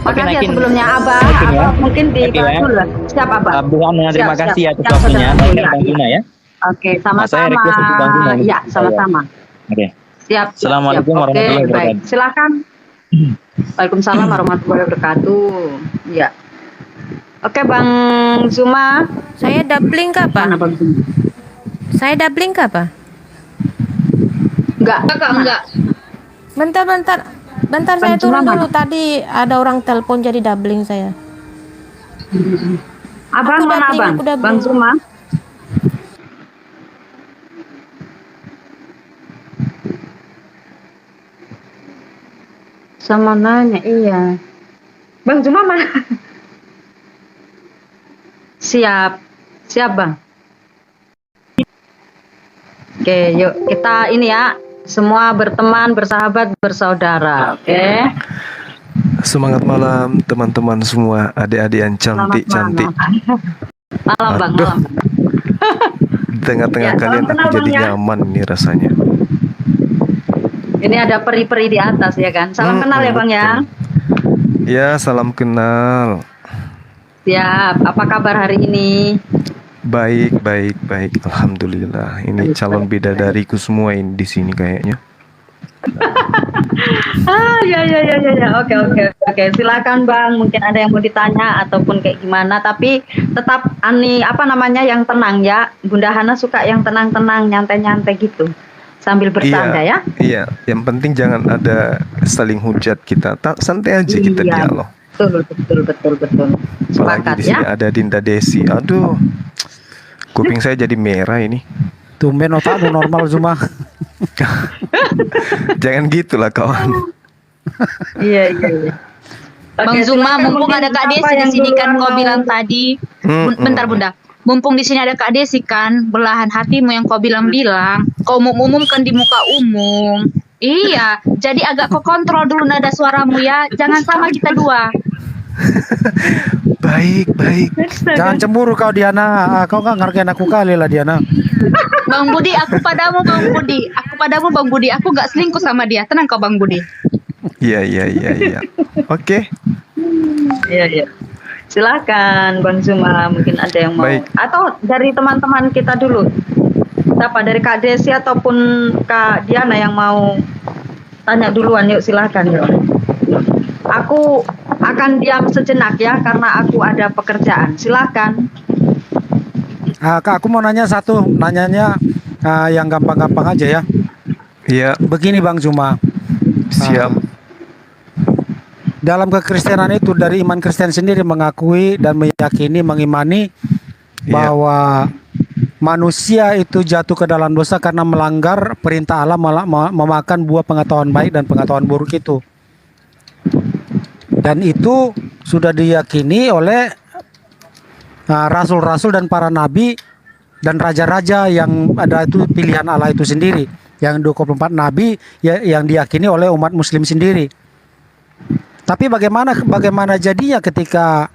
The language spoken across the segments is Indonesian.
Oke, Makasih ya naikin. sebelumnya Abah. Naikin ya. Abah mungkin di Oke ya. dulu. Siap Abah. Bu Ana, terima Siap, kasih siap. atas Siap, waktunya. saudara. Naikin Iya, Bang iya. Zuma ya. Oke, Nah, saya sama-sama. request untuk Bang Zuma. Ya, Saya. sama-sama. Oke. Siap, siap, siap. Assalamualaikum Oke, warahmatullahi baik. wabarakatuh. Silakan. Waalaikumsalam warahmatullahi wabarakatuh. Ya. Oke, Bang Zuma. Saya doubling kah, Pak? Mana Bang Zuma? Saya doubling kah, Pak? Enggak, enggak. Bentar. Bentar, Bang saya turun Zuma dulu. mana? Tadi ada orang telepon jadi doubling saya. Abang Aku mana doubling, Abang? aku doubling. Bang Zuma. Sama nanya, iya. Bang Zuma mana? Siap. Siap, Bang. Oke, yuk kita ini ya, semua berteman, bersahabat, bersaudara. Oke. Semangat malam teman-teman semua, adik-adik yang cantik-cantik. Malam, Bang, Aduh. malam. Di tengah-tengah Ya, kalian salam kenal, aku jadi Bang, ya. nyaman nih rasanya. Ini ada peri-peri di atas ya kan. Salam kenal ya, Bang ya. Ya, salam kenal. Siap. Apa kabar hari ini? Baik. Alhamdulillah. Ini calon bidadariku semua ini di sini kayaknya. Ya. Oke. Silakan Bang. Mungkin ada yang mau ditanya ataupun kayak gimana. Tapi tetap apa namanya yang tenang ya. Bunda Hana suka yang tenang-tenang, nyantai-nyantai gitu. Sambil bercanda ya. Iya. Yang penting jangan ada saling hujat kita. Santai aja kita Iya. dialog. Betul. Apalagi Sepakat di sini ya. ada Dinda Desi. Aduh. Kuping saya jadi merah ini. Tumben otak lu normal Zuma. Jangan gitulah kawan. Iya. Bang Oke, Zuma, silakan mumpung mungkin ada Kak Desi apa di yang sini kan duluan kau mau- bilang tadi. Bentar Bunda. Mumpung di sini ada Kak Desi kan, belahan hatimu yang kau bilang-bilang, kau umumkan di muka umum. Iya, jadi agak kau kontrol dulu nada suaramu ya. Jangan sama kita dua. Baik. Jangan cemburu kau Diana. Kau nggak ngargain aku kali lah Diana. Bang Budi, aku padamu Bang Budi. Aku gak selingkuh sama dia. Tenang kau Bang Budi. Iya. Oke. Iya. Silakan Bang Zuma, mungkin ada yang mau. Baik. Atau dari teman-teman kita dulu. Siapa dari Kak Desi ataupun Kak Diana yang mau tanya duluan, yuk silakan yuk. Aku akan diam sejenak ya karena aku ada pekerjaan. Silakan. Kak, aku mau nanya satu. Nanyanya yang gampang-gampang aja ya. Iya, Begini Bang Zuma. siap. Dalam kekristenan itu dari iman Kristen sendiri mengakui dan meyakini, mengimani bahwa manusia itu jatuh ke dalam dosa karena melanggar perintah Allah memakan buah pengetahuan baik dan pengetahuan buruk itu. Dan itu sudah diyakini oleh rasul-rasul dan para nabi dan raja-raja yang ada itu pilihan Allah itu sendiri. Yang 24 nabi yang diyakini oleh umat muslim sendiri. Tapi bagaimana jadinya ketika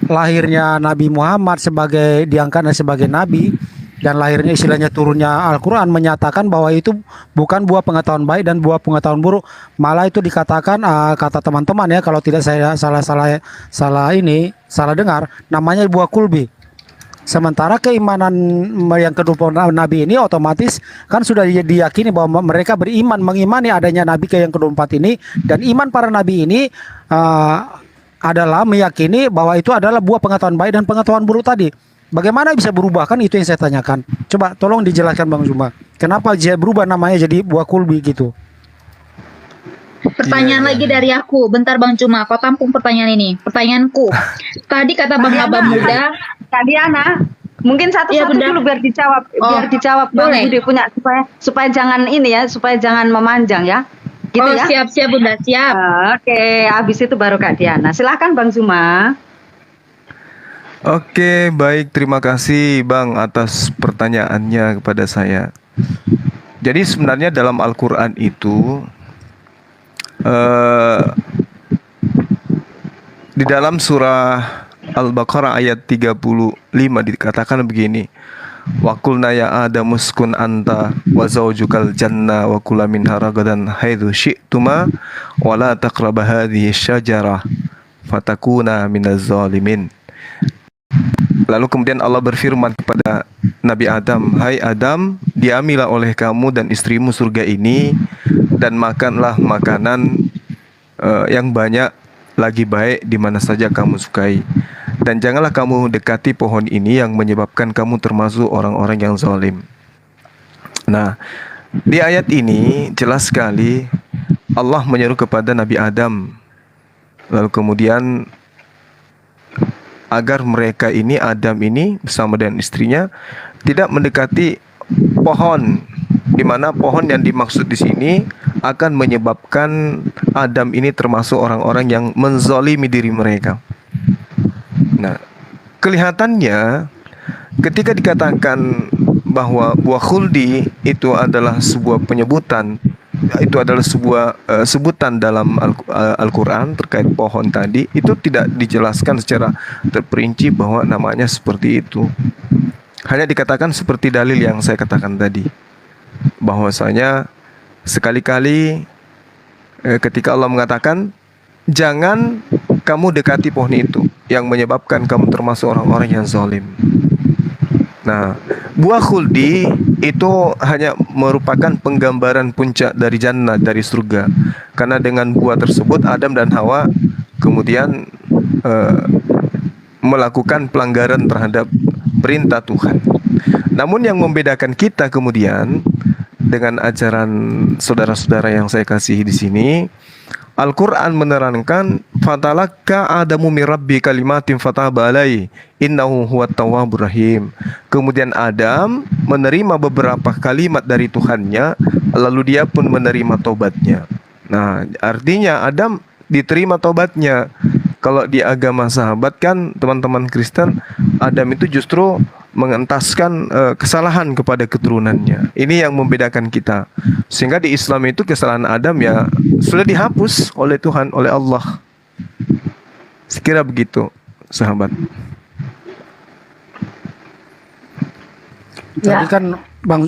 lahirnya Nabi Muhammad diangkat sebagai nabi dan lahirnya istilahnya turunnya Al-Quran menyatakan bahwa itu bukan buah pengetahuan baik dan buah pengetahuan buruk, malah itu dikatakan kata teman-teman ya kalau tidak saya salah dengar namanya buah kulbi. Sementara keimanan yang kedua Nabi ini otomatis kan sudah diyakini bahwa mereka beriman mengimani adanya Nabi yang ke-24 ini, dan iman para Nabi ini adalah meyakini bahwa itu adalah buah pengetahuan baik dan pengetahuan buruk tadi. Bagaimana bisa berubah, kan itu yang saya tanyakan. Coba tolong dijelaskan Bang Zuma. Kenapa dia berubah namanya jadi buah kulbi gitu? Pertanyaan lagi dari aku. Bentar Bang Zuma, kau tampung pertanyaan ini. Pertanyaanku. Tadi kata Bang Abah Muda. Kak Diana, mungkin Iya, satu-satu Bunda. dulu biar dijawab Bang boleh. Budi punya supaya jangan ini ya, supaya jangan memanjang ya. Gitu ya. Siap Bunda, siap. Oke, habis itu baru Kak Diana. Silahkan Bang Zuma. Oke, baik. Terima kasih Bang atas pertanyaannya kepada saya. Jadi sebenarnya dalam Al-Quran itu di dalam surah Al-Baqarah ayat 35 dikatakan begini. wa qulna ya Adam uskun anta wa zawjukal janna wa kula minha ragadan haitsu syi'tuma wa la taqrabu hadhihi syajarah fatakuna minaz zalimin. Lalu kemudian Allah berfirman kepada Nabi Adam, hai Adam, diamilah oleh kamu dan istrimu surga ini dan makanlah makanan yang banyak lagi baik di mana saja kamu sukai. Dan janganlah kamu dekati pohon ini yang menyebabkan kamu termasuk orang-orang yang zalim. Nah, di ayat ini jelas sekali Allah menyeru kepada Nabi Adam. Lalu kemudian agar mereka ini, Adam ini bersama dengan istrinya, tidak mendekati pohon, di mana pohon yang dimaksud di sini akan menyebabkan Adam ini termasuk orang-orang yang menzalimi diri mereka. Nah, kelihatannya ketika dikatakan bahwa buah khuldi itu adalah sebuah penyebutan, itu adalah sebuah sebutan dalam Al-Quran terkait pohon tadi, itu tidak dijelaskan secara terperinci bahwa namanya seperti itu. Hanya dikatakan seperti dalil yang saya katakan tadi, bahwasanya sekali-kali ketika Allah mengatakan jangan kamu dekati pohon itu yang menyebabkan kamu termasuk orang-orang yang zalim. Nah, buah khuldi itu hanya merupakan penggambaran puncak dari jannah, dari surga. Karena dengan buah tersebut Adam dan Hawa kemudian melakukan pelanggaran terhadap perintah Tuhan. Namun yang membedakan kita kemudian dengan ajaran saudara-saudara yang saya kasihi di sini, Al-Quran menerangkan fatalakka Adamu min rabbi kalimatin fataba alaihi innahu huwat tawwabur rahim. Kemudian Adam menerima beberapa kalimat dari Tuhannya, lalu dia pun menerima tobatnya. Nah, artinya Adam diterima tobatnya. Kalau di agama sahabat kan teman-teman Kristen, Adam itu justru mengentaskan kesalahan kepada keturunannya. Ini yang membedakan kita. Sehingga di Islam itu kesalahan Adam ya sudah dihapus oleh Tuhan, oleh Allah. Sekira begitu, sahabat. Tadi kan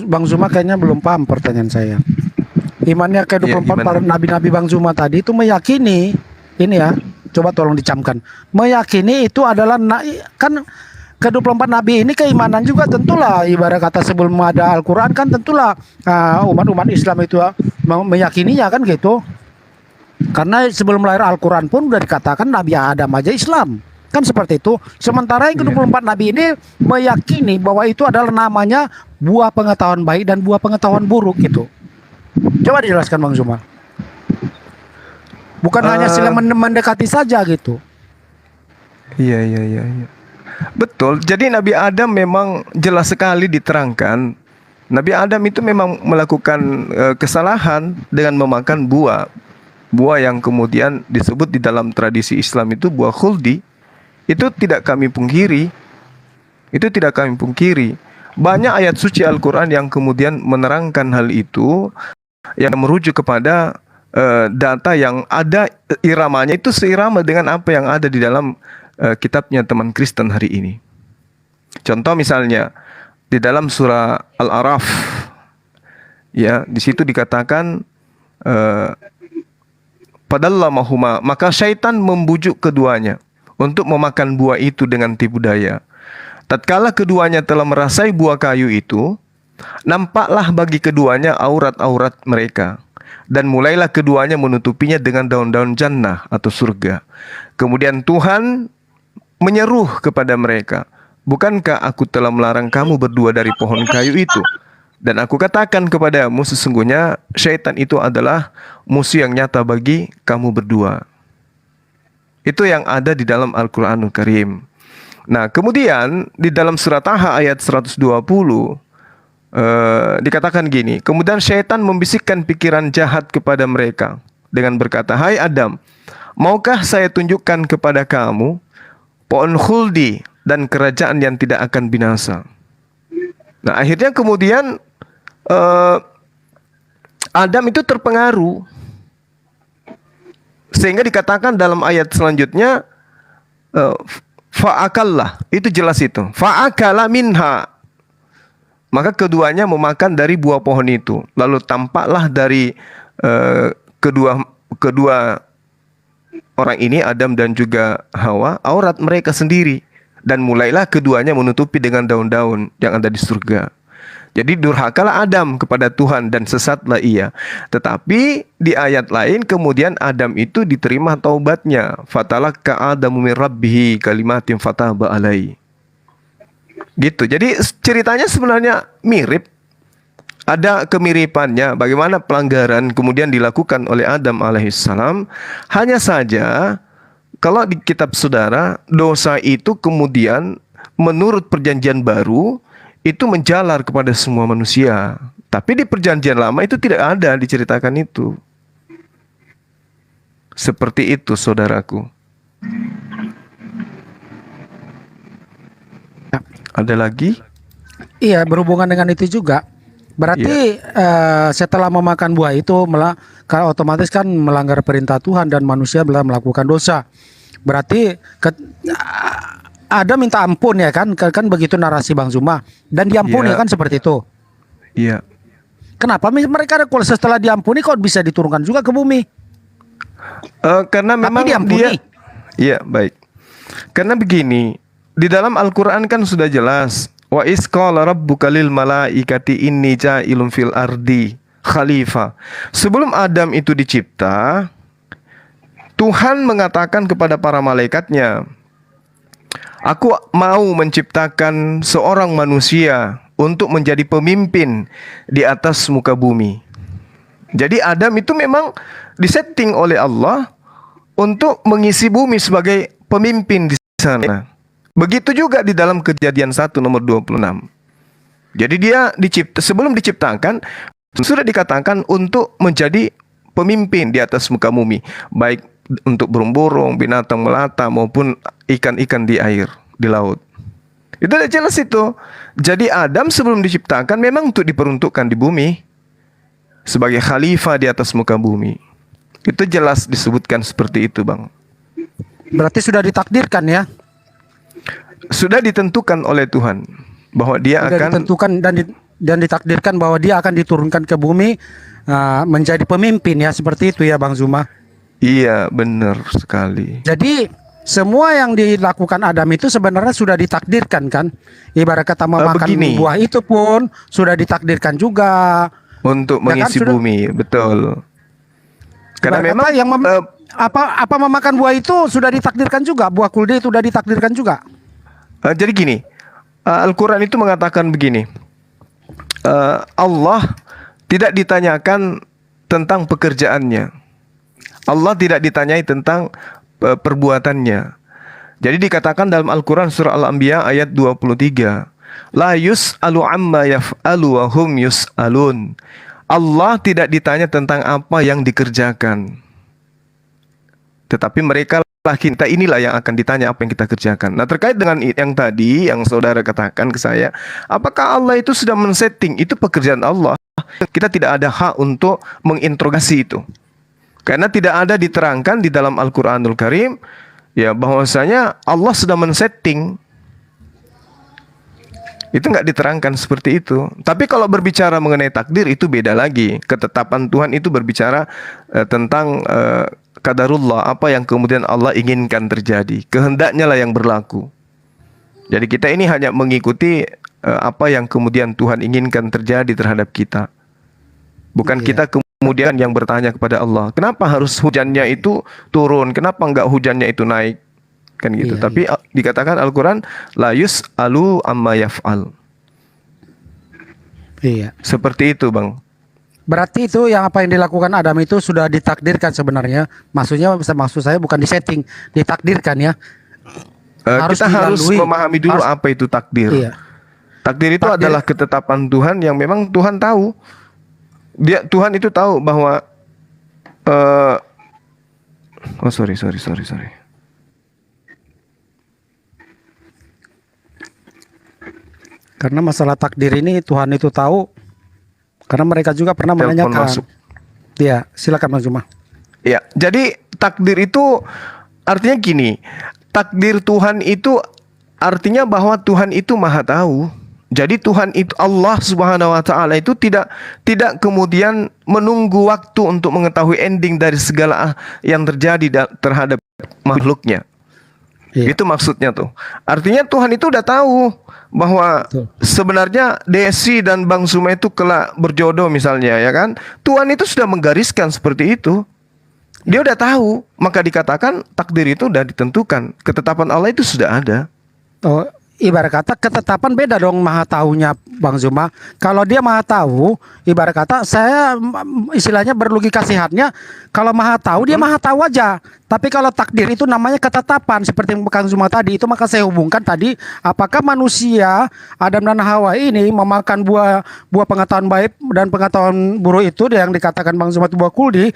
Bang Zuma kayaknya belum paham pertanyaan saya. Imannya ke 24 para nabi-nabi Bang Zuma tadi itu meyakini, ini ya, coba tolong dicamkan. Meyakini itu adalah kan ke-24 nabi ini keimanan juga tentulah, ibarat kata sebelum ada Al-Quran kan tentulah umat-umat Islam itu meyakininya kan gitu. Karena sebelum lahir Al-Quran pun udah dikatakan Nabi Adam aja Islam. Kan seperti itu. Sementara yang ke-24 nabi ini meyakini bahwa itu adalah namanya buah pengetahuan baik dan buah pengetahuan buruk gitu. Coba dijelaskan Bang Zuma. Bukan hanya sila mendekati saja gitu. Iya. Betul. Jadi Nabi Adam memang jelas sekali diterangkan. Nabi Adam itu memang melakukan kesalahan dengan memakan buah yang kemudian disebut di dalam tradisi Islam itu buah khuldi. Itu tidak kami pungkiri. Banyak ayat suci Al-Quran yang kemudian menerangkan hal itu, yang merujuk kepada data yang ada iramanya itu seirama dengan apa yang ada di dalam kitabnya teman Kristen hari ini. Contoh misalnya di dalam surah Al-A'raf, ya, di situ dikatakan padallamahuma, maka syaitan membujuk keduanya untuk memakan buah itu dengan tipu daya. Tatkala keduanya telah merasai buah kayu itu, nampaklah bagi keduanya aurat-aurat mereka, dan mulailah keduanya menutupinya dengan daun-daun jannah atau surga. Kemudian Tuhan menyeru kepada mereka, bukankah aku telah melarang kamu berdua dari pohon kayu itu? Dan aku katakan kepadamu, sesungguhnya syaitan itu adalah musuh yang nyata bagi kamu berdua. Itu yang ada di dalam Al-Quranul Karim. Nah, kemudian di dalam surat Taha ayat 120 dikatakan gini, kemudian syaitan membisikkan pikiran jahat kepada mereka dengan berkata, hai Adam, maukah saya tunjukkan kepada kamu pohon khuldi dan kerajaan yang tidak akan binasa? Nah, akhirnya kemudian Adam itu terpengaruh, sehingga dikatakan dalam ayat selanjutnya fa'akallah, itu jelas itu, fa'akala minha. Maka keduanya memakan dari buah pohon itu. Lalu tampaklah dari kedua orang ini, Adam dan juga Hawa, aurat mereka sendiri. Dan mulailah keduanya menutupi dengan daun-daun yang ada di surga. Jadi durhakalah Adam kepada Tuhan dan sesatlah ia. Tetapi di ayat lain kemudian Adam itu diterima taubatnya. Fatalaqqa Adamu min rabbihi kalimatin fataba alaihi. Gitu. Jadi ceritanya sebenarnya mirip. Ada kemiripannya bagaimana pelanggaran kemudian dilakukan oleh Adam alaihissalam. Hanya saja kalau di kitab saudara, dosa itu kemudian menurut perjanjian baru itu menjalar kepada semua manusia. Tapi di perjanjian lama itu tidak ada diceritakan itu. Seperti itu saudaraku. Ada lagi? Iya, berhubungan dengan itu juga. Berarti setelah memakan buah itu kalau otomatis kan melanggar perintah Tuhan dan manusia melakukan dosa. Berarti ada minta ampun ya kan begitu narasi Bang Zuma, dan diampuni kan seperti itu. Iya. Kenapa mereka kalau setelah diampuni kok bisa diturunkan juga ke bumi? Karena memang dia. Iya, baik. Karena begini, di dalam Al-Qur'an kan sudah jelas, wa iz qala rabbuka lil malaikati inni ja'ilun fil ardi khalifah. Sebelum Adam itu dicipta, Tuhan mengatakan kepada para malaikatnya, aku mau menciptakan seorang manusia untuk menjadi pemimpin di atas muka bumi. Jadi Adam itu memang disetting oleh Allah untuk mengisi bumi sebagai pemimpin di sana. Begitu juga di dalam Kejadian 1 nomor 26. Jadi dia sebelum diciptakan sudah dikatakan untuk menjadi pemimpin di atas muka bumi, baik untuk burung-burung, binatang melata maupun ikan-ikan di air, di laut. Itu udah jelas itu. Jadi Adam sebelum diciptakan memang untuk diperuntukkan di bumi sebagai khalifah di atas muka bumi. Itu jelas disebutkan seperti itu, Bang. Berarti sudah ditakdirkan ya? Sudah ditentukan oleh Tuhan bahwa dia sudah akan ditentukan dan ditakdirkan bahwa dia akan diturunkan ke bumi menjadi pemimpin ya, seperti itu ya Bang Zuma. Iya, benar sekali. Jadi semua yang dilakukan Adam itu sebenarnya sudah ditakdirkan kan? Ibarat kata memakan buah itu pun sudah ditakdirkan juga untuk mengisi bumi, betul. Karena memang yang apa memakan buah itu sudah ditakdirkan juga, buah kuldi itu sudah ditakdirkan juga. Jadi gini, Al-Quran itu mengatakan begini, Allah tidak ditanyakan tentang pekerjaannya, Allah tidak ditanyai tentang perbuatannya. Jadi dikatakan dalam Al-Quran surah Al-Anbiya ayat 23, la yus'alu amma yaf'alu wa hum yus'alun. Allah tidak ditanya tentang apa yang dikerjakan, tetapi mereka kita inilah yang akan ditanya apa yang kita kerjakan. Nah, terkait dengan yang tadi yang saudara katakan ke saya, apakah Allah itu sudah men-setting itu pekerjaan Allah? Kita tidak ada hak untuk menginterogasi itu. Karena tidak ada diterangkan di dalam Al-Qur'anul Karim ya bahwasanya Allah sudah men-setting. Itu nggak diterangkan seperti itu. Tapi kalau berbicara mengenai takdir itu beda lagi. Ketetapan Tuhan itu berbicara tentang qadarullah, apa yang kemudian Allah inginkan terjadi. Kehendaknya lah yang berlaku. Jadi kita ini hanya mengikuti apa yang kemudian Tuhan inginkan terjadi terhadap kita. Bukan kita kemudian yang bertanya kepada Allah, kenapa harus hujannya itu turun? Kenapa enggak hujannya itu naik? Kan gitu. Tapi dikatakan Al-Quran, la yus'alu amma yaf'al. Iya. Seperti itu, Bang. Berarti itu yang apa yang dilakukan Adam itu sudah ditakdirkan sebenarnya. Maksud saya bukan disetting, ditakdirkan ya. Kita harus memahami dulu apa itu takdir. Iya. Takdir itu adalah ketetapan Tuhan yang memang Tuhan tahu. Tuhan itu tahu bahwa sorry. Karena masalah takdir ini Tuhan itu tahu. Karena mereka juga pernah menanyakan. Ya, silakan Mas Zuma. Ya, jadi takdir itu artinya gini. Takdir Tuhan itu artinya bahwa Tuhan itu maha tahu Jadi Tuhan itu, Allah Subhanahu wa taala itu tidak kemudian menunggu waktu untuk mengetahui ending dari segala yang terjadi terhadap makhluknya. Iya. Itu maksudnya tuh. Artinya Tuhan itu udah tahu bahwa Betul. sebenarnya Desi dan Bang Suma itu kelak berjodoh misalnya, ya kan? Tuhan itu sudah menggariskan seperti itu. Dia udah tahu, maka dikatakan takdir itu udah ditentukan. Ketetapan Allah itu sudah ada. Oh, ibarat kata ketetapan beda dong maha tahunya Bang Zuma. Kalau dia maha tahu, ibarat kata saya istilahnya berlogika sehatnya, kalau maha tahu dia maha tahu aja. Tapi kalau takdir itu namanya ketetapan seperti yang Bang Zuma tadi itu, maka saya hubungkan tadi apakah manusia Adam dan Hawa ini memakan buah pengetahuan baik dan pengetahuan buruk itu yang dikatakan Bang Zuma itu buah kuldi,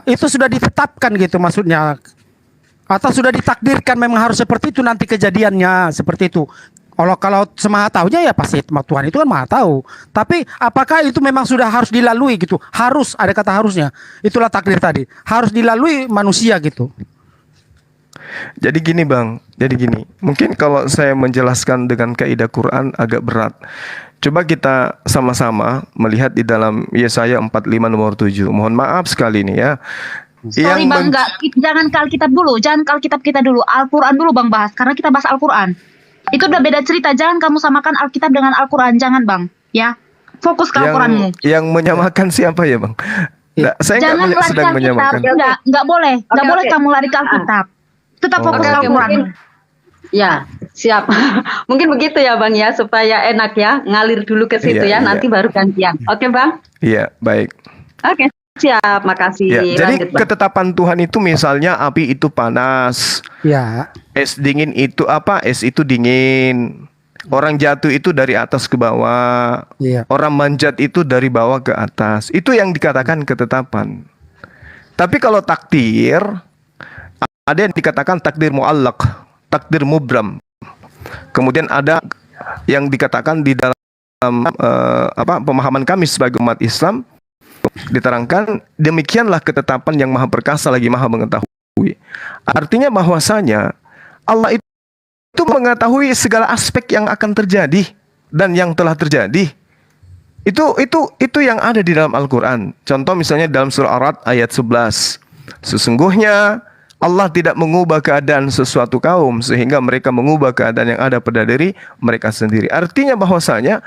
itu sudah ditetapkan gitu maksudnya. Atau sudah ditakdirkan memang harus seperti itu nanti kejadiannya seperti itu. Kalau semaha tahunya ya pasti Tuhan itu kan maha tahu. Tapi apakah itu memang sudah harus dilalui gitu? Harus, ada kata harusnya. Itulah takdir tadi. Harus dilalui manusia gitu. Jadi gini Bang, jadi gini. Mungkin kalau saya menjelaskan dengan kaidah Quran agak berat. Coba kita sama-sama melihat di dalam Yesaya 45 nomor 7. Mohon maaf sekali nih ya. Sorry Bang, jangan ke Alkitab dulu, jangan ke Alkitab kita dulu, Al-Quran dulu Bang bahas, karena kita bahas Al-Quran. Itu udah beda cerita, jangan kamu samakan Alkitab dengan Al-Quran, jangan Bang, ya. Fokus ke Al-Quranmu. Yang menyamakan siapa ya Bang? Nggak, saya Jangan nggak lari ke sedang Alkitab, menyamakan. nggak boleh, nggak boleh kamu lari ke Alkitab. Tetap fokus ke Al-Quran. Ya, siap. Mungkin begitu ya Bang ya, supaya enak ya, ngalir dulu ke situ Iya, ya, iya. nanti baru gantian. Oke Bang? Iya, baik. Oke, siap, makasih. Ya, jadi Lanjut, Bang. ketetapan Tuhan itu misalnya api itu panas, Ya. es dingin itu apa? Es itu dingin. Orang jatuh itu dari atas ke bawah. Iya. Orang manjat itu dari bawah ke atas. Itu yang dikatakan ketetapan. Tapi kalau takdir, ada yang dikatakan takdir muallaq, takdir mubram. Kemudian ada yang dikatakan di dalam pemahaman kami sebagai umat Islam, diterangkan demikianlah ketetapan yang maha perkasa lagi maha mengetahui. Artinya bahwasanya Allah itu mengetahui segala aspek yang akan terjadi dan yang telah terjadi. Itu yang ada di dalam Al-Quran. Contoh misalnya dalam surah Ar-Ra'd ayat 11. Sesungguhnya Allah tidak mengubah keadaan sesuatu kaum sehingga mereka mengubah keadaan yang ada pada diri mereka sendiri. Artinya bahwasanya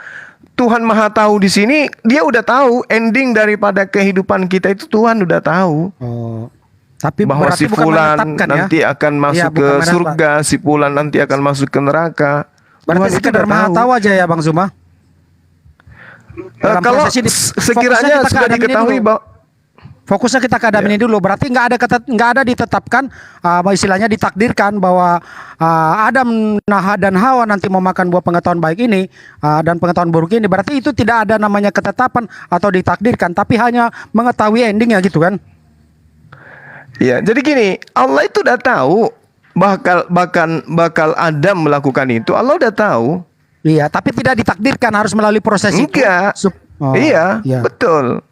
Tuhan Maha Tahu di sini, Dia udah tahu ending daripada kehidupan kita itu Tuhan udah tahu. Oh. Tapi Bahwa berarti si bukan fulan menetapkan ya. nanti akan masuk bukan ke menetapkan. surga, si fulan nanti akan masuk ke neraka. Berarti Tuhan itu sekedar udah maha tahu aja ya Bang Zuma. Dalam Kalau proses ini, sekiranya fokusnya kita ke sudah Adam ini diketahui dulu. bahwa Fokusnya kita ke Adam ini dulu. Berarti nggak ada ditetapkan, istilahnya ditakdirkan bahwa Adam dan Hawa nanti mau makan buah pengetahuan baik ini dan pengetahuan buruk ini. Berarti itu tidak ada namanya ketetapan atau ditakdirkan, tapi hanya mengetahui endingnya gitu kan? ya, jadi gini, Allah itu udah tahu bakal Adam melakukan itu. Allah udah tahu. Iya, tapi tidak ditakdirkan harus melalui proses itu. Enggak. Iya, betul.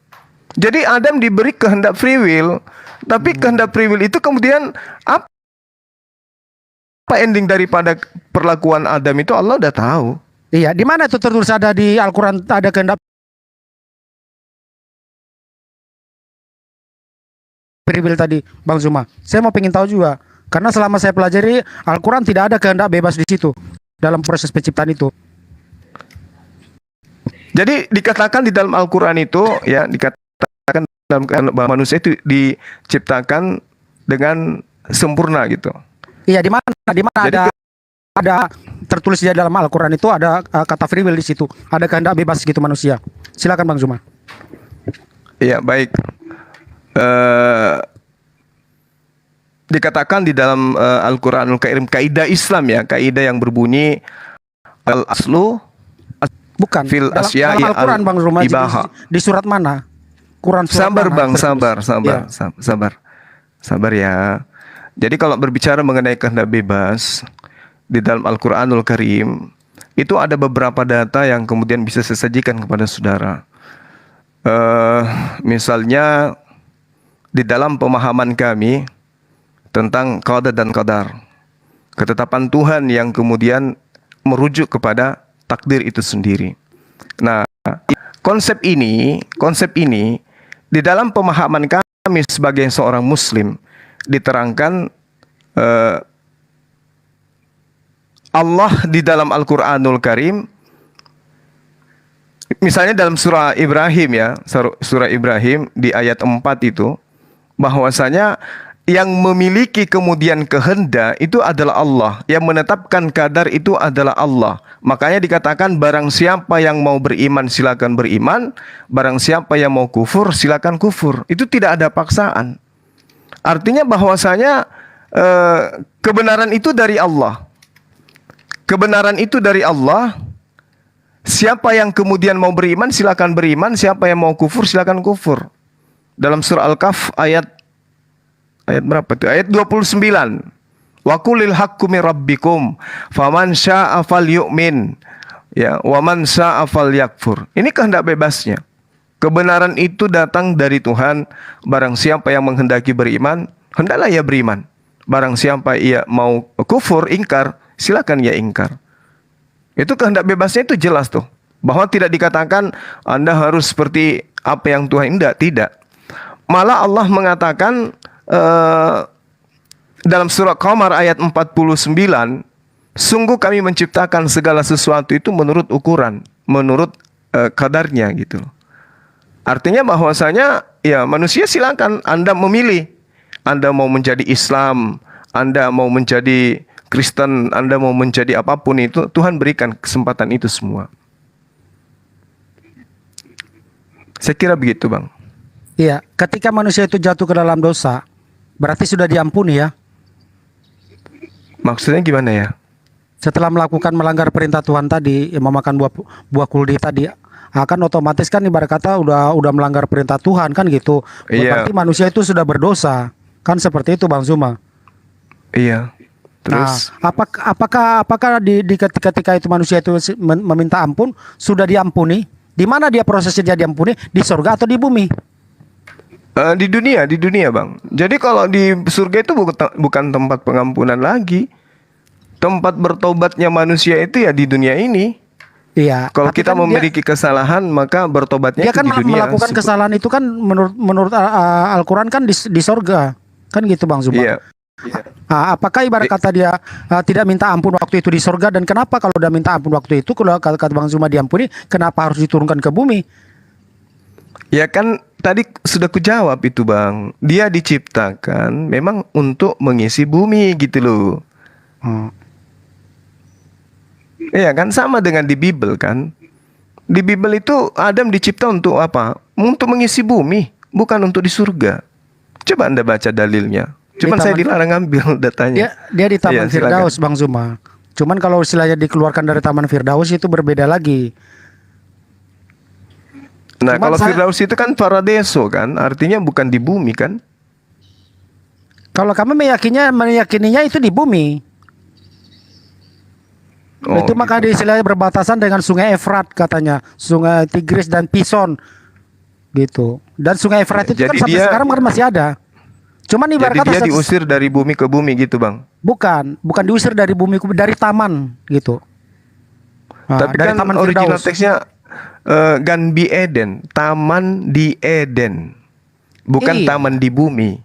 Jadi Adam diberi kehendak free will, tapi kehendak free will itu kemudian apa ending daripada perlakuan Adam itu Allah udah tahu. Iya, di mana itu tertulis ada di Al-Quran ada kehendak free will tadi, Bang Zuma? Saya mau pengen tahu juga, karena selama saya pelajari Al-Quran tidak ada kehendak bebas di situ dalam proses penciptaan itu. Jadi dikatakan di dalam Al-Quran itu ya dikatakan bahwa manusia itu diciptakan dengan sempurna gitu. Iya, di mana Jadi ada tertulis di dalam Al-Quran itu ada kata free will di situ, ada kehendak bebas gitu manusia. Silakan Bang Zuma. Iya, baik. Dikatakan di dalam Al-Quranul Karim kaidah Islam ya, kaidah yang berbunyi al-aslu Bukan fil dalam asya'i Al-Quran Bang Zuma al-ibaha. di surat mana? Quran surat Sabar mana Bang, tertulis? Iya. sabar ya. Jadi kalau berbicara mengenai kehendak bebas di dalam Al-Quranul Karim, itu ada beberapa data yang kemudian bisa saya sajikan kepada saudara. Misalnya di dalam pemahaman kami tentang qada dan qadar, ketetapan Tuhan yang kemudian merujuk kepada takdir itu sendiri. Nah, konsep ini di dalam pemahaman kami sebagai seorang muslim diterangkan Allah di dalam Al-Qur'anul Karim, misalnya dalam surah Ibrahim ya, surah Ibrahim di ayat 4 itu, bahwasanya yang memiliki kemudian kehendak itu adalah Allah, yang menetapkan kadar itu adalah Allah. Makanya dikatakan barang siapa yang mau beriman silakan beriman, barang siapa yang mau kufur silakan kufur. Itu tidak ada paksaan. Artinya bahwasanya kebenaran itu dari Allah. Kebenaran itu dari Allah. Siapa yang kemudian mau beriman silakan beriman, siapa yang mau kufur silakan kufur. Dalam surah Al-Kahf ayat berapa itu? Ayat 29. Wa qulil haqqu mir rabbikum faman syaa'a falyu'min ya wa man syaa'a falyakfur. Ini kehendak bebasnya. Kebenaran itu datang dari Tuhan. Barang siapa yang menghendaki beriman, hendaklah ia beriman. Barang siapa ia mau kufur, ingkar, silakan ia ingkar. Itu kehendak bebasnya itu jelas tuh. Bahwa tidak dikatakan Anda harus seperti apa yang Tuhan, tidak. Malah Allah mengatakan dalam surah Qamar ayat 49, sungguh kami menciptakan segala sesuatu itu menurut ukuran, menurut kadarnya gitu. Artinya bahwasanya ya manusia silakan Anda memilih. Anda mau menjadi Islam, Anda mau menjadi Kristen, Anda mau menjadi apapun itu, Tuhan berikan kesempatan itu semua. Saya kira begitu, Bang. Iya, ketika manusia itu jatuh ke dalam dosa, berarti sudah diampuni ya. Maksudnya gimana ya? Setelah melanggar perintah Tuhan tadi, memakan buah kuldi tadi, akan otomatis kan ibarat kata udah melanggar perintah Tuhan kan gitu. Iya. Berarti manusia itu sudah berdosa. Kan seperti itu Bang Zuma. Iya. Terus Nah, apakah di ketika itu manusia itu meminta ampun sudah diampuni? Di mana dia prosesnya dia diampuni? Di surga atau di bumi? di dunia Bang. Jadi kalau di surga itu bukan tempat pengampunan lagi. Tempat bertobatnya manusia itu ya di dunia ini. Iya. Kalau tapi kita kan memiliki kesalahan maka bertobatnya dia itu kan di dunia. melakukan kesalahan itu kan menurut Al-Quran kan di surga. Kan gitu Bang Zuma. Iya. Apakah ibarat kata dia tidak minta ampun waktu itu di surga, dan kenapa kalau udah minta ampun waktu itu kalau kata Bang Zuma diampuni, kenapa harus diturunkan ke bumi? Ya kan tadi sudah kujawab itu Bang. Dia diciptakan memang untuk mengisi bumi gitu loh. Iya kan, sama dengan di Bible kan. Di Bible itu Adam dicipta untuk apa? Untuk mengisi bumi, bukan untuk di surga. Coba Anda baca dalilnya. Cuman saya dilarang ngambil datanya. Dia di Iya, Taman Firdaus Bang Zuma. Cuman kalau istilahnya dikeluarkan dari Taman Firdaus itu berbeda lagi. Nah, Cuman kalau Firdaus itu kan paradiso kan, artinya bukan di bumi kan? Kalau kami meyakininya itu di bumi. Itu maka gitu. istilahnya berbatasan dengan Sungai Efrat katanya, Sungai Tigris dan Pison gitu. Dan Sungai Efrat itu kan sampai sekarang kan masih ada. Cuman ibarat jadi kata dia diusir dari bumi ke bumi gitu Bang. bukan diusir dari bumi dari taman gitu. Tapi dari kan Taman original Firdaus. teksnya Ganbi Eden, taman di Eden. Bukan Iya. taman di bumi.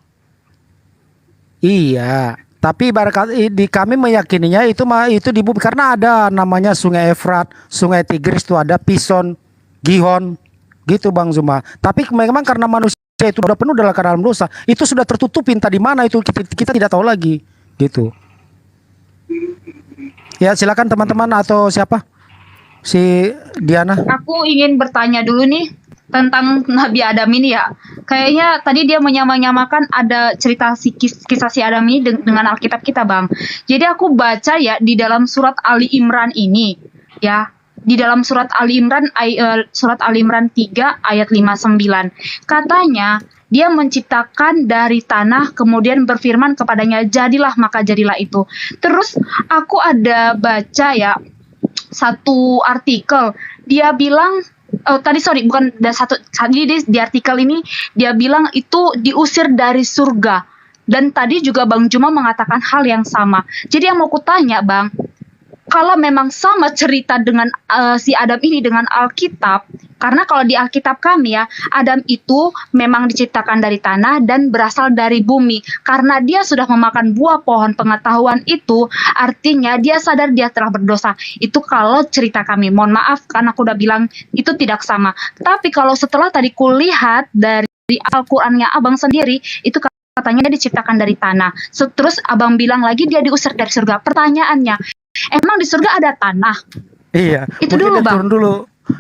Iya, tapi ibarat kata di kami meyakininya itu di bumi karena ada namanya Sungai Efrat, Sungai Tigris itu ada Pison, Gihon, gitu Bang Zuma. Tapi memang karena manusia itu sudah penuh dalam dosa, itu sudah tertutupi entah di mana itu kita tidak tahu lagi, gitu. Ya silakan teman-teman atau siapa? Si Diana. Aku ingin bertanya dulu nih tentang Nabi Adam ini ya. Kayaknya tadi dia menyamakan ada cerita kisah si Adam ini dengan Alkitab kita, Bang. Jadi aku baca ya di dalam surat Ali Imran ini ya. Di dalam surat Ali Imran surat Ali Imran 3 ayat 59. Katanya dia menciptakan dari tanah kemudian berfirman kepadanya jadilah maka jadilah itu. Terus aku ada baca ya satu artikel dia bilang di artikel ini dia bilang itu diusir dari surga, dan tadi juga Bang Juma mengatakan hal yang sama. Jadi yang mau kutanya Bang, kalau memang sama cerita dengan si Adam ini dengan Alkitab, karena kalau di Alkitab kami ya, Adam itu memang diciptakan dari tanah dan berasal dari bumi. Karena dia sudah memakan buah pohon pengetahuan itu, artinya dia sadar dia telah berdosa. Itu kalau cerita kami. Mohon maaf karena aku udah bilang itu tidak sama. Tapi kalau setelah tadi kulihat dari Al-Qur'annya Abang sendiri, itu katanya dia diciptakan dari tanah. Terus Abang bilang lagi dia diusir dari surga. Pertanyaannya, emang di surga ada tanah? Iya. Itu mungkin dulu, dia Bang. turun dulu,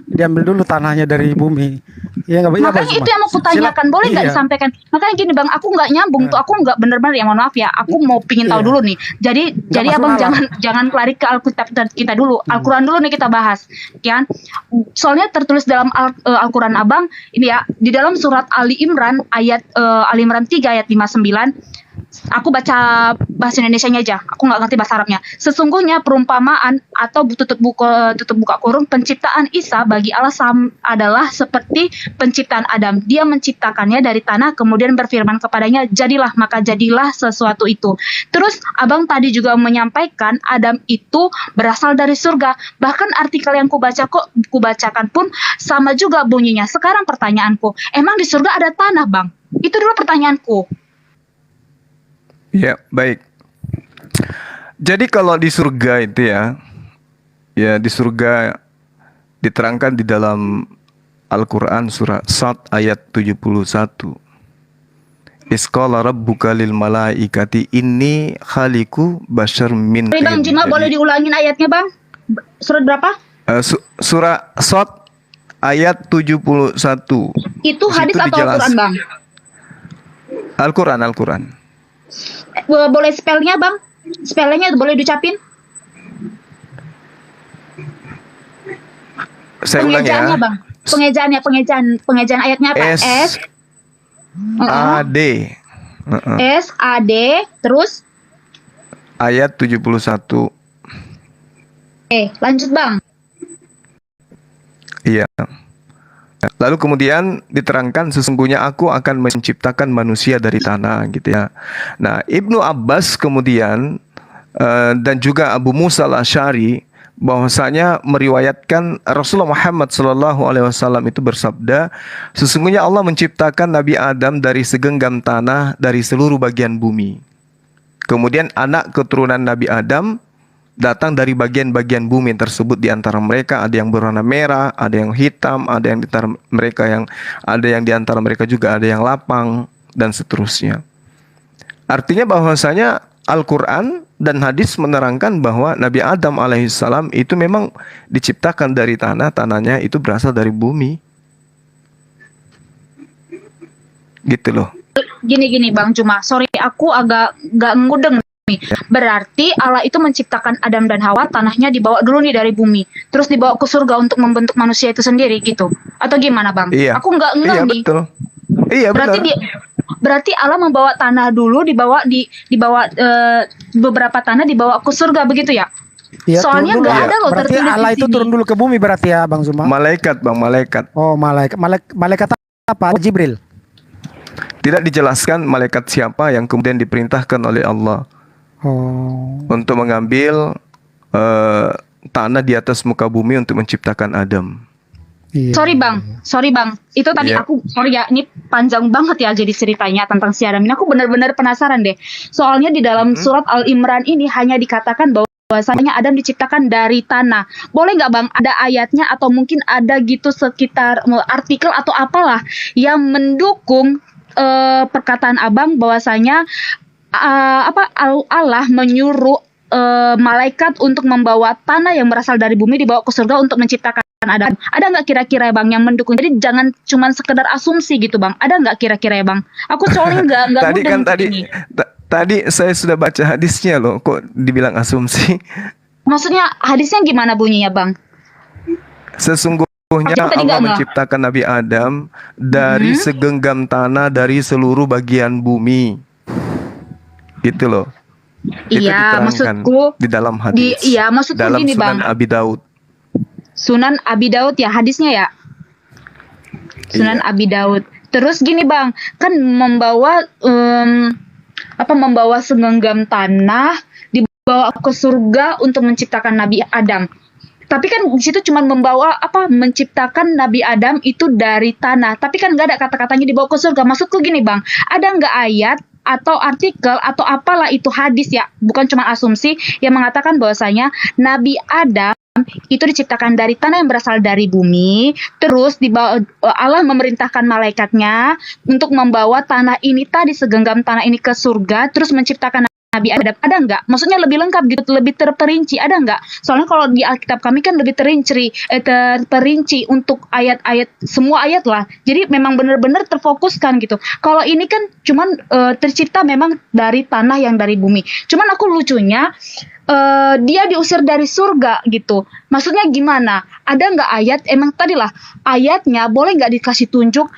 diambil dulu tanahnya dari bumi. Iya nggak? Iya, Bang Makanya Zuma. itu yang mau kutanyakan, boleh nggak Iya. disampaikan? Makanya gini Bang, aku nggak nyambung tuh, aku nggak bener-bener ya, mohon maaf ya, aku mau pingin tahu Iya. dulu nih. Jadi Nggak Abang masuk akal. jangan lari ke Alkitab kita dulu, Al-Quran dulu nih kita bahas, kan? Soalnya tertulis dalam Al-Quran Abang ini ya, di dalam surat Ali Imran ayat Ali Imran 3 ayat 59. Aku baca bahasa Indonesianya aja, aku nggak ngerti bahasa Arabnya. Sesungguhnya perumpamaan atau tutup buka kurung penciptaan Isa bagi Allah adalah seperti penciptaan Adam. Dia menciptakannya dari tanah, kemudian berfirman kepadanya, jadilah, maka jadilah sesuatu itu. Terus Abang tadi juga menyampaikan Adam itu berasal dari surga. Bahkan artikel yang kubacakan pun sama juga bunyinya. Sekarang pertanyaanku, emang di surga ada tanah, Bang? Itu dulu pertanyaanku. Ya, baik. Jadi kalau di surga itu ya di surga diterangkan di dalam Al-Quran surah Sad ayat 71. Isqala rabbuka lil malaikati inni khaliqu basyar min Sorry Bang tin. Jima, Jadi, boleh diulangin ayatnya Bang? Surat berapa? surah Sad ayat 71. Itu Di hadis situ atau Al-Quran Bang? Al-Quran. Boleh spellnya Bang? Spellnya boleh diucapin? Saya ulang Pengejaannya ya. Bang. Pengejaan ayatnya apa? S A D. S A D terus Ayat 71. lanjut Bang. Iya. Lalu kemudian diterangkan sesungguhnya aku akan menciptakan manusia dari tanah gitu ya. Nah, Ibnu Abbas kemudian dan juga Abu Musa al-Asy'ari bahwasanya meriwayatkan Rasulullah Muhammad SAW itu bersabda, sesungguhnya Allah menciptakan Nabi Adam dari segenggam tanah dari seluruh bagian bumi. Kemudian anak keturunan Nabi Adam datang dari bagian-bagian bumi tersebut. Di antara mereka ada yang berwarna merah, ada yang hitam, ada yang di antara mereka di antara mereka juga ada yang lapang dan seterusnya. Artinya bahwasanya Al-Quran dan hadis menerangkan bahwa Nabi Adam alaihissalam itu memang diciptakan dari tanah, tanahnya itu berasal dari bumi. Gitu loh. Gini Bang Juma, sorry aku agak gak ngudeng nih. Berarti Allah itu menciptakan Adam dan Hawa, tanahnya dibawa dulu nih dari bumi, terus dibawa ke surga untuk membentuk manusia itu sendiri gitu? Atau gimana Bang? Iya. Aku nggak ngeh Iya, nih. betul. Iya, Berarti benar. berarti Allah membawa tanah dulu, dibawa beberapa tanah dibawa ke surga begitu ya? Iya, Soalnya turun dulu. nggak ada loh Berarti tertulis Allah di itu sini. turun dulu ke bumi berarti ya Bang Zuma. Malaikat, Bang, malaikat. Oh, malaikat apa? Jibril. Tidak dijelaskan malaikat siapa yang kemudian diperintahkan oleh Allah Oh. untuk mengambil tanah di atas muka bumi untuk menciptakan Adam. Iya. Sorry bang, itu tadi Iya. aku sorry ya, ini panjang banget ya jadi ceritanya tentang si Adam ini. Aku benar-benar penasaran deh. Soalnya di dalam surat Al-Imran ini hanya dikatakan bahwasanya Adam diciptakan dari tanah. Boleh nggak bang, ada ayatnya atau mungkin ada gitu sekitar artikel atau apalah yang mendukung perkataan abang bahwasanya Allah menyuruh malaikat untuk membawa tanah yang berasal dari bumi dibawa ke surga untuk menciptakan Adam. Ada nggak kira-kira ya bang yang mendukung? Jadi jangan cuma sekedar asumsi gitu bang. Ada nggak kira-kira ya bang? Aku soalnya nggak Tadi mudeng kan ini. tadi saya sudah baca hadisnya loh, kok dibilang asumsi? Maksudnya hadisnya gimana bunyinya bang? Sesungguhnya Tadi Allah nggak. menciptakan Nabi Adam dari segenggam tanah dari seluruh bagian bumi. Gitu loh. Itu Iya, diterangkan maksudku di dalam hadis. maksudku dalam gini Sunan bang. Abi Daud. Sunan Abi Daud ya hadisnya ya. Sunan Iya. Abi Daud. Terus gini bang, kan membawa membawa segenggam tanah dibawa ke surga untuk menciptakan Nabi Adam. Tapi kan di situ cuma menciptakan Nabi Adam itu dari tanah. Tapi kan nggak ada kata-katanya dibawa ke surga. Maksudku gini Bang, ada nggak ayat atau artikel atau apalah itu hadis ya, bukan cuma asumsi yang mengatakan bahwasanya Nabi Adam itu diciptakan dari tanah yang berasal dari bumi, terus Allah memerintahkan malaikatnya untuk membawa tanah ini tadi, segenggam tanah ini ke surga, terus menciptakan Nabi Adam. Ada nggak? Maksudnya lebih lengkap gitu, lebih terperinci, ada nggak? Soalnya kalau di Alkitab kami kan lebih terperinci untuk ayat-ayat, semua ayat lah. Jadi memang benar-benar terfokuskan gitu. Kalau ini kan cuman tercipta memang dari tanah yang dari bumi. Cuman aku lucunya dia diusir dari surga gitu. Maksudnya gimana? Ada nggak ayat? Emang tadilah ayatnya boleh nggak dikasih tunjuk?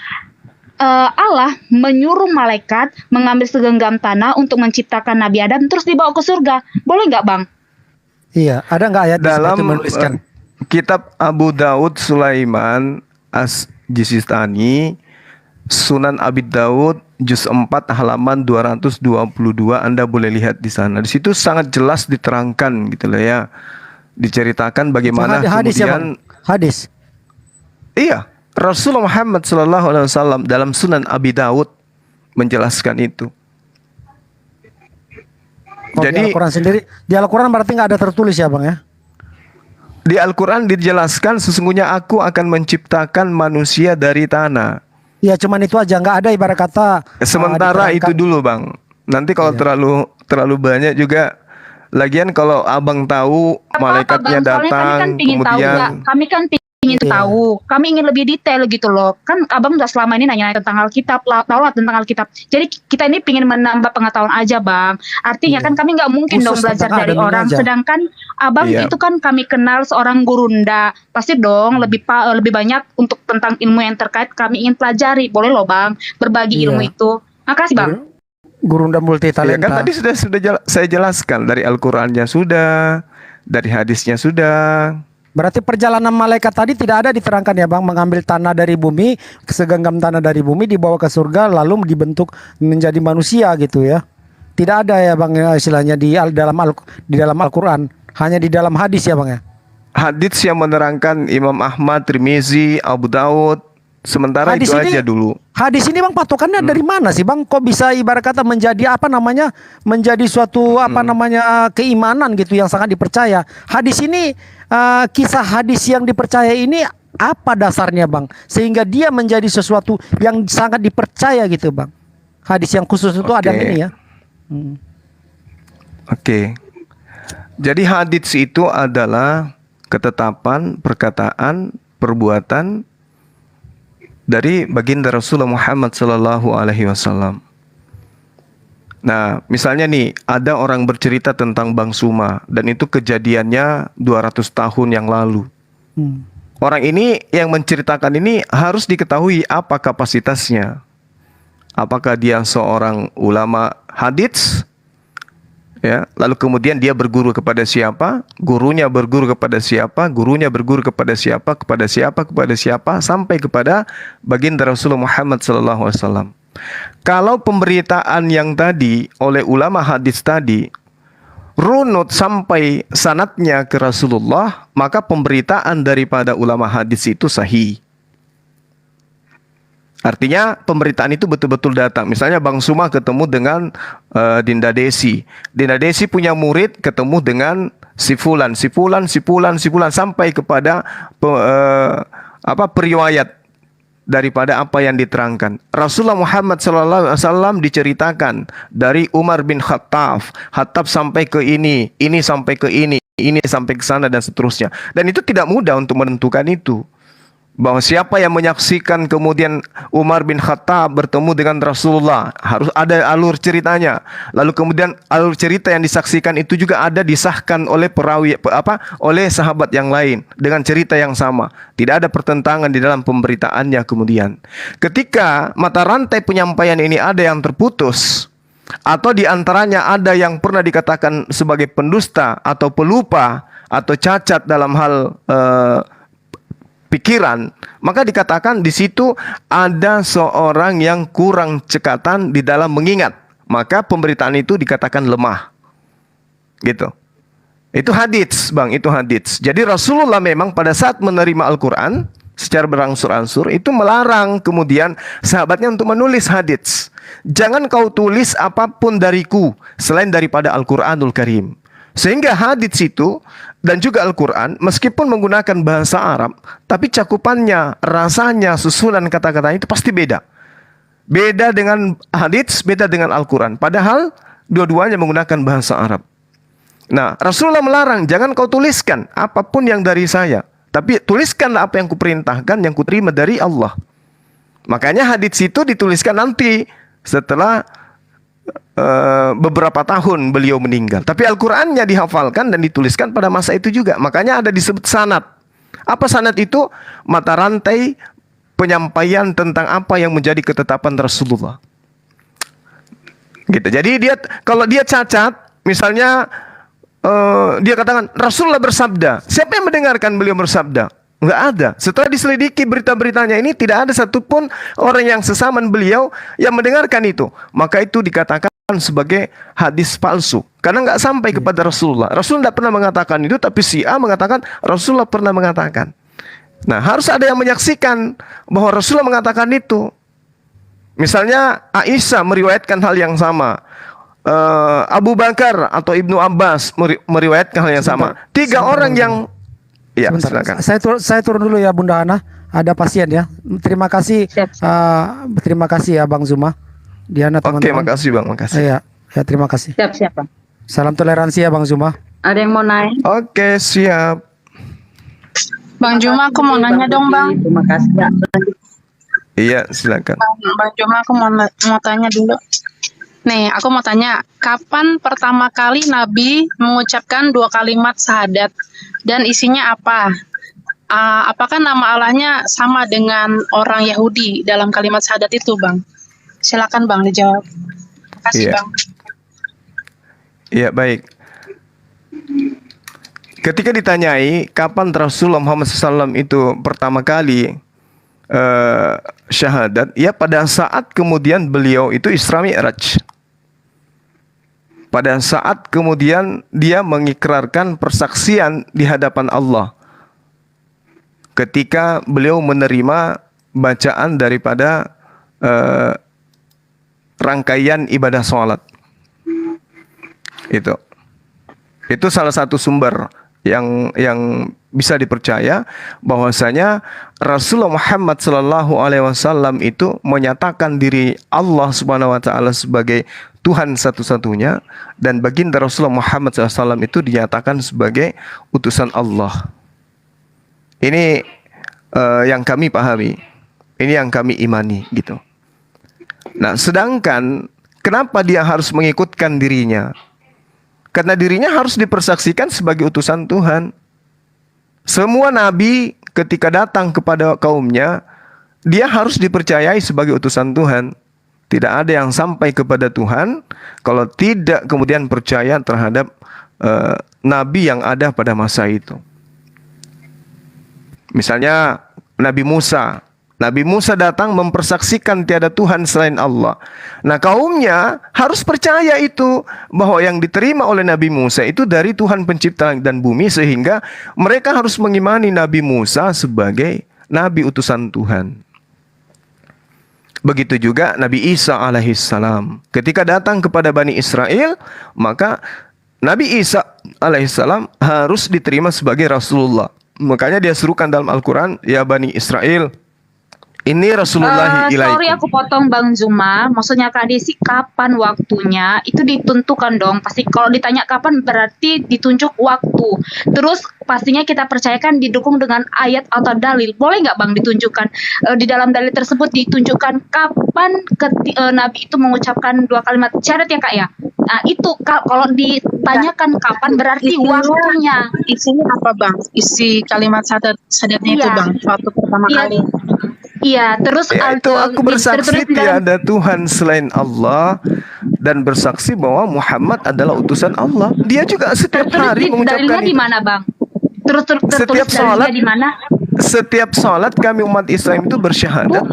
Allah menyuruh malaikat mengambil segenggam tanah untuk menciptakan Nabi Adam terus dibawa ke surga. Boleh nggak Bang? Iya, ada nggak ayat Dalam menuliskan? kitab Abu Daud Sulaiman As-Jisistani, Sunan Abi Daud juz 4 halaman 222, Anda boleh lihat di sana. Di situ sangat jelas diterangkan gitu loh ya. Diceritakan bagaimana Hadis ya, kemudian Bang? Hadis. iya, Rasulullah Muhammad SAW dalam Sunan Abi Daud menjelaskan itu. Jadi di Al-Quran sendiri, di Al-Quran berarti nggak ada tertulis ya Bang ya? Di Al-Quran dijelaskan sesungguhnya aku akan menciptakan manusia dari tanah. Ya cuman itu aja, nggak ada ibarat kata. Sementara itu dulu Bang. Nanti kalau terlalu banyak juga. Lagian kalau Abang tahu malaikatnya datang, kemudian kami kan ingin tahu, kami ingin lebih detail gitu loh. Kan Abang udah selama ini nanya tentang Alkitab, tahu tentang Alkitab. Jadi kita ini ingin menambah pengetahuan aja Bang. Artinya kan kami nggak mungkin dong belajar dari orang. Sedangkan Abang itu kan kami kenal seorang gurunda. Pasti dong lebih banyak untuk tentang ilmu yang terkait kami ingin pelajari. Boleh loh Bang, berbagi ilmu itu. Makasih Bang. Gurunda multi talenta. Ya kan tadi sudah saya jelaskan dari Al-Qur'annya sudah, dari hadisnya sudah. Berarti perjalanan malaikat tadi tidak ada diterangkan ya Bang, mengambil tanah dari bumi, segenggam tanah dari bumi dibawa ke surga lalu dibentuk menjadi manusia gitu ya. Tidak ada ya Bang istilahnya di dalam Al-Qur'an, hanya di dalam hadis ya Bang ya. Hadis yang menerangkan Imam Ahmad, Tirmizi, Abu Daud. Sementara hadis itu aja dulu. Hadis ini Bang patokannya dari mana sih Bang? Kok bisa ibarat kata menjadi menjadi suatu keimanan gitu yang sangat dipercaya. Hadis ini kisah hadis yang dipercaya ini apa dasarnya Bang? Sehingga dia menjadi sesuatu yang sangat dipercaya gitu Bang. Hadis yang khusus itu ada ini ya. Oke. Jadi hadis itu adalah ketetapan, perkataan, perbuatan dari baginda Rasulullah Muhammad SAW. Nah, misalnya nih, ada orang bercerita tentang Bang Suma, dan itu kejadiannya 200 tahun yang lalu. Orang ini yang menceritakan ini harus diketahui apa kapasitasnya. Apakah dia seorang ulama hadits? Ya, lalu kemudian dia berguru kepada siapa? Gurunya berguru kepada siapa? Gurunya berguru kepada siapa? Kepada siapa? Kepada siapa? Sampai kepada baginda Rasulullah Muhammad SAW. Kalau pemberitaan yang tadi oleh ulama hadis tadi runut sampai sanadnya ke Rasulullah, maka pemberitaan daripada ulama hadis itu sahih. Artinya pemberitaan itu betul-betul datang. Misalnya Bang Suma ketemu dengan Dinda Desi. Dinda Desi punya murid ketemu dengan si fulan sampai kepada periwayat daripada apa yang diterangkan. Rasulullah Muhammad SAW diceritakan dari Umar bin Khattab sampai ke ini sampai ke ini sampai ke sana dan seterusnya. Dan itu tidak mudah untuk menentukan itu. Bahwa siapa yang menyaksikan kemudian Umar bin Khattab bertemu dengan Rasulullah, harus ada alur ceritanya. Lalu kemudian alur cerita yang disaksikan itu juga ada disahkan oleh oleh sahabat yang lain dengan cerita yang sama. Tidak ada pertentangan di dalam pemberitaannya kemudian. Ketika mata rantai penyampaian ini ada yang terputus, atau di antaranya ada yang pernah dikatakan sebagai pendusta atau pelupa atau cacat dalam hal pikiran, maka dikatakan di situ ada seorang yang kurang cekatan di dalam mengingat, maka pemberitaan itu dikatakan lemah, gitu. Itu hadits, Bang, itu hadits. Jadi Rasulullah memang pada saat menerima Al-Quran secara berangsur-angsur itu melarang kemudian sahabatnya untuk menulis hadits. Jangan kau tulis apapun dariku selain daripada Al-Quranul Karim. Sehingga hadits itu dan juga Al-Quran meskipun menggunakan bahasa Arab, tapi cakupannya, rasanya, susunan kata-kata itu pasti beda. Beda dengan hadits, beda dengan Al-Quran. Padahal dua-duanya menggunakan bahasa Arab. Nah, Rasulullah melarang, jangan kau tuliskan apapun yang dari saya. Tapi tuliskanlah apa yang kuperintahkan, yang kuterima dari Allah. Makanya hadits itu dituliskan nanti setelah beberapa tahun beliau meninggal. Tapi Al-Qur'annya dihafalkan dan dituliskan pada masa itu juga. Makanya ada disebut sanad. Apa sanad itu? Mata rantai penyampaian tentang apa yang menjadi ketetapan Rasulullah. Gitu. Jadi kalau dia cacat, misalnya dia katakan Rasulullah bersabda. Siapa yang mendengarkan beliau bersabda? Enggak ada. Setelah diselidiki berita-beritanya ini, tidak ada satupun orang yang sesaman beliau yang mendengarkan itu. Maka itu dikatakan sebagai hadis palsu. Karena enggak sampai kepada Rasulullah. Rasulullah tidak pernah mengatakan itu, tapi si A mengatakan Rasulullah pernah mengatakan. Nah, harus ada yang menyaksikan bahwa Rasulullah mengatakan itu. Misalnya Aisyah meriwayatkan hal yang sama. Abu Bakar atau Ibnu Abbas meriwayatkan hal yang sama. Tiga orang yang silakan. Saya turun dulu ya Bunda Ana. Ada pasien ya. Terima kasih. Terima kasih ya Bang Zuma. Diana teman-teman. Oke, makasih Bang, makasih. Ya, terima kasih. Siap, Bang. Salam toleransi ya Bang Zuma. Ada yang mau naik? Oke, siap. Bang Juma, aku mau nanya dong Bang. Terima kasih. Iya, silakan. Bang Juma, aku mau tanya dulu. Nih, aku mau tanya, kapan pertama kali Nabi mengucapkan 2 kalimat syahadat dan isinya apa? Apakah nama Allahnya sama dengan orang Yahudi dalam kalimat syahadat itu, Bang? Silakan Bang dijawab. Terima kasih, Iya. Bang. Iya, baik. Ketika ditanyai kapan Rasulullah Muhammad SAW itu pertama kali syahadat, ya pada saat kemudian beliau itu Isra Mi'raj. Pada saat kemudian dia mengikrarkan persaksian di hadapan Allah. Ketika beliau menerima bacaan daripada rangkaian ibadah sholat. Itu salah satu sumber yang bisa dipercaya bahwasanya Rasulullah Muhammad SAW itu menyatakan diri Allah Subhanahu wa taala sebagai Tuhan satu-satunya, dan baginda Rasulullah Muhammad SAW itu dinyatakan sebagai utusan Allah. Ini yang kami pahami, ini yang kami imani gitu. Nah, sedangkan kenapa dia harus mengikutkan dirinya? Karena dirinya harus dipersaksikan sebagai utusan Tuhan. Semua nabi ketika datang kepada kaumnya, dia harus dipercayai sebagai utusan Tuhan. Tidak ada yang sampai kepada Tuhan kalau tidak kemudian percaya terhadap nabi yang ada pada masa itu. Misalnya Nabi Musa. Nabi Musa datang mempersaksikan tiada Tuhan selain Allah. Nah, kaumnya harus percaya itu, bahwa yang diterima oleh Nabi Musa itu dari Tuhan pencipta langit dan bumi, sehingga mereka harus mengimani Nabi Musa sebagai nabi utusan Tuhan. Begitu juga Nabi Isa alaihissalam. Ketika datang kepada Bani Israel, maka Nabi Isa alaihissalam harus diterima sebagai Rasulullah. Makanya dia serukan dalam Al-Quran, ya Bani Israel, ini Rasulullah ilaikum. Sorry aku potong Bang Zuma. Maksudnya Kak Desi, kapan waktunya itu ditentukan dong. Pasti kalau ditanya kapan berarti ditunjuk waktu. Terus pastinya kita percayakan didukung dengan ayat atau dalil. Boleh nggak Bang ditunjukkan di dalam dalil tersebut ditunjukkan kapan Nabi itu mengucapkan 2 kalimat syahadat ya Kak ya? Nah itu kalau ditanyakan kapan berarti waktunya. Isinya apa Bang? Isi kalimat syahadatnya itu Bang, waktu pertama kali. Iya, terus itu aku bersaksi tiada Tuhan selain Allah dan bersaksi bahwa Muhammad adalah utusan Allah. Dia juga setiap hari mengucapkan dalilnya di mana, Bang? Terus setiap dalilnya sholat di mana? setiap sholat kami umat Islam itu bersyahadat.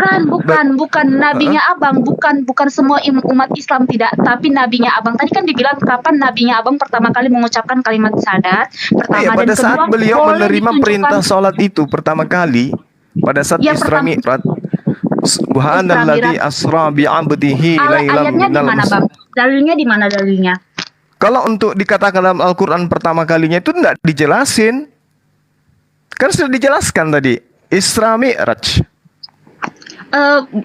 Bukan nabinya Abang, bukan semua umat Islam tidak, tapi nabinya Abang. Tadi kan dibilang kapan nabinya Abang pertama kali mengucapkan kalimat syahadat? Pertama Iya, dan pada saat kedua beliau boleh menerima ditunjukkan. perintah sholat itu pertama kali, pada saat Ya, Isra pertama- Mi'raj, Subhanalladzi asra bi'abdihi lailam Ayatnya di minal mana, Bang? Dalilnya di mana dalilnya? Kalau untuk dikatakan dalam Al-Quran pertama kalinya itu tidak dijelasin. Kan sudah dijelaskan tadi, Isra Mi'raj.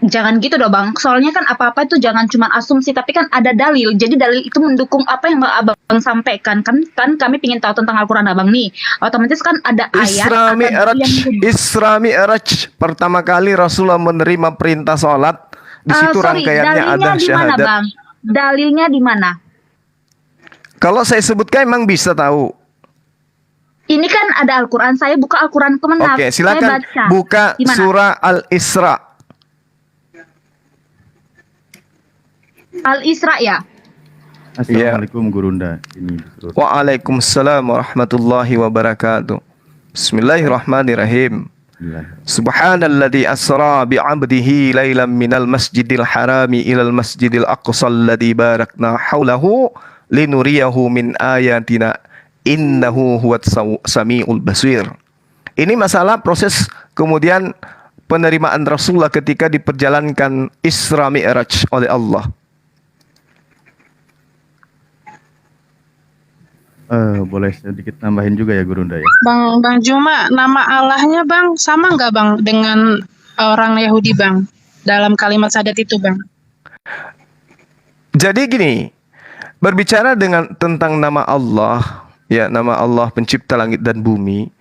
Jangan gitu dong, Bang. Soalnya kan apa-apa itu jangan cuma asumsi, tapi kan ada dalil. Jadi dalil itu mendukung apa yang Abang sampaikan. Kan kami ingin tahu tentang Al-Quran Abang nih. Otomatis kan ada ayat Isra akan Mi'raj, yang- Isra Mi'raj. Pertama kali Rasulullah menerima perintah sholat. Di situ sorry, rangkaiannya dalilnya ada di mana, syahadat. Bang? Dalilnya di mana? Kalau saya sebutkan emang bisa tahu. Ini kan ada Al-Quran. Saya buka Al-Quran Kemenak. Oke, Saya silakan baca. buka Di mana? surah Al-Isra. Al-Isra ya. Assalamualaikum Gurunda. Ini disuruh. Waalaikumsalam warahmatullahi wabarakatuh. Bismillahirrahmanirrahim. Subhanalladzi asra bi'abdihi lailan minal masjidil harami ilal masjidil aqsal ladzi barakna haulahu linuriyahu min ayatina innahu huwats samiul basir. Ini masalah proses kemudian penerimaan Rasulullah ketika diperjalankan Isra Mi'raj oleh Allah. Boleh sedikit nambahin juga ya Gurunda ya. Bang Juma, nama Allahnya Bang sama nggak Bang dengan orang Yahudi Bang dalam kalimat syahadat itu Bang? Jadi gini, berbicara tentang nama Allah, ya nama Allah pencipta langit dan bumi,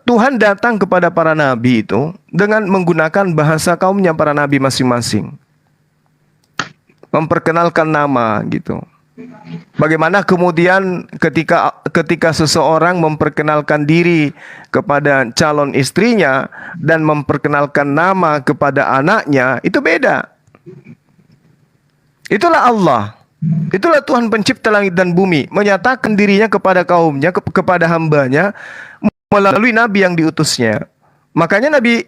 Tuhan datang kepada para nabi itu dengan menggunakan bahasa kaumnya para nabi masing-masing, memperkenalkan nama gitu. Bagaimana kemudian ketika seseorang memperkenalkan diri kepada calon istrinya dan memperkenalkan nama kepada anaknya, itu beda. Itulah Allah. Itulah Tuhan pencipta langit dan bumi, menyatakan dirinya kepada kaumnya, kepada hambanya melalui nabi yang diutusnya. Makanya nabi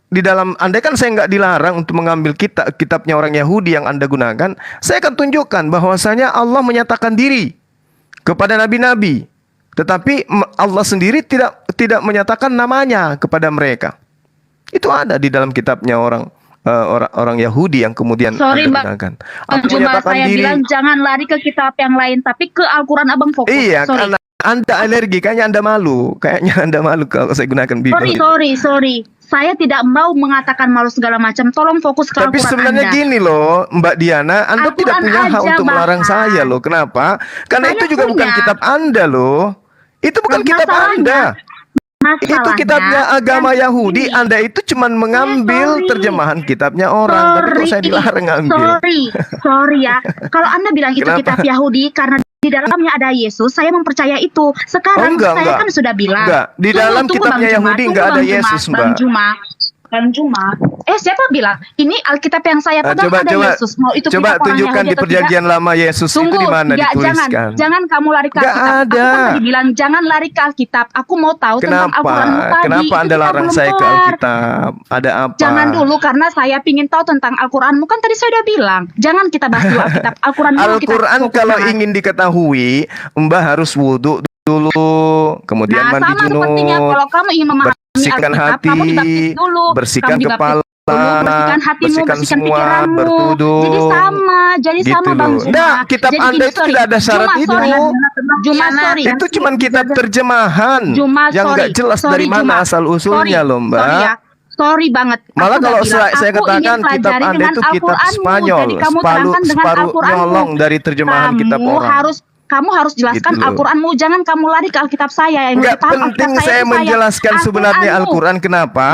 di dalam andai kan saya nggak dilarang untuk mengambil kitabnya orang Yahudi yang Anda gunakan, saya akan tunjukkan bahwasanya Allah menyatakan diri kepada nabi-nabi, tetapi Allah sendiri tidak menyatakan namanya kepada mereka. Itu ada di dalam kitabnya orang Yahudi yang kemudian Sorry, Anda Bang. gunakan. Cuma saya bilang jangan lari ke kitab yang lain, tapi ke Al-Quran Abang fokus. Iya, Sorry. karena Anda alergi, kayaknya Anda malu kalau saya gunakan Bible. Sorry. Saya tidak mau mengatakan malu segala macam. Tolong fokus ke Tapi Al-Quran sebenarnya Anda. gini loh, Mbak Diana, Anda tidak Al-Quran punya hak aja, untuk melarang Bang. saya loh. Kenapa? Karena Saya itu juga bukan punya. kitab Anda loh. Itu bukan kitab Anda. Itu Masalahnya, kitabnya agama yang Yahudi. ini. Anda itu cuma mengambil sorry. terjemahan kitabnya orang. Tapi kok saya dilarang ngambil? Sorry ya. Kalau Anda bilang itu Kenapa? kitab Yahudi karena di dalamnya ada Yesus, saya mempercaya itu. Sekarang Oh, enggak. kan sudah bilang. Enggak. Di dalam kitabnya Bang Juma, Yahudi enggak ada Bang Juma, Yesus, Bang Mbak. Juma. Siapa bilang? Ini Alkitab yang saya pegang ada Yesus. Mau itu coba kitab orang tunjukkan Yahudi di atau perjanjian lama Yesus Tunggu, itu di mana ya, dituliskan? jangan kamu lari ke Nggak Alkitab. Aku ada. kan tadi bilang jangan lari ke Alkitab. Aku mau tahu tentang Kenapa? Al-Quranmu tadi. Kenapa Itu Anda kita larang belum saya ke kelar. Alkitab? Ada apa? Jangan dulu karena saya pingin tahu tentang Al-Quranmu. Kan tadi saya udah bilang jangan kita bahas dulu Alkitab. Al-Quran dulu kita Al-Quran fokus kalau bahas. ingin diketahui, Mbak harus wudhu dulu, kemudian Nah, mandi sama sepertinya junub, kalau kamu ingin memahami bersihkan Alkitab, hati, kamu dibaptis dulu. bersihkan Kamu dibaptis kepala, dulu, bersihkan hatimu, bersihkan bersihkan semua, pikiranmu. bertuduh. Jadi Gitu sama Bang loh. Juma. Nah, kitab Jadi Anda gini, itu tidak ada syarat itu. Juma, sorry. Itu cuma kitab terjemahan Juma, yang sorry. nggak jelas Sorry, dari mana Juma. asal usulnya Sorry. loh, Mbak. Sorry ya. Sorry banget. Malah Aku kalau udah bilang, saya aku katakan ingin kitab pelajari Anda dengan itu kitab Al-Quranmu. Spanyol, Jadi kamu terangkan dengan separuh Al-Quranmu. nyolong dari terjemahan kitab orang. Kamu harus jelaskan Gitu loh. Al-Quranmu. Jangan kamu lari ke Alkitab saya. Yang Nggak lebih paham penting Alkitab saya itu menjelaskan sebenarnya Al-Quranmu. Al-Quran. Kenapa?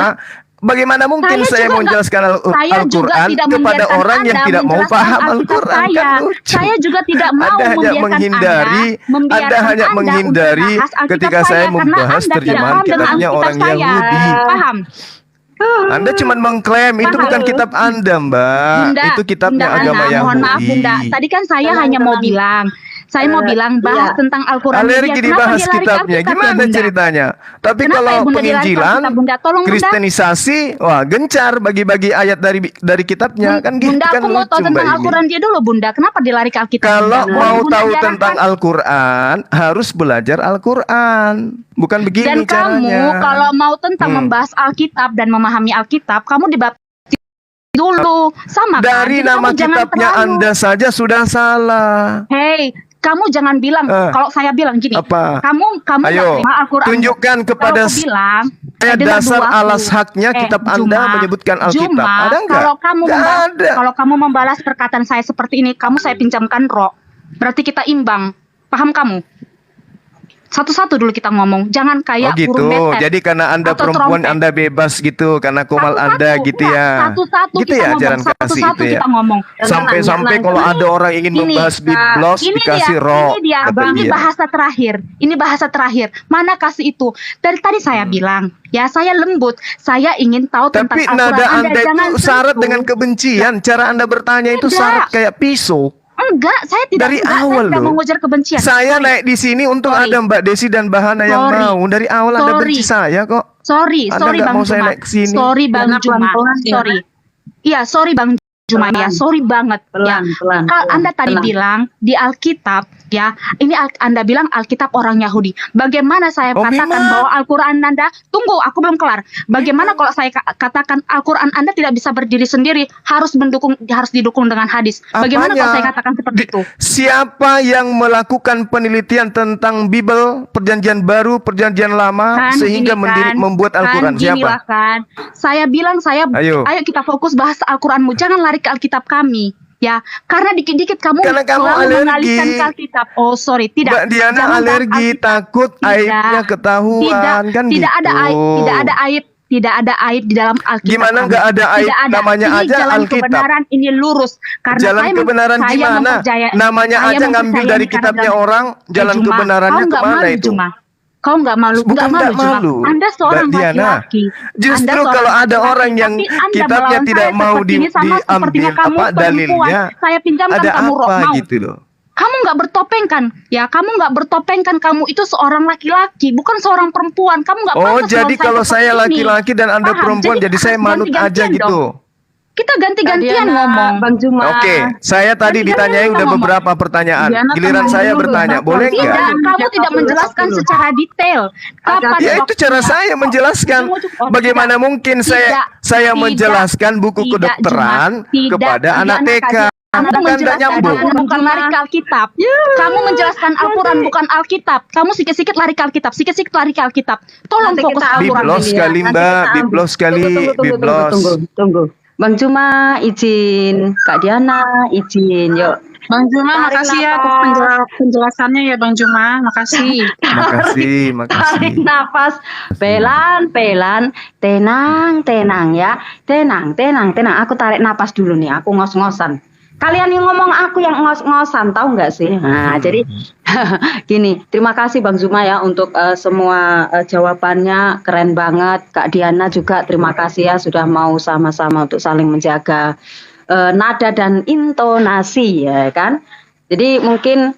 Bagaimana mungkin saya juga menjelaskan saya juga Al-Quran tidak kepada membiarkan orang yang Anda tidak mau menjelaskan paham Alkitab Al-Quran? saya. Kan lucu. Saya juga tidak mau Anda hanya membiarkan menghindari, membiarkan Anda hanya Anda menghindari untuk membahas Alkitab ketika saya karena membahas Anda tidak terjemahan paham dengan kitabnya Alkitab orang saya. Yahudi. Paham? Anda cuma mengklaim itu Paham. bukan kitab Anda, Mbak. Bunda, Itu kitabnya Bunda agama Ana, Yahudi. mohon maaf Bunda. Tadi kan saya hanya mau bilang, Saya mau bilang bahas iya. tentang Al-Quran Alergi dia. Kenapa dibahas dia lari ke kitabnya. Alkitab ya, Gimana Bunda? ceritanya? Tapi Kenapa kalau ya, Bunda, dilari ke penginjilan, Alkitab, Bunda? Tolong, Bunda. Kristenisasi, wah gencar bagi-bagi ayat dari kitabnya kan gitu Bunda, kan aku mau tahu lucu, tentang Mbak ini. Al-Quran dia dulu, Bunda. Kenapa dia lari ke Alkitab? Kalau Bunda? mau Bunda tahu diarahkan. tentang Al-Quran, harus belajar Al-Quran. Bukan begini Dan kamu caranya. kalau mau tentang Hmm. membahas Alkitab dan memahami Alkitab, kamu dibaptis dulu, sama kan? Dari Jadi nama kamu jangan kitabnya terlalu- Anda saja sudah salah. Hei, kamu jangan bilang kalau saya bilang gini. Apa? Kamu nggak Ayo, terima Al-Quran. tunjukkan kepada Kalau aku bilang, saya dengar dasar dulu aku. alas haknya kitab Anda Juma, menyebutkan Alkitab. Juma, Ada nggak? Nggak ada. Kalau kamu membalas perkataan saya seperti ini, kamu saya pinjamkan roh. Berarti kita imbang. Paham kamu? Satu-satu dulu kita ngomong. Jangan kayak Oh gitu. burung betet. Jadi karena Anda atau perempuan trompet. Anda bebas gitu, karena komal Satu-satu, Anda gitu enggak, ya. Satu-satu Gitu kita ya ngomong. ajaran kasih Satu-satu itu ya. kita ngomong. Sampai-sampai kalau ada orang ingin membahas biblos dikasih roh. Ini dia, kata ini dia. bahasa terakhir. Ini bahasa terakhir. Mana kasih itu? Dari tadi saya bilang, ya saya lembut. Saya ingin tahu tentang Tapi Al-Quran. nada Anda jangan itu syarat sentuh. dengan kebencian. Cara Anda bertanya itu Tidak. syarat kayak pisau. Enggak, saya tidak Dari enggak, awal saya tidak loh. mengujar kebencian. Saya Sorry. naik di sini untuk Sorry. ada Mbak Desi dan Bahana yang Sorry. mau. Dari awal Anda Sorry. benci saya kok. Sorry, Anda sorry nggak Bang mau saya Juma. naik ke sini. Sorry Bang Jangan Juma. pelan-pelan, ya. Sorry. Iya, sorry Bang Juma ya. Sorry banget ya. Pelan-pelan. Kalau Anda tadi bilang di Alkitab ya, ini Anda bilang Alkitab orang Yahudi. Bagaimana saya Oh, katakan memang. bahwa Al-Qur'an Anda, tunggu aku belum kelar. Bagaimana kalau saya katakan Al-Qur'an Anda tidak bisa berdiri sendiri, harus didukung dengan hadis. Bagaimana Apanya? kalau saya katakan seperti itu? Siapa yang melakukan penelitian tentang Bible, Perjanjian Baru, Perjanjian Lama, Kan, sehingga gini kan, membuat Al-Quran? kan, ginilah Siapa? kan. Saya bilang Ayo. ayo kita fokus bahas Al-Quranmu, jangan lari ke Alkitab kami. Ya, karena dikit-dikit kamu Karena kamu selalu alergi. mengalihkan ke Alkitab. Oh, sorry, tidak. Mbak Diana Jangan bahas alergi, Alkitab. takut Tidak. aibnya ketahuan, Tidak, kan tidak gitu. ada aib, tidak ada aib di dalam Alkitab. Gimana kami. nggak ada aib? Tidak ada. Namanya Ini aja jalan Alkitab. kebenaran, ini lurus. Karena Jalan saya kebenaran saya gimana? mempercaya- Namanya saya aja ngambil mempercayai dari karena kitabnya dalam- orang, jalan Juma, kebenarannya kau nggak kemana malu, itu? Juma? Kau nggak malu, Bukan nggak Juma. malu. Anda seorang Mbak Diana. laki-laki. Justru Anda seorang kalau ada laki-laki, orang yang tapi Anda kitabnya melawan tidak saya mau seperti ini, sama diambil sepertinya kamu apa perempuan. dalilnya, Saya pinjamkan ada kamu rok, apa mau? gitu loh. Kamu nggak bertopeng kan? Ya, kamu nggak bertopeng kan? Kamu itu seorang laki-laki, bukan seorang perempuan. Kamu nggak Oh, pantas jadi melawan kalau seperti saya ini. laki-laki dan Anda Paham? perempuan, jadi saya harus manut aja ganti-gantian gitu. dong. Kita ganti-gantian Diana, ngomong. Bang Juma. Oke, saya tadi Ganti-gantian ditanyai kita udah ngomong. beberapa pertanyaan. Diana, Giliran tenang saya dulu, bertanya, Bapak. boleh Tidak, nggak? kamu tidak menjelaskan secara detail. Kapan Ya itu cara saya menjelaskan. Bagaimana mungkin saya menjelaskan buku kedokteran kepada anak TK? Kamu Kan nggak menjelaskan nyambung. Al-Quran bukan lari ke Alkitab. Kamu menjelaskan Al-Quran bukan Alkitab. Kamu sikit-sikit lari ke Alkitab, sikit-sikit lari ke Alkitab. Tolong Nanti fokus kita Al-Quran. Biblos Nanti sekali kita Mbak, ambil. biblos sekali, biblos. Tunggu. Bang Juma izin, Kak Diana izin, yuk. Bang Juma, Tarik makasih ya nafas. atas penjelasannya ya Bang Juma, makasih. Makasih, Tarik makasih. nafas, pelan, tenang ya, tenang. Aku tarik nafas dulu nih, aku ngos-ngosan. Kalian yang ngomong aku yang ngos-ngosan, tahu nggak sih? Nah, jadi gini, terima kasih Bang Zuma ya untuk semua jawabannya, keren banget. Kak Diana juga terima kasih ya sudah mau sama-sama untuk saling menjaga nada dan intonasi ya kan. Jadi mungkin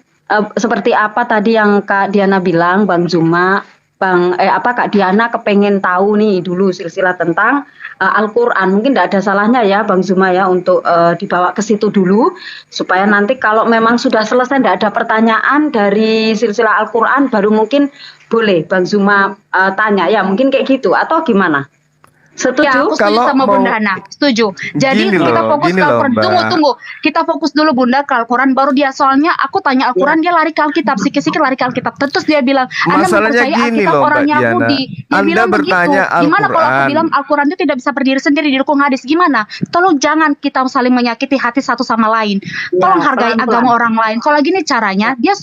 seperti apa tadi yang Kak Diana bilang, Bang Zuma, Kak Diana kepengen tahu nih dulu silsilah tentang Al-Quran. Mungkin tidak ada salahnya ya Bang Zuma ya untuk dibawa ke situ dulu supaya nanti kalau memang sudah selesai tidak ada pertanyaan dari silsilah Al-Quran baru mungkin boleh Bang Zuma tanya ya mungkin kayak gitu atau gimana? Setuju? Ya, aku setuju Kalau sama mau- Bunda Hana. Setuju. Jadi Gini kita loh, fokus gini ke loh, Al-Quran. Mbak. Tunggu. Kita fokus dulu Bunda ke Al-Quran. Baru dia soalnya aku tanya Al-Quran dia lari ke Alkitab. Sikit-sikit lari ke Alkitab. Terus dia bilang, Anda Masalahnya mempercayai gini Alkitab loh, orang Mbak Diana. Yahudi. Dia Anda bilang bertanya begitu. Gimana kalau aku Al-Quran? bilang Al-Quran itu tidak bisa berdiri sendiri didukung hadis? Gimana? Tolong jangan kita saling menyakiti hati satu sama lain. Tolong hargai pelan-pelan. agama orang lain. Kalau gini caranya, dia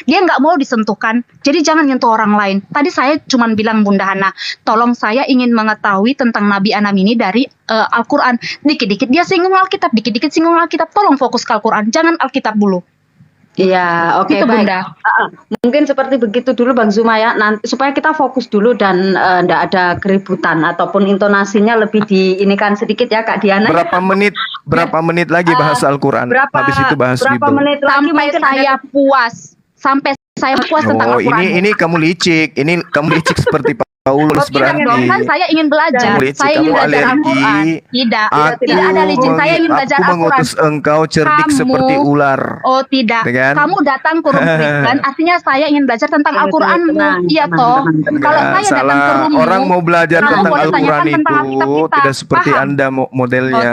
nggak mau disentuhkan. Jadi jangan nyentuh orang lain. Tadi saya cuma bilang Bunda Hana, tolong saya ingin mengetahui tentang Nabi Anam ini dari Al-Quran. Dikit-dikit dia singgung Alkitab, dikit-dikit singgung Alkitab. Tolong fokus ke Al-Quran, jangan Alkitab dulu. Iya, oke Gitu, baik. Bunda. Mungkin seperti begitu dulu Bang Zuma ya. Nanti supaya kita fokus dulu dan tidak ada keributan ataupun intonasinya lebih diinikan sedikit ya Kak Diana. Berapa menit berapa menit lagi bahas Al-Quran? Berapa Habis itu bahas berapa Bible. menit lagi Sampai mungkin saya ada- puas. Sampai saya puas tentang Oh, Al-Quran. ini kamu licik. Ini kamu licik seperti Paulus Tidak dong, kan berarti. saya ingin belajar. Kamu licik, Saya ingin kamu belajar alergi. Al-Quran. Tidak, Aku tidak ada licin. Saya ingin belajar aku Al-Quran. mengutus engkau cerdik Kamu- seperti ular. Oh tidak, Ya kan? kamu datang ke room Kristen, artinya saya ingin belajar tentang Al-Quranmu. Iya toh. Kalau Enggak, saya datang ke salah. roommu, Orang mau belajar kamu tentang boleh Al-Quran tanyakan tentang itu Alkitab kita. tidak seperti Paham? Anda Oh modelnya.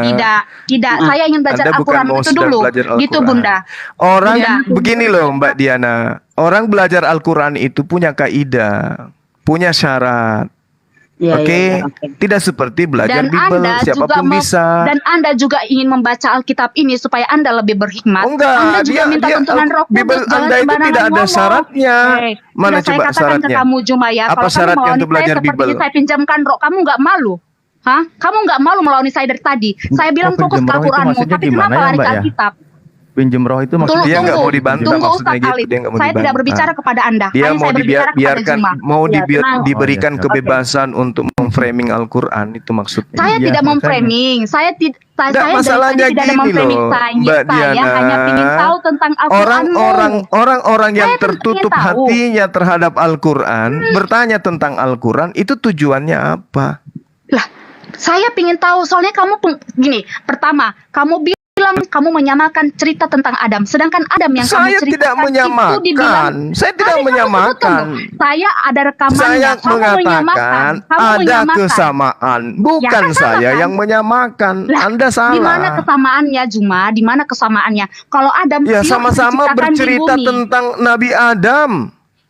tidak. Saya ingin belajar Anda bukan Al-Quran mau itu sedang dulu. belajar Al-Quran. Gitu Bunda. Orang Bunda. begini loh Mbak Diana. Orang belajar Al-Quran itu punya kaidah, punya syarat. Iya, Oke, iya, iya, oke. tidak seperti belajar Dan Bible, Anda juga siapapun bisa. dan Anda juga ingin membaca Alkitab ini supaya Anda lebih berhikmat. Oh, enggak, Anda juga minta tuntunan Roh Kudus. Bible Jangan Anda itu sembarangan tidak ada ngomong. syaratnya. Mana Sudah saya coba katakan ke syaratnya? kamu Juma ya, Apa kalau kamu syaratnya melawan untuk saya belajar seperti Bible? ini, saya pinjamkan roh, kamu nggak malu? Hah? Kamu nggak malu melawan saya dari tadi? Saya bilang Kok fokus pinjam ke roh itu Al-Quranmu, maksudnya tapi gimana kenapa ya, lari Mbak ke ya? Alkitab? Pinjem roh itu Tunggu, maksudnya Dia nggak mau tunggu, dibantah, tunggu maksudnya Ustaz gitu. Alif. Dia nggak mau Saya tidak dibantah. berbicara kepada Anda. Dia Hanya mau saya berbicara kepada dibiarkan, Juma. mau Ya, tenang. diberikan Oh, iya, siap. kebebasan untuk memframing Al-Quran itu maksudnya. Saya Iya, tidak makanya. memframing. Saya tidak. Nggak, Saya dari tadi masalahnya tidak ada gini memframing loh, saya. Mbak Saya Diana. hanya ingin tahu tentang Al-Quranmu. Orang-orang yang Saya tertutup ingin tahu. hatinya terhadap Al-Quran, bertanya tentang Al-Quran, itu tujuannya apa? Lah, saya pingin tahu soalnya kamu gini. Pertama, kamu bilang kamu menyamakan cerita tentang Adam, sedangkan Adam yang Saya kamu tidak ceritakan menyamakan. itu dibilang. Saya tidak Tadi kamu menyamakan. tunggu. Saya ada rekamannya. Saya Kamu mengatakan menyamakan. Kamu ada menyamakan. kesamaan, bukan Ya, saya kesamaan. yang menyamakan. Lah, Anda di mana salah. kesamaannya, Juma? Di mana kesamaannya? Kalau Adam Ya pure sama-sama diciptakan di bercerita bumi. tentang Nabi Adam.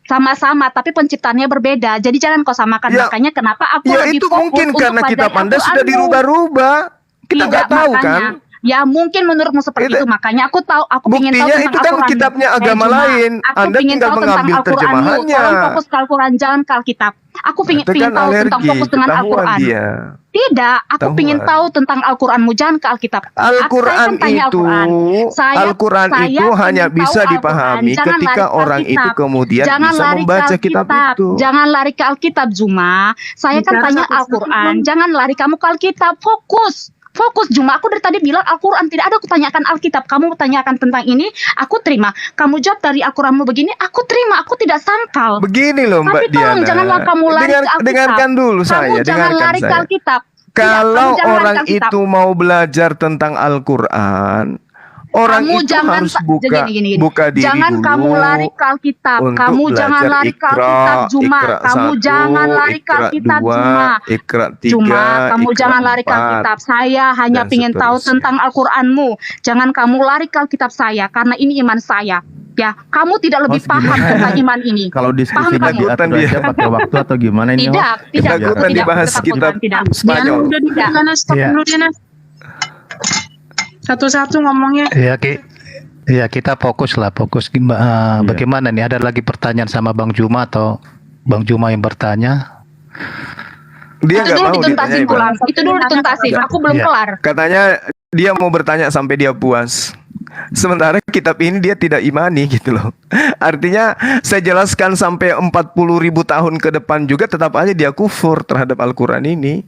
Sama-sama, tapi penciptaannya berbeda. Jadi jangan kau samakan. Ya, Makanya kenapa aku Ya lebih itu fokus mungkin untuk karena kitab pelajari Anda sudah Al-Quranmu. dirubah-rubah. Kita Tidak, nggak tahu makanya. kan. Ya mungkin menurutmu seperti Itu- itu, makanya aku tahu, aku ingin tahu Buktinya tentang itu kan Al-Quran. kitabnya agama Juma, lain. aku Anda ingin tinggal tahu tentang mengambil Al-Quranmu. terjemahannya. Tolong fokus ke Al-Quran, jangan ke Alkitab. Aku Itu ingin kan tahu tentang alergi, fokus dengan ketahuan Al-Quran. dia. Tidak, aku Ketahuan. ingin tahu tentang Al-Quranmu, jangan ke Alkitab. Al-Quran Saya kan tanya itu, Saya- Al-Quran saya itu hanya ingin bisa tahu dipahami Al-Quran, jangan ketika lari ke orang itu Alkitab. kemudian Jangan bisa lari ke membaca kitab Alkitab. itu. Jangan lari ke Alkitab, Juma. Saya kan Bicara tanya satu-satu, Al-Quran. Bang. Jangan lari kamu ke Alkitab. Fokus. Fokus, Juma. Aku dari tadi bilang Al-Quran. Tidak ada aku tanyakan Alkitab. Kamu tanyakan tentang ini, aku terima. Kamu jawab dari Al-Quranmu begini, aku terima. Aku tidak sangkal. Begini loh Mbak Tapi tolong Diana. janganlah kamu lari ke Alkitab. Dengarkan dulu Kamu saya, jangan dengarkan lari ke saya. Alkitab. Tidak, Kalau kamu jangan lari orang ke Alkitab. itu mau belajar tentang Al-Quran, orang Kamu itu jangan harus gini. gini. buka diri Jangan dulu. kamu lari ke Alkitab. untuk Kamu jangan belajar lari ke Iqra, Alkitab, Juma. Iqra Kamu 1, jangan lari ke Iqra Alkitab, 2, Juma. Iqra 3, Juma, kamu Iqra jangan lari ke 4. Alkitab. Saya hanya dan ingin tahu seterusnya. tentang Al-Quranmu. Jangan kamu lari ke Alkitab saya, karena ini iman saya. Ya, kamu tidak lebih segimana? paham tentang iman ini. Kalau diskusinya Paham kamu? diatur aja pakai waktu atau gimana ini? Tidak, tidak, Ketakutan tidak, dibahas ketakutan, kitab tidak. Spanyol. Udah di Tidak. sana, stop Iya. dulu Diana. Satu-satu ngomongnya. Ya, ya kita fokus lah, fokus bagaimana nih? Ada lagi pertanyaan sama Bang Juma atau Bang Juma yang bertanya? Dia Itu nggak dulu mau dituntasin ditanya, pulang. Itu dulu dituntasin. Aku belum Iya. kelar. Katanya dia mau bertanya sampai dia puas. Sementara kitab ini dia tidak imani gitu loh. Artinya saya jelaskan sampai 40.000 tahun ke depan juga tetap aja dia kufur terhadap Al-Quran ini.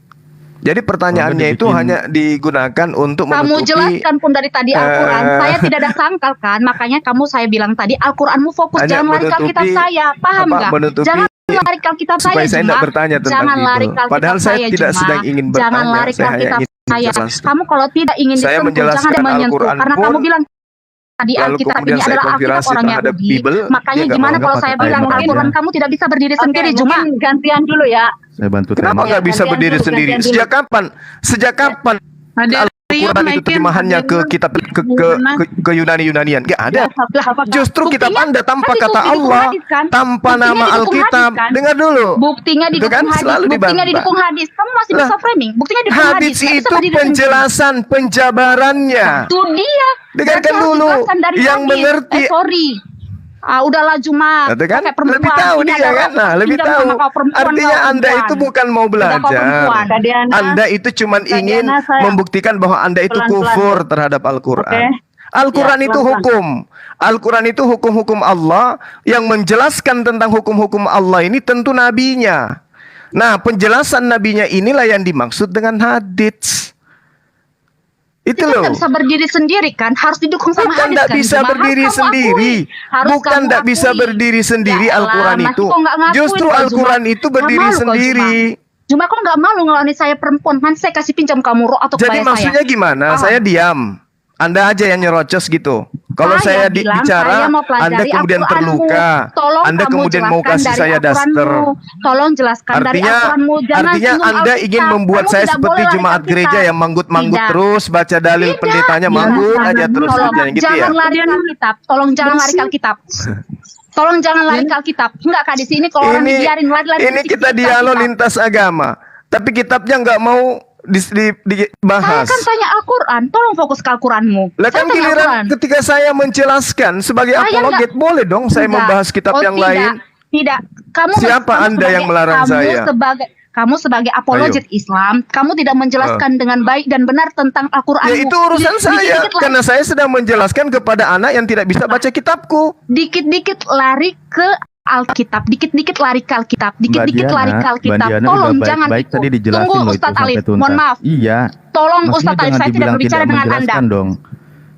Jadi pertanyaannya itu dibikin- hanya digunakan untuk Kamu menutupi. jelaskan pun dari tadi Al-Quran. Saya tidak ada sangkal kan. Makanya kamu saya bilang tadi Al-Quranmu fokus. Hanya Jangan lari ke Alkitab menutupi- saya. Paham apa, nggak? menutupi Jangan lari ke Alkitab saya, supaya saya Juma. tidak bertanya tentang Jangan Bible. lari ke Alkitab Padahal saya tidak Juma. sedang ingin Jangan bertanya, lari ke saya hanya Alkitab ingin saya. menjelaskan. Kamu kalau tidak ingin Saya disentuh, menjelaskan jangan menyentuh. Al-Quran Karena pun, kamu bilang tadi lalu Alkitab kemudian ini saya adalah Alkitab konfirmasi orang terhadap Yahudi. Bible, Makanya dia nggak gimana mau kalau pakai saya bilang timer. Al-Quran kamu tidak bisa berdiri sendiri, Juma? Mungkin gantian dulu ya. Saya bantu Kenapa timer. nggak bisa gantian berdiri dulu, sendiri? gantian dulu. Sejak kapan? Sejak kapan Ada Al-Quran itu terjemahannya ke kitab ke Yunani-Yunanian? Nggak ada. Justru kitab Buktinya- Anda tanpa kan kata didukung Allah, hadis, kan? tanpa Buktinya nama didukung Alkitab. hadis, kan? Dengar dulu. Buktinya Itu didukung kan hadis. selalu Buktinya dibantah. didukung hadis. Kamu masih Lah, bisa framing. Buktinya didukung hadis. Hadis Nggak bisa itu berdiri sendiri. penjelasan penjabarannya. Itu dia. Dengarkan Berarti harus dulu. dijelaskan dari Yang hadis. mengerti. Sorry. Udahlah Juma. Itu kan Pakai perempuan. lebih tahu Ini dia ada kan. Nah, orang lebih pinjam tahu. sama kau perempuan, Artinya kau Anda perempuan. itu bukan mau Udah kau belajar. perempuan. Kak Diana, Anda itu cuman Kak ingin Diana, saya- membuktikan bahwa Anda itu Pelan-pelan, kufur ya. terhadap Al-Quran. Oke. Al-Quran Ya, itu pelan-pelan. hukum. Al-Quran itu hukum-hukum Allah. Yang menjelaskan tentang hukum-hukum Allah ini tentu nabinya. Nah, penjelasan nabinya inilah yang dimaksud dengan hadits. Itu kan loh. nggak bisa berdiri sendiri kan, harus didukung sama Bukan hadis tidak kan. bisa Cuma berdiri harus kamu sendiri. akui. Harus Bukan kamu tidak bisa akui. berdiri sendiri Ya elah, Al-Quran masih itu. kok nggak ngakuin Justru kau, Al-Quran Juma. itu Nggak berdiri malu kau, sendiri. Juma kok nggak malu ngelawani saya perempuan, nanti saya kasih pinjam kamu roh atau Jadi kebaya maksudnya saya. gimana? Paham? Saya diam. Anda aja yang nyerocos gitu. Kalau Saya saya bilang, bicara, saya mau pelajari Anda kemudian Al-Quranmu. terluka. Tolong Anda kamu kemudian mau jelaskan kasih dari saya Al-Quranmu. daster. Tolong jelaskan dari Artinya, Al-Quranmu. Jangan artinya singgung Anda Alkitab. ingin membuat Kamu saya tidak seperti boleh lari jemaat Alkitab. gereja yang manggut-manggut Tidak. terus, baca dalil Tidak, pendetanya tidak. manggut aja terus Tolong, kerjanya gitu jangan ya. lari ke Alkitab. Tolong jangan lari ke Alkitab. Tolong jangan lari ke Alkitab. Enggak Kak, di sini kalau orang dibiarin lari-lari Ini dikit-dikit kita ke dialog Alkitab. lintas agama, tapi kitabnya nggak mau Saya dibahas. kan tanya Al-Quran, tolong fokus ke Al-Quranmu. Lah Saya kan tanya giliran Al-Quran. ketika saya menjelaskan sebagai Saya apologet, boleh dong saya Enggak. membahas kitab Oh, yang tidak. lain. Tidak. Siapa Anda yang melarang saya? Kamu sebagai apologet Islam, kamu tidak menjelaskan dengan baik dan benar tentang Al-Quran. Ya itu urusan saya, karena saya sedang menjelaskan kepada anak yang tidak bisa baca kitabku. Dikit-dikit lari ke Alkitab, dikit-dikit lari ke Alkitab, dikit-dikit Mbak lari ke Diana, Alkitab. Mbak Diana Tolong udah jangan baik itu. tadi dijelasin Tunggu loh itu Ustadz sampai Alif, tuntas. mohon maaf. Iya. Tolong Maksudnya Ustadz Alif, jangan saya tidak dibilang berbicara tidak dengan Anda. menjelaskan dong.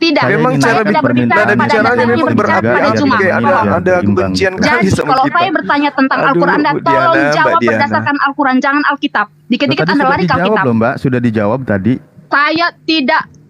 Tidak, Saya Memang ingin saya cara tidak permintaan berbicara cara Anda kepada Anda, bicaranya saya memang berbicara berjaga, kepada ya, Juma. bimbang, ada bimbang. kebencian kali Jadi sama kalau kita. saya bertanya tentang Aduh, Al-Quran, Anda Bu tolong Diana, jawab Mbak Diana. berdasarkan Al-Quran, jangan Alkitab. Dikit-dikit Tadi Anda sudah lari ke dijawab Alkitab. loh Mbak, sudah dijawab tadi. Saya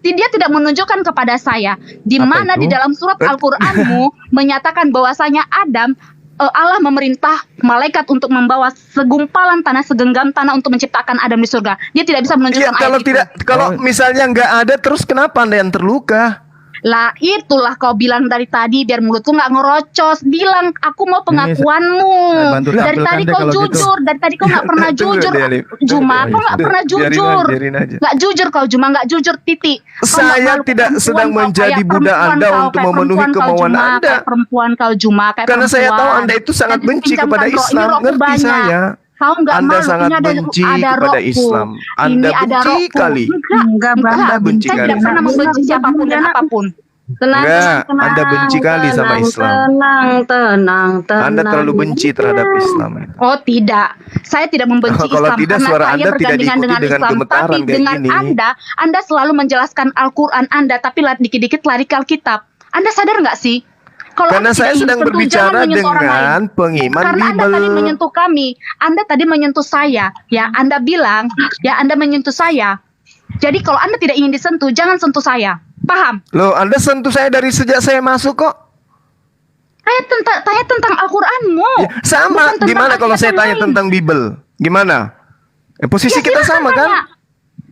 dia tidak menunjukkan kepada saya di Apa mana itu? di dalam surat Al-Qur'anmu menyatakan bahwasanya Adam Allah memerintah malaikat untuk membawa segumpalan tanah, segenggam tanah untuk menciptakan Adam di surga. Dia tidak bisa Iya, menunjukkan kalau ayat tidak, itu. kalau misalnya nggak ada, terus kenapa Anda yang terluka? Lah itulah kau bilang dari tadi biar mulutku nggak ngerocos. Bilang aku mau pengakuanmu. bantu Dari tampilkan tadi deh kau kalau gitu. jujur, dari tadi kau nggak pernah Tunggu, jujur. Dialif. Juma, Tunggu, kau nggak Dialif. pernah Biarin jujur. biarin aja. Nggak jujur kau, Juma nggak jujur titik. Kau nggak Saya malu tidak perempuan sedang kau, menjadi kayak budak perempuan Anda kau, untuk kayak memenuhi perempuan kau, kemauan Juma, Anda. kayak perempuan kau Juma, kayak Karena saya tahu perempuan. Anda itu sangat Nanti benci pinjamkan kepada roh, ini Islam. rohku Ngerti banyak. saya. Kau nggak Anda malu, sangat ini ada, benci ada kepada rohku. Islam. Anda Ini ada benci rohku. kali. Enggak, Bang, Enggak, enggak benci saya kali. tidak pernah membenci siapapun dan apapun. Tenang, Enggak, Anda benci kali sama Islam. Tenang. Anda terlalu benci terhadap Islam. Oh tidak, saya tidak membenci Kalau Islam tidak, karena suara saya Anda tidak bergandengan diikuti dengan dengan Islam. gemetaran Tapi kayak dengan gini. Anda selalu menjelaskan Al-Quran Anda, tapi dikit-dikit lari ke Alkitab. Anda sadar nggak sih? Kalau Karena Anda saya tidak ingin sedang sentuh, berbicara jangan menyentuh orang lain. dengan pengiman Karena Anda Bible. tadi menyentuh kami, Anda tadi menyentuh saya, ya Anda bilang, ya Anda menyentuh saya. Jadi kalau Anda tidak ingin disentuh, jangan sentuh saya. Paham? Loh, Anda sentuh saya dari sejak saya masuk kok. Tanya tentang Al-Quranmu. Ya, sama. Bukan tentang Gimana kalau saya ayat yang tanya lain. tentang Bible? Gimana? Posisi Ya, kita silakan sama kan? tanya.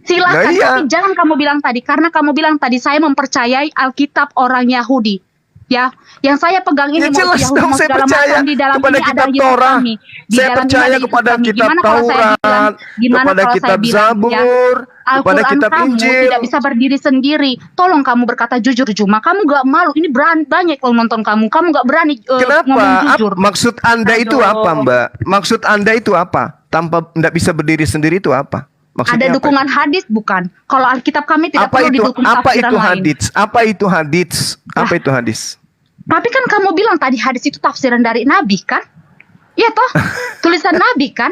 Silakan, Nah, iya. tapi jangan kamu bilang tadi, karena kamu bilang tadi saya mempercayai Alkitab orang Yahudi. Ya, yang saya pegang ini Ya mau jelas Yahudi dong, mau saya segala percaya macam, di dalam kepada ini kitab ada Yesus Torah. kami. Di Saya dalam ini percaya ada Yesus kepada kami. kitab Gimana kalau saya bilang, Taurat, gimana kepada kalau kitab saya bilang, Zabur, ya, kepada Al-Quran kitab kamu Injil. tidak bisa berdiri sendiri. Tolong kamu berkata jujur, Juma. Kamu gak malu. Ini banyak kalau nonton kamu. Kamu gak berani ngomong Kenapa? jujur. Maksud Anda itu Aduh. apa, Mbak? Maksud Anda itu apa? Tanpa tidak bisa berdiri sendiri itu apa? Maksudnya Ada apa dukungan itu? hadis bukan? Kalau Alkitab kami tidak Apa perlu itu? didukung Apa tafsiran itu lain. hadits? Apa itu hadits? Apa itu hadis? Tapi kan kamu bilang tadi hadis itu tafsiran dari Nabi kan? Iya toh? Tulisan Nabi kan?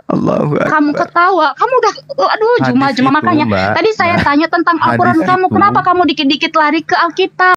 Allahu Kamu Akbar. ketawa. Kamu udah aduh Hadis Juma itu, makanya Mbak, tadi saya Mbak. tanya tentang Hadis Al-Quran kamu. itu. Kenapa kamu dikit-dikit lari ke Alkitab?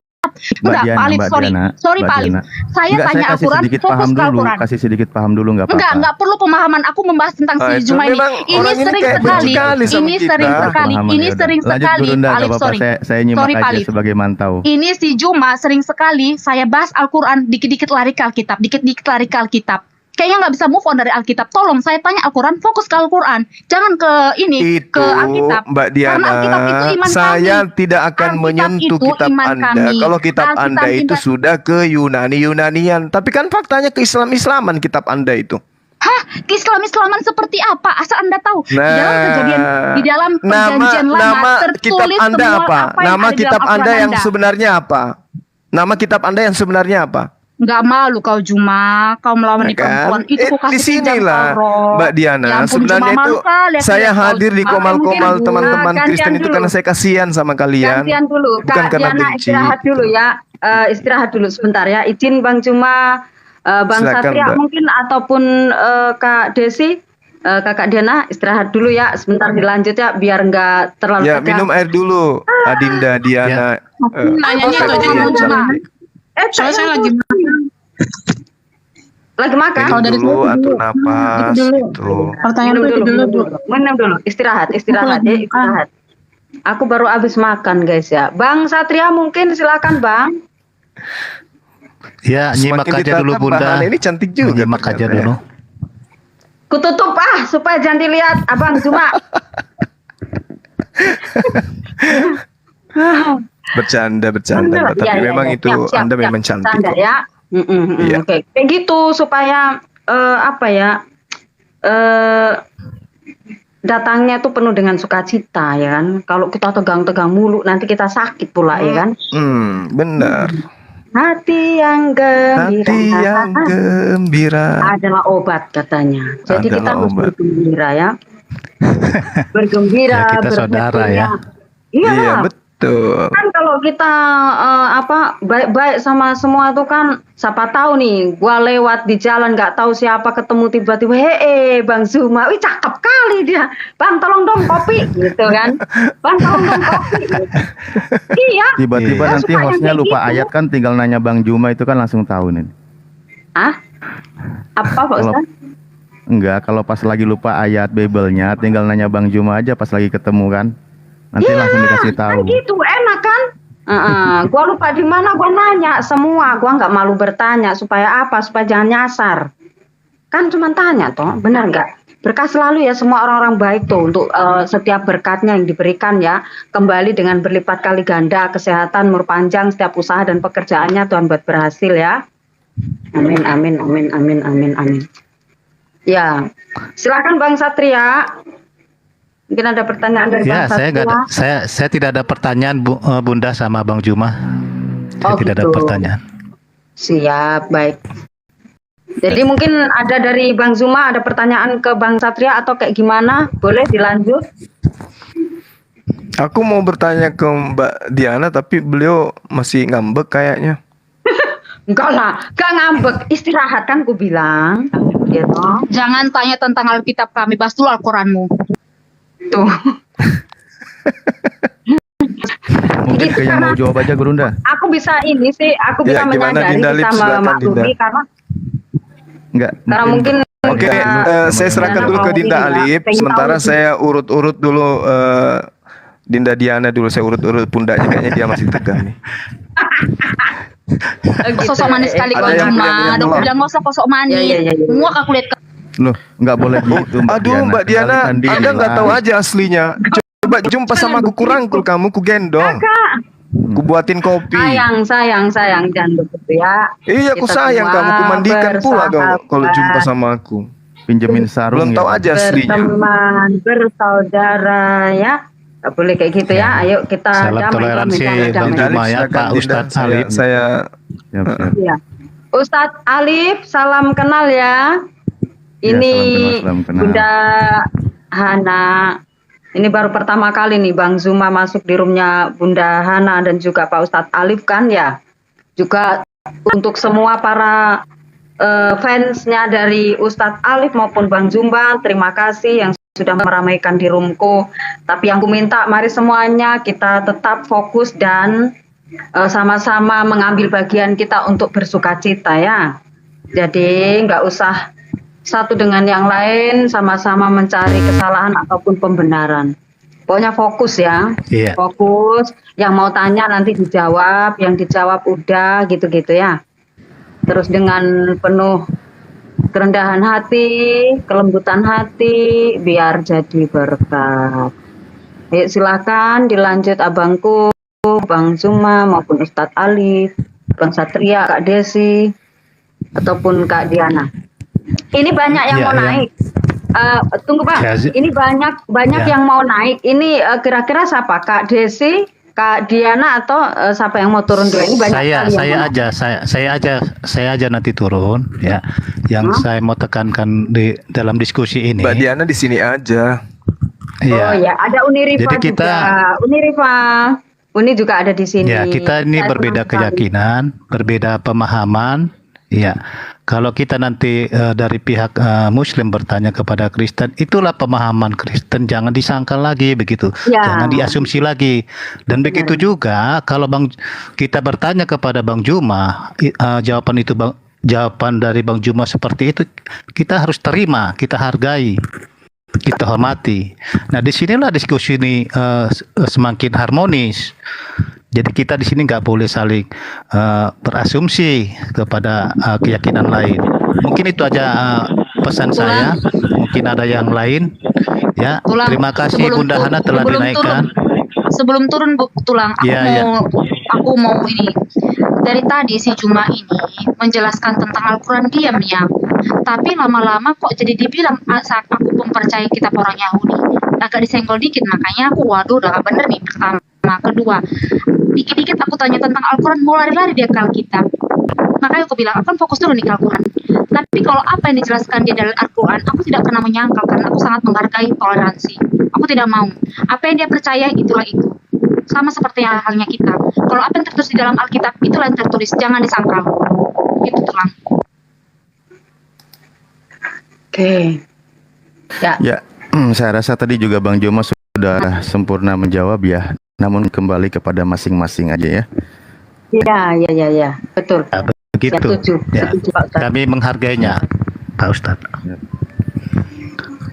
Enggak, Diana, Pak Alif, Mbak sorry. Diana, Sorry, Mbak Pak Alif. Diana. Saya Enggak, tanya kasih Al-Quran, sedikit fokus paham ke dulu, Al-Quran. kasih sedikit paham dulu nggak apa-apa. Enggak perlu pemahaman. Aku membahas tentang Ah, si itu Juma ini. memang Ini orang ini sering kayak sekali. benci kali sama Ini kita. sering sekali. Pemahaman, Ini ya udah. sering Lanjut sekali. dulu, ndak, Pak nggak Alif, apa-apa. sorry. Saya nyimak Sorry, Pak aja Alif. sebagai mantau. Ini si Juma sering sekali saya bahas Al-Quran, dikit-dikit lari ke Alkitab, dikit-dikit lari ke Alkitab. Kayaknya nggak bisa move on dari Alkitab. Tolong saya tanya Al-Quran, fokus ke Al-Quran. Jangan ke ini, Itu ke Alkitab. Mbak Karena Diana, Alkitab itu iman saya kami. tidak akan Alkitab menyentuh itu kitab iman Anda. kami. Kalau kitab Alkitab Anda itu iman- sudah ke Yunani-Yunanian. Tapi kan faktanya ke Islam-Islaman kitab Anda itu. Hah, Islam-Islaman seperti apa? Asal Anda tahu. Di dalam kejadian, di dalam perjanjian lama nama tertulis kitab Anda semua apa? yang Nama ada di kitab dalam Anda Al-Quran yang Anda. sebenarnya apa? Nama kitab Anda yang sebenarnya apa? Nggak malu kau Juma, kau melawan Kan? perempuan itu kau Di kasih pinjam sinilah kau, Roh. Mbak Diana, Ya ampun, sebenarnya Juma, itu malu kali aku saya lihat kau, hadir di Juma. komal-komal Mungkin, teman-teman gantian Kristen itu dulu. karena saya kasihan sama kalian. Gantian dulu, Bukan Kak karena Diana benci. istirahat dulu ya. Istirahat dulu sebentar ya. Izin Bang Cuma, Bang Silakan, Satria Mbak. mungkin ataupun Kak Desi Kakak Diana istirahat dulu ya, sebentar dilanjut ya, biar nggak terlalu Ya, tegang. minum air dulu. Adinda, Diana. Nanyanya itu aja Febrian dulu, Cuma. cantik. Soalnya saya lagi Lagi makan? Minum dari dulu, saya atur dulu. napas Dulu. gitu. pertanyaan Minum itu dulu, dulu, minum Bu. dulu. Minum dulu, istirahat ya, lagi istirahat. Aku baru habis makan guys ya. Bang Satria mungkin silakan Bang. Ya, nyimak Semakin aja dulu ditatap, Bunda. bahan ini cantik juga Nyimak aja ternyata ya. dulu. Kututup supaya jangan dilihat Abang Juma. Bercanda, Bener, Mbak. Tapi iya, iya, memang iya. itu Siap, Anda siap, memang siap. cantik Bercanda kok. ya. Iya. Oke, kayak gitu supaya apa ya? Datangnya tuh penuh dengan sukacita ya kan. Kalau kita tegang-tegang mulu nanti kita sakit pula ya kan. Benar. Hati yang gembira. Hati yang gembira. Adalah obat katanya. Jadi kita Adalah harus obat. bergembira ya. Bergembira, Ya, kita saudara ya. Iya, Iya, betul. kan kalau kita baik-baik sama semua tuh kan, siapa tahu nih, gua lewat di jalan nggak tahu siapa ketemu tiba-tiba, Bang Zuma, wih cakep kali dia, Bang tolong dong kopi, gitu kan, Bang tolong dong kopi, iya, Tiba-tiba Iya. nanti Supaya hostnya kayak lupa gitu. ayat kan, tinggal nanya Bang Juma itu kan langsung tahu nih. apa Pak Kalau Ustaz? enggak, kalau pas lagi lupa ayat Bible-nya, tinggal nanya Bang Juma aja pas lagi ketemu kan. Nanti langsung dikasih tahu. Kan gitu enak kan? Gua lupa di mana, gua nanya semua, gua nggak malu bertanya supaya apa? Supaya jangan nyasar. Kan cuma tanya toh, benar nggak? Berkah selalu ya semua orang-orang baik tuh untuk setiap berkatnya yang diberikan ya kembali dengan berlipat kali ganda, kesehatan, umur panjang, setiap usaha dan pekerjaannya Tuhan buat berhasil ya. Amin amin amin amin amin amin. Ya, silakan Bang Satria. Mungkin ada pertanyaan dari Ya, Bang saya nggak Satria. ada, saya tidak ada pertanyaan Bunda sama Bang Juma. Saya Oh, tidak ada gitu. pertanyaan. Siap, baik. Jadi mungkin ada dari Bang Zuma ada pertanyaan ke Bang Satria atau kayak gimana? Boleh dilanjut? Aku mau bertanya ke Mbak Diana, tapi beliau masih ngambek kayaknya. Enggak lah, gak ngambek, istirahat kan ku bilang. Gitu. Jangan tanya tentang Alkitab kami, bahas dulu Al-Quranmu. Tuh. Mungkin Gitu, ke yang mau karena jawab aja Gurunda. Aku bisa ini sih, aku bisa Ya, gimana, menyadari, Dinda Lip? bisa Silakan, memaklumi Dinda. karena Enggak. mungkin Oke, saya serahkan dulu ke Dinda Alip. Sementara saya urut-urut dulu Dinda Diana dulu. Saya urut-urut pundaknya, kayaknya dia masih tegang nih. Sosok manis sekali kau Ada yang Juma. bilang Ada tolong. bilang nggak usah sosok manis. Ya. Muak aku lihat. Loh, enggak boleh gitu Aduh, Mbak Diana, Kendalikan diri Anda nggak lah. tahu aja aslinya. Coba jumpa sama aku, kurangkul kamu, ku gendong. Ku buatin kopi. sayang, jangan begitu ya. Iya, aku Kita sayang semua kamu, ku mandikan pula bersahabat. kalau jumpa sama aku. Pinjemin sarung. Belum tahu aja aslinya. Berteman, bersaudara ya. Gak boleh kayak gitu ya. Ayo kita Salam toleransi, Bang Dinda Juma Alip, ya, silakan, Pak Dinda. Ustadz Alip. Saya Siap, siap. Ya. Ustadz Alif, salam kenal ya. Ya, Ini salam kenal. Bunda Hana. Ini baru pertama kali nih Bang Zuma masuk di roomnya Bunda Hana dan juga Pak Ustadz Alif kan ya. Juga untuk semua para fansnya dari Ustadz Alif maupun Bang Zumba, terima kasih yang sudah meramaikan di roomku. Tapi yang ku minta, mari semuanya kita tetap fokus dan sama-sama mengambil bagian kita untuk bersukacita ya. Jadi nggak usah satu dengan yang lain sama-sama mencari kesalahan ataupun pembenaran. Pokoknya fokus ya. Iya. Fokus, yang mau tanya nanti dijawab, yang dijawab udah gitu-gitu ya. Terus dengan penuh kerendahan hati, kelembutan hati, biar jadi berkat. Ayo silakan dilanjut abangku, Bang Zuma maupun Ustadz Alif, Bang Satria, Kak Desi, ataupun Kak Diana. Ini banyak yang Ya, mau yang- naik. Tunggu Pak, Ya, ini banyak Ya. yang mau naik. Ini kira-kira siapa? Kak Desi, Kak Diana atau siapa yang mau turun dulu? Ini banyak sekali yang mau naik. Saya aja nanti turun ya. Yang saya mau tekankan di dalam diskusi ini. Mbak Diana di sini aja. Iya. Oh ya, ada Uni Rifa Jadi kita- juga. Uni Rifa, Uni juga ada di sini. Ya, kita ini Saya berbeda senang sekali. keyakinan, berbeda pemahaman. Ya, Kalau kita nanti dari pihak Muslim bertanya kepada Kristen, itulah pemahaman Kristen, jangan disangkal lagi begitu, Ya. jangan diasumsi lagi. Dan begitu juga kalau kita bertanya kepada Bang Juma, jawaban dari Bang Juma seperti itu, kita harus terima, kita hargai, kita hormati. Nah, disinilah diskusi ini semakin harmonis. Jadi kita di sini nggak boleh saling berasumsi kepada keyakinan lain. Mungkin itu aja pesan saya. Mungkin ada yang lain. Ya, Tulang, terima kasih sebelum Bunda Hana telah sebelum dinaikkan. Sebelum turun Tulang, Iya, iya. aku mau ini. Dari tadi si Juma ini menjelaskan tentang Al-Quran diam ya. Tapi lama-lama kok jadi dibilang saat aku mempercayai kitab orang Yahudi. Agak disenggol dikit, makanya aku waduh udah gak bener nih pertama. Kedua, dikit-dikit aku tanya tentang Al-Quran, mau lari-lari dia ke Alkitab. Makanya aku bilang, aku kan fokus dulu nih ke Al-Quran. Tapi kalau apa yang dijelaskan dia dari Al-Quran, aku tidak pernah menyangkal karena aku sangat menghargai toleransi. Aku tidak mau. Apa yang dia percaya, itulah itu. Sama seperti halnya kita. Kalau apa yang tertulis di dalam Alkitab, itulah yang tertulis. Jangan disangkal. Itu Tulang. Oke. Ya. Ya, saya rasa tadi juga Bang Joma sudah sempurna menjawab ya. Namun kembali kepada masing-masing aja ya. Ya. Betul. Begitu. Setuju. Ya, Setuju, Pak Ustadz. kami menghargainya, Pak Ustadz.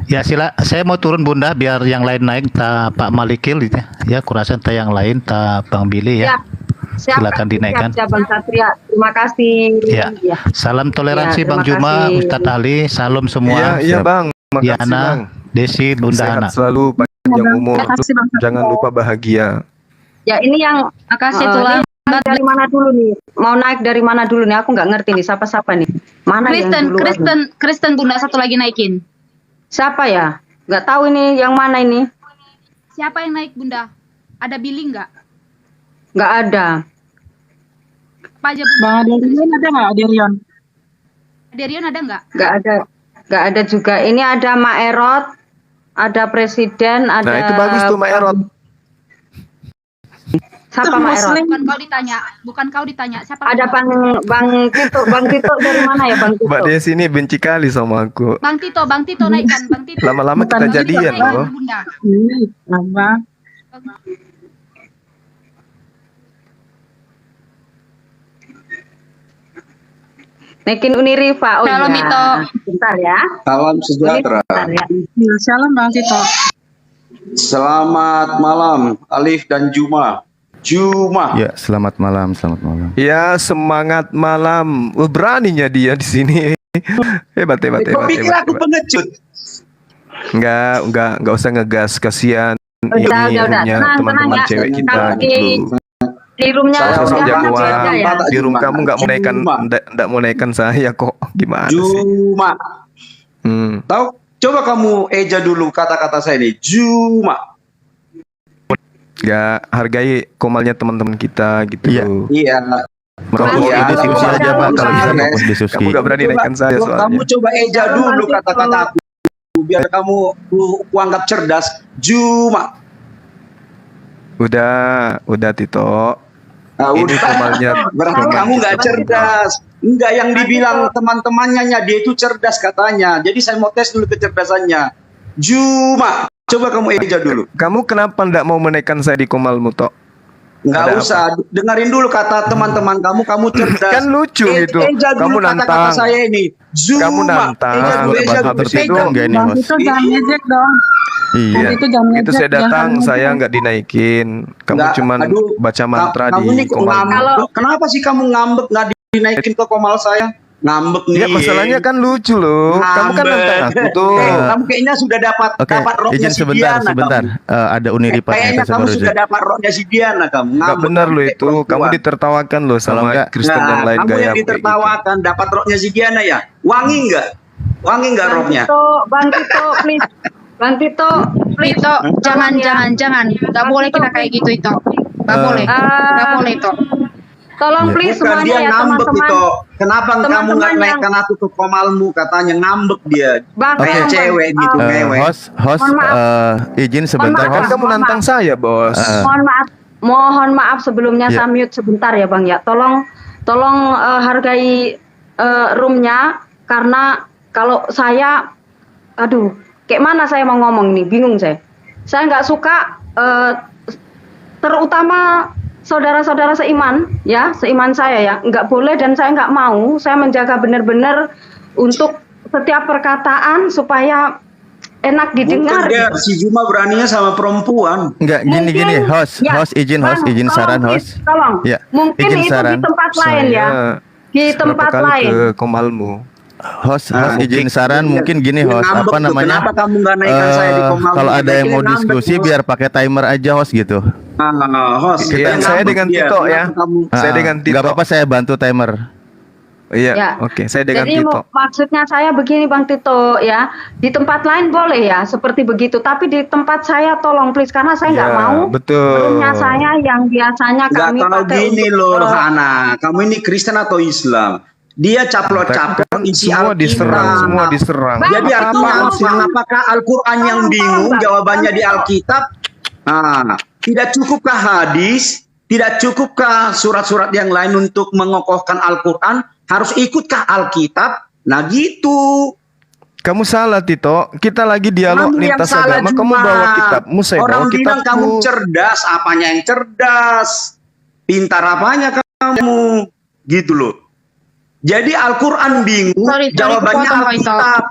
Ya saya mau turun Bunda biar yang lain naik, Pak Malikil ya, kurasa yang lain, Bang Billy ya. Siap. Silakan dinaikkan. Siap, Bang Satria. Terima kasih. Ya. Salam toleransi Ya, Bang terima Juma, kasih. Ustadz Ali, salam semua. Iya Bang, makasih Bang. Diana, Desi, Bunda Sehat Hana. selalu, panjang umur, Makasih, Bang. jangan lupa bahagia. Ya, ini yang Makasih ini Tulang. dari mana dulu nih? Mau naik dari mana dulu nih? Aku nggak ngerti nih siapa-siapa nih. Mana yang dulu? Kristen Bunda satu lagi naikin. Siapa ya? Nggak tahu ini yang mana ini. Siapa yang naik Bunda? Ada Billy nggak? Nggak ada. Apa aja Bunda? Bang Aderion ada nggak, Aderion? Derion ada nggak? Nggak ada. Nggak ada juga. Ini ada Maerot, ada Presiden, ada. Nah itu bagus tuh Mak Erot. Siapa Maerot? Bukan kau ditanya. Siapa? Ada Bang Tito. Bang Tito dari mana ya Bang Tito? Mbak Desi ini benci kali sama aku. Bang Tito naikkan, Bang Tito. Lama-lama kita jadian loh. Bunda. Apa? Naikin Uniriva. Oh Shalom, iya. Tito. Bentar ya. Salam sejahtera. Bentar ya. Ya, salam Bang Tito. Selamat malam Alif dan Juma. Ya, selamat malam, selamat malam. Ya semangat malam. Beraninya dia di sini. Hebat. Kau pikir aku pengecut? Enggak usah ngegas, kasihan. Udah. Ini roomnya Tenang, teman-teman tenang ya. cewek kita Kalau gitu. Di roomnya Saya Sosok udah jagoan. beda ya. Di room kamu nggak mau naikkan, nggak mau naikkan saya kok. Gimana sih? Juma. Tahu? Coba kamu eja dulu kata-kata saya ini. Juma. Nggak hargai komalnya teman-teman kita gitu. Iya. Iya. Merokok Iya, ini Diskusi kalau aja Pak, kamu kalau bisa sukses, fokus diskusi. kamu nggak berani naikkan saya Kamu soalnya. coba eja dulu kata-kata aku. Biar kamu anggap cerdas. Juma. Udah Tito. Nah, Ini komalnya. Berarti komal kamu nggak kita. cerdas. Enggak, yang dibilang teman-temannya dia itu cerdas katanya. Jadi saya mau tes dulu kecerdasannya. Juma, coba kamu eja dulu. Kamu kenapa nggak mau menaikkan saya di komalmu Tok? Nggak Ada usah, dengerin dulu kata teman-teman kamu cerdas. Kan lucu gitu. Eja Kamu dulu kata-kata nantang. saya ini. Zuma. Kamu nantang. Eja dulu, eja dulu. Habis itu Eja. enggak ini Bang host. Tito jangan ngejek dong. Iya. Itu jangan Itu ngejek, saya datang, jangan saya ngejek. nggak dinaikin. Kamu Nggak, cuman aduh, baca mantra kamu di nih kok komal. ngambek. Kenapa sih kamu ngambek nggak dinaikin ke komal saya? Ngambek nih. Ya masalahnya kan lucu loh. Kamu kan Ngambek. nantang aku tuh. Kamu kayaknya sudah dapat Oke, rohnya izin si sebentar, Diana, sebentar. kamu. Ada Uniripa Kayaknya yang kamu baru sudah dapat rohnya si Diana kamu. Nggak Ngambek benar loh kayak itu. Kamu perempuan. ditertawakan loh Kalau sama nggak, Kristen yang lain kamu gaya. yang ditertawakan dapat rohnya si Diana ya. Wangi nggak? Wangi nggak rohnya? Bang Tito, please. Bang Tito, please. Tito, jangan. Nggak boleh kita kayak gitu itu. Nggak boleh. Nggak boleh itu. Tolong please Bukan semuanya dia ya ngambek teman-teman. itu. Kenapa kamu Teman-teman nggak yang- naikkan aku ke komalmu? Katanya ngambek dia. Bang, Kayak Bang, cewek gitu, mewek. host, Mohon maaf. izin sebentar Mohon Kan host. kamu nantang saya bos. Mohon maaf sebelumnya Ya. saya mute sebentar ya Bang ya. Tolong hargai roomnya, karena kalau saya, aduh, kayak mana saya mau ngomong nih, bingung saya. Saya nggak suka, terutama saudara-saudara seiman, ya, seiman saya ya, nggak boleh dan saya nggak mau. Saya menjaga benar-benar untuk setiap perkataan supaya enak didengar. Bukan dia, si Juma beraninya sama perempuan. Enggak, gini, host, ya, host izin tolong, saran please, host. tolong. Ya, Mungkin izin itu saran. di tempat lain ya. Di tempat Berapa kali lain. ke Komalmu? Host izin saran mungkin gini host, Ngambek apa tuh, namanya? kenapa kamu nggak naikkan saya di Komal? Kalau ada yang mau Ngambek, diskusi host. biar pakai timer aja host gitu. Host, Iya, yang saya ngambek dengan dia. Tito ya. Kenapa kamu? Saya dengan Tito. Nggak apa-apa saya bantu timer. Iya, Ya. oke. Saya dengan Jadi Tito. maksudnya saya begini Bang Tito ya, di tempat lain boleh ya seperti begitu, tapi di tempat saya tolong please, karena saya nggak Ya, mau betul. roomnya saya yang biasanya Nggak kami tahu pakai gini untuk, loh, Hana. Kamu ini Kristen atau Islam? Dia caplok-caplok Kan isi semua Alkitab. diserang, semua diserang. Jadi artinya apakah Al-Quran yang bingung jawabannya di Alkitab? Tidak cukupkah hadis? Tidak cukupkah surat-surat yang lain untuk mengokohkan Al-Quran? Harus ikutkah Alkitab? Nah gitu. Kamu salah Tito. Kita lagi dialog Kamu yang lintas salah, agama. Kamu Juma. bawa kitabmu, saya Orang bawa bilang kitabku. kamu cerdas. Apanya yang cerdas? Pintar apanya kamu? Gitu loh. Jadi Al-Quran bingung, Sorry, jawabannya kupotong, Kak Ito. Alkitab.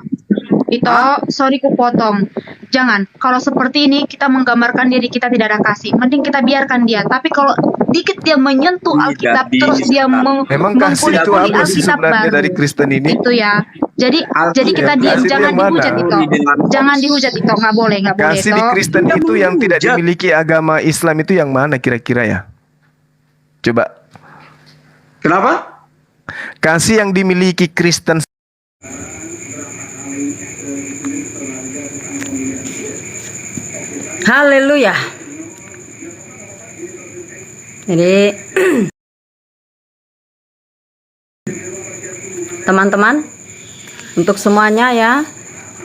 Ito, sorry ku potong. Jangan, kalau seperti ini kita menggambarkan diri kita tidak ada kasih. Mending kita biarkan dia. Tapi kalau dikit dia menyentuh Tidak Alkitab, bisa. terus dia Memang kasih itu mengkuli-kuli apa sih Alkitab sebenarnya baru. dari Kristen ini? Itu ya. Jadi kita Kasih diam, itu jangan yang mana? dihujat itu. Jangan dihujat itu, nggak boleh Kasih di Ito. Kristen itu yang tidak dimiliki agama Islam itu yang mana kira-kira ya? Coba. Kenapa? Kasih yang dimiliki Kristen. haleluya. Jadi teman-teman, untuk semuanya ya,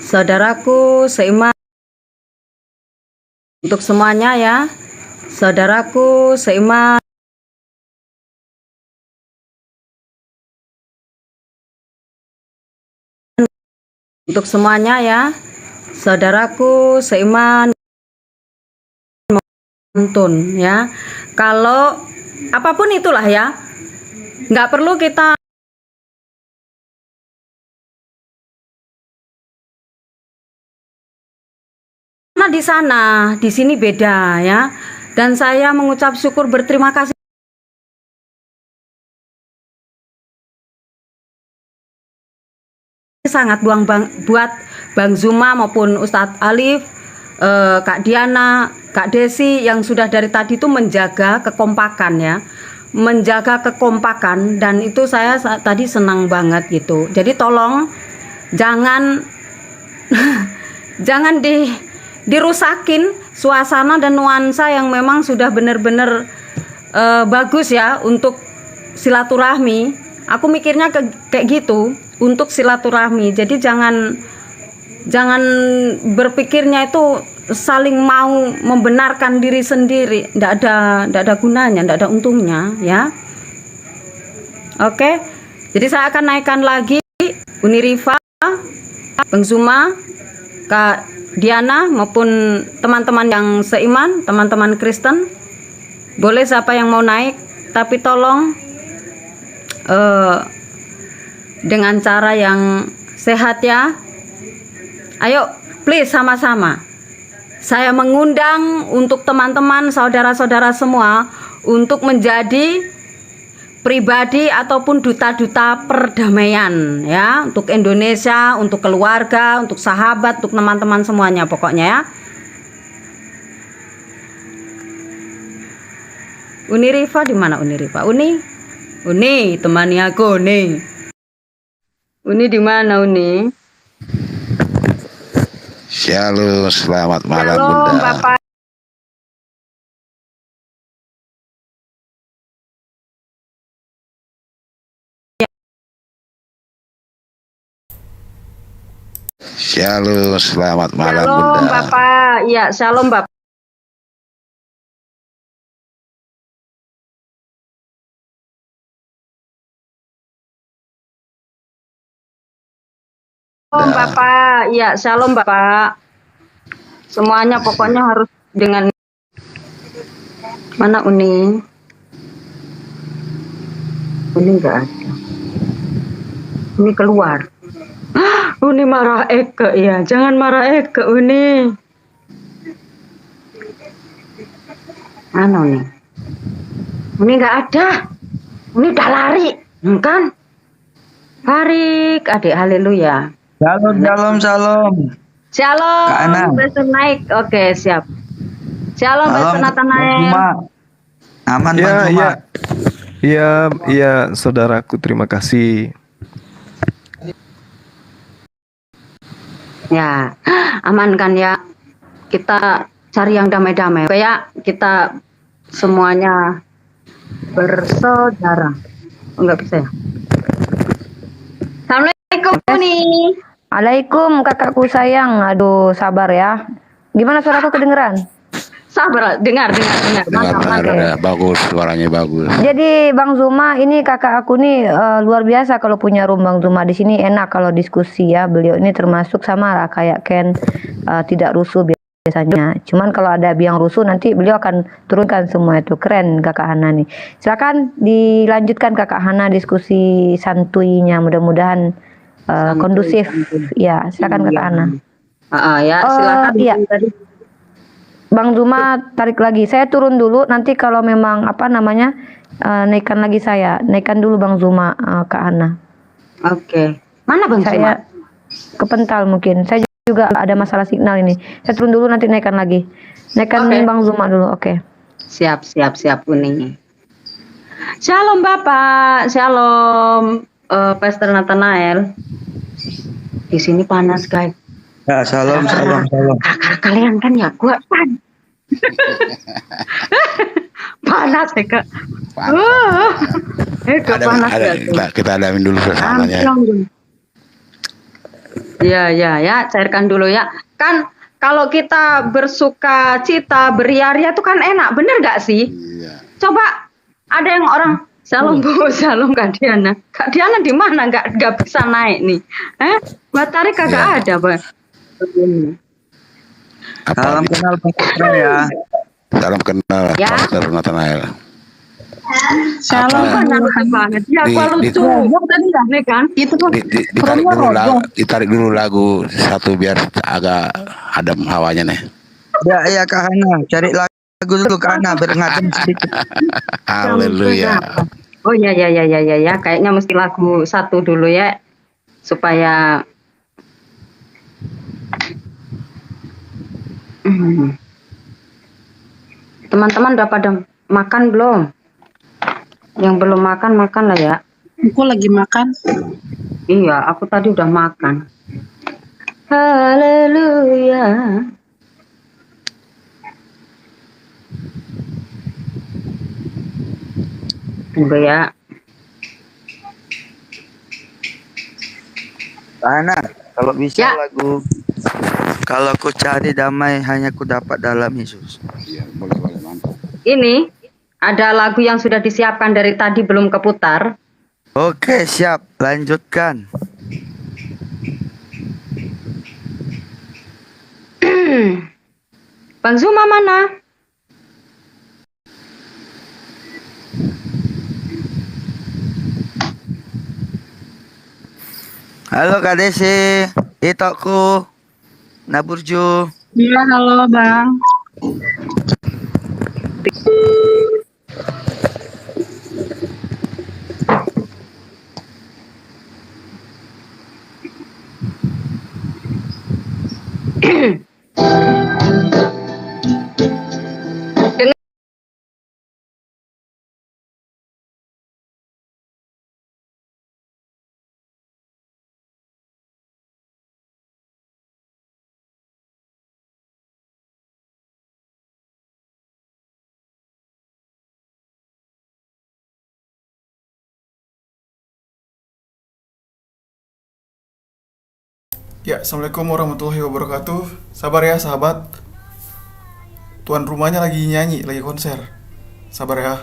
saudaraku seiman, untuk semuanya ya, saudaraku seiman, untuk semuanya ya, saudaraku seiman, menuntun ya. Kalau apapun itulah ya, nggak perlu kita di sana, di sini beda ya. Dan saya mengucap syukur berterima kasih sangat buat Bang Zuma maupun Ustadz Alif, Kak Diana, Kak Desi yang sudah dari tadi itu menjaga kekompakan ya, menjaga kekompakan, dan itu saya tadi senang banget gitu. Jadi tolong jangan jangan dirusakin suasana dan nuansa yang memang sudah benar-benar bagus ya untuk silaturahmi. Aku mikirnya kayak gitu, untuk silaturahmi. Jadi jangan berpikirnya itu saling mau membenarkan diri sendiri. Nggak ada gunanya, nggak ada untungnya ya. Oke, jadi saya akan naikkan lagi Uniriva, Bang Zuma, Kak Diana maupun teman-teman yang seiman, teman-teman Kristen. Boleh siapa yang mau naik, tapi tolong dengan cara yang sehat ya. Ayo please sama-sama. Saya mengundang untuk teman-teman, saudara-saudara semua untuk menjadi pribadi ataupun duta-duta perdamaian ya, untuk Indonesia, untuk keluarga, untuk sahabat, untuk teman-teman semuanya pokoknya ya. Uni Rifa di mana Uni Rifa? Uni temani aku nih. Uni di mana Uni? Shalom, selamat malam Shalom, Bunda. Bapak. Shalom, selamat malam Shalom Bunda. Bapak. Ya, shalom Bapak. Bapak. Ya, shalom Bapak. Semuanya pokoknya harus dengan mana Uni? Uni enggak ada. Uni keluar. Uni marah Eke ya. Jangan marah Eke Uni. Mana Uni? Uni enggak ada. Uni udah lari, kan? Farik, adik haleluya. Shalom, shalom, shalom. Shalom, Kak Ana. besok naik. Oke, siap. Shalom, Shalom, besok Nathanael. Juma. Aman, Bang Ya, Juma. ya. Ya, saudaraku, terima kasih. Ya, aman kan ya? Kita cari yang damai-damai. Kayak kita semuanya bersaudara. Enggak bisa ya? Assalamualaikum nih. Waalaikum kakakku sayang. Aduh, sabar ya. Gimana suaraku kedengeran? Sabar, dengar. Dengar, bagus, suaranya bagus. Jadi Bang Zuma ini kakak aku nih luar biasa kalau punya room Bang Zuma di sini enak kalau diskusi ya. Beliau ini termasuk sama lah kayak Ken tidak rusuh biasanya. Cuman kalau ada yang rusuh nanti beliau akan turunkan semua itu. Keren kakak Hana nih. Silakan dilanjutkan kakak Hana diskusi santuinya. Mudah-mudahan kondusif. Ya, silakan kakak Hana. Ya, silakan. Iya. Bang Zuma tarik lagi. Saya turun dulu. Nanti kalau memang apa namanya naikkan lagi saya. Naikkan dulu Bang Zuma Kak Hana. Oke. Mana Bang Zuma? Saya kepental mungkin. Saya juga ada masalah signal ini. Saya turun dulu nanti naikkan lagi. Naikkan Bang Zuma dulu. Oke. Siap Uni. Shalom Bapak. Shalom Pastor Nathanael. Di sini panas guys. Ya, shalom. Kakak kalian kan ya kuat kan? Panas ya kak. Panas ya. Kita adamin dulu suasananya. Ya, cairkan dulu ya. Kan kalau kita bersuka cita, beria-ria itu kan enak, bener gak sih? Iya. Coba ada yang orang Shalom Bu, shalom Kak Diana. Kak Diana di mana? Nggak bisa naik nih. Mbak Tarik kagak ada, Bang. Salam kenal Bang Zuma ya. Salam kenal, Ya. Pastor Nathanael. Shalom banget. Ya, Di- gua di- lucu. Tadi nih kan? Itu kan Ditarik dulu lagu satu biar agak adem hawanya nih. Ya, Kak Hana. Cari lagu dulu Kak Hana biar ngadem sedikit. Haleluya. Oh ya. Kayaknya mesti lagu satu dulu ya. Supaya teman-teman udah pada makan belum? Yang belum makan lah ya. Aku lagi makan. Iya, aku tadi udah makan. Haleluya. Tunggu ya. Kak Hana, kalau bisa Ya. lagu kalau ku cari damai hanya ku dapat dalam Yesus. Iya, boleh, mantap. Ini ada lagu yang sudah disiapkan dari tadi belum keputar. Oke, siap. Lanjutkan. Bang Zuma mana? Halo Kak Desi, Itokku, Naburju. Iya, halo Bang. Ya, Assalamualaikum warahmatullahi wabarakatuh. Sabar ya sahabat. Tuan rumahnya lagi nyanyi, lagi konser. Sabar ya.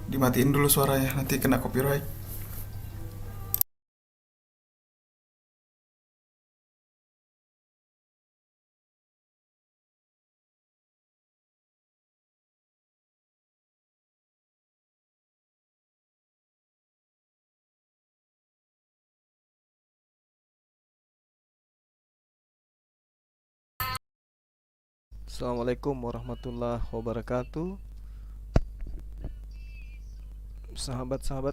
Dimatiin dulu suaranya, nanti kena copyright. Assalamualaikum warahmatullahi wabarakatuh. Sahabat-sahabat.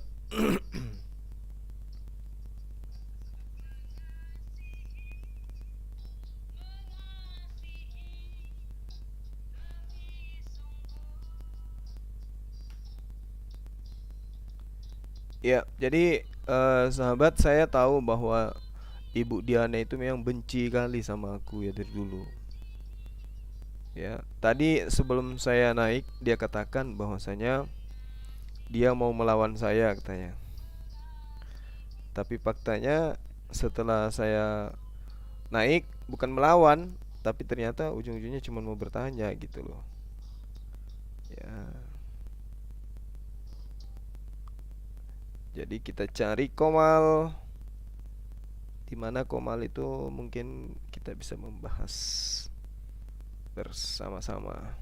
Ya, jadi sahabat, saya tahu bahwa Ibu Diana itu memang benci kali sama aku ya dari dulu. Ya, tadi sebelum saya naik dia katakan bahwasanya dia mau melawan saya katanya. Tapi faktanya setelah saya naik bukan melawan, tapi ternyata ujung-ujungnya cuma mau bertanya gitu loh. Ya. Jadi kita cari Komal. Di mana Komal itu mungkin kita bisa membahas bersama-sama.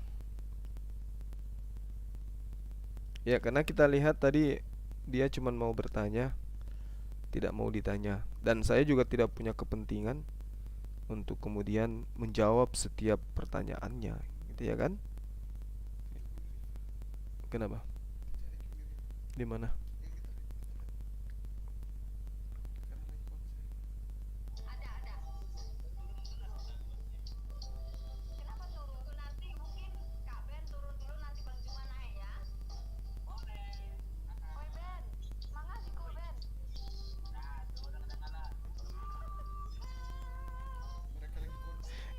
Ya, karena kita lihat tadi dia cuma mau bertanya, tidak mau ditanya. Dan saya juga tidak punya kepentingan untuk kemudian menjawab setiap pertanyaannya, gitu ya kan? Kenapa? Di mana?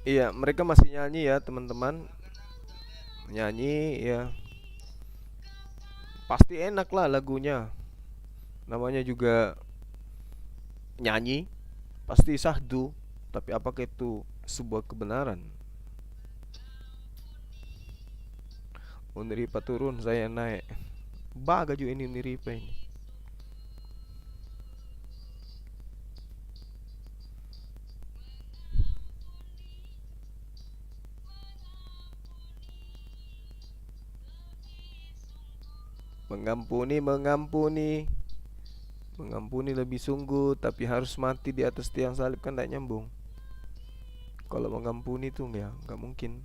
Iya, mereka masih nyanyi ya teman-teman. Nyanyi ya. Pasti enak lah lagunya. Namanya juga nyanyi. Pasti sahdu. Tapi apakah itu sebuah kebenaran? Uniripa turun, saya naik. Baga juga ini Uniripa ini. Mengampuni, mengampuni, mengampuni lebih sungguh, tapi harus mati di atas tiang salib, kan tidak nyambung. Kalau mengampuni itu nggak mungkin.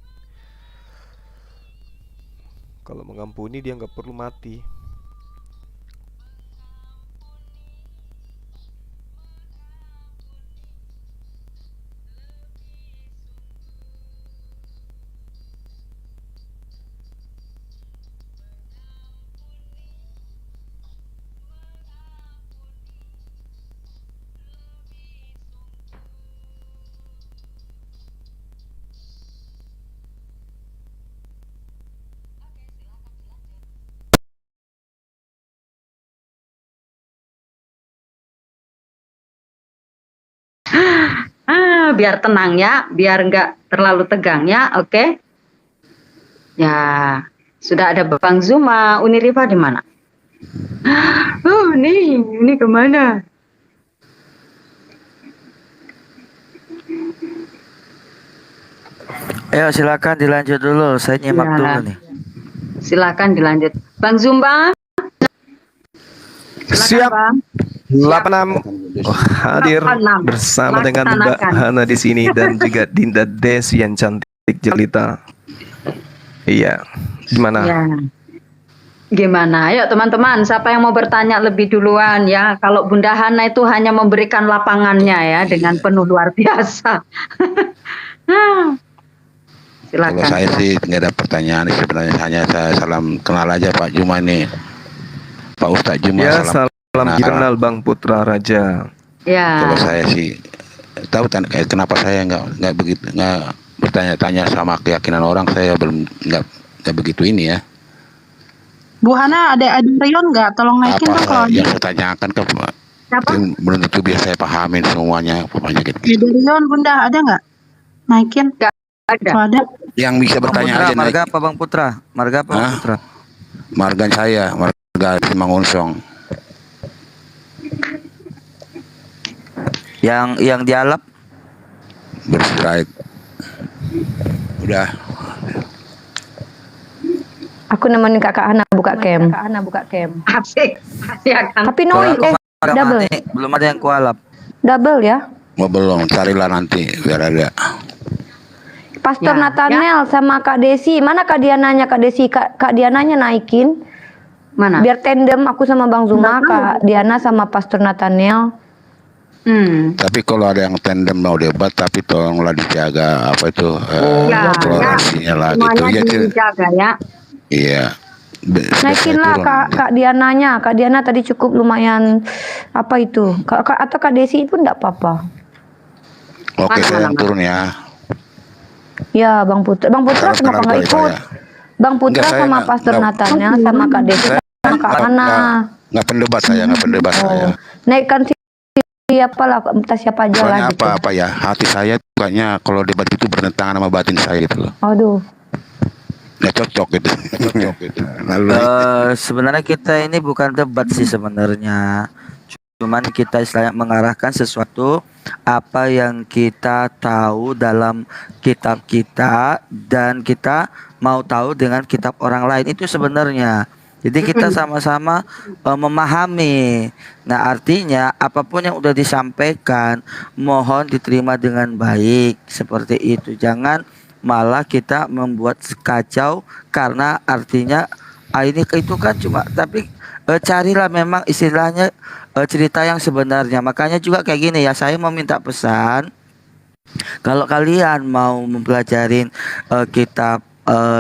Kalau mengampuni dia nggak perlu mati. Biar tenang ya, biar nggak terlalu tegang ya, oke? Ya, sudah ada Bang Zuma. Uniriva di mana? Oh, ini kemana? Ayo silakan dilanjut dulu, saya nyimak Ya. dulu nih. Silakan dilanjut. Bang Zumba. Silakan, Siap. Bang. 86 hadir 86. bersama dengan Mbak Laksanakan. Hana di sini dan juga Dinda Desi yang cantik jelita. Iya, gimana? Ya. Gimana? Ayo teman-teman, siapa yang mau bertanya lebih duluan ya? Kalau Bunda Hana itu hanya memberikan lapangannya ya dengan penuh luar biasa. Silakan. Kalau saya sih nggak ada pertanyaan, sebenarnya hanya saya salam kenal aja Pak Juma nih. Pak Ustadz Juma, Ya, salam salam kenal Bang Putra Raja. Ya. Kalau saya sih tahu kenapa saya nggak begitu nggak bertanya-tanya sama keyakinan orang, saya belum nggak begitu ini ya. Bu Hana ada Rion nggak? Tolong naikin Apa dong kalau yang saya tanyakan ke Siapa? belum tentu biar saya pahamin semuanya pokoknya gitu. ada Rion Bunda ada nggak? Naikin? Nggak ada. Kalau ada. Yang bisa bertanya Putra, aja naik. marga apa Bang Putra? Marga apa Bang Hah? Putra? Margan saya, marga Simangunsong. Yang dialap Bersirait. Udah. Aku nemenin kakak Hana buka cam. Asik. Ya kan? Tapi Kalau noise aku marga double. mati, belum ada yang kualap. Double ya. Mau belum, carilah nanti biar ada. Pastor Ya, Nathaniel sama Kak Desi, mana Kak Diananya? Kak Desi, Kak Diananya naikin. Mana? Biar tandem aku sama Bang Zuma, Kak Diana sama Pastor Nathaniel. Tapi kalau ada yang tandem mau debat, tapi tolonglah dijaga apa itu Ya, toleransinya lah gitu. semuanya Ya, dijaga ya. iya. Naikin lah Kak Diananya. Kak Diana tadi cukup lumayan apa itu? Atau Kak Desi pun enggak apa-apa. Oke, saya yang turun ya. Ya, Bang Putra. Bang Putra kenapa nggak ikut? Bang Putra Enggak, saya sama nggak- Pastor nggak- Nathaniel sama Kak Desi sama Kak Ana. Nggak pendebat saya, nggak pendebat saya. Naikkan siapa lah, entah siapa aja lah Soalnya gitu. apa ya, hati saya kayaknya kalau debat itu bertentangan sama batin saya gitu loh. Aduh. Nggak cocok gitu. Lalu Sebenarnya kita ini bukan debat sih sebenarnya. Cuman kita istilahnya mengarahkan sesuatu apa yang kita tahu dalam kitab kita dan kita mau tahu dengan kitab orang lain itu sebenarnya. Jadi kita sama-sama memahami. Nah, artinya apapun yang udah disampaikan mohon diterima dengan baik seperti itu. Jangan malah kita membuat kacau karena artinya ini itu kan cuma tapi carilah memang istilahnya cerita yang sebenarnya. Makanya juga kayak gini ya, saya mau minta pesan kalau kalian mau mempelajarin kitab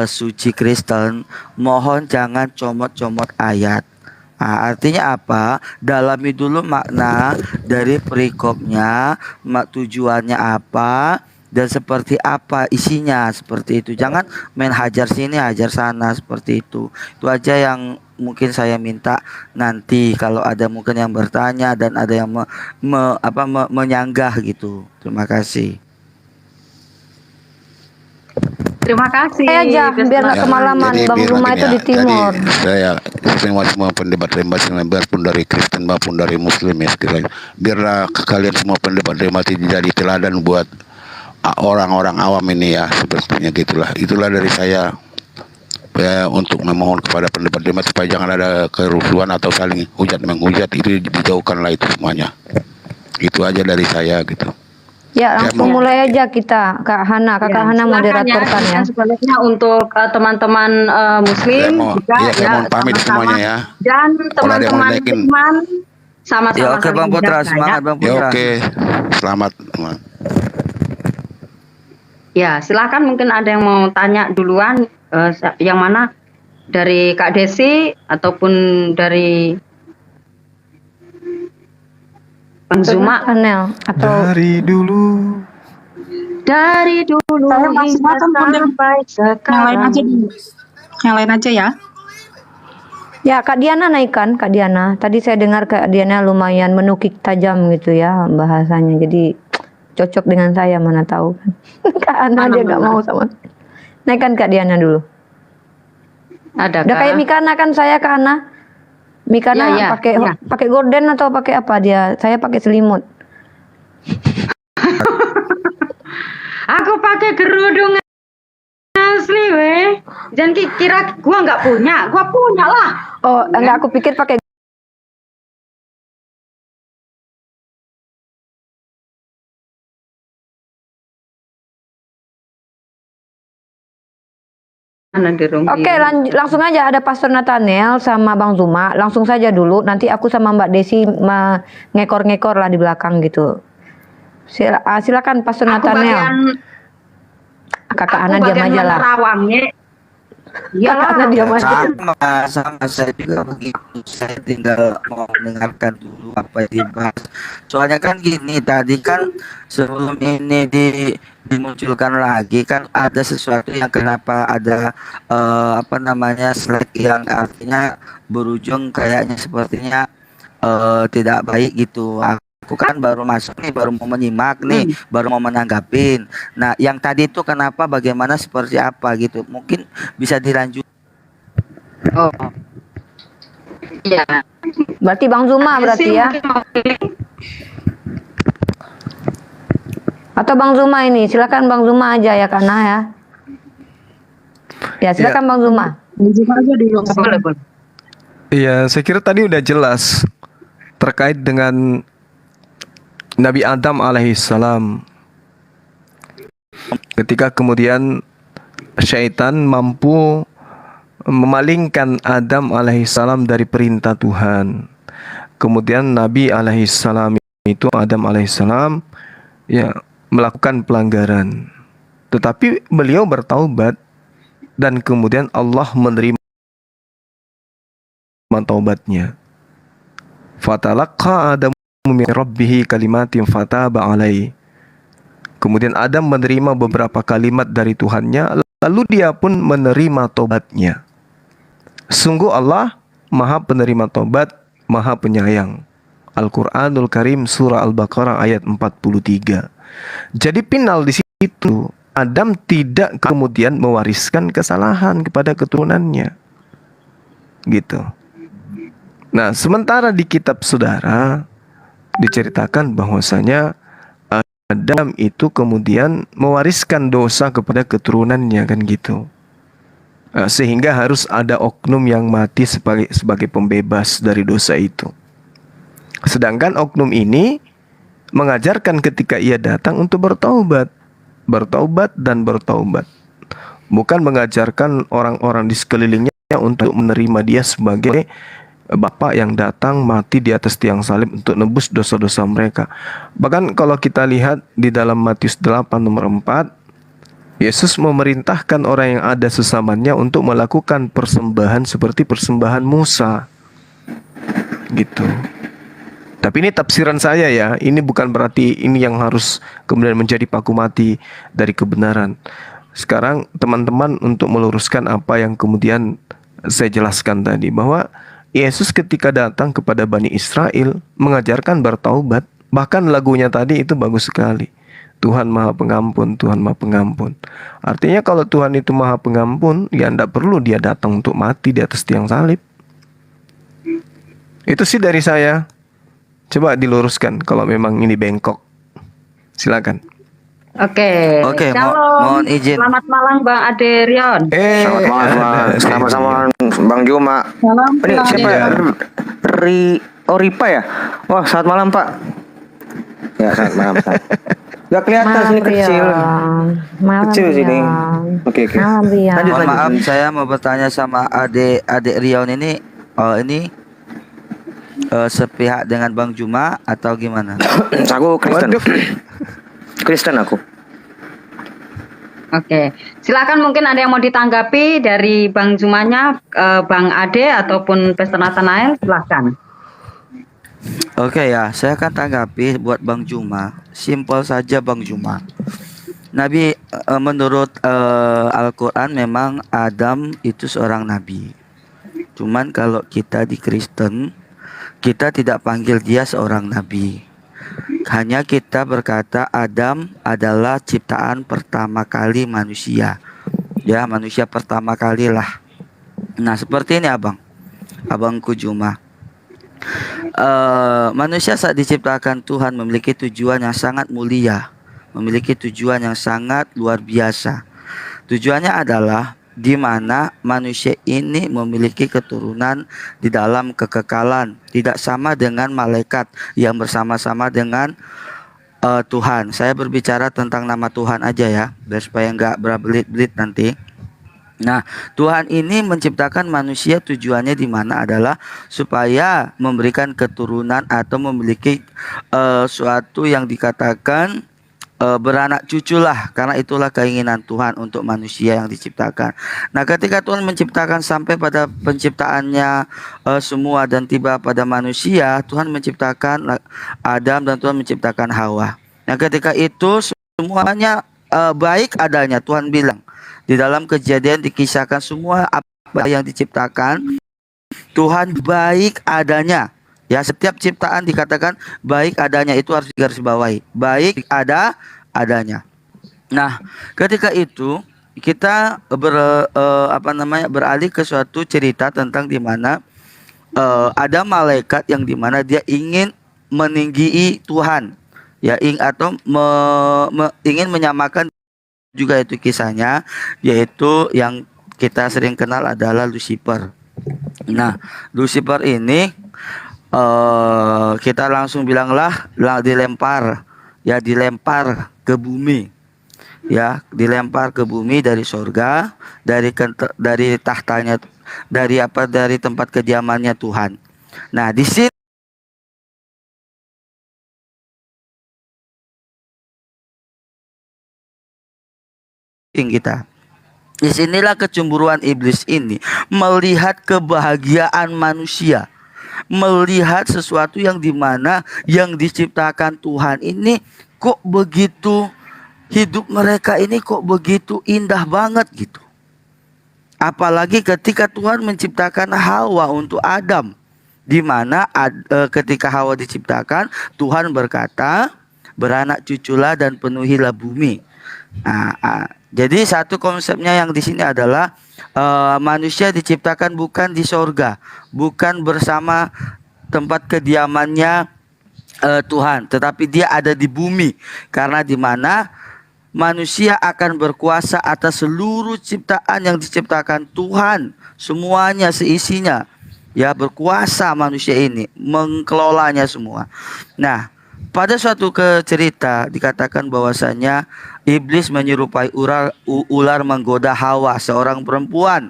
suci Kristen, mohon jangan comot-comot ayat. Nah, artinya apa? Dalami dulu makna dari perikopnya, tujuannya apa dan seperti apa isinya, seperti itu. Jangan main hajar sini hajar sana seperti itu. Itu aja yang mungkin saya minta nanti kalau ada mungkin yang bertanya dan ada yang menyanggah gitu. Terima kasih. Terima kasih. Aja biar nggak kemalaman. jadi Bang biar Zuma makin itu ya, di timur. Jadi saya semua pendebat-debat biarpun dari Kristen maupun dari Muslim ya sekiranya. Biarlah kalian semua pendebat-debat jadi teladan buat orang-orang awam ini ya, sepertinya gitulah. Itulah dari saya ya, untuk memohon kepada pendebat-debat supaya jangan ada kerusuhan atau saling hujat menghujat, itu dijauhkanlah itu semuanya. Itu aja dari saya gitu. Ya, langsung mulai aja kita, Kak Hana. Kakak Hana moderatorkan ya. Sebenarnya untuk teman-teman Muslim juga saya mohon pamit semuanya ya. Dan teman-teman Iman sama-sama. Ya, oke Bang Putra, semangat Bang Ya, Putra. oke. Selamat. Ya, silakan mungkin ada yang mau tanya duluan, yang mana dari Kak Desi ataupun dari Bang Zuma Panel atau dari dulu. Dari dulu Saya masih hingga nonton sampai Yang lain aja sekarang. dulu. Yang lain aja ya. ya Kak Diana naikkan, Kak Diana. Tadi saya dengar Kak Diana lumayan menukik tajam gitu ya bahasanya. Jadi cocok dengan saya, mana tahu kan. Kak Ana dia nggak mau sama. Naikkan Kak Diana dulu. Ada Udah kayak Mikana kan saya Kak Ana. Mikana Ya, pakai gorden atau pakai apa dia? Saya pakai selimut. Aku pakai kerudung asli weh. Jangan kira gua nggak punya, gua punya lah. Oh, enggak, aku pikir pakai Oke, langsung aja ada Pastor Nathaniel sama Bang Zuma. Langsung saja dulu. Nanti aku sama Mbak Desi ngekor-ngekor lah di belakang gitu. Silakan Pastor Nathaniel. Kakak Ana diam aja lah. Kakak Ana diam aja. Sama saya juga begitu. Saya tinggal mau mendengarkan dulu apa yang dibahas. Soalnya kan gini, tadi kan sebelum ini dimunculkan lagi kan ada sesuatu yang kenapa ada slide yang artinya berujung kayaknya sepertinya tidak baik gitu. Aku kan baru masuk nih, baru mau menyimak nih, baru mau menanggapin. Nah, yang tadi itu kenapa, bagaimana, seperti apa gitu? Mungkin bisa dilanjut. Oh, iya. Berarti Bang Zuma berarti ya? Atau Bang Zuma ini? Silakan Bang Zuma aja ya karena ya. Ya silakan Bang Zuma. Bang Zuma aja dulu. Iya, saya kira tadi udah jelas terkait dengan Nabi Adam alaihissalam. Ketika kemudian syaitan mampu memalingkan Adam alaihissalam dari perintah Tuhan. Kemudian Nabi alaihissalam itu Adam alaihissalam ya melakukan pelanggaran. Tetapi beliau bertaubat dan kemudian Allah menerima taubatnya. Fatalaqa Adamu min rabbih kalimatin fataba alaihi. Kemudian Adam menerima beberapa kalimat dari Tuhannya, lalu dia pun menerima tobatnya. Sungguh Allah Maha penerima tobat, Maha penyayang. Al-Qur'anul Karim surah Al-Baqarah ayat 43. Jadi final di situ, Adam tidak kemudian mewariskan kesalahan kepada keturunannya. Gitu. Nah, sementara di kitab saudara diceritakan bahwasanya Adam itu kemudian mewariskan dosa kepada keturunannya, kan gitu. Sehingga harus ada oknum yang mati sebagai pembebas dari dosa itu. Sedangkan oknum ini mengajarkan ketika ia datang untuk bertaubat dan bertaubat. Bukan mengajarkan orang-orang di sekelilingnya untuk menerima dia sebagai Bapak yang datang mati di atas tiang salib untuk nebus dosa-dosa mereka. Bahkan kalau kita lihat di dalam Matius 8 nomor 4, Yesus memerintahkan orang yang ada sesamanya untuk melakukan persembahan seperti persembahan Musa. Gitu. Tapi ini tafsiran saya ya. Ini bukan berarti ini yang harus kemudian menjadi paku mati dari kebenaran. Sekarang teman-teman untuk meluruskan apa yang kemudian saya jelaskan tadi, bahwa Yesus ketika datang kepada Bani Israel mengajarkan bertaubat. Bahkan lagunya tadi itu bagus sekali. Tuhan Maha Pengampun, Tuhan Maha Pengampun. Artinya kalau Tuhan itu Maha Pengampun, ya tidak perlu dia datang untuk mati di atas tiang salib. Itu sih dari saya. Coba diluruskan kalau memang ini bengkok. Silakan. Oke, mohon izin. Selamat malam Bang Aderion. Selamat malam, sama-sama Bang Juma. Ini siapa ya? Ripa ya? Wah, selamat malam Pak. Ya, selamat malam Pak. Gak kelihatan sini kecil. Kecil sini. Oke. Mohon maaf, saya mau bertanya sama adik Rion ini. Ini sepihak dengan Bang Juma atau gimana? Aku Kristen. Kristen aku. Oke, silakan mungkin ada yang mau ditanggapi dari Bang Jumanya, Bang Ade ataupun Pastor Nathanael, silakan. Oke ya, saya akan tanggapi buat Bang Juma. Simpel saja Bang Juma. Nabi menurut Al-Quran memang Adam itu seorang nabi. Cuman kalau kita di Kristen, kita tidak panggil dia seorang nabi. Hanya kita berkata Adam adalah ciptaan pertama kali manusia. Ya, manusia pertama kali lah. Nah, seperti ini Abangku Juma. Manusia saat diciptakan Tuhan memiliki tujuan yang sangat mulia, memiliki tujuan yang sangat luar biasa. Tujuannya adalah di mana manusia ini memiliki keturunan di dalam kekekalan, tidak sama dengan malaikat yang bersama-sama dengan Tuhan. Saya berbicara tentang nama Tuhan aja ya, biar supaya nggak berbelit-belit nanti. Nah, Tuhan ini menciptakan manusia tujuannya di mana adalah supaya memberikan keturunan atau memiliki suatu yang dikatakan beranak cucu lah, karena itulah keinginan Tuhan untuk manusia yang diciptakan. Nah, ketika Tuhan menciptakan sampai pada penciptaannya semua dan tiba pada manusia, Tuhan menciptakan Adam dan Tuhan menciptakan Hawa. Nah, ketika itu semuanya baik adanya. Tuhan bilang di dalam Kejadian dikisahkan semua apa yang diciptakan Tuhan baik adanya. Ya, setiap ciptaan dikatakan baik adanya, itu harus digarisbawahi. Baik adanya. Nah, ketika itu kita beralih ke suatu cerita tentang di mana ada malaikat yang di mana dia ingin meninggi Tuhan. Ya, ingin menyamakan juga itu kisahnya, yaitu yang kita sering kenal adalah Lucifer. Nah, Lucifer ini kita langsung bilanglah dilempar ke bumi. ya, dilempar ke bumi dari sorga, dari tahtanya, dari tempat kediamannya Tuhan. Nah, di sini kita. Disinilah kecemburuan iblis ini melihat kebahagiaan manusia, melihat sesuatu yang dimana yang diciptakan Tuhan ini kok begitu, hidup mereka ini kok begitu indah banget gitu. Apalagi ketika Tuhan menciptakan Hawa untuk Adam, di mana ketika Hawa diciptakan, Tuhan berkata, beranak cuculah dan penuhilah bumi. Jadi satu konsepnya yang di sini adalah manusia diciptakan bukan di sorga, bukan bersama tempat kediamannya Tuhan, tetapi dia ada di bumi, karena di mana manusia akan berkuasa atas seluruh ciptaan yang diciptakan Tuhan, semuanya seisinya, ya, berkuasa manusia ini mengelolanya semua. Nah, pada suatu cerita dikatakan bahwasanya iblis menyerupai ular menggoda Hawa, seorang perempuan,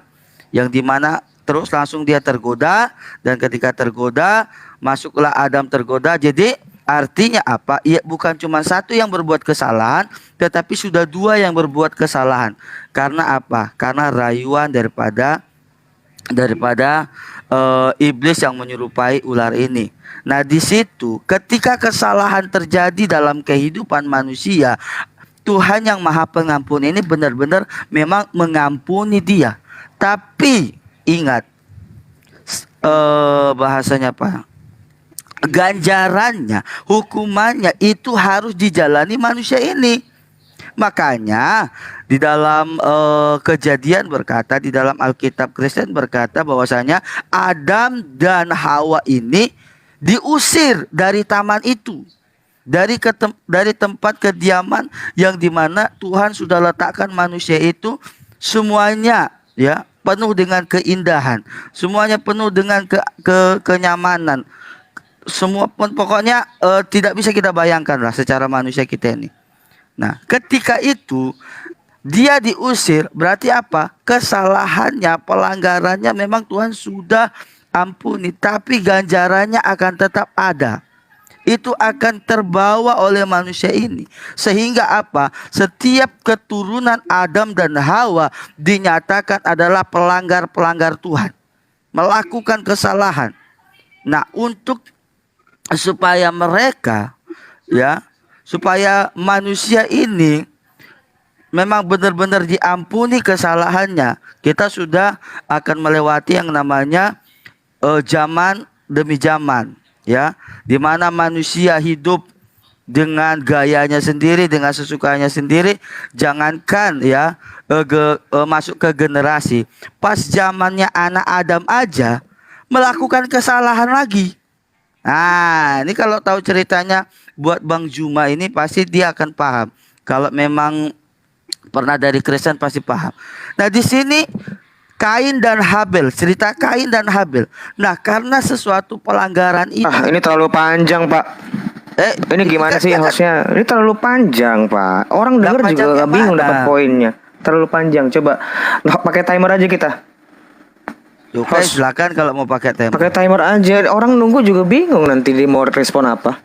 yang dimana terus langsung dia tergoda, dan ketika tergoda masuklah Adam tergoda. Jadi artinya apa? Ya, bukan cuma satu yang berbuat kesalahan, tetapi sudah dua yang berbuat kesalahan. Karena apa? Karena rayuan daripada iblis yang menyerupai ular ini. Nah, di situ ketika kesalahan terjadi dalam kehidupan manusia, Tuhan yang Maha Pengampun ini benar-benar memang mengampuni dia. Tapi ingat, bahasanya apa? Ganjarannya, hukumannya itu harus dijalani manusia ini. Makanya di dalam Kejadian berkata, di dalam Alkitab Kristen berkata bahwasanya Adam dan Hawa ini diusir dari taman itu, dari tempat kediaman yang dimana Tuhan sudah letakkan manusia itu, semuanya ya penuh dengan keindahan, semuanya penuh dengan kenyamanan, semua pokoknya tidak bisa kita bayangkan lah secara manusia kita ini. Nah, ketika itu dia diusir, berarti apa? Kesalahannya, pelanggarannya memang Tuhan sudah ampuni, tapi ganjarannya akan tetap ada. Itu akan terbawa oleh manusia ini. Sehingga apa? Setiap keturunan Adam dan Hawa dinyatakan adalah pelanggar-pelanggar Tuhan, melakukan kesalahan. Nah, supaya mereka, ya, supaya manusia ini memang benar-benar diampuni kesalahannya, kita sudah akan melewati yang namanya zaman demi zaman, ya, di mana manusia hidup dengan gayanya sendiri, dengan sesukanya sendiri. Jangankan ya masuk ke generasi, pas zamannya anak Adam aja melakukan kesalahan lagi. Nah, ini kalau tahu ceritanya buat Bang Juma ini pasti dia akan paham. Kalau memang pernah dari Kristen pasti paham. Nah, di sini Kain dan Habel, cerita Kain dan Habel. Nah, karena sesuatu pelanggaran itu. Ini terlalu panjang, Pak. Ini gimana sih hostnya? Ini terlalu panjang, Pak. Orang denger juga bingung dapat poinnya. Terlalu panjang. Coba pakai timer aja kita. Oke, silakan kalau mau pakai timer. Pakai timer aja. Orang nunggu juga bingung nanti dia mau respon apa.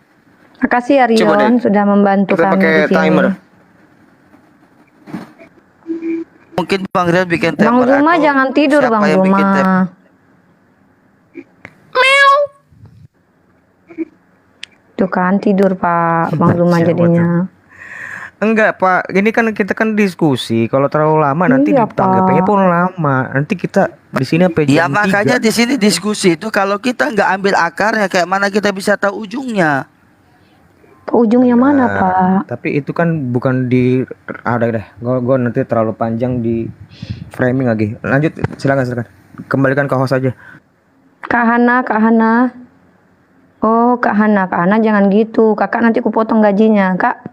Makasih ya Rion sudah membantu kita kami pakai di sini. Timer. Mungkin Bang Rian bikin timer. Bang Zuma jangan tidur, Bang Zuma. Meow. Tuh kan tidur Pak Bang Zuma jadinya. Enggak Pak, ini kan kita kan diskusi. Kalau terlalu lama nanti ditanggapinya pun lama. Nanti kita di sini apa? Ya makanya di sini diskusi itu kalau kita nggak ambil akarnya, kayak mana kita bisa tahu ujungnya? Ujungnya mana Pak? Tapi itu kan bukan di ada deh. Gue nanti terlalu panjang di framing lagi. Lanjut, silakan. Kembalikan ke host aja. Kak Hana. Oh Kak Hana jangan gitu. Kakak nanti kupotong gajinya Kak.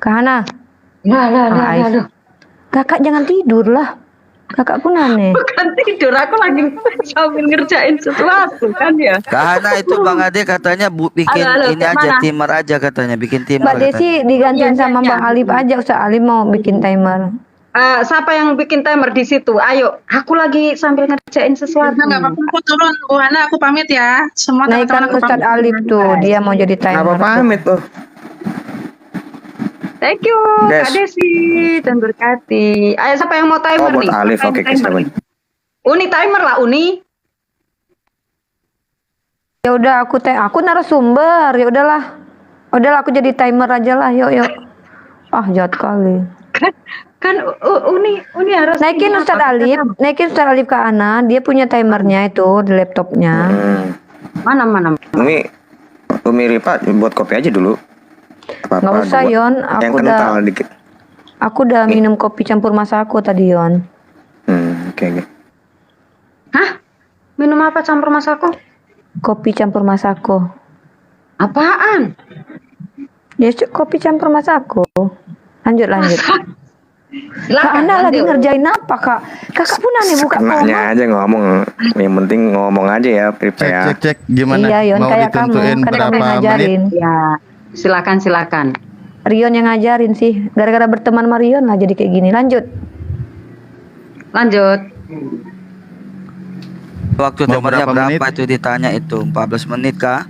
Kak Hana. Aduh. Kakak jangan tidur lah. Kakak pun aneh. Bukan tidur, aku lagi sambil ngerjain sesuatu kan ya. Karena itu Bang Ade katanya bikin Halo, ini aja, mana? timer aja katanya, bikin timer Mbak Desi katanya. digantiin Iya, sama iya, Bang iya. Alif aja. Ustaz Alif mau bikin timer. Siapa yang bikin timer di situ? Ayo, aku lagi sambil ngerjain sesuatu. Nggak apa-apa, aku turun. Bu Hana, aku pamit ya. Semua Naikkan teman-teman aku Ustaz pamit. Alif tuh, dia mau jadi Kenapa timer. pamit tuh? Thank you, Des. Kak Desi dan berkati. Ayo, siapa yang mau timer Oh, buat nih? Alif. Siapa yang Oke, timer siapa nih? Uni timer lah, Uni. Ya udah aku narasumber. Ya udahlah. Udahlah aku jadi timer aja lah. Yuk. Ah, jahat kali. Kan Uni harus Naikin Ustaz Alif, naikin Ustaz Alif ke Ana, dia punya timernya itu di laptopnya. Mana. Umi Ripa buat kopi aja dulu. Apa-apa, Nggak usah, dua. Yon. Yang kental dikit. Aku udah minum kopi campur masako tadi, Yon. Oke. Hah? Minum apa campur masako? Kopi campur masako. Apaan? Ya, kopi campur masako. Lanjut. Kak Ana lagi ngerjain apa, Kak? Kakak pun aneh buka Kenanya aja ngomong. Yang penting ngomong aja ya, Ripa ya. Cek gimana? Iya, Yon, Mau kayak kamu. ditentuin Kan kamu berapa yang ngajarin. menit? Ya, silakan. Rion yang ngajarin sih. Gara-gara berteman sama Rion lah jadi kayak gini. Lanjut. Waktu Mau temennya berapa berapa menit? itu ditanya itu? 14 menit kah?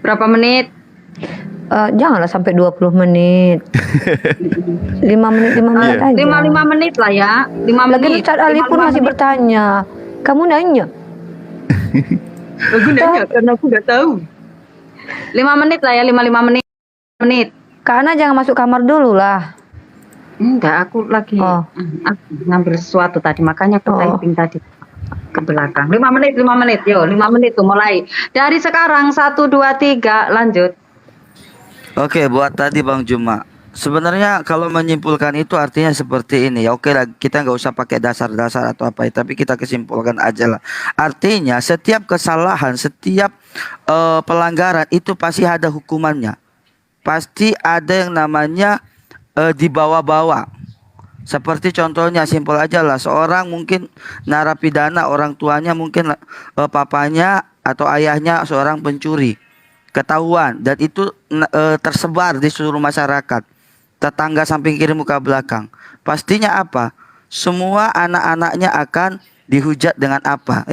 Berapa menit? Janganlah sampai 20 menit. 5 menit aja. 5 menit lah ya. 5 Lagi menit. Ustaz Ali pun 5 masih menit. bertanya. Kamu nanya? Aku nanya karena aku nggak tahu. 5 menit lah ya, 5 menit. Kak Ana jangan masuk kamar dulu lah. Enggak, aku lagi aku ngambil sesuatu tadi, makanya aku typing tadi ke belakang. 5 menit. Yo, 5 menit tuh mulai. Dari sekarang 1 2 3 lanjut. Oke, buat tadi Bang Juma. Sebenarnya kalau menyimpulkan itu artinya seperti ini ya. Oke lah, kita nggak usah pakai dasar-dasar atau apa, tapi kita kesimpulkan aja lah. Artinya setiap kesalahan, setiap pelanggaran itu pasti ada hukumannya. Pasti ada yang namanya dibawa-bawa. Seperti contohnya simpel aja lah, seorang mungkin narapidana, orang tuanya mungkin papanya atau ayahnya seorang pencuri. Ketahuan dan itu tersebar di seluruh masyarakat, tetangga samping kiri muka belakang. Pastinya apa? Semua anak-anaknya akan dihujat dengan apa?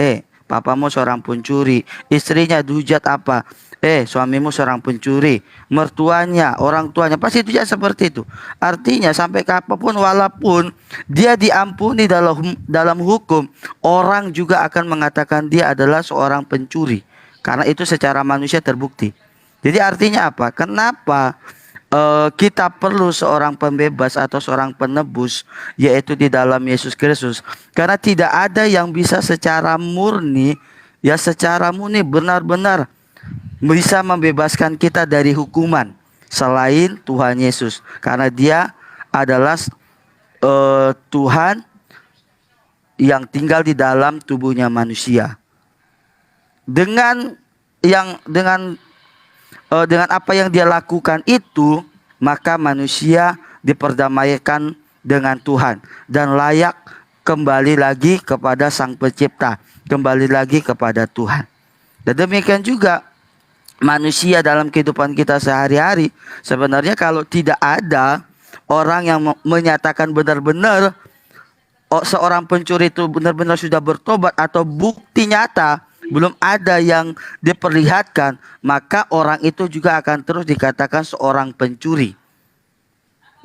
Papamu seorang pencuri. Istrinya dihujat apa? Suamimu seorang pencuri. Mertuanya, orang tuanya pasti dihujat seperti itu. Artinya sampai kapanpun walaupun dia diampuni dalam hukum, orang juga akan mengatakan dia adalah seorang pencuri. Karena itu secara manusia terbukti. Jadi artinya apa? Kenapa kita perlu seorang pembebas atau seorang penebus, yaitu di dalam Yesus Kristus? Karena tidak ada yang bisa secara murni benar-benar bisa membebaskan kita dari hukuman selain Tuhan Yesus. Karena Dia adalah Tuhan yang tinggal di dalam tubuhnya manusia. Dengan apa yang dia lakukan itu, maka manusia diperdamaikan dengan Tuhan dan layak kembali lagi kepada Sang Pencipta, kembali lagi kepada Tuhan. Dan demikian juga manusia dalam kehidupan kita sehari-hari, sebenarnya kalau tidak ada orang yang menyatakan benar-benar seorang pencuri itu benar-benar sudah bertobat atau bukti nyata belum ada yang diperlihatkan, maka orang itu juga akan terus dikatakan seorang pencuri.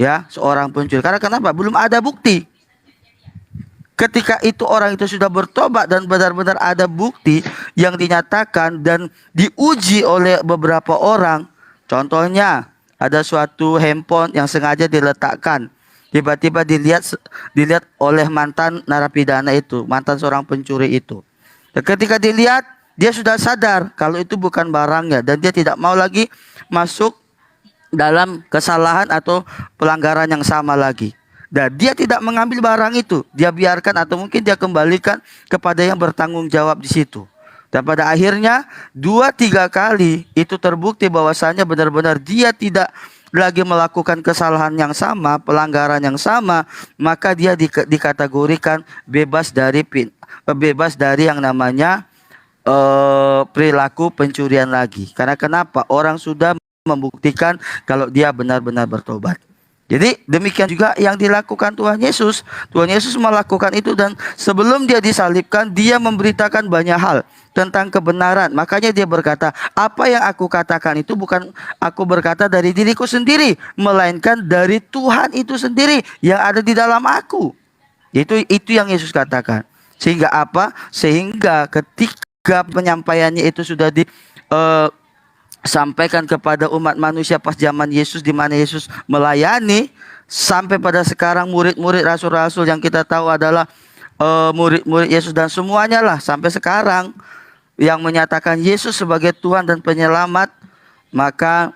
Ya, seorang pencuri. Karena kenapa? Belum ada bukti. Ketika itu orang itu sudah bertobat dan benar-benar ada bukti yang dinyatakan dan diuji oleh beberapa orang. Contohnya, ada suatu handphone yang sengaja diletakkan. Tiba-tiba dilihat oleh mantan narapidana itu, mantan seorang pencuri itu. Dan ketika dilihat, dia sudah sadar kalau itu bukan barangnya dan dia tidak mau lagi masuk dalam kesalahan atau pelanggaran yang sama lagi. Dan dia tidak mengambil barang itu, dia biarkan atau mungkin dia kembalikan kepada yang bertanggung jawab di situ. Dan pada akhirnya 2-3 kali itu terbukti bahwasanya benar-benar dia tidak lagi melakukan kesalahan yang sama, pelanggaran yang sama, maka dia dikategorikan bebas dari yang namanya perilaku pencurian lagi. Karena kenapa? Orang sudah membuktikan kalau dia benar-benar bertobat. Jadi demikian juga yang dilakukan Tuhan Yesus. Tuhan Yesus melakukan itu, dan sebelum dia disalibkan, dia memberitakan banyak hal tentang kebenaran. Makanya dia berkata, apa yang aku katakan itu bukan aku berkata dari diriku sendiri, melainkan dari Tuhan itu sendiri yang ada di dalam aku. Itu yang Yesus katakan. Sehingga apa? Sehingga ketika penyampaiannya itu sudah sampaikan kepada umat manusia pas zaman Yesus, di mana Yesus melayani, sampai pada sekarang murid-murid rasul-rasul yang kita tahu adalah murid-murid Yesus, dan semuanya lah sampai sekarang yang menyatakan Yesus sebagai Tuhan dan penyelamat, maka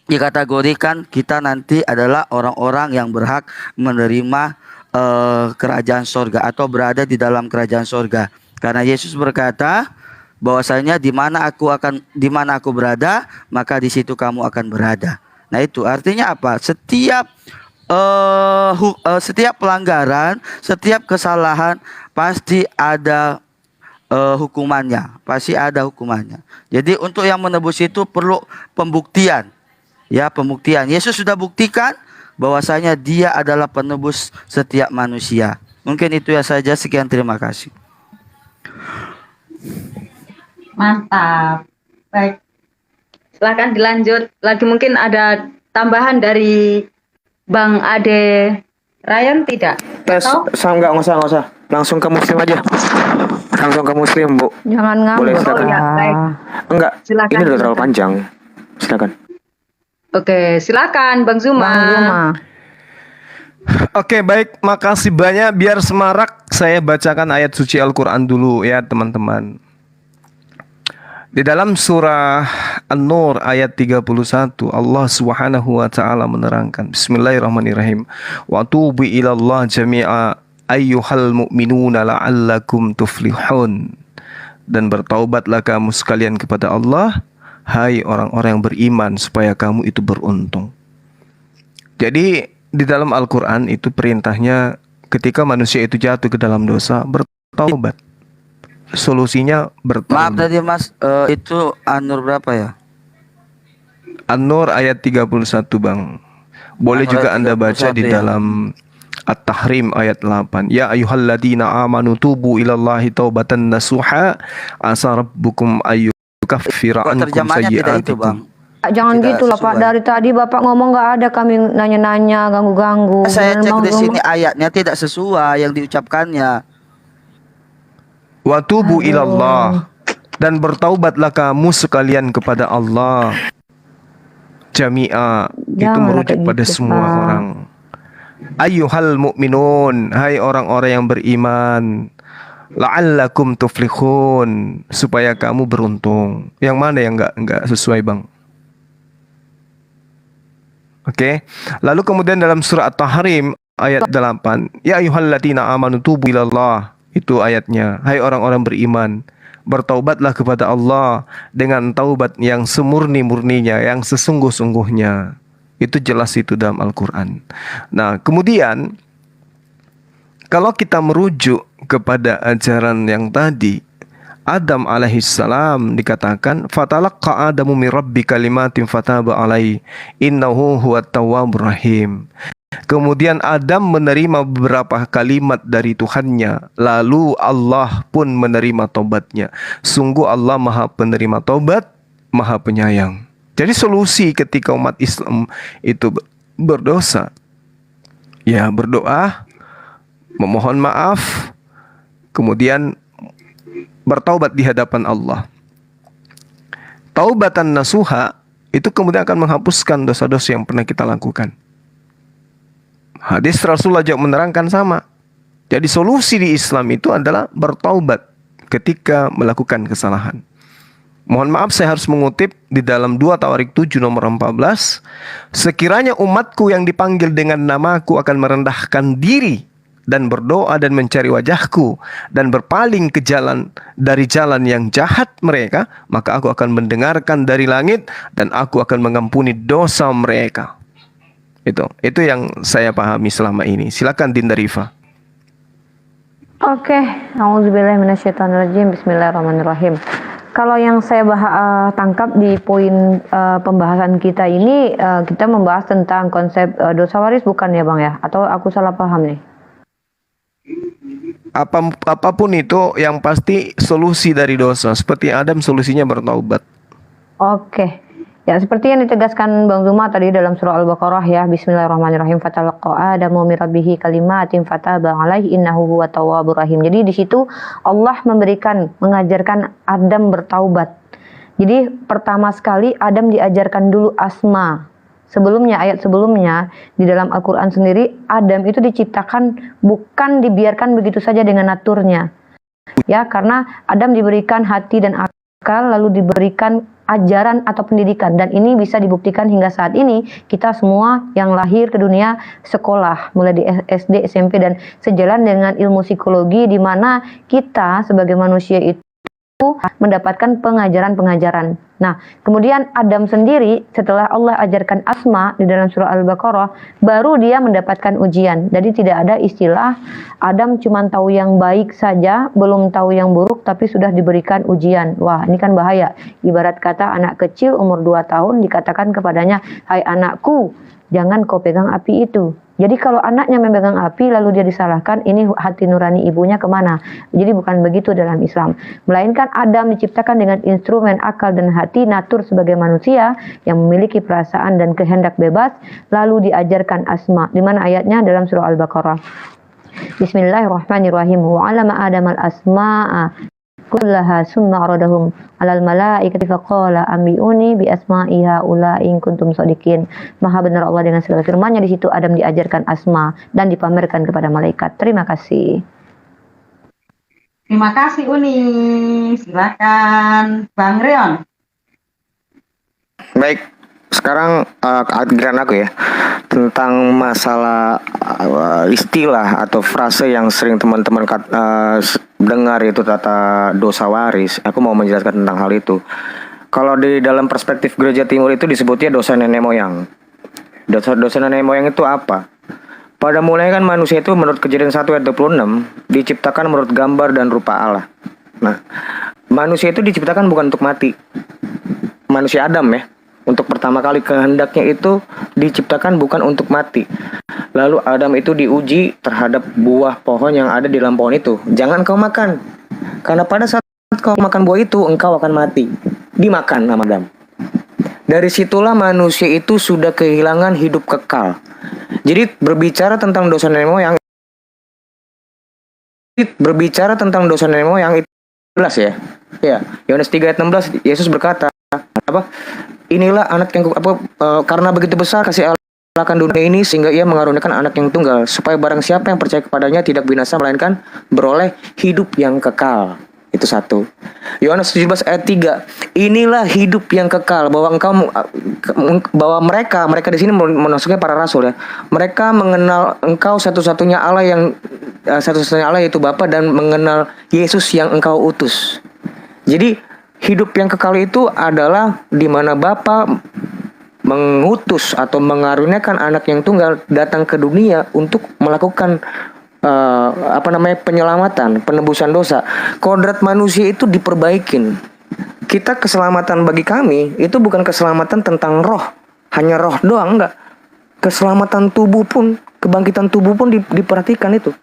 dikategorikan kita nanti adalah orang-orang yang berhak menerima kerajaan sorga atau berada di dalam kerajaan sorga. Karena Yesus berkata bahwasanya di mana aku berada, maka di situ kamu akan berada. Nah, itu artinya apa? Setiap pelanggaran, setiap kesalahan pasti ada hukumannya, pasti ada hukumannya. Jadi untuk yang menebus itu perlu pembuktian. Ya, pembuktian. Yesus sudah buktikan bahwasanya dia adalah penebus setiap manusia. Mungkin itu ya saja, sekian, terima kasih. Mantap. Baik. Silakan dilanjut. Lagi mungkin ada tambahan dari Bang Ade Ryan tidak? Enggak usah. Langsung ke Muslim aja. Langsung ke Muslim, Bu. Jangan ngambek. Boleh, silakan. Oh, ya, baik. Enggak, Silakan. ini udah terlalu panjang. Silakan. Oke, silakan Bang Zuma. Oke, baik, makasih banyak. Biar semarak, saya bacakan ayat suci Al-Quran dulu ya teman-teman. Di dalam surah An-Nur ayat 31, Allah Subhanahu wa taala menerangkan, Bismillahirrahmanirrahim. Wa tubu ilallah jami'a ayyuhal mu'minuna la'allakum tuflihun. Dan bertaubatlah kamu sekalian kepada Allah, hai orang-orang yang beriman, supaya kamu itu beruntung. Jadi di dalam Al-Quran itu perintahnya ketika manusia itu jatuh ke dalam dosa, bertaubat. Solusinya bertaubat. Maaf tadi Mas, itu An-Nur berapa ya? An-Nur ayat 31 Bang. Boleh An-Nur juga ayat Anda baca 31 di ya. dalam At-Tahrim ayat 8. Ya ayyuhalladzina amanu tubu ilallahi taubatan nasuha asa rabbukum ayyukaffira ankum Terjemahannya tidak itu sayyi'atikum. Bang. Jangan Tidak gitu lah Pak. sesuai. Dari tadi Bapak ngomong nggak ada kami nanya-nanya, ganggu-ganggu. Saya Beneran cek Bang di Zuma. sini ayatnya tidak sesuai yang diucapkannya. Wa tubu ilallah, dan bertaubatlah kamu sekalian kepada Allah. Jami'a itu Janganlah merujuk kayak pada gitu, semua Pak. orang. Ayyuhal mu'minun, hai orang-orang yang beriman, la'allakum tuflihun, supaya kamu beruntung. Yang mana yang enggak sesuai Bang? Oke. Lalu kemudian dalam surah At-Tahrim ayat 8, ya ayyuhalladzina amanu tubu ilallah, itu ayatnya, hai orang-orang beriman, bertaubatlah kepada Allah dengan taubat yang semurni-murninya, yang sesungguh-sungguhnya. Itu jelas itu dalam Al-Quran. Nah, kemudian kalau kita merujuk kepada ajaran yang tadi, Adam alaihissalam dikatakan fatalaqqa Adamu min rabbi kalimatin fataba alaihi innahu huwat tawwabur rahim. Kemudian Adam menerima beberapa kalimat dari Tuhannya, lalu Allah pun menerima tobatnya. Sungguh Allah Maha Penerima Tobat, Maha Penyayang. Jadi solusi ketika umat Islam itu berdosa, ya berdoa, memohon maaf, kemudian bertaubat di hadapan Allah. Taubatan nasuha itu kemudian akan menghapuskan dosa-dosa yang pernah kita lakukan. Hadis Rasulullah juga menerangkan sama. Jadi solusi di Islam itu adalah bertaubat ketika melakukan kesalahan. Mohon maaf saya harus mengutip di dalam 2 Tawarik 7 nomor 14. Sekiranya umatku yang dipanggil dengan namaku akan merendahkan diri dan berdoa dan mencari wajahku dan berpaling ke jalan dari jalan yang jahat mereka, maka aku akan mendengarkan dari langit dan aku akan mengampuni dosa mereka. Itu yang saya pahami selama ini. Silakan Dinda Rifa. Oke, auzubillahi minasyaitonirrajim. Bismillahirrahmanirrahim. Kalau yang saya tangkap di poin pembahasan kita ini, kita membahas tentang konsep dosa waris, bukan ya Bang ya? Atau aku salah paham nih? Apapun itu, yang pasti solusi dari dosa. Seperti Adam, solusinya bertaubat. Oke. Ya, seperti yang ditegaskan Bang Zuma tadi dalam surah Al-Baqarah ya. Bismillahirrahmanirrahim. Fatalaqa Adamu min rabbihi kalimatin fataba alaihi innahu huwa tawwabur rahim. Jadi di situ Allah mengajarkan Adam bertaubat. Jadi pertama sekali Adam diajarkan dulu asma. Sebelumnya, ayat sebelumnya di dalam Al-Quran sendiri, Adam itu diciptakan bukan dibiarkan begitu saja dengan naturnya. Ya, karena Adam diberikan hati dan akal, lalu diberikan ajaran atau pendidikan, dan ini bisa dibuktikan hingga saat ini kita semua yang lahir ke dunia sekolah mulai di SD, SMP, dan sejalan dengan ilmu psikologi di mana kita sebagai manusia itu mendapatkan pengajaran-pengajaran. Nah, kemudian Adam sendiri setelah Allah ajarkan asma di dalam surah Al-Baqarah, baru dia mendapatkan ujian. Jadi tidak ada istilah Adam cuma tahu yang baik saja, belum tahu yang buruk, tapi sudah diberikan ujian. Wah, ini kan bahaya. Ibarat kata anak kecil umur 2 tahun dikatakan kepadanya, "Hai anakku, jangan kau pegang api itu." Jadi kalau anaknya memegang api lalu dia disalahkan, ini hati nurani ibunya kemana? Jadi bukan begitu dalam Islam. Melainkan Adam diciptakan dengan instrumen akal dan hati natur sebagai manusia yang memiliki perasaan dan kehendak bebas, lalu diajarkan asma. Di mana ayatnya dalam surah Al-Baqarah. Bismillahirrahmanirrahim. Wa 'allama Adamal asma'a kullaha summa aradahum 'alal malaikati faqala ambiuni bi asma'i haula in kuntum shadiqin. Maha benar Allah dengan segala firman-Nya. Di situ Adam diajarkan asma dan dipamerkan kepada malaikat. Terima kasih. Terima kasih Uni. Silakan Bang Rion. Baik, sekarang giliran aku ya, tentang masalah istilah atau frase yang sering teman-teman dengar, itu kata dosa waris. Aku mau menjelaskan tentang hal itu. Kalau di dalam perspektif gereja timur itu disebutnya dosa nenek moyang. Dosa nenek moyang itu apa? Pada mulanya kan manusia itu menurut Kejadian 1 ayat 26 diciptakan menurut gambar dan rupa Allah. Nah, manusia itu diciptakan bukan untuk mati. Manusia Adam ya, untuk pertama kali kehendaknya itu diciptakan bukan untuk mati. Lalu Adam itu diuji terhadap buah pohon yang ada di dalam pohon itu. Jangan kau makan, karena pada saat kau makan buah itu engkau akan mati. Dimakan sama Adam. Dari situlah manusia itu sudah kehilangan hidup kekal. Jadi berbicara tentang dosa nenek moyang, itu jelas ya. Ya, Yohanes 3 ayat 16 Yesus berkata, apa? Inilah anak yang karena begitu besar kasih Allah akan dunia ini sehingga ia mengaruniakan anak yang tunggal supaya barang siapa yang percaya kepadanya tidak binasa melainkan beroleh hidup yang kekal. Itu satu. Yohanes 17 ayat 3. Inilah hidup yang kekal, bahwa mereka di sini maksudnya para rasul ya. Mereka mengenal engkau satu-satunya Allah yaitu Bapa, dan mengenal Yesus yang engkau utus. Jadi hidup yang kekal itu adalah di mana Bapa mengutus atau mengaruniakan anak yang tunggal datang ke dunia untuk melakukan penyelamatan, penebusan dosa. Kodrat manusia itu diperbaikin. Kita keselamatan bagi kami itu bukan keselamatan tentang roh, hanya roh doang, enggak. Keselamatan tubuh pun, kebangkitan tubuh pun diperhatikan itu.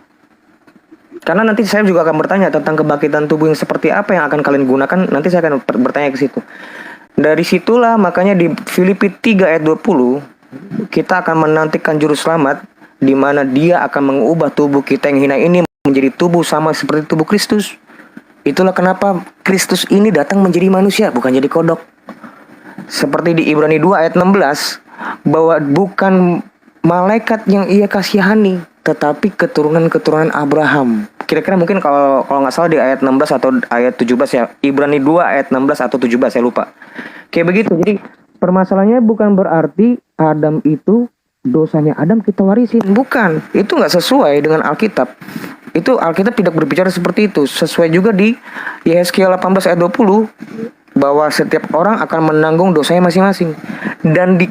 Karena nanti saya juga akan bertanya tentang kebangkitan tubuh yang seperti apa yang akan kalian gunakan. Nanti saya akan bertanya ke situ. Dari situlah makanya di Filipi 3 ayat 20 kita akan menantikan juru selamat, di mana dia akan mengubah tubuh kita yang hina ini menjadi tubuh sama seperti tubuh Kristus. Itulah kenapa Kristus ini datang menjadi manusia, bukan jadi kodok. Seperti di Ibrani 2 ayat 16, bahwa bukan malaikat yang ia kasihani, tetapi keturunan-keturunan Abraham. Kira-kira mungkin kalau nggak salah di ayat 16 atau ayat 17 ya. Ibrani 2 ayat 16 atau 17, saya lupa. Kayak begitu. Jadi permasalahannya bukan berarti Adam itu, dosanya Adam kita warisin. Bukan. Itu nggak sesuai dengan Alkitab. Itu Alkitab tidak berbicara seperti itu. Sesuai juga di Yehezkiel 18 ayat 20, bahwa setiap orang akan menanggung dosanya masing-masing. Dan di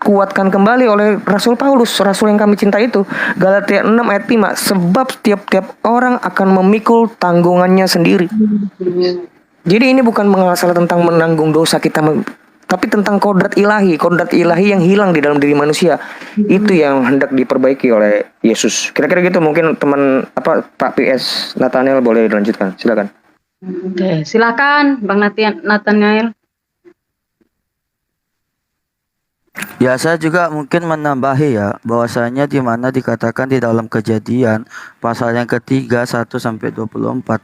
kuatkan kembali oleh Rasul Paulus, rasul yang kami cinta itu. Galatia 6 ayat 5, sebab tiap-tiap orang akan memikul tanggungannya sendiri. Jadi ini bukan masalah tentang menanggung dosa kita, tapi tentang kodrat ilahi yang hilang di dalam diri manusia. Itu yang hendak diperbaiki oleh Yesus. Kira-kira gitu. Mungkin teman Pak PS Nathaniel boleh dilanjutkan. Silakan. Oke, silakan Bang Nathaniel. Ya, saya juga mungkin menambahi ya, bahwasanya di mana dikatakan di dalam Kejadian pasal yang ketiga 1 sampai 24,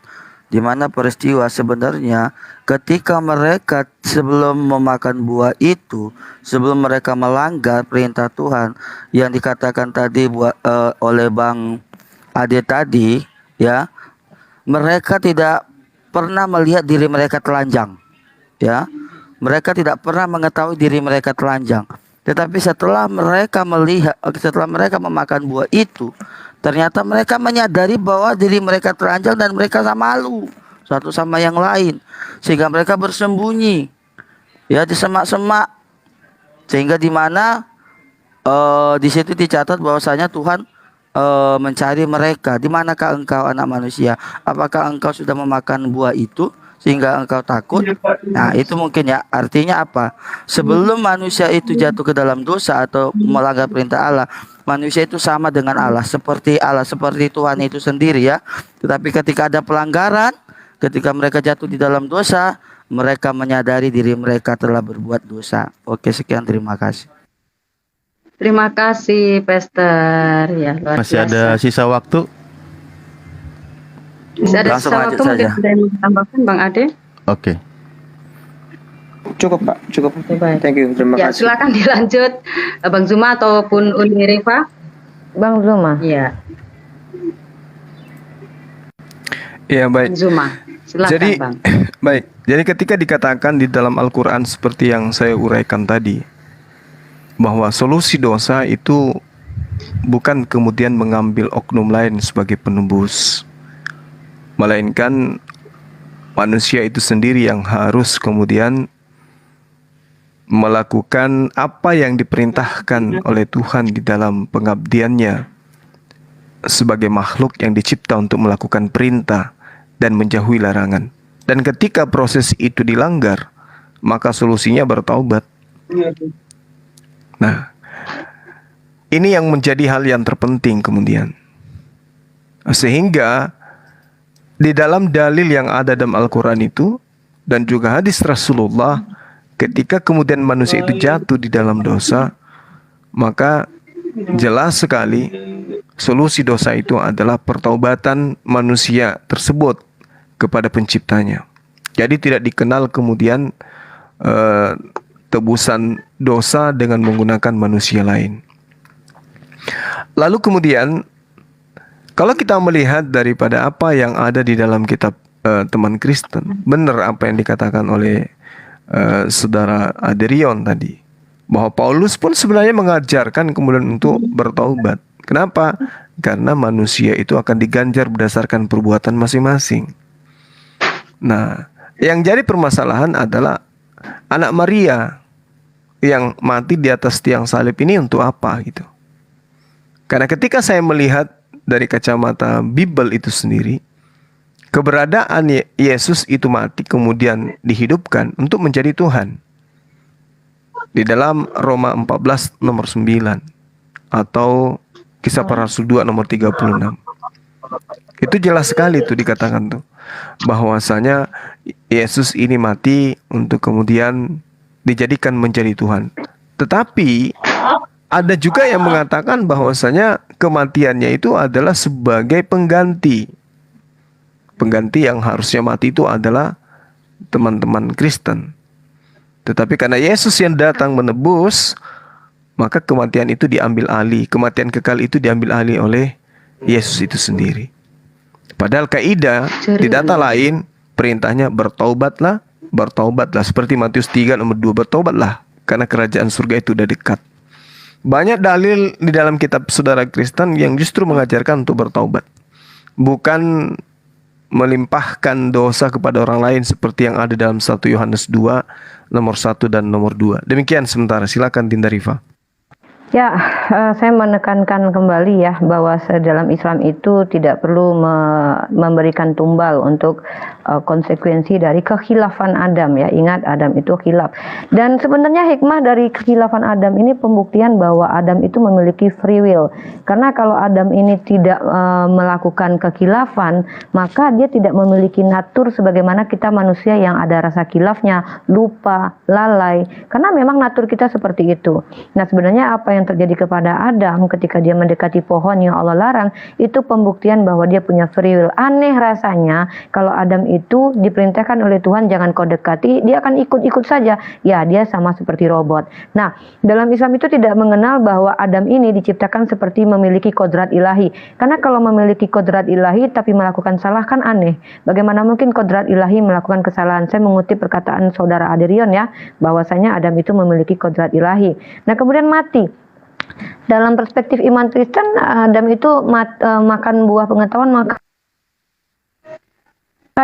di mana peristiwa sebenarnya ketika mereka sebelum memakan buah itu, sebelum mereka melanggar perintah Tuhan yang dikatakan tadi oleh Bang Ade tadi, ya, mereka tidak pernah melihat diri mereka telanjang, ya. Mereka tidak pernah mengetahui diri mereka telanjang. Tetapi setelah mereka memakan buah itu, ternyata mereka menyadari bahwa diri mereka telanjang dan mereka malu satu sama yang lain. Sehingga mereka bersembunyi, ya, di semak-semak. Sehingga di mana di situ dicatat bahwasanya Tuhan mencari mereka. Di manakah engkau, anak manusia? Apakah engkau sudah memakan buah itu sehingga engkau takut? Nah, itu mungkin ya, artinya apa? Sebelum manusia itu jatuh ke dalam dosa atau melanggar perintah Allah, manusia itu sama dengan Allah, seperti Tuhan itu sendiri, ya. Tetapi ketika ada pelanggaran, ketika mereka jatuh di dalam dosa, mereka menyadari diri mereka telah berbuat dosa. Oke, sekian, terima kasih. Terima kasih, Pastor. Ya, luar Masih biasa. ada sisa waktu? Bisa ada Langsung sesuatu lanjut mungkin saja. ada yang mau ditambahkan, Bang Ade? Oke. Cukup, Pak. Cukup. Oke, baik. Thank you. Terima Ya, kasih. silakan dilanjut, Bang Zuma ataupun Uni Rifa. Bang Zuma. Iya, Ya, baik. Zuma. Silakan, Jadi, Bang. baik. Jadi ketika dikatakan di dalam Al-Quran seperti yang saya uraikan tadi, bahwa solusi dosa itu bukan kemudian mengambil oknum lain sebagai penebus, melainkan manusia itu sendiri yang harus kemudian melakukan apa yang diperintahkan oleh Tuhan di dalam pengabdiannya sebagai makhluk yang dicipta untuk melakukan perintah dan menjauhi larangan. Dan ketika proses itu dilanggar, maka solusinya bertaubat. Nah, ini yang menjadi hal yang terpenting kemudian. Sehingga di dalam dalil yang ada dalam Al-Quran itu dan juga hadis Rasulullah, ketika kemudian manusia itu jatuh di dalam dosa, maka jelas sekali solusi dosa itu adalah pertaubatan manusia tersebut kepada penciptanya. Jadi tidak dikenal kemudian tebusan dosa dengan menggunakan manusia lain. Lalu kemudian kalau kita melihat daripada apa yang ada di dalam kitab teman Kristen, benar apa yang dikatakan oleh saudara Adrion tadi, bahwa Paulus pun sebenarnya mengajarkan kemudian untuk bertaubat. Kenapa? Karena manusia itu akan diganjar berdasarkan perbuatan masing-masing. Nah, yang jadi permasalahan adalah anak Maria yang mati di atas tiang salib ini untuk apa gitu. Karena ketika saya melihat dari kacamata Bible itu sendiri, keberadaan Yesus itu mati kemudian dihidupkan untuk menjadi Tuhan. Di dalam Roma 14 nomor 9 atau Kisah Para Rasul 2 nomor 36. Itu jelas sekali tuh dikatakan tuh bahwasanya Yesus ini mati untuk kemudian dijadikan menjadi Tuhan. Tetapi ada juga yang mengatakan bahwasanya kematiannya itu adalah sebagai pengganti. Pengganti yang harusnya mati itu adalah teman-teman Kristen. Tetapi karena Yesus yang datang menebus, maka kematian itu diambil alih. Kematian kekal itu diambil alih oleh Yesus itu sendiri. Padahal kaidah di data lain perintahnya bertaubatlah, bertaubatlah. Seperti Matius 3 nomor 2, bertaubatlah karena kerajaan surga itu sudah dekat. Banyak dalil di dalam kitab saudara Kristen yang justru mengajarkan untuk bertaubat, bukan melimpahkan dosa kepada orang lain seperti yang ada dalam 1 Yohanes 2 nomor 1 dan nomor 2. Demikian sementara, silakan Dinda Rifa. Ya, saya menekankan kembali ya bahwa dalam Islam itu tidak perlu memberikan tumbal untuk konsekuensi dari kekhilafan Adam ya. Ingat Adam itu khilaf. Dan sebenarnya hikmah dari kekhilafan Adam ini pembuktian bahwa Adam itu memiliki free will. Karena kalau Adam ini tidak melakukan kekhilafan, maka dia tidak memiliki natur sebagaimana kita manusia yang ada rasa khilafnya, lupa, lalai. Karena memang natur kita seperti itu. Nah, sebenarnya apa yang terjadi kepada Adam ketika dia mendekati pohon yang Allah larang itu pembuktian bahwa dia punya free will. Aneh rasanya kalau Adam itu diperintahkan oleh Tuhan jangan kau dekati, dia akan ikut-ikut saja. Ya, dia sama seperti robot. Nah, dalam Islam itu tidak mengenal bahwa Adam ini diciptakan seperti memiliki kodrat ilahi. Karena kalau memiliki kodrat ilahi tapi melakukan salah kan aneh. Bagaimana mungkin kodrat ilahi melakukan kesalahan? Saya mengutip perkataan saudara Aderion ya, bahwasanya Adam itu memiliki kodrat ilahi. Nah, kemudian mati. Dalam perspektif iman Kristen, Adam itu makan buah pengetahuan, maka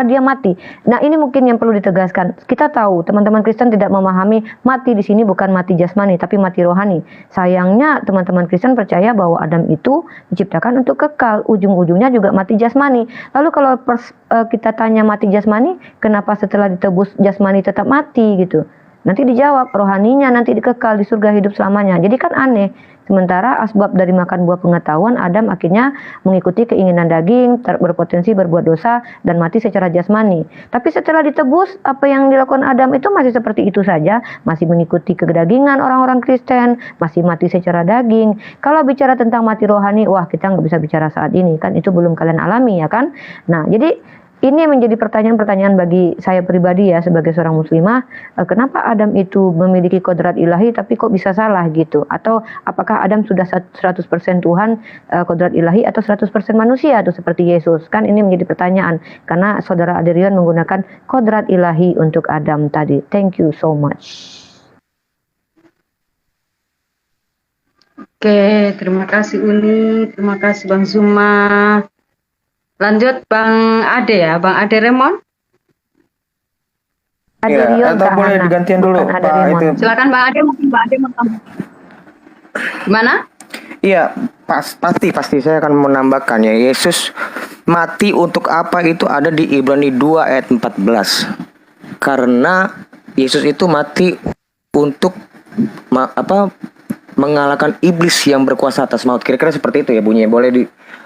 dia mati. Nah, ini mungkin yang perlu ditegaskan. Kita tahu teman-teman Kristen tidak memahami mati di sini bukan mati jasmani tapi mati rohani. Sayangnya teman-teman Kristen percaya bahwa Adam itu diciptakan untuk kekal, ujung-ujungnya juga mati jasmani. Lalu kalau kita tanya mati jasmani, kenapa setelah ditebus jasmani tetap mati gitu? Nanti dijawab rohaninya nanti dikekal di surga hidup selamanya. Jadi kan aneh. Sementara asbab dari makan buah pengetahuan, Adam akhirnya mengikuti keinginan daging, berpotensi berbuat dosa dan mati secara jasmani. Tapi setelah ditebus, apa yang dilakukan Adam itu masih seperti itu saja, masih mengikuti kedagingan orang-orang Kristen, masih mati secara daging. Kalau bicara tentang mati rohani, wah kita nggak bisa bicara saat ini kan, itu belum kalian alami ya kan. Nah, jadi ini menjadi pertanyaan-pertanyaan bagi saya pribadi ya sebagai seorang muslimah, kenapa Adam itu memiliki kodrat ilahi tapi kok bisa salah gitu? Atau apakah Adam sudah 100% Tuhan, kodrat ilahi, atau 100% manusia atau seperti Yesus? Kan ini menjadi pertanyaan karena saudara Aderion menggunakan kodrat ilahi untuk Adam tadi. Thank you so much. Oke, terima kasih Uni, terima kasih Bang Zuma. Lanjut Bang Ade ya, Bang Ade Remon. Iya, atau boleh digantian dulu Pak itu. Silakan Bang Ade, mungkin Bang Ade mau tambah. Gimana? Iya, pasti saya akan menambahkan ya, Yesus mati untuk apa itu ada di Ibrani 2 ayat 14. Karena Yesus itu mati untuk mengalahkan iblis yang berkuasa atas maut. Kira-kira seperti itu ya bunyinya.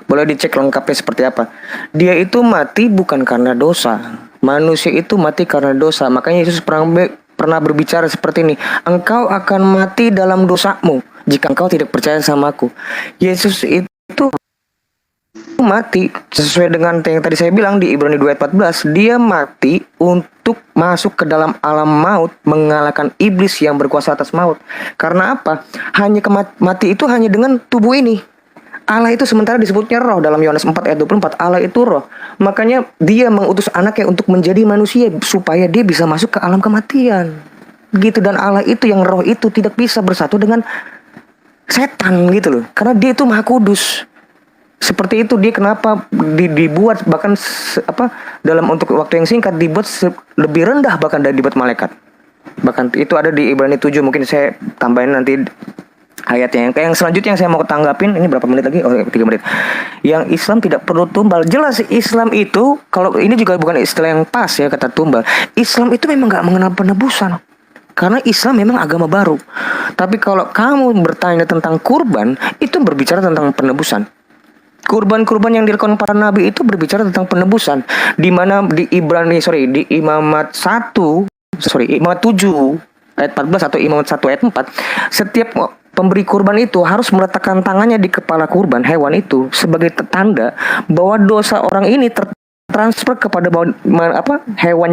Boleh dicek lengkapnya seperti apa. Dia itu mati bukan karena dosa. Manusia itu mati karena dosa. Makanya Yesus pernah berbicara seperti ini. Engkau akan mati dalam dosamu jika engkau tidak percaya sama aku. Yesus itu mati sesuai dengan yang tadi saya bilang di Ibrani 2 ayat 14. Dia mati untuk masuk ke dalam alam maut, mengalahkan iblis yang berkuasa atas maut. Karena apa? Mati itu hanya dengan tubuh ini. Allah itu sementara disebutnya roh dalam Yohanes 4 ayat 24. Allah itu roh. Makanya dia mengutus anaknya untuk menjadi manusia supaya dia bisa masuk ke alam kematian. Gitu. Dan Allah itu yang roh itu tidak bisa bersatu dengan setan gitu loh. Karena dia itu maha kudus. Seperti itu dia kenapa dibuat bahkan dalam untuk waktu yang singkat dibuat lebih rendah bahkan dari dibuat malaikat. Bahkan itu ada di Ibrani 7, mungkin saya tambahin nanti ayatnya. Yang selanjutnya yang saya mau tanggapin, ini berapa menit lagi? Oh, 3 menit. Yang Islam tidak perlu tumbal. Jelas Islam itu, kalau ini juga bukan istilah yang pas ya kata tumbal. Islam itu memang gak mengenal penebusan. Karena Islam memang agama baru. Tapi kalau kamu bertanya tentang kurban, itu berbicara tentang penebusan. Kurban-kurban yang dilakukan para nabi itu berbicara tentang penebusan. Di mana di Imamat 7 ayat 14 atau Imamat 1 ayat 4, setiap pemberi kurban itu harus meletakkan tangannya di kepala kurban hewan itu sebagai tanda bahwa dosa orang ini tertransfer kepada hewan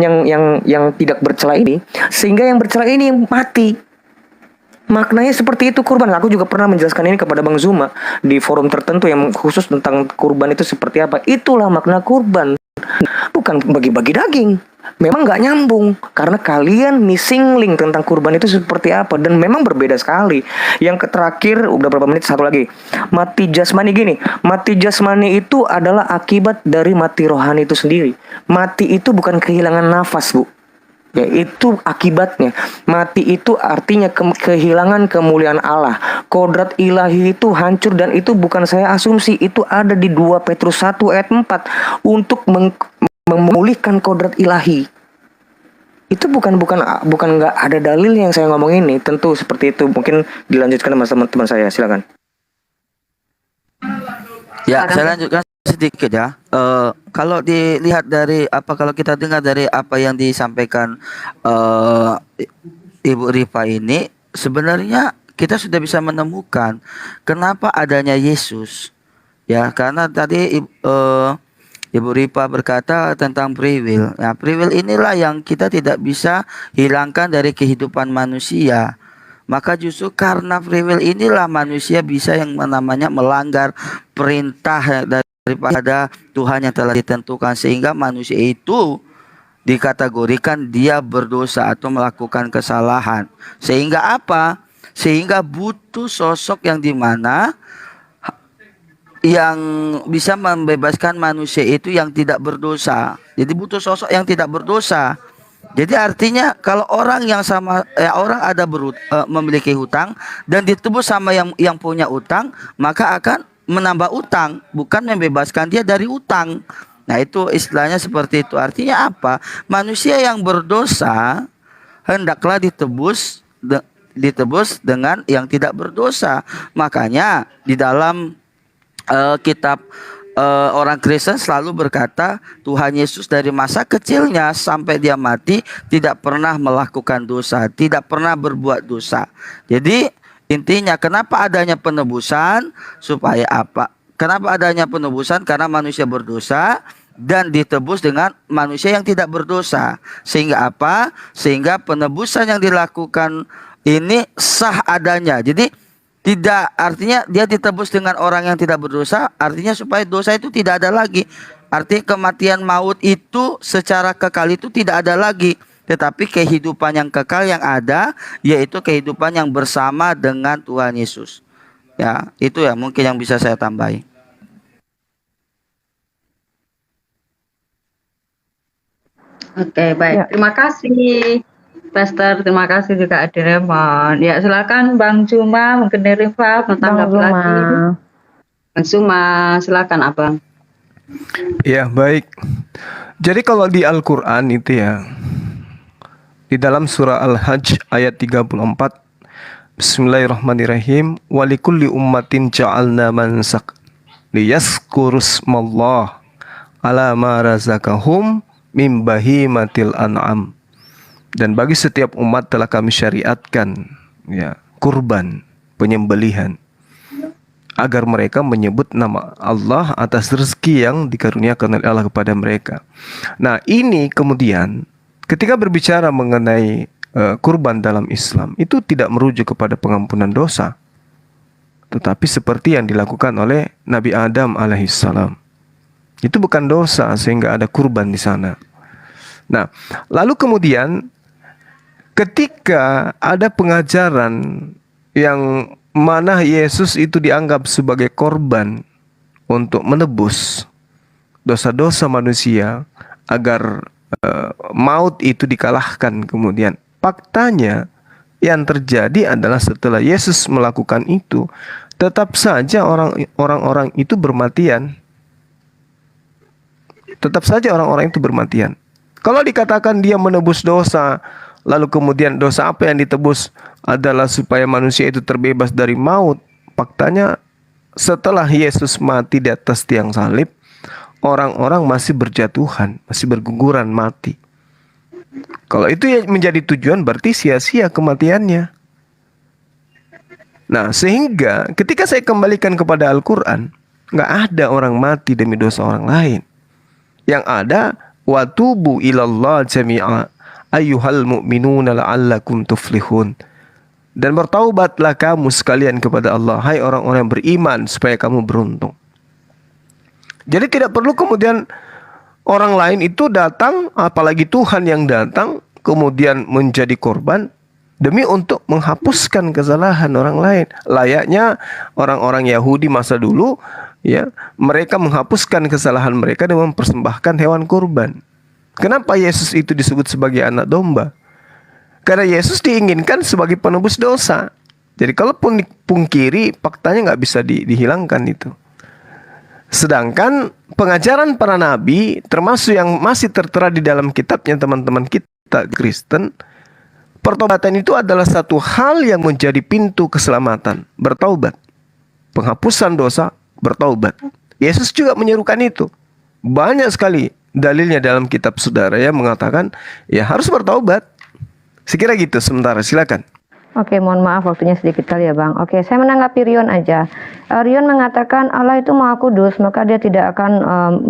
yang tidak bercela ini, sehingga yang bercela ini mati. Maknanya seperti itu kurban. Aku juga pernah menjelaskan ini kepada Bang Zuma di forum tertentu yang khusus tentang kurban itu seperti apa. Itulah makna kurban. Bukan bagi-bagi daging. Memang nggak nyambung karena kalian missing link tentang kurban itu seperti apa, dan memang berbeda sekali. Yang terakhir udah berapa menit, satu lagi. Mati jasmani gini. Mati jasmani itu adalah akibat dari mati rohani itu sendiri. Mati itu bukan kehilangan nafas, Bu. Ya, itu akibatnya. Mati itu artinya kehilangan kemuliaan Allah. Kodrat ilahi itu hancur, dan itu bukan saya asumsi, itu ada di 2 Petrus 1 ayat 4 untuk memulihkan kodrat ilahi. Itu bukan nggak ada dalil yang saya ngomong ini. Tentu seperti itu. Mungkin dilanjutkan sama teman-teman saya. Silakan. Ya, saya lanjutkan sedikit ya. Kalau dilihat dari kalau kita dengar dari apa yang disampaikan Ibu Rifa ini, sebenarnya kita sudah bisa menemukan kenapa adanya Yesus. Ya, karena tadi Ibu Rifa berkata tentang free will. Nah, free will inilah yang kita tidak bisa hilangkan dari kehidupan manusia. Maka justru karena free will inilah manusia bisa yang namanya melanggar perintah daripada Tuhan yang telah ditentukan, sehingga manusia itu dikategorikan dia berdosa atau melakukan kesalahan. Sehingga apa? Sehingga butuh sosok yang dimana yang bisa membebaskan manusia itu yang tidak berdosa. Jadi butuh sosok yang tidak berdosa. Jadi artinya kalau orang yang orang ada memiliki hutang dan ditebus sama yang punya utang, maka akan menambah utang, bukan membebaskan dia dari utang. Nah, itu istilahnya seperti itu. Artinya apa? Manusia yang berdosa hendaklah ditebus dengan yang tidak berdosa. Makanya di dalam kitab orang Kristen selalu berkata Tuhan Yesus dari masa kecilnya sampai dia mati tidak pernah melakukan dosa, tidak pernah berbuat dosa. Jadi intinya kenapa adanya penebusan? Supaya apa? Kenapa adanya penebusan? Karena manusia berdosa dan ditebus dengan manusia yang tidak berdosa. Sehingga apa? Sehingga penebusan yang dilakukan ini sah adanya. Jadi tidak, artinya dia ditebus dengan orang yang tidak berdosa, artinya supaya dosa itu tidak ada lagi. Artinya kematian maut itu secara kekal itu tidak ada lagi. Tetapi kehidupan yang kekal yang ada, yaitu kehidupan yang bersama dengan Tuhan Yesus. Ya, itu ya mungkin yang bisa saya tambahi. Oke, baik. Terima kasih. Pastor, terima kasih juga Adiremon. Ya, silakan Bang Juma, mungkin dari Rifa menanggapi lagi. Bang Juma, silakan Abang. Ya, baik. Jadi kalau di Al-Qur'an itu ya, di dalam surah Al-Hajj ayat 34, Bismillahirrahmanirrahim, walikulli ummatin ja'alna mansak liyazkurusmallah ala ma razaqahum mim bahimatil an'am. Dan bagi setiap umat telah kami syariatkan ya kurban, penyembelihan, agar mereka menyebut nama Allah atas rezeki yang dikaruniakan oleh Allah kepada mereka. Nah, ini kemudian ketika berbicara mengenai kurban dalam Islam, itu tidak merujuk kepada pengampunan dosa, tetapi seperti yang dilakukan oleh Nabi Adam alaihissalam. Itu bukan dosa sehingga ada kurban di sana. Nah, lalu kemudian ketika ada pengajaran yang mana Yesus itu dianggap sebagai korban untuk menebus dosa-dosa manusia agar maut itu dikalahkan, kemudian faktanya yang terjadi adalah setelah Yesus melakukan itu, tetap saja orang-orang itu bermatian. Tetap saja orang-orang itu bermatian. Kalau dikatakan dia menebus dosa, lalu kemudian dosa apa yang ditebus adalah supaya manusia itu terbebas dari maut. Faktanya setelah Yesus mati di atas tiang salib, orang-orang masih berjatuhan, masih berguguran mati. Kalau itu yang menjadi tujuan, berarti sia-sia kematiannya. Nah, sehingga ketika saya kembalikan kepada Al-Quran, nggak ada orang mati demi dosa orang lain. Yang ada, watubu ilallah jami'a ayyuhal mu'minuna la'allakum tuflihun. Dan bertaubatlah kamu sekalian kepada Allah, hai orang-orang yang beriman, supaya kamu beruntung. Jadi tidak perlu kemudian orang lain itu datang, apalagi Tuhan yang datang, kemudian menjadi korban demi untuk menghapuskan kesalahan orang lain. Layaknya orang-orang Yahudi masa dulu, ya, mereka menghapuskan kesalahan mereka dengan mempersembahkan hewan kurban. Kenapa Yesus itu disebut sebagai anak domba? Karena Yesus diinginkan sebagai penebus dosa. Jadi kalau pungkiri, faktanya nggak bisa dihilangkan itu. Sedangkan pengajaran para nabi, termasuk yang masih tertera di dalam kitabnya teman-teman kita Kristen, pertobatan itu adalah satu hal yang menjadi pintu keselamatan. Bertaubat, penghapusan dosa, bertaubat. Yesus juga menyerukan itu. Banyak sekali dalilnya dalam kitab saudara yang mengatakan ya harus bertaubat. Sekira gitu sementara, silakan. Oke, mohon maaf waktunya sedikit kali ya Bang. Oke, saya menanggapi Rion aja. Rion mengatakan Allah itu Maha Kudus, maka dia tidak akan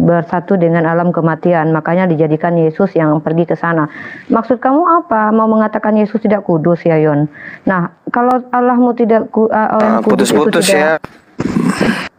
bersatu dengan alam kematian. Makanya dijadikan Yesus yang pergi ke sana. Maksud kamu apa? Mau mengatakan Yesus tidak kudus ya Yon? Nah, kalau Allahmu tidak kudus itu putus-putus tidak, ya.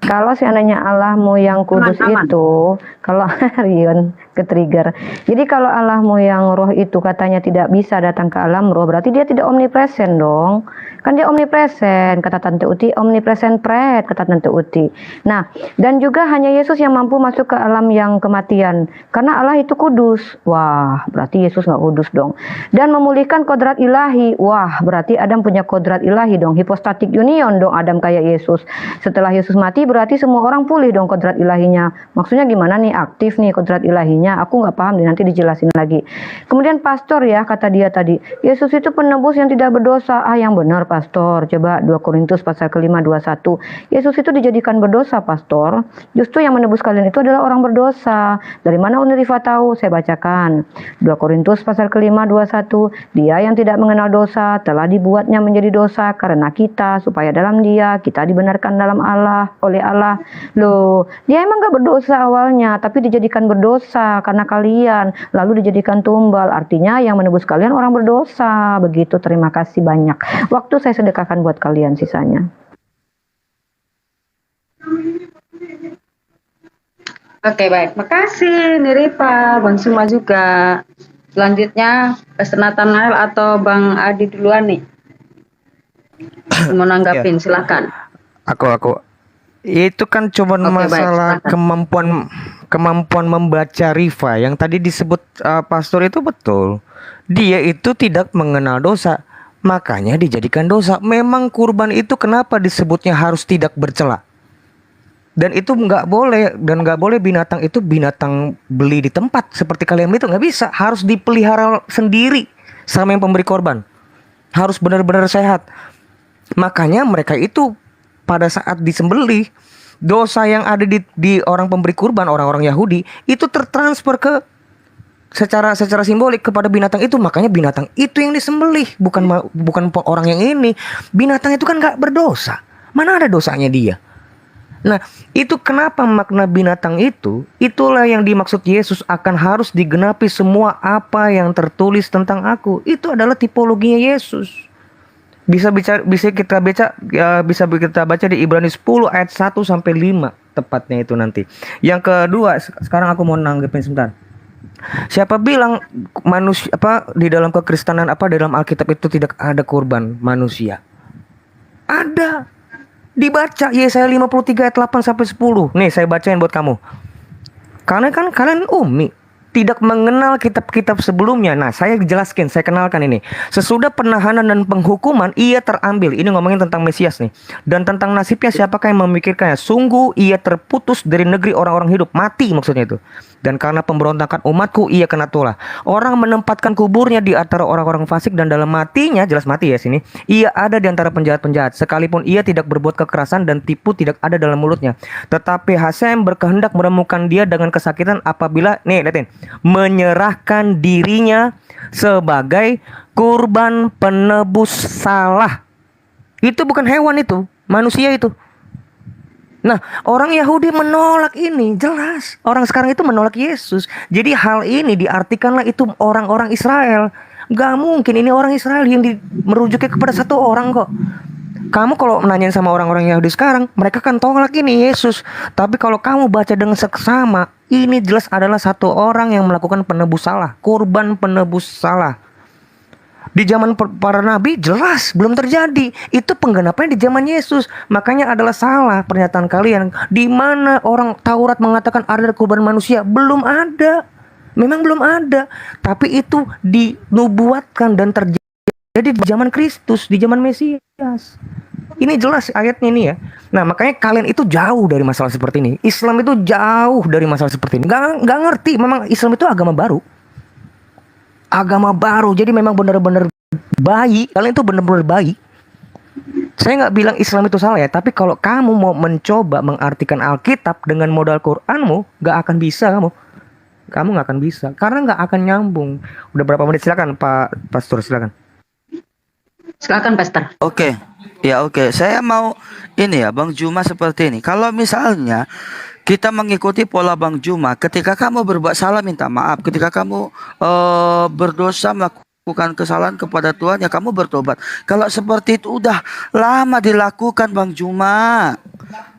kalau seandainya Allahmu yang kudus itu, kalau Rion ke-trigger. Jadi kalau Allahmu yang roh itu katanya tidak bisa datang ke alam roh, berarti dia tidak omnipresent dong. Kan dia omnipresent, kata Tante Uti, omnipresent pret, kata Tante Uti. Nah, dan juga hanya Yesus yang mampu masuk ke alam yang kematian. Karena Allah itu kudus. Wah, berarti Yesus nggak kudus dong. Dan memulihkan kodrat ilahi. Wah, berarti Adam punya kodrat ilahi dong. Hypostatic union dong Adam kayak Yesus. Setelah Yesus mati, berarti semua orang pulih dong kodrat ilahinya. Maksudnya gimana nih, aktif nih kodrat ilahinya? Aku nggak paham, nanti dijelasin lagi. Kemudian pastor ya, kata dia tadi, Yesus itu penebus yang tidak berdosa. Ah, yang benar pastor. Coba 2 Korintus pasal ke-5 21. Yesus itu dijadikan berdosa pastor. Justru yang menebus kalian itu adalah orang berdosa. Dari mana Unirifa tahu? Saya bacakan. 2 Korintus pasal ke-5 21. Dia yang tidak mengenal dosa telah dibuatnya menjadi dosa karena kita, supaya dalam dia kita dibenarkan dalam Allah, oleh Allah. Loh, dia emang gak berdosa awalnya, tapi dijadikan berdosa karena kalian, lalu dijadikan tumbal. Artinya yang menebus kalian orang berdosa. Begitu, terima kasih banyak. Waktu saya sedekahkan buat kalian sisanya. Oke, baik. Makasih Niripa, Bang Suma juga. Selanjutnya Pastor Nathanael atau Bang Adi duluan nih. Mau nanggapin, silakan. Aku. Itu kan cuma masalah kemampuan membaca Rifa yang tadi disebut pastor itu betul. Dia itu tidak mengenal dosa, makanya dijadikan dosa. Memang kurban itu kenapa disebutnya harus tidak bercela? Dan itu nggak boleh, dan nggak boleh binatang itu binatang beli di tempat seperti kalian itu nggak bisa, harus dipelihara sendiri sama yang pemberi korban, harus benar-benar sehat. Makanya mereka itu pada saat disembelih, dosa yang ada di orang pemberi kurban, orang-orang Yahudi itu tertransfer ke secara simbolik kepada binatang itu. Makanya binatang itu yang disembelih, bukan orang yang ini. Binatang itu kan nggak berdosa, mana ada dosanya dia. Nah, itu kenapa makna binatang itu, itulah yang dimaksud Yesus akan harus digenapi semua apa yang tertulis tentang aku. Itu adalah tipologinya Yesus. Bisa kita baca di Ibrani 10 ayat 1 sampai 5 tepatnya itu nanti. Yang kedua, sekarang aku mau nanggepin sebentar. Siapa bilang manusia di dalam kekristenan dalam Alkitab itu tidak ada kurban manusia? Ada. Dibaca Yesaya 53 ayat 8 sampai 10. Nih saya bacain buat kamu. Karena kan kalian tidak mengenal kitab-kitab sebelumnya. Nah, saya jelaskan, saya kenalkan ini. Sesudah penahanan dan penghukuman, ia terambil. Ini ngomongin tentang Mesias nih. Dan tentang nasibnya siapakah yang memikirkannya? Sungguh ia terputus dari negeri orang-orang hidup. Mati maksudnya itu. Dan karena pemberontakan umatku, ia kena tulah. Orang menempatkan kuburnya di antara orang-orang fasik, dan dalam matinya, jelas mati ya sini, ia ada di antara penjahat-penjahat. Sekalipun ia tidak berbuat kekerasan dan tipu tidak ada dalam mulutnya. Tetapi Hasem berkehendak menemukan dia dengan kesakitan apabila, nih lihatin, menyerahkan dirinya sebagai kurban penebus salah. Itu bukan hewan, itu manusia itu. Nah, orang Yahudi menolak ini, jelas. Orang sekarang itu menolak Yesus. Jadi hal ini diartikanlah itu orang-orang Israel. Gak mungkin ini orang Israel yang merujuknya kepada satu orang kok. Kamu kalau nanyain sama orang-orang Yahudi sekarang, mereka kan tolak ini Yesus. Tapi kalau kamu baca dengan seksama, ini jelas adalah satu orang yang melakukan penebus salah, kurban penebus salah. Di zaman para nabi jelas belum terjadi. Itu penggenapannya di zaman Yesus. Makanya adalah salah pernyataan kalian. Di mana orang Taurat mengatakan ada kurban manusia? Belum ada. Memang belum ada, tapi itu dinubuatkan dan terjadi di zaman Kristus, di zaman Mesias. Ini jelas ayatnya ini ya. Nah, makanya kalian itu jauh dari masalah seperti ini. Islam itu jauh dari masalah seperti ini. Nggak ngerti, memang Islam itu agama baru. Agama baru, jadi memang benar-benar bayi. Kalian itu benar-benar bayi. Saya nggak bilang Islam itu salah ya, tapi kalau kamu mau mencoba mengartikan Alkitab dengan modal Quranmu, nggak akan bisa kamu. Kamu nggak akan bisa, karena nggak akan nyambung. Udah berapa menit? Silakan Pak Pastor, silakan. Silakan Pastor. Oke. Ya oke, saya mau ini ya Bang Juma seperti ini. Kalau misalnya kita mengikuti pola Bang Juma, ketika kamu berbuat salah minta maaf, ketika kamu berdosa melakukan kesalahan kepada Tuhan ya kamu bertobat. Kalau seperti itu udah lama dilakukan Bang Juma.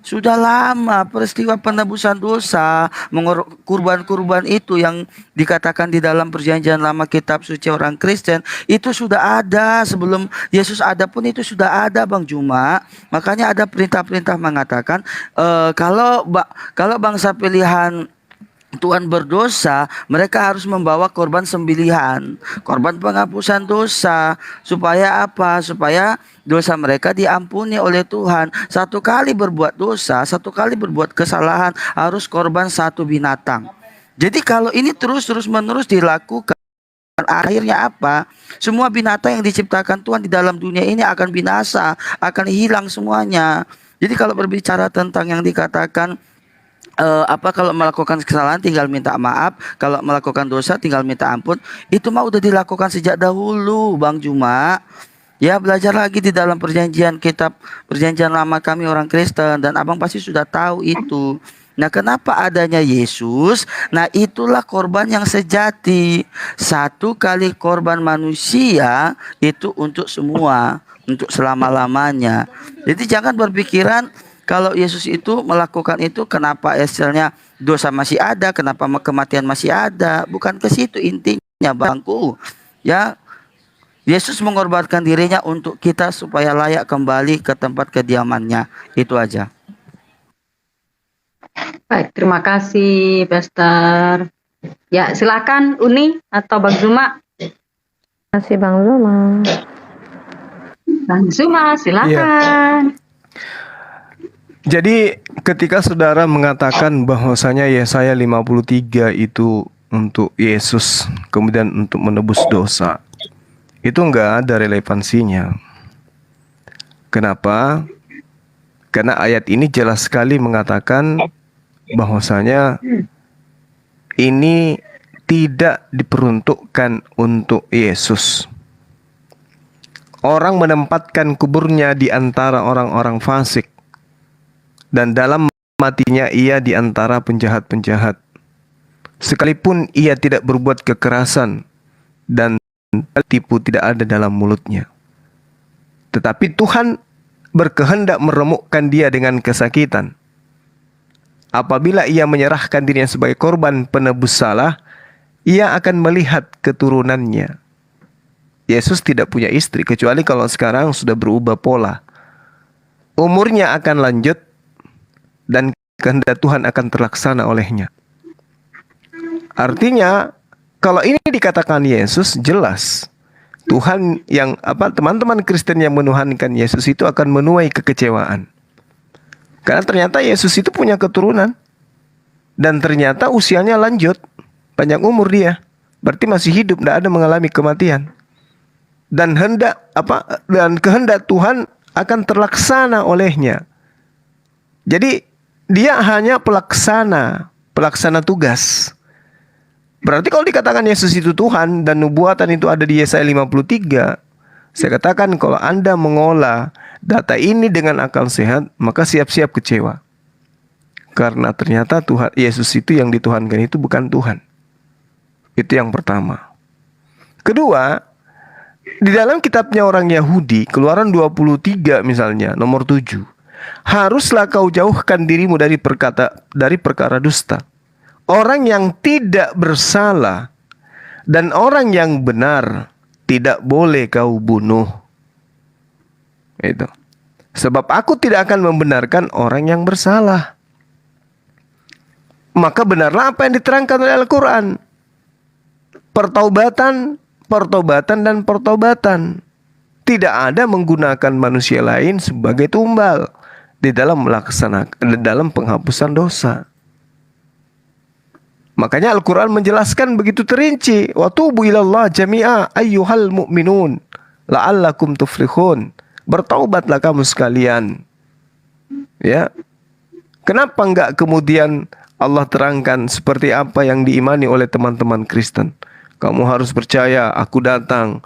Sudah lama peristiwa penebusan dosa, kurban-kurban itu yang dikatakan di dalam perjanjian lama kitab suci orang Kristen itu sudah ada sebelum Yesus ada pun itu sudah ada Bang Juma. Makanya ada perintah-perintah mengatakan kalau bangsa pilihan Tuhan berdosa, mereka harus membawa korban sembelihan, korban penghapusan dosa. Supaya apa? Supaya dosa mereka diampuni oleh Tuhan. Satu kali berbuat dosa, satu kali berbuat kesalahan, harus korban satu binatang. Jadi kalau ini terus menerus dilakukan, akhirnya apa? Semua binatang yang diciptakan Tuhan di dalam dunia ini akan binasa, akan hilang semuanya. Jadi kalau berbicara tentang yang dikatakan kalau melakukan kesalahan tinggal minta maaf, kalau melakukan dosa tinggal minta ampun, itu mah udah dilakukan sejak dahulu Bang Juma. Ya belajar lagi di dalam perjanjian lama kami orang Kristen, dan abang pasti sudah tahu itu. Nah kenapa adanya Yesus? Nah itulah korban yang sejati. Satu kali korban manusia itu untuk semua, untuk selama-lamanya. Jadi jangan berpikiran kalau Yesus itu melakukan itu, kenapa hasilnya dosa masih ada, kenapa kematian masih ada? Bukan ke situ intinya Bangku. Ya, Yesus mengorbankan dirinya untuk kita supaya layak kembali ke tempat kediamannya. Itu aja. Baik, terima kasih Pastor. Ya, silakan Uni atau Bang Zuma. Terima kasih Bang Zuma. Bang Zuma, silakan. Jadi ketika saudara mengatakan bahwasanya Yesaya 53 itu untuk Yesus, kemudian untuk menebus dosa, itu enggak ada relevansinya. Kenapa? Karena ayat ini jelas sekali mengatakan bahwasanya ini tidak diperuntukkan untuk Yesus. Orang menempatkan kuburnya di antara orang-orang fasik, dan dalam matinya ia di antara penjahat-penjahat. Sekalipun ia tidak berbuat kekerasan dan tipu tidak ada dalam mulutnya. Tetapi Tuhan berkehendak meremukkan dia dengan kesakitan. Apabila ia menyerahkan dirinya sebagai korban penebus salah, ia akan melihat keturunannya. Yesus tidak punya istri, kecuali kalau sekarang sudah berubah pola. Umurnya akan lanjut, dan kehendak Tuhan akan terlaksana olehnya. Artinya, kalau ini dikatakan Yesus, jelas Tuhan yang teman-teman Kristen yang menuhankan Yesus itu akan menuai kekecewaan. Karena ternyata Yesus itu punya keturunan, dan ternyata usianya lanjut, panjang umur dia, berarti masih hidup, tidak ada mengalami kematian. Dan kehendak Tuhan akan terlaksana olehnya. Jadi dia hanya pelaksana tugas. Berarti kalau dikatakan Yesus itu Tuhan dan nubuatan itu ada di Yesaya 53, saya katakan kalau Anda mengolah data ini dengan akal sehat, maka siap-siap kecewa. Karena ternyata Tuhan Yesus itu yang dituhankan itu bukan Tuhan. Itu yang pertama. Kedua, di dalam kitabnya orang Yahudi, Keluaran 23 misalnya, nomor 7. Haruslah kau jauhkan dirimu dari perkara dusta. Orang yang tidak bersalah dan orang yang benar tidak boleh kau bunuh. Itu. Sebab aku tidak akan membenarkan orang yang bersalah. Maka benarlah apa yang diterangkan oleh Al-Quran. pertaubatan, dan pertaubatan. Tidak ada menggunakan manusia lain sebagai tumbal di dalam dalam penghapusan dosa. Makanya Al-Quran menjelaskan begitu terinci. Wa tubu ilallah jami'a ayyuhal mu'minun la'allakum tuflihun. Bertaubatlah kamu sekalian. Ya. Kenapa enggak kemudian Allah terangkan seperti apa yang diimani oleh teman-teman Kristen? Kamu harus percaya aku datang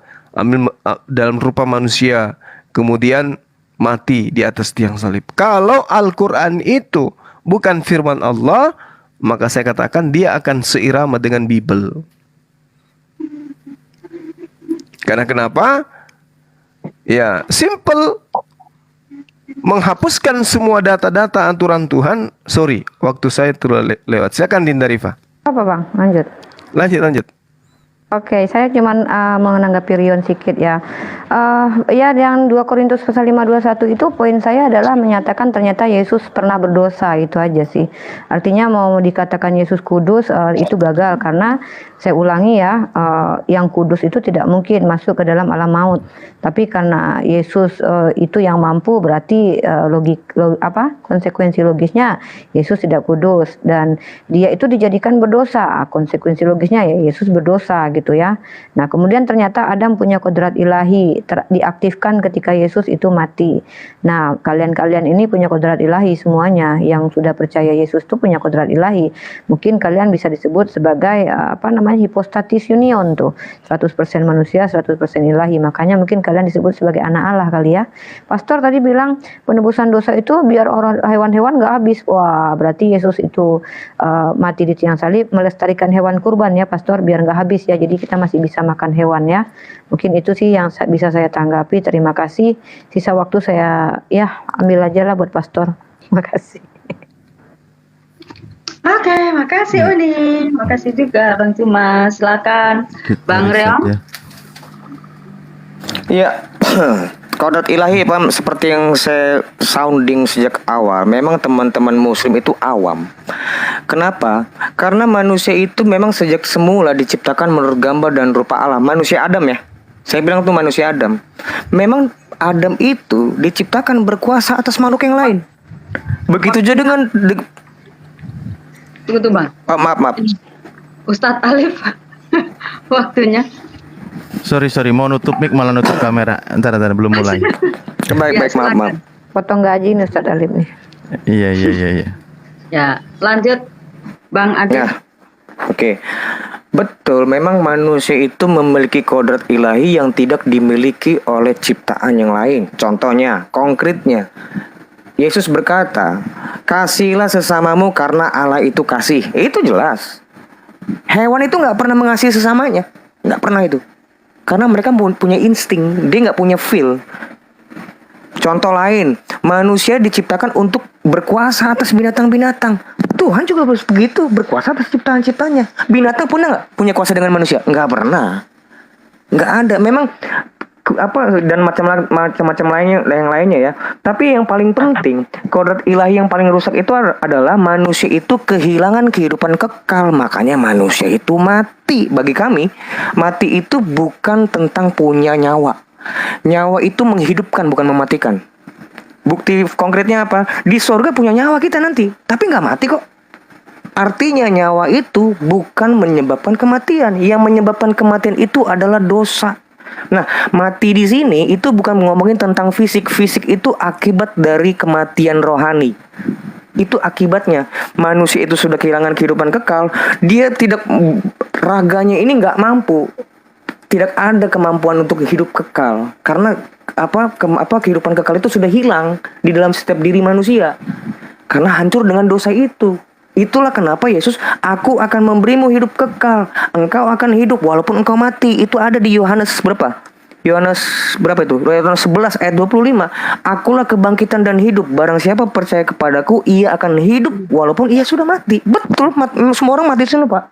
dalam rupa manusia, kemudian mati di atas tiang salib. Kalau Al-Quran itu bukan firman Allah, maka saya katakan dia akan seirama dengan Bible. Karena kenapa? Ya, simple. Menghapuskan semua data-data aturan Tuhan. Sorry, waktu saya lewat. Silakan Dinda Rifa. Apa Bang? Lanjut. Lanjut. Oke, saya cuman menanggapi Rion sedikit ya. Ya, yang 2 Korintus pasal 5:21 itu poin saya adalah menyatakan ternyata Yesus pernah berdosa, itu aja sih. Artinya mau dikatakan Yesus kudus itu gagal karena saya ulangi ya, yang kudus itu tidak mungkin masuk ke dalam alam maut. Tapi karena Yesus itu yang mampu, berarti konsekuensi logisnya Yesus tidak kudus dan dia itu dijadikan berdosa. Konsekuensi logisnya ya Yesus berdosa gitu ya. Nah, kemudian ternyata Adam punya kodrat ilahi diaktifkan ketika Yesus itu mati. Nah, kalian-kalian ini punya kodrat ilahi semuanya yang sudah percaya Yesus itu punya kodrat ilahi. Mungkin kalian bisa disebut sebagai hipostatis union tuh. 100% manusia, 100% ilahi. Makanya mungkin kalian disebut sebagai anak Allah kali ya. Pastor tadi bilang penebusan dosa itu biar hewan-hewan nggak habis. Wah, berarti Yesus itu mati di tiang salib melestarikan hewan kurban ya, Pastor, biar nggak habis ya. Jadi kita masih bisa makan hewan ya. Mungkin itu sih yang bisa saya tanggapi. Terima kasih. Sisa waktu saya ambil aja lah buat Pastor. Terima kasih. Oke, makasih Uni. Makasih juga Bang Cuma. Silakan Bang Reong. Ya, kodrat ilahi Pak, seperti yang saya sounding sejak awal, memang teman-teman muslim itu awam. Kenapa? Karena manusia itu memang sejak semula diciptakan menurut gambar dan rupa Allah. Manusia Adam ya. Saya bilang tuh manusia Adam. Memang Adam itu diciptakan berkuasa atas makhluk yang lain. Begitu juga dengan Tunggu Bang. maaf. Ustadz Alif. Waktunya. Sorry, mau nutup mic malah nutup kamera. Entar belum mulai. Baik, maaf. Potong gaji nih Ustadz Alif nih. Iya. Ya, lanjut Bang Adi. Ya. Oke. Betul, memang manusia itu memiliki kodrat ilahi yang tidak dimiliki oleh ciptaan yang lain. Contohnya, konkretnya, Yesus berkata, "Kasihilah sesamamu karena Allah itu kasih." Itu jelas. Hewan itu nggak pernah mengasihi sesamanya, nggak pernah itu. Karena mereka punya insting, dia nggak punya feel. Contoh lain, manusia diciptakan untuk berkuasa atas binatang-binatang. Tuhan juga begitu, berkuasa atas ciptaan-ciptanya. Binatang pun nggak punya kuasa dengan manusia, nggak pernah, nggak ada. Memang dan macam-macam lainnya ya. Tapi yang paling penting, kodrat ilahi yang paling rusak itu adalah manusia itu kehilangan kehidupan kekal. Makanya manusia itu mati. Bagi kami, mati itu bukan tentang punya nyawa. Nyawa itu menghidupkan, bukan mematikan. Bukti konkretnya apa? Di sorga punya nyawa kita nanti, tapi nggak mati kok. Artinya nyawa itu bukan menyebabkan kematian. Yang menyebabkan kematian itu adalah dosa. Nah, mati di sini itu bukan ngomongin tentang fisik. Fisik itu akibat dari kematian rohani. Itu akibatnya. Manusia itu sudah kehilangan kehidupan kekal. Dia tidak, raganya ini nggak mampu. Tidak ada kemampuan untuk hidup kekal. Karena kehidupan kekal itu sudah hilang di dalam setiap diri manusia. Karena hancur dengan dosa itu. Itulah kenapa Yesus, "Aku akan memberimu hidup kekal. Engkau akan hidup walaupun engkau mati." Itu ada di Yohanes berapa? Yohanes berapa itu? Yohanes 11 ayat 25. "Akulah kebangkitan dan hidup. Barang siapa percaya kepadaku, ia akan hidup walaupun ia sudah mati." Betul, semua orang mati sini, Pak.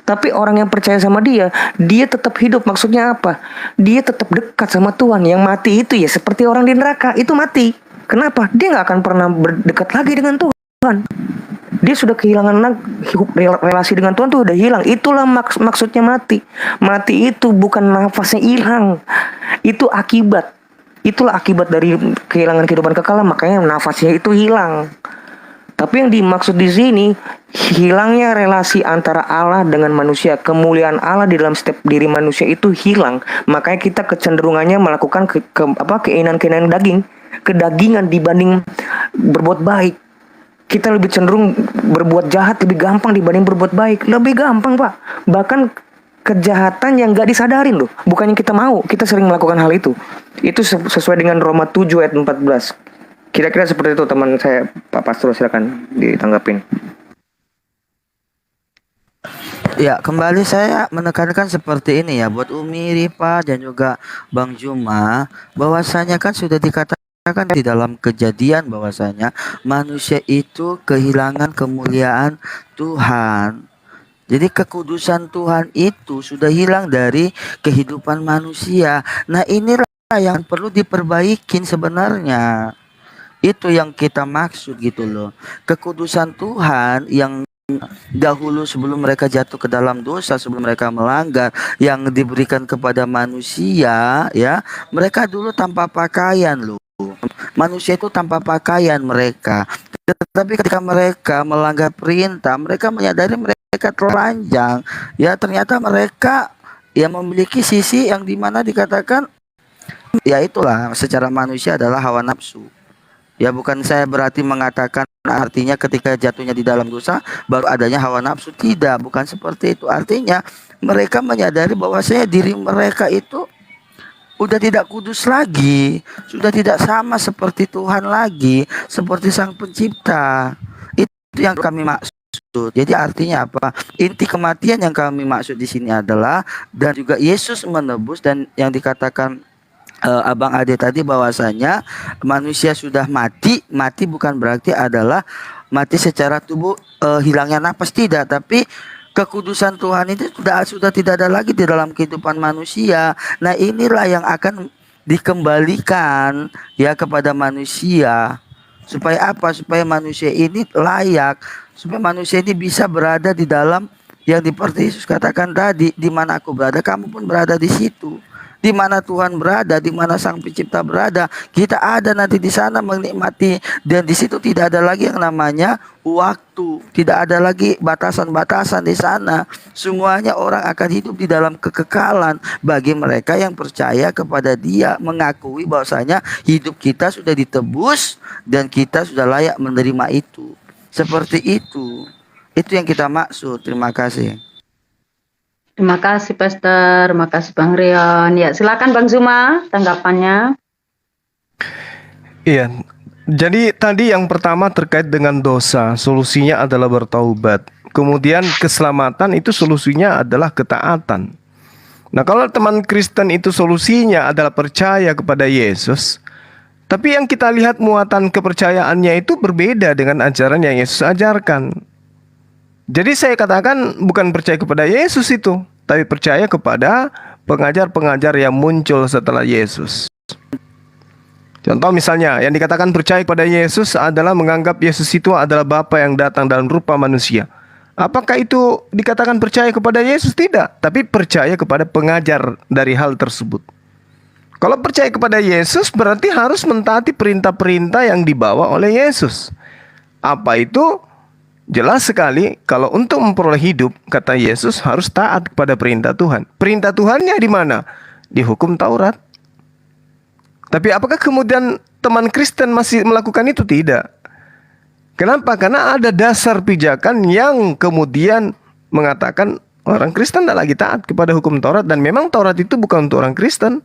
Tapi orang yang percaya sama dia tetap hidup. Maksudnya apa? Dia tetap dekat sama Tuhan. Yang mati itu ya seperti orang di neraka, itu mati. Kenapa? Dia nggak akan pernah berdekat lagi dengan Tuhan. Dia sudah kehilangan relasi dengan Tuhan tuh udah hilang. Itulah maksudnya mati. Mati itu bukan nafasnya hilang. Itu akibat. Itulah akibat dari kehilangan kehidupan kekal, makanya nafasnya itu hilang. Tapi yang dimaksud di sini hilangnya relasi antara Allah dengan manusia, kemuliaan Allah di dalam setiap diri manusia itu hilang. Makanya kita kecenderungannya melakukan keinginan-keinginan daging, kedagingan dibanding berbuat baik. Kita lebih cenderung berbuat jahat lebih gampang dibanding berbuat baik. Lebih gampang, Pak. Bahkan kejahatan yang gak disadarin loh. Bukannya kita mau, kita sering melakukan hal itu. Itu sesuai dengan Roma 7 ayat 14. Kira-kira seperti itu teman saya, Pak Pastor, silakan ditanggapin. Ya, kembali saya menekankan seperti ini ya, buat Umi, Ripa, dan juga Bang Juma, bahwasanya kan sudah dikatakan di dalam Kejadian bahwasanya manusia itu kehilangan kemuliaan Tuhan. Jadi kekudusan Tuhan itu sudah hilang dari kehidupan manusia. Nah, inilah yang perlu diperbaikin sebenarnya. Itu yang kita maksud gitu loh. Kekudusan Tuhan yang dahulu sebelum mereka jatuh ke dalam dosa, sebelum mereka melanggar, yang diberikan kepada manusia, ya, mereka dulu tanpa pakaian loh. Manusia itu tanpa pakaian mereka. Tetapi ketika mereka melanggar perintah, mereka menyadari mereka telanjang. Ya, ternyata mereka ya memiliki sisi yang dimana dikatakan ya itulah secara manusia adalah hawa nafsu. Ya, bukan saya berarti mengatakan artinya ketika jatuhnya di dalam dosa baru adanya hawa nafsu. Tidak, bukan seperti itu. Artinya mereka menyadari bahwasanya diri mereka itu udah tidak kudus lagi, sudah tidak sama seperti Tuhan lagi, seperti Sang Pencipta. Itu yang kami maksud. Jadi artinya apa? Inti kematian yang kami maksud di sini adalah, dan juga Yesus menebus, dan yang dikatakan Abang Ade tadi bahwasanya manusia sudah mati. Mati bukan berarti adalah mati secara tubuh, hilangnya napas, tidak, tapi kekudusan Tuhan itu sudah tidak ada lagi di dalam kehidupan manusia. Nah, inilah yang akan dikembalikan ya kepada manusia. Supaya apa? Supaya manusia ini layak, supaya manusia ini bisa berada di dalam yang seperti Yesus katakan tadi, di mana aku berada, kamu pun berada di situ. Di mana Tuhan berada, di mana Sang Pencipta berada, kita ada nanti di sana menikmati, dan di situ tidak ada lagi yang namanya waktu, tidak ada lagi batasan-batasan di sana. Semuanya orang akan hidup di dalam kekekalan bagi mereka yang percaya kepada Dia, mengakui bahwasanya hidup kita sudah ditebus dan kita sudah layak menerima itu. Seperti itu. Itu yang kita maksud. Terima kasih. Terima kasih Pastor, terima kasih Bang Rion. Ya, silakan Bang Zuma tanggapannya. Iya. Jadi tadi yang pertama terkait dengan dosa, solusinya adalah bertaubat. Kemudian keselamatan itu solusinya adalah ketaatan. Nah, kalau teman Kristen itu solusinya adalah percaya kepada Yesus, tapi yang kita lihat muatan kepercayaannya itu berbeda dengan ajaran yang Yesus ajarkan. Jadi saya katakan bukan percaya kepada Yesus itu, tapi percaya kepada pengajar-pengajar yang muncul setelah Yesus. Contoh misalnya, yang dikatakan percaya kepada Yesus adalah menganggap Yesus itu adalah Bapa yang datang dalam rupa manusia. Apakah itu dikatakan percaya kepada Yesus? Tidak, tapi percaya kepada pengajar dari hal tersebut. Kalau percaya kepada Yesus berarti harus mentaati perintah-perintah yang dibawa oleh Yesus. Apa itu? Jelas sekali, kalau untuk memperoleh hidup, kata Yesus, harus taat kepada perintah Tuhan. Perintah Tuhannya di mana? Di hukum Taurat. Tapi apakah kemudian teman Kristen masih melakukan itu? Tidak. Kenapa? Karena ada dasar pijakan yang kemudian mengatakan orang Kristen tidak lagi taat kepada hukum Taurat. Dan memang Taurat itu bukan untuk orang Kristen.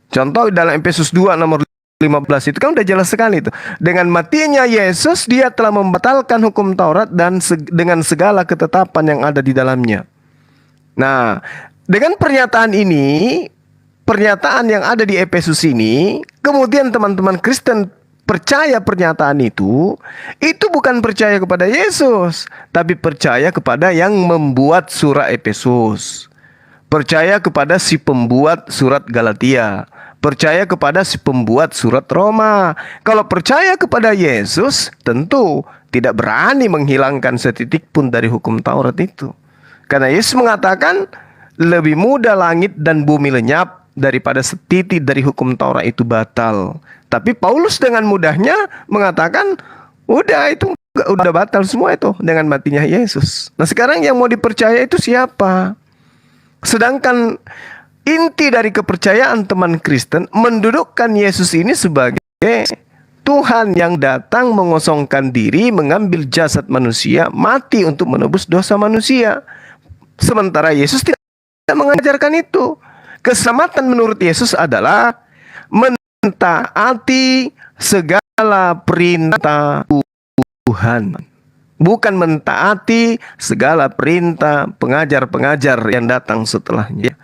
Contoh dalam Efesus 2 nomor 15 itu kan udah jelas sekali itu. Dengan matinya Yesus, Dia telah membatalkan hukum Taurat dan dengan segala ketetapan yang ada di dalamnya. Nah, dengan pernyataan ini, pernyataan yang ada di Efesus ini, kemudian teman-teman Kristen percaya pernyataan itu bukan percaya kepada Yesus, tapi percaya kepada yang membuat surat Efesus. Percaya kepada si pembuat surat Galatia. Percaya kepada si pembuat surat Roma. Kalau percaya kepada Yesus, tentu tidak berani menghilangkan setitik pun dari hukum Taurat itu. Karena Yesus mengatakan, lebih mudah langit dan bumi lenyap daripada setitik dari hukum Taurat itu batal. Tapi Paulus dengan mudahnya mengatakan, udah itu udah batal semua itu dengan matinya Yesus. Nah sekarang yang mau dipercaya itu siapa? Sedangkan inti dari kepercayaan teman Kristen mendudukkan Yesus ini sebagai Tuhan yang datang mengosongkan diri, mengambil jasad manusia, mati untuk menebus dosa manusia. Sementara Yesus tidak mengajarkan itu. Keselamatan menurut Yesus adalah mentaati segala perintah Tuhan, bukan mentaati segala perintah pengajar-pengajar yang datang setelahnya.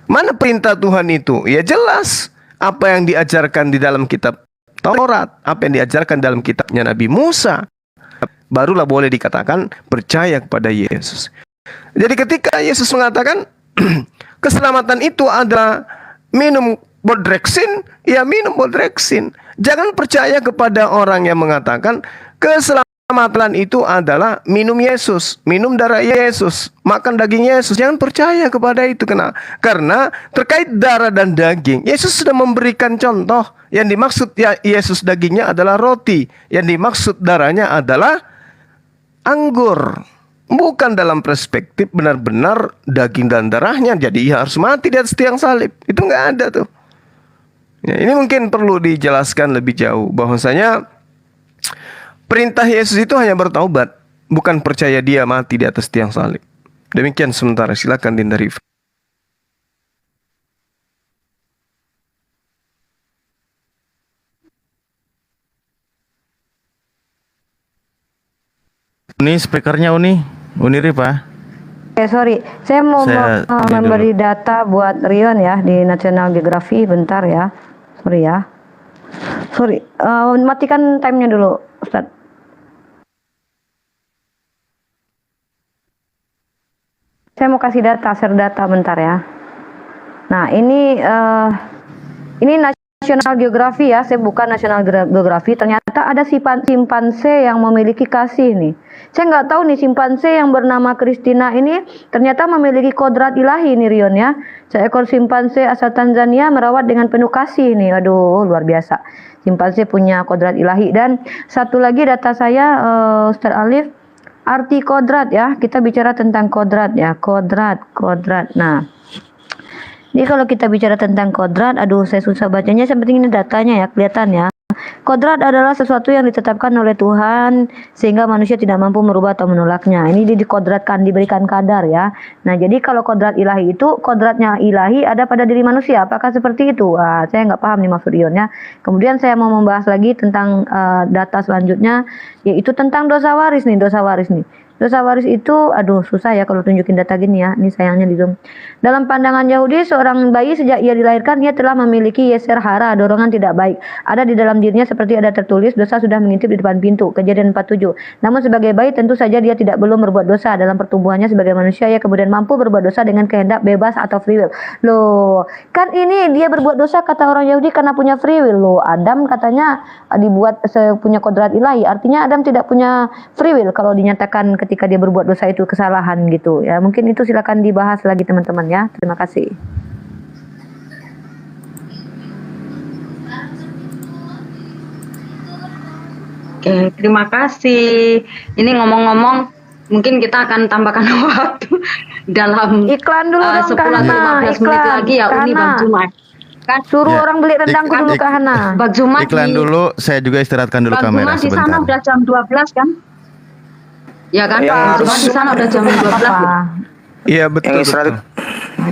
Mana perintah Tuhan itu? Ya jelas apa yang diajarkan di dalam kitab Taurat, apa yang diajarkan dalam kitabnya Nabi Musa. Barulah boleh dikatakan percaya kepada Yesus. Jadi ketika Yesus mengatakan keselamatan itu adalah minum bodreksin, ya minum bodreksin. Jangan percaya kepada orang yang mengatakan keselamatan itu adalah minum Yesus, minum darah Yesus, makan daging Yesus. Jangan percaya kepada itu. Karena terkait darah dan daging, Yesus sudah memberikan contoh. Yang dimaksud ya Yesus dagingnya adalah roti, yang dimaksud darahnya adalah anggur. Bukan dalam perspektif benar-benar daging dan darahnya, jadi ia harus mati di atas tiang salib. Itu nggak ada tuh. Ya, ini mungkin perlu dijelaskan lebih jauh bahwasanya perintah Yesus itu hanya bertaubat, bukan percaya dia mati di atas tiang salib. Demikian sementara, silakan Dinda Rifa. Uni speakernya Uni Rifa. Sorry, saya mau memberi data buat Rion ya di National Geography bentar ya. Sorry, matikan timenya dulu, Ustaz. Saya mau kasih share data bentar ya. Nah, ini National Geography ya, saya buka National Geography. Ternyata ada simpanse yang memiliki kasih nih. Saya nggak tahu nih simpanse yang bernama Christina ini ternyata memiliki kodrat ilahi nih Rion ya. Seekor simpanse asal Tanzania merawat dengan penuh kasih nih. Aduh, luar biasa. Simpanse punya kodrat ilahi. Dan satu lagi data saya, Ustaz Alif, arti kodrat ya. Kita bicara tentang kodrat ya. Kodrat. Nah, jadi kalau kita bicara tentang kodrat, aduh saya susah bacanya. Yang penting ini datanya ya, kelihatan ya. Kodrat adalah sesuatu yang ditetapkan oleh Tuhan sehingga manusia tidak mampu merubah atau menolaknya. Ini dikodratkan, diberikan kadar ya. Nah, jadi kalau kodrat ilahi itu, kodratnya ilahi ada pada diri manusia. Apakah seperti itu? Saya nggak paham nih maksud Rionnya. Kemudian saya mau membahas lagi tentang data selanjutnya, yaitu tentang dosa waris nih. Dosa waris itu, aduh susah ya kalau tunjukin data gini ya. Ini sayangnya di Zoom. Dalam pandangan Yahudi, seorang bayi sejak ia dilahirkan, ia telah memiliki yeser hara, dorongan tidak baik. Ada di dalam dirinya seperti ada tertulis, dosa sudah mengintip di depan pintu. Kejadian 47. Namun sebagai bayi tentu saja dia tidak belum berbuat dosa. Dalam pertumbuhannya sebagai manusia, ia kemudian mampu berbuat dosa dengan kehendak bebas atau free will. Loh, kan ini dia berbuat dosa kata orang Yahudi karena punya free will. Loh, Adam katanya dibuat punya kodrat ilahi. Artinya Adam tidak punya free will kalau dinyatakan ketika dia berbuat dosa itu kesalahan gitu ya. Mungkin itu silakan dibahas lagi teman-teman ya. Terima kasih. Oke, terima kasih. Ini ngomong-ngomong, mungkin kita akan tambahkan waktu dalam iklan dulu dong 10-15 menit lagi ya, Uni Bang Jumat. Kan suruh orang beli rendangku dulu Kak Hana. Bang Jumat iklan dulu, saya juga istirahatkan dulu kamera sebentar. Bang Jumat di sana sebentar. udah jam 12 kan? Ya kan, Bang Jumat di sana udah jam 12 ya? Iya betul.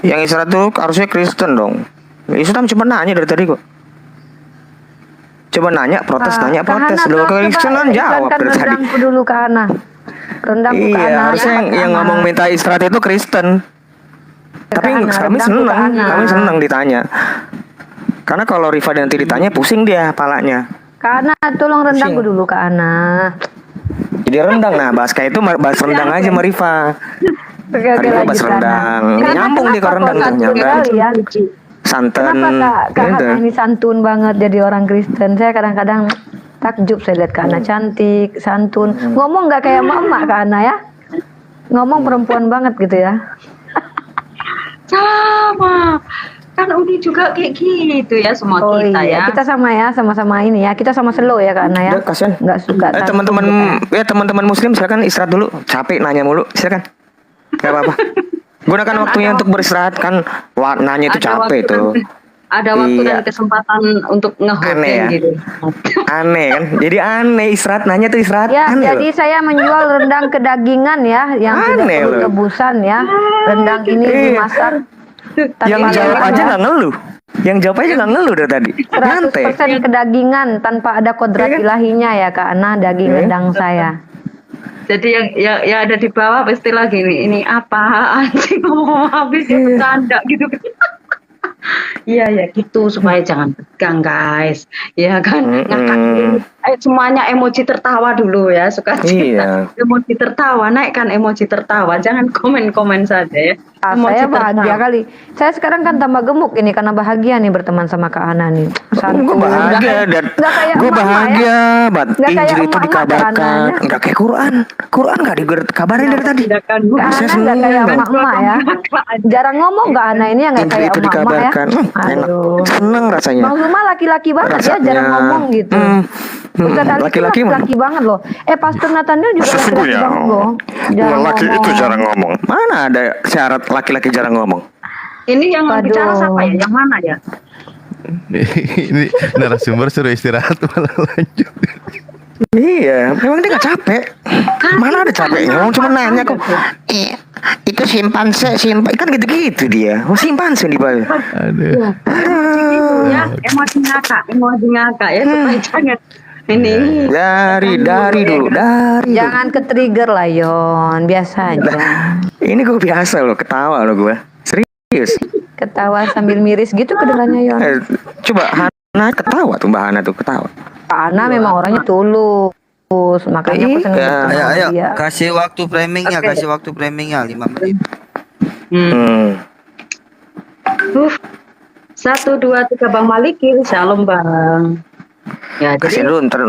Yang istirahat tuh harusnya Kristen dong. Islam cuma nanya dari tadi kok. Coba nanya, protes. Loh, Kristen kan jawab dari tadi. Rendangku dulu Kak Hana. Rendangku Kak Hana. Iya, harusnya yang ngomong minta istirahat itu Kristen. Tapi kami senang ditanya. Karena kalau Rifa nanti ditanya pusing dia palanya. Kak Hana, tolong rendangku dulu Kak Hana. Jadi rendang, nah bahas kayak itu bahas rendang aja sama Rifa. Oke, bahas rendang. Nyambung nih kalau rendang. santan. Kenapa Kak gitu. Hana ini santun banget jadi orang Kristen? Saya kadang-kadang takjub saya lihat Kak Hana cantik, santun. Ngomong nggak kayak emak Kak Hana ya? Ngomong perempuan banget gitu ya. Sama. Kan Uni juga kayak gitu ya semua Oh kita iya, ya. kita sama ya, sama-sama ini ya. Kita sama slow ya Kak Hana ya. Udah, kasihan. Nggak suka santun Teman-teman gitu. ya teman-teman muslim silakan istirahat dulu. Capek nanya mulu. Silakan. Gak apa-apa. Gunakan waktunya untuk beristirahat kan. Wah, nanya itu Ada capek waktu tuh. Ada waktu Iya. dan kesempatan untuk Aneh ngehoden ya. gitu. Aneh kan? Jadi aneh istirahat nanya tuh istirahat Ya, aneh jadi loh. saya menjual rendang kedagingan ya, yang tidak Aneh perlu loh. tebusan ya. Rendang ini Iya. dimasak Yang tanpa jawab lemak aja ya. nggak ngeluh. Yang jawab aja nggak ngeluh dari tadi. Nyantai. 100% kedagingan tanpa ada kodrat Iya kan? ilahinya ya Kak Ana, daging Iya. rendang saya. Jadi yang ada di bawah pasti lagi ini apaan sih ngomong habis ya bercanda gitu. Iya ya gitu supaya jangan tegang guys. Ya kan ngakak semuanya emoji tertawa dulu ya suka Iya. emoji tertawa naikkan emoji tertawa jangan komen-komen saja ya. Ah, Emoji saya bahagia tertawa. kali. Saya sekarang kan tambah gemuk ini karena bahagia nih berteman sama Kak Ana nih. Gue bahagia dan Nggak kayak gue emak-emak bahagia ya. banget. Nggak kayak Injil itu emak-emak dikabarkan. Kak Ana. Nggak kayak Quran. Quran nggak dikabarin dari tadi. Kak Saya Ana nggak seneng kayak banget. emak-emak ya. Jarang ngomong Kak Ana ini yang nggak Injil kayak itu emak-emak ya. dikabarkan. Enak. Aduh. Seneng rasanya. Bang Zuma laki-laki banget ya, Rasanya. jarang ngomong gitu. Ustaz Ali itu laki-laki laki-laki banget loh. Pastor Nathaniel juga laki-laki Sesungguhnya banget loh. Jarang lelaki itu ngomong. jarang ngomong. Mana ada syarat laki-laki jarang ngomong? Ini yang Waduh. bicara siapa ya? Yang mana ya? Ini narasumber suruh istirahat malah lanjut. Iya, memang dia nggak capek. Mana ada capeknya? Orang cuma nanya kok. Itu simpanse, kan gitu-gitu dia. Oh, simpanse di bawah. Aduh. Gitu ya, emoji ngakak ya supaya jangan ini. Dari dulu, dari. Jangan ke trigger lah Yon, biasa aja. Ini gue biasa loh, ketawa loh gue. Serius. Ketawa sambil miris gitu kedengarannya Yon. Coba Hana ketawa tuh, Mbak Hana tuh ketawa. Ana memang orangnya tulus, makanya aku seneng Iya. berteman sama Ayo, dia. kasih waktu framingnya, kasih waktu framingnya 5 menit. 1, 2, 3 Bang Maliki, shalom Bang. Ya, Kasih jadi dulu ntar.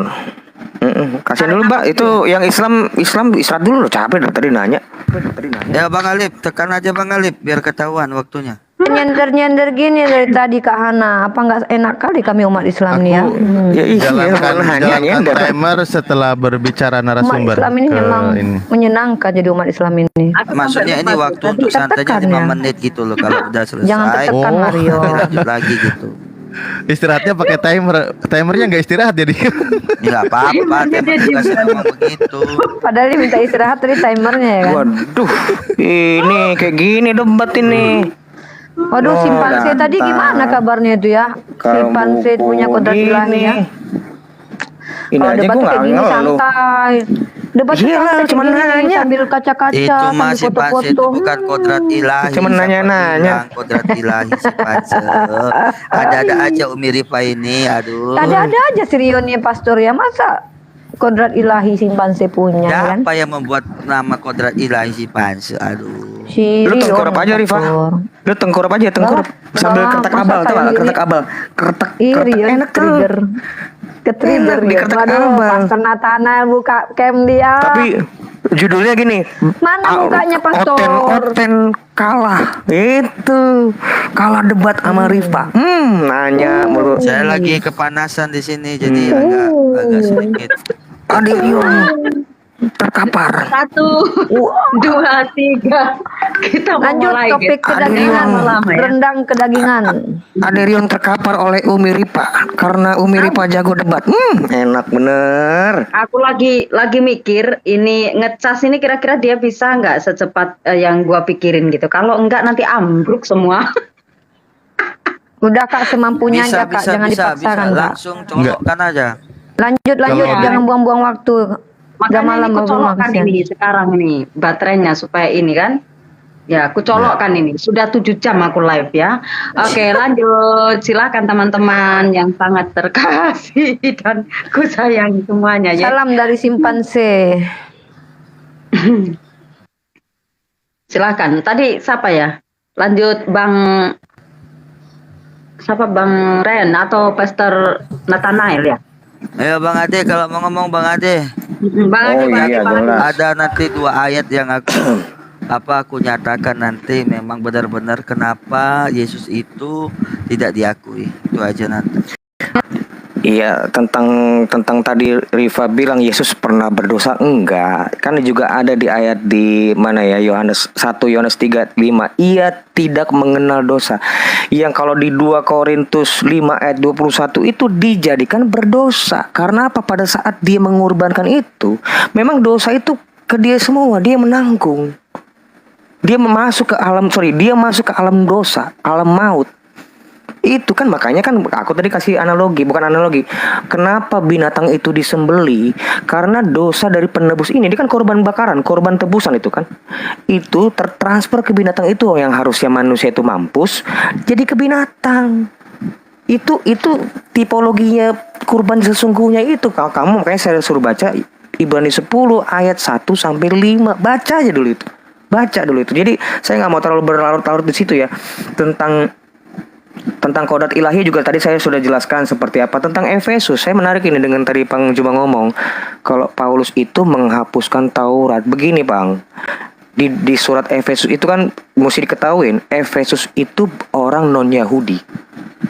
Kasihan dulu Mbak, itu yang Islam istirahat dulu loh, capek dari tadi nanya. Ya Bang Alip, tekan aja Bang Alip biar ketahuan waktunya. Nyender-nyender gini dari tadi Kak Hana, apa nggak enak kali kami umat Islam nih ya? Ya iya, Jalankan hanya nyender. timer setelah berbicara Umat narasumber Islam ini ke memang ini. menyenangkan jadi umat Islam ini. Maksudnya ini waktu untuk santainya 5 menit gitu loh, kalau udah selesai. Jangan tertekan Mario. Lanjut lagi gitu. Istirahatnya pakai timernya nggak istirahat jadi. Nggak apa-apa, timer juga sering ngomong begitu. Padahal dia minta istirahat dari timernya ya kan. Waduh, ini kayak gini debat ini. Waduh, simpanse tadi gimana kabarnya itu ya? Simpanse punya kodrat ilahi ya. Ini Kalau aja debat gue tuh kayak nggak gini ngeluh. santai. Debat tuh Iya, santai cuman kayak gini, nanya. sambil kaca-kaca, Itu sambil masih panse, itu foto-foto. bukan kodrat ilahi. Cuman Siapa nanya-nanya. bilang kodrat ilahi si panse. Ada-ada aja Umi Rifa ini, aduh. Ada-ada aja si Rio nih pastor ya, masa kodrat ilahi simpanse punya kan? Siapa yang membuat nama kodrat ilahi si panse? Aduh. Si Lu Rio tengkurap aja Rifa. Lu tengkurap aja, tengkurap. Sambil Wah, kertak masa abal, tau kayak gak? gini? Kertak abal. Kertak Rio enak tuh. trigger. Ke-trigger Enak, di ya. kertak Waduh, abal. Pastor Nathanael buka cam dia. Tapi judulnya gini. Mana mukanya pastor? Oten kalah. Itu. Kalah debat sama Rifa. Nanya mulu. Saya lagi kepanasan di sini, jadi agak sedikit. Adik terkapar. 1, 2, 3. Kita mau Lanjut mulai topik gitu. kedagingan, Lama ya. rendang kedagingan. Aderion terkapar oleh Umi Ripa karena Umi Ripa jago debat. Enak bener. Aku lagi mikir ini ngecas ini kira-kira dia bisa nggak secepat yang gua pikirin gitu. Kalau enggak nanti ambruk semua. Udah Kak, semampunya aja Kak, jangan dipaksakan Kak. Langsung colokkan aja. Lanjut, Kalau- jangan buang-buang waktu. Udah Makanya malam ini baru kucolokkan makan. ini sekarang ini baterainya supaya ini kan. Ya, aku colokkan ini. Sudah 7 jam aku live ya. Oke, lanjut. Silakan teman-teman yang sangat terkasih dan ku sayangi semuanya ya. Salam dari simpanse. Silakan. Tadi siapa ya? Lanjut Bang siapa Bang Ren atau Pastor Nathanael ya? Ayo Bang Ade, kalau mau ngomong Bang Ade. Bang Ade, Bang Ade, Bang Ade. Ada nanti 2 ayat yang aku nyatakan nanti memang benar-benar kenapa Yesus itu tidak diakui. Itu aja nanti. Iya, tentang tadi Riva bilang Yesus pernah berdosa, enggak. Kan juga ada di ayat di mana ya, Yohanes 1 Yohanes 3:5. Ia tidak mengenal dosa. Yang kalau di 2 Korintus 5 ayat 21 itu dijadikan berdosa. Karena apa? Pada saat dia mengorbankan itu, memang dosa itu ke dia semua, dia menanggung. Dia masuk ke alam dosa, alam maut. Itu kan makanya kan aku tadi kasih analogi, bukan analogi. Kenapa binatang itu disembeli? Karena dosa dari penebus ini kan korban bakaran, korban tebusan itu kan. Itu tertransfer ke binatang itu yang harusnya manusia itu mampus jadi ke binatang. Itu tipologinya kurban sesungguhnya itu. Kalau kamu makanya saya suruh baca Ibrani 10 ayat 1 sampai 5. Baca aja dulu itu. Baca dulu itu. Jadi saya nggak mau terlalu berlarut-larut di situ ya. Tentang kodrat ilahi juga tadi saya sudah jelaskan seperti apa. Tentang Efesus, saya menarik ini dengan tadi Bang Juma ngomong, kalau Paulus itu menghapuskan Taurat. Begini Bang, di surat Efesus itu kan mesti diketahuin, Efesus itu orang non-Yahudi.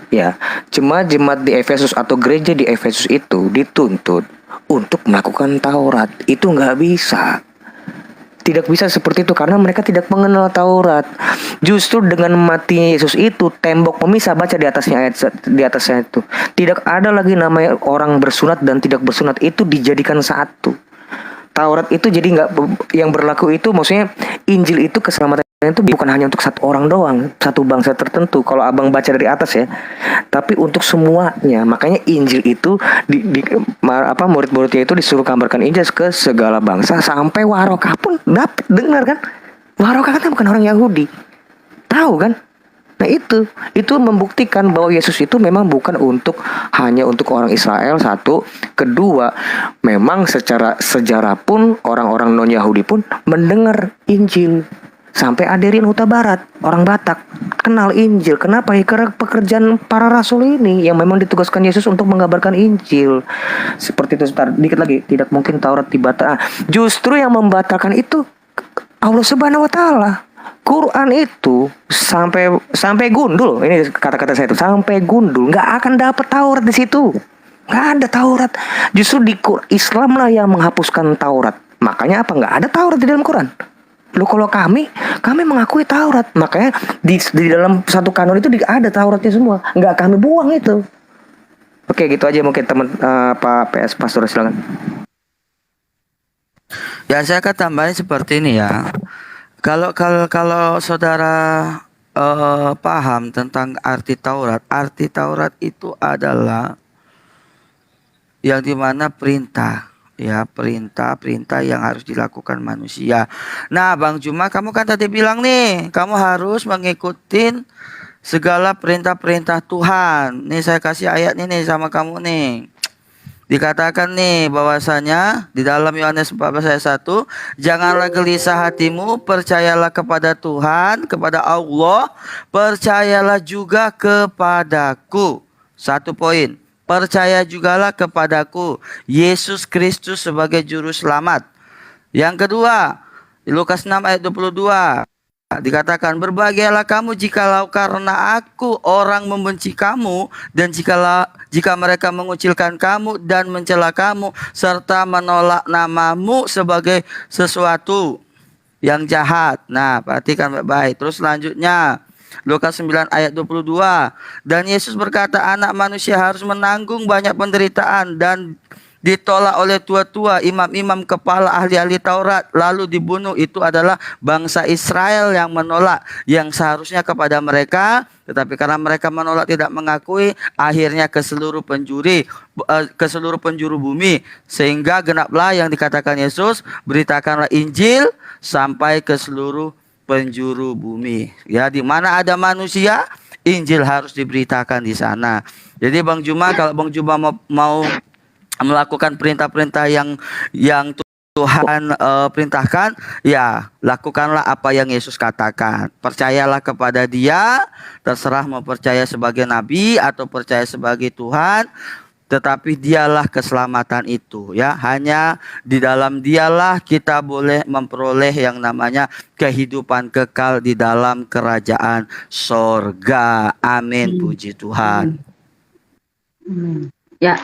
Ya, jemaat di Efesus atau gereja di Efesus itu dituntut untuk melakukan Taurat. Itu nggak bisa. Tidak bisa seperti itu karena mereka tidak mengenal Taurat. Justru dengan matinya Yesus itu tembok pemisah, baca di atasnya itu. Tidak ada lagi namanya orang bersunat dan tidak bersunat, itu dijadikan satu. Taurat itu jadi nggak, yang berlaku itu maksudnya Injil itu keselamatan itu bukan hanya untuk satu orang doang, satu bangsa tertentu. Kalau abang baca dari atas ya, tapi untuk semuanya. Makanya Injil itu murid-muridnya itu disuruh kabarkan Injil ke segala bangsa, sampai Warokah pun dapat dengar kan. Warokah kan bukan orang Yahudi, tahu kan? Nah itu membuktikan bahwa Yesus itu memang bukan hanya untuk orang Israel, satu. Kedua, memang secara sejarah pun orang-orang non Yahudi pun mendengar Injil. Sampai Aderian Huta Barat, orang Batak, kenal Injil. Kenapa? Ya, karena pekerjaan para rasul ini yang memang ditugaskan Yesus untuk mengabarkan Injil. Seperti itu, dikit lagi. Tidak mungkin Taurat dibatalkan. Justru yang membatalkan itu Allah Subhanahu wa Ta'ala. Quran itu sampai gundul. Ini kata-kata saya itu, sampai gundul. Nggak akan dapat Taurat di situ. Nggak ada Taurat. Justru di Islam lah yang menghapuskan Taurat. Makanya apa? Nggak ada Taurat di dalam Quran. Loh, kalau kami mengakui Taurat, makanya di dalam satu kanon itu ada Tauratnya semua, nggak kami buang itu. Oke, gitu aja mungkin teman Pak PS Pastor, silakan. Ya, saya akan tambahin seperti ini ya. Kalau saudara paham tentang arti Taurat itu adalah yang dimana perintah. Ya, perintah yang harus dilakukan manusia. Nah, Bang Juma, kamu kan tadi bilang nih, kamu harus mengikuti segala perintah-perintah Tuhan. Nih saya kasih ayat nih sama kamu nih. Dikatakan nih bahwasanya di dalam Yohanes 14 ayat 1, janganlah gelisah hatimu, percayalah kepada Tuhan, kepada Allah, percayalah juga kepadaku. 1 poin. Percaya jugalah kepadaku, Yesus Kristus sebagai juru selamat. Yang kedua, di Lukas 6 ayat 22 dikatakan, berbahagialah kamu jikalau karena aku orang membenci kamu, dan jika mereka mengucilkan kamu dan mencela kamu serta menolak namamu sebagai sesuatu yang jahat. Nah, perhatikan baik-baik. Terus selanjutnya Lukas 9 ayat 22. Dan Yesus berkata, anak manusia harus menanggung banyak penderitaan dan ditolak oleh tua-tua, imam-imam, kepala ahli-ahli Taurat, lalu dibunuh. Itu adalah bangsa Israel yang menolak, yang seharusnya kepada mereka, tetapi karena mereka menolak, tidak mengakui, akhirnya ke seluruh penjuru bumi. Sehingga genaplah yang dikatakan Yesus, beritakanlah Injil sampai ke seluruh penjuru bumi. Ya, di mana ada manusia, Injil harus diberitakan di sana. Jadi Bang Juma, kalau Bang Juma mau melakukan perintah-perintah yang Tuhan perintahkan, ya lakukanlah apa yang Yesus katakan. Percayalah kepada Dia, terserah mau percaya sebagai nabi atau percaya sebagai Tuhan, tetapi Dialah keselamatan itu, ya. Hanya di dalam Dialah kita boleh memperoleh yang namanya kehidupan kekal di dalam kerajaan sorga. Amin, puji Tuhan. Ya,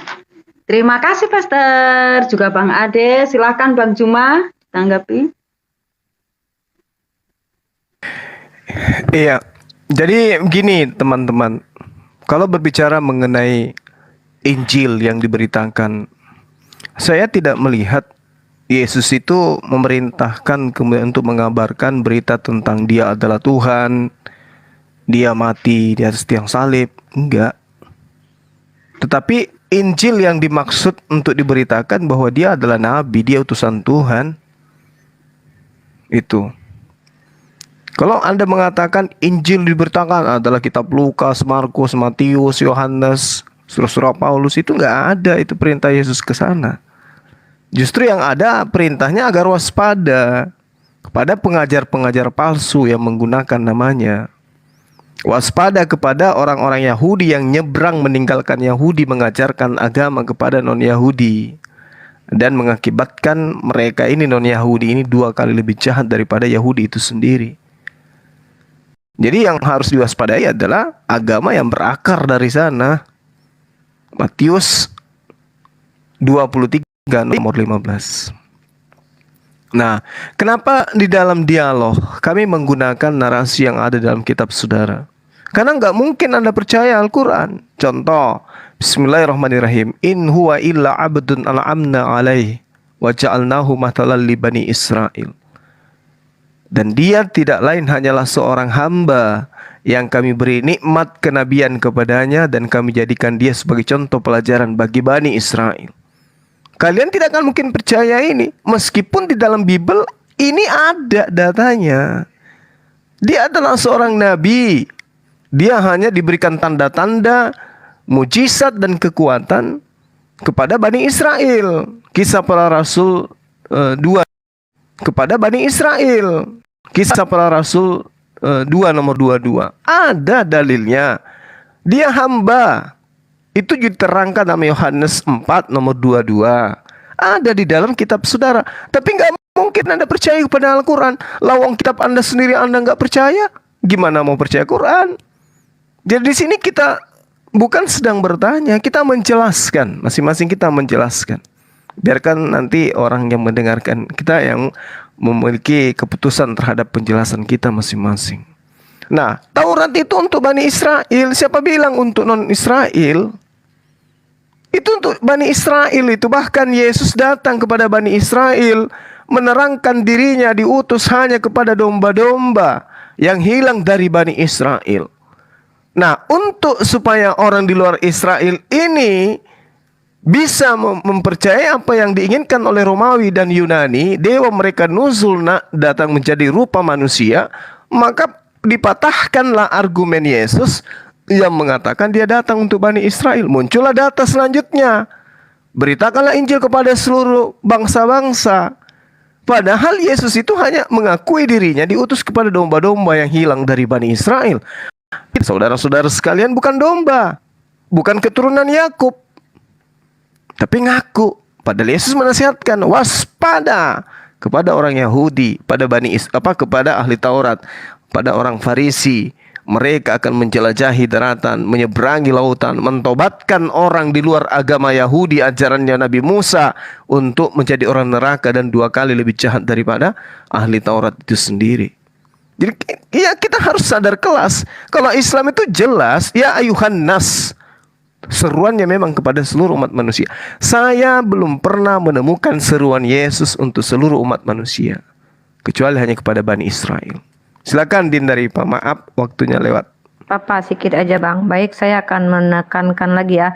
terima kasih Pastor, juga Bang Ade. Silakan Bang Juma tanggapi. Iya, jadi gini teman-teman, kalau berbicara mengenai Injil yang diberitakan, saya tidak melihat Yesus itu memerintahkan kemudian untuk mengabarkan berita tentang Dia adalah Tuhan, Dia mati di atas tiang salib, enggak. Tetapi Injil yang dimaksud untuk diberitakan bahwa Dia adalah nabi, Dia utusan Tuhan. Itu. Kalau Anda mengatakan Injil diberitakan adalah kitab Lukas, Markus, Matius, Yohanes, surah-surah Paulus, itu nggak ada itu perintah Yesus ke sana. Justru yang ada perintahnya agar waspada kepada pengajar-pengajar palsu yang menggunakan namanya. Waspada kepada orang-orang Yahudi yang nyebrang meninggalkan Yahudi, mengajarkan agama kepada non-Yahudi, dan mengakibatkan mereka ini non-Yahudi ini 2 kali lebih jahat daripada Yahudi itu sendiri. Jadi yang harus diwaspadai adalah agama yang berakar dari sana. Matius 23 nomor 15. Nah, kenapa di dalam dialog kami menggunakan narasi yang ada dalam kitab saudara? Karena nggak mungkin Anda percaya Al-Quran. Contoh, Bismillahirrahmanirrahim. In huwa illa abdun an'amna alaih wa ja'alnahu mathalan li bani Israel. Dan dia tidak lain hanyalah seorang hamba yang kami beri nikmat kenabian kepadanya dan kami jadikan dia sebagai contoh pelajaran bagi Bani Israel. Kalian tidak akan mungkin percaya ini, meskipun di dalam Bible ini ada datanya. Dia adalah seorang nabi. Dia hanya diberikan tanda-tanda, mujizat dan kekuatan kepada Bani Israel. Kisah Para Rasul 2 kepada Bani Israel. Kisah Para Rasul 2 nomor 22. Ada dalilnya. Dia hamba. Itu diterangkan dalam Yohanes 4 nomor 22. Ada di dalam kitab saudara. Tapi nggak mungkin Anda percaya kepada Al-Quran. Lawang kitab Anda sendiri Anda nggak percaya, gimana mau percaya Quran? Jadi di sini kita bukan sedang bertanya, kita menjelaskan. Masing-masing kita menjelaskan. Biarkan nanti orang yang mendengarkan kita yang memiliki keputusan terhadap penjelasan kita masing-masing. Nah, Taurat itu untuk Bani Israel. Siapa bilang untuk non-Israel? Itu untuk Bani Israel itu. Bahkan Yesus datang kepada Bani Israel, menerangkan dirinya diutus hanya kepada domba-domba yang hilang dari Bani Israel. Nah, untuk supaya orang di luar Israel ini bisa mempercayai apa yang diinginkan oleh Romawi dan Yunani, dewa mereka nuzul datang menjadi rupa manusia, maka dipatahkanlah argumen Yesus yang mengatakan dia datang untuk Bani Israel. Muncullah data selanjutnya. Beritakanlah Injil kepada seluruh bangsa-bangsa. Padahal Yesus itu hanya mengakui dirinya diutus kepada domba-domba yang hilang dari Bani Israel. Saudara-saudara sekalian, bukan domba, bukan keturunan Yakub, tapi ngaku. Padahal Yesus menasihatkan waspada kepada orang Yahudi, kepada ahli Taurat, pada orang Farisi. Mereka akan menjelajahi daratan, menyeberangi lautan, mentobatkan orang di luar agama Yahudi, ajarannya Nabi Musa, untuk menjadi orang neraka dan 2 kali lebih jahat daripada ahli Taurat itu sendiri. Jadi ya kita harus sadar kelas. Kalau Islam itu jelas, ya ayuhan nas, seruannya memang kepada seluruh umat manusia. Saya belum pernah menemukan seruan Yesus untuk seluruh umat manusia, kecuali hanya kepada Bani Israel. Silakan Din dari Pak, maaf waktunya lewat. Papa sedikit aja Bang. Baik, saya akan menekankan lagi ya.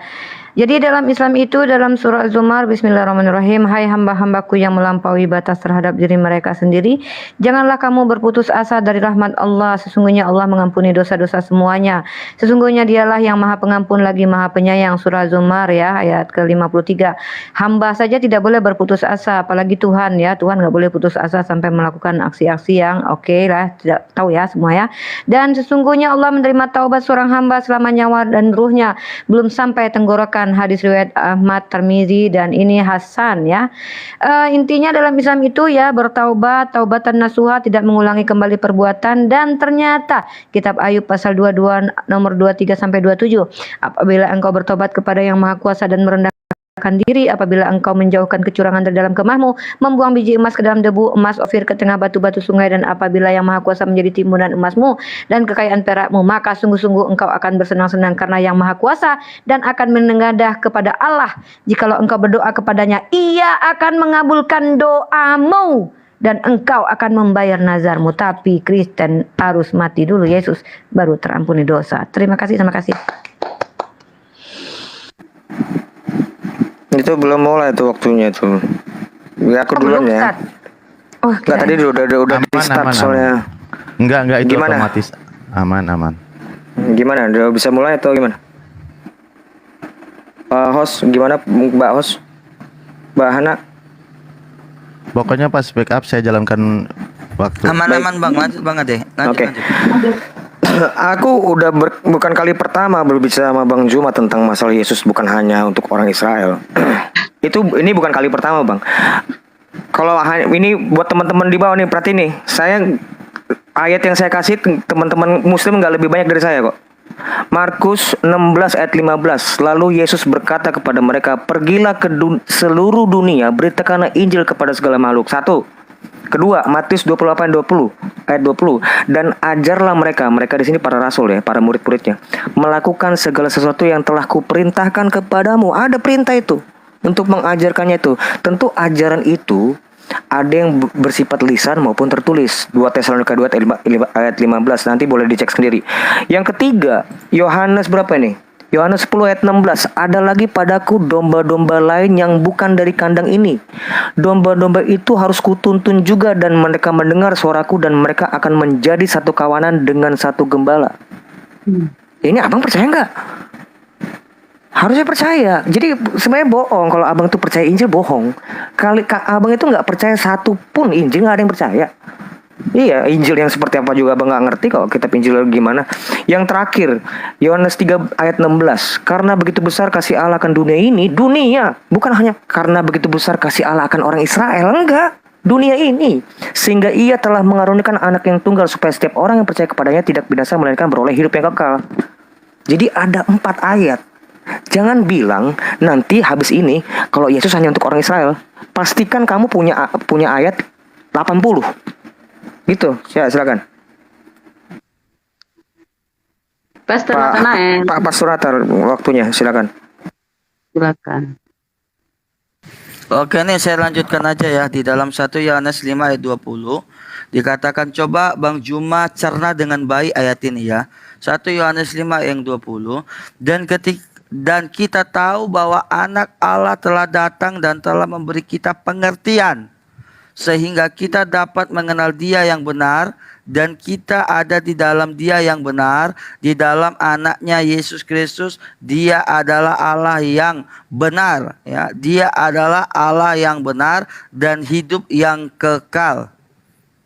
Jadi dalam Islam itu dalam surah Az-Zumar, Bismillahirrahmanirrahim, hai hamba-hambaku yang melampaui batas terhadap diri mereka sendiri, janganlah kamu berputus asa dari rahmat Allah. Sesungguhnya Allah mengampuni dosa-dosa semuanya. Sesungguhnya dialah yang maha pengampun lagi maha penyayang. Surah Az-Zumar ya, ayat ke-53. Hamba saja tidak boleh berputus asa, apalagi Tuhan ya. Tuhan nggak boleh putus asa sampai melakukan aksi-aksi yang oke lah, tidak tahu ya semua ya. Dan sesungguhnya Allah menerima taubat seorang hamba selama nyawa dan ruhnya belum sampai tenggorokan. Hadis riwayat Ahmad, Tirmizi, dan ini Hasan ya. Intinya dalam Islam itu ya bertaubat, taubatan nasuha, tidak mengulangi kembali perbuatan. Dan ternyata kitab Ayub pasal 22 nomor 23 sampai 27, apabila engkau bertobat kepada yang maha kuasa dan merendahkan diri, apabila engkau menjauhkan kecurangan dari dalam kemahmu, membuang biji emas ke dalam debu emas Ofir ke tengah batu-batu sungai, dan apabila yang maha kuasa menjadi timbunan emasmu dan kekayaan perakmu, maka sungguh-sungguh engkau akan bersenang-senang karena yang maha kuasa, dan akan menengadah kepada Allah. Jikalau engkau berdoa kepadanya, ia akan mengabulkan doamu dan engkau akan membayar nazarmu. Tapi Kristen harus mati dulu Yesus baru terampuni dosa. Terima kasih. Itu belum mulai tuh waktunya tuh. Ya aku duluan ya. Oh, Enggak, tadi udah di start soalnya. Enggak itu Gimana? otomatis. Aman. Gimana? Udah bisa mulai atau gimana? Host, gimana Mbak host? Mbak Hana? Pokoknya pas backup saya jalankan waktu. Aman-aman Bang, lanjut banget deh. Oke. Aku udah bukan kali pertama berbicara sama Bang Juma tentang masalah Yesus bukan hanya untuk orang Israel. Ini bukan kali pertama Bang. Kalau ini buat teman-teman di bawah nih, perhati nih. Ayat yang saya kasih teman-teman Muslim nggak lebih banyak dari saya kok. Markus 16 ayat 15. Lalu Yesus berkata kepada mereka, pergilah ke seluruh dunia, beritakanlah Injil kepada segala makhluk. 1. Kedua, Matius 28 ayat 20. Dan ajarlah mereka di sini para rasul ya, para murid-muridnya, melakukan segala sesuatu yang telah kuperintahkan kepadamu. Ada perintah itu untuk mengajarkannya itu. Tentu ajaran itu ada yang bersifat lisan maupun tertulis. 2 Tesalonika 2 ayat 15. Nanti boleh dicek sendiri. Yang ketiga, Yohanes berapa nih? Yohanes 10 ayat 16. Ada lagi padaku domba-domba lain yang bukan dari kandang ini. Domba-domba itu harus kutuntun juga, dan mereka mendengar suaraku, dan mereka akan menjadi satu kawanan dengan satu gembala. Ini abang percaya nggak? Harusnya percaya. Jadi sebenarnya bohong kalau abang tuh percaya Injil, bohong. Abang itu nggak percaya satu pun Injil, nggak ada yang percaya. Iya, Injil yang seperti apa juga abang nggak ngerti kok, kitab Injil gimana. Yang terakhir, Yohanes 3 ayat 16. Karena begitu besar kasih Allah akan dunia ini, bukan hanya karena begitu besar kasih Allah akan orang Israel, enggak, dunia ini, sehingga ia telah mengaruniakan anak yang tunggal supaya setiap orang yang percaya kepadanya tidak binasa melainkan beroleh hidup yang kekal. Jadi ada 4 ayat. Jangan bilang nanti habis ini kalau Yesus hanya untuk orang Israel. Pastikan kamu punya ayat 80. Gitu, ya silakan. Pastor Nathanael. Pak Pasturator, waktunya silakan. Silakan. Oke nih, saya lanjutkan aja ya. Di dalam 1 Yohanes 5 ayat 20 dikatakan, coba Bang Juma cerna dengan baik ayat ini ya. 1 Yohanes 5 ayat 20. Dan kita tahu bahwa anak Allah telah datang dan telah memberi kita pengertian, sehingga kita dapat mengenal Dia yang benar, dan kita ada di dalam Dia yang benar, di dalam anaknya Yesus Kristus. Dia adalah Allah yang benar ya. Dia adalah Allah yang benar dan hidup yang kekal.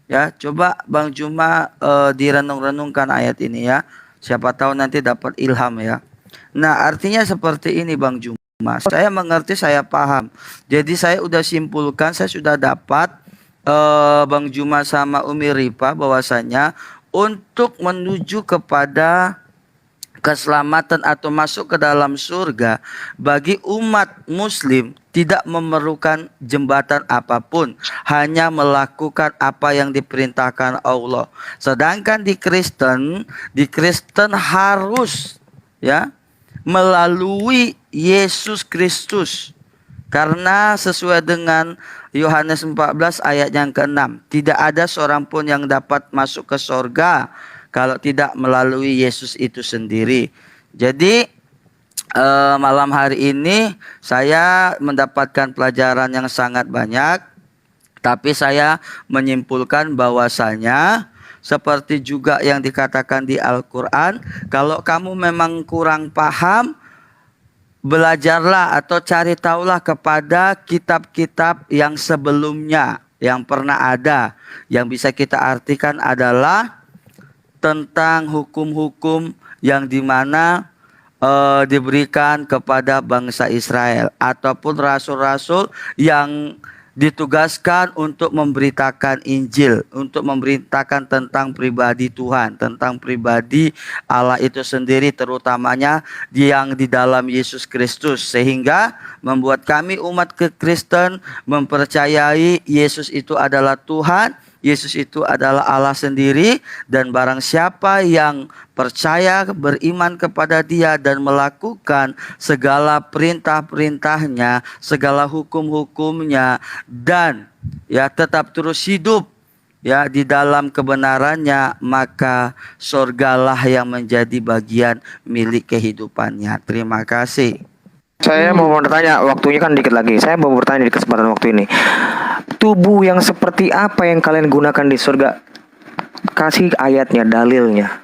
Ya, coba Bang Juma direnung-renungkan ayat ini ya. Siapa tahu nanti dapat ilham ya. Nah, artinya seperti ini Bang Juma. Saya mengerti, saya paham. Jadi saya udah simpulkan, saya sudah dapat Bang Juma sama Umi Ripa bahwasanya untuk menuju kepada keselamatan atau masuk ke dalam surga bagi umat muslim tidak memerlukan jembatan apapun, hanya melakukan apa yang diperintahkan Allah. Sedangkan di Kristen harus ya melalui Yesus Kristus. Karena sesuai dengan Yohanes 14 ayat yang ke-6, tidak ada seorang pun yang dapat masuk ke sorga kalau tidak melalui Yesus itu sendiri. Jadi malam hari ini saya mendapatkan pelajaran yang sangat banyak, tapi saya menyimpulkan bahwasanya seperti juga yang dikatakan di Al-Quran, kalau kamu memang kurang paham, belajarlah atau cari tahulah kepada kitab-kitab yang sebelumnya yang pernah ada. Yang bisa kita artikan adalah tentang hukum-hukum yang dimana diberikan kepada bangsa Israel ataupun rasul-rasul yang ditugaskan untuk memberitakan Injil, untuk memberitakan tentang pribadi Tuhan, tentang pribadi Allah itu sendiri, terutamanya yang di dalam Yesus Kristus, sehingga membuat kami umat Kristen mempercayai Yesus itu adalah Tuhan, Yesus itu adalah Allah sendiri, dan barang siapa yang percaya, beriman kepada Dia dan melakukan segala perintah-perintahnya, segala hukum-hukumnya, dan ya tetap terus hidup ya di dalam kebenarannya, maka surgalah yang menjadi bagian milik kehidupannya. Terima kasih. Saya mau bertanya, waktunya kan dikit lagi. Saya mau bertanya di kesempatan waktu ini. Tubuh yang seperti apa yang kalian gunakan di surga? Kasih ayatnya, dalilnya.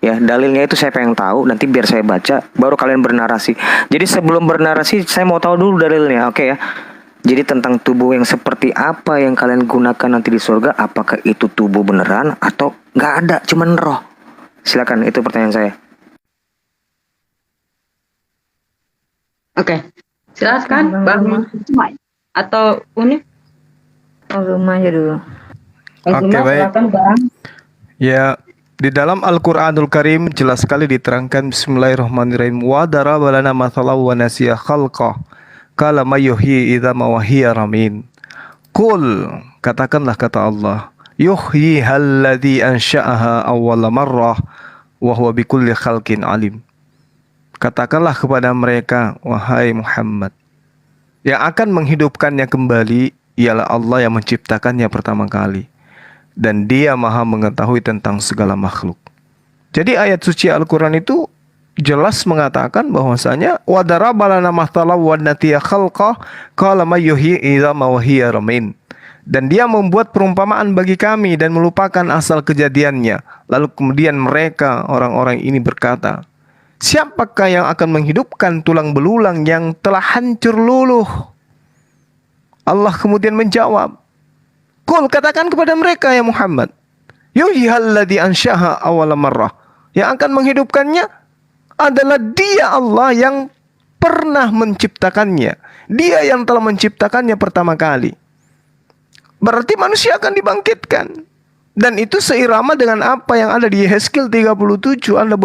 Ya, dalilnya itu saya pengen tahu. Nanti biar saya baca, baru kalian bernarasi. Jadi sebelum bernarasi, saya mau tahu dulu dalilnya, oke ya? Jadi tentang tubuh yang seperti apa yang kalian gunakan nanti di surga, apakah itu tubuh beneran atau nggak ada, cuman roh? Silakan, itu pertanyaan saya. Oke, silakan Bang Cuma atau Uni. Rumah aja dulu. Oke, baik. Ya, di dalam Al-Qur'anul Karim jelas sekali diterangkan, bismillahirrahmanirrahim, wa daraba lana mathalan wa nasiya khalqah qala may yuhyi idza ma hiya ramin. Qul, katakanlah kata Allah, yuhyi alladzi ansha'aha awwala marrah wa huwa bikulli khalqin alim. Katakanlah kepada mereka, wahai Muhammad, yang akan menghidupkannya kembali ialah Allah yang menciptakannya pertama kali, dan Dia Maha mengetahui tentang segala makhluk. Jadi ayat suci Al-Quran itu jelas mengatakan bahwasanya wa daraba lana mathalan wa nasiya khalqah qala may yuhyi idza ma hiya ramin. Dan Dia membuat perumpamaan bagi kami dan melupakan asal kejadiannya. Lalu kemudian mereka, orang-orang ini berkata, siapakah yang akan menghidupkan tulang belulang yang telah hancur luluh? Allah kemudian menjawab, Qul, katakan kepada mereka ya Muhammad, yuhyihalladzi ansyaha awwala marrah. Yang akan menghidupkannya adalah Dia Allah yang pernah menciptakannya. Dia yang telah menciptakannya pertama kali. Berarti manusia akan dibangkitkan. Dan itu seirama dengan apa yang ada di Yehezkiel 37. Anda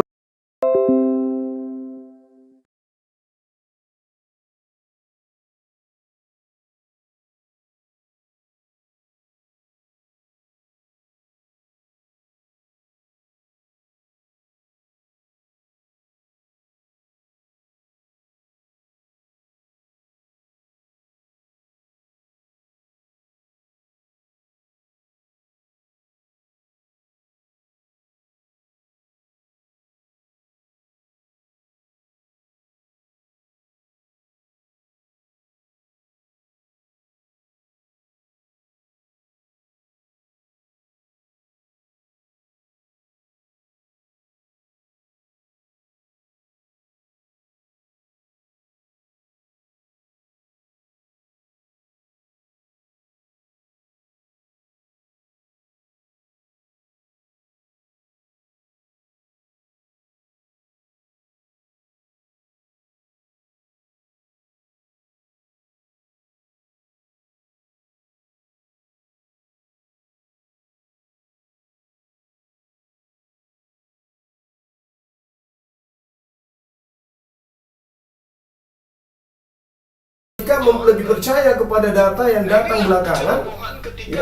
lebih percaya kepada data yang datang belakangan,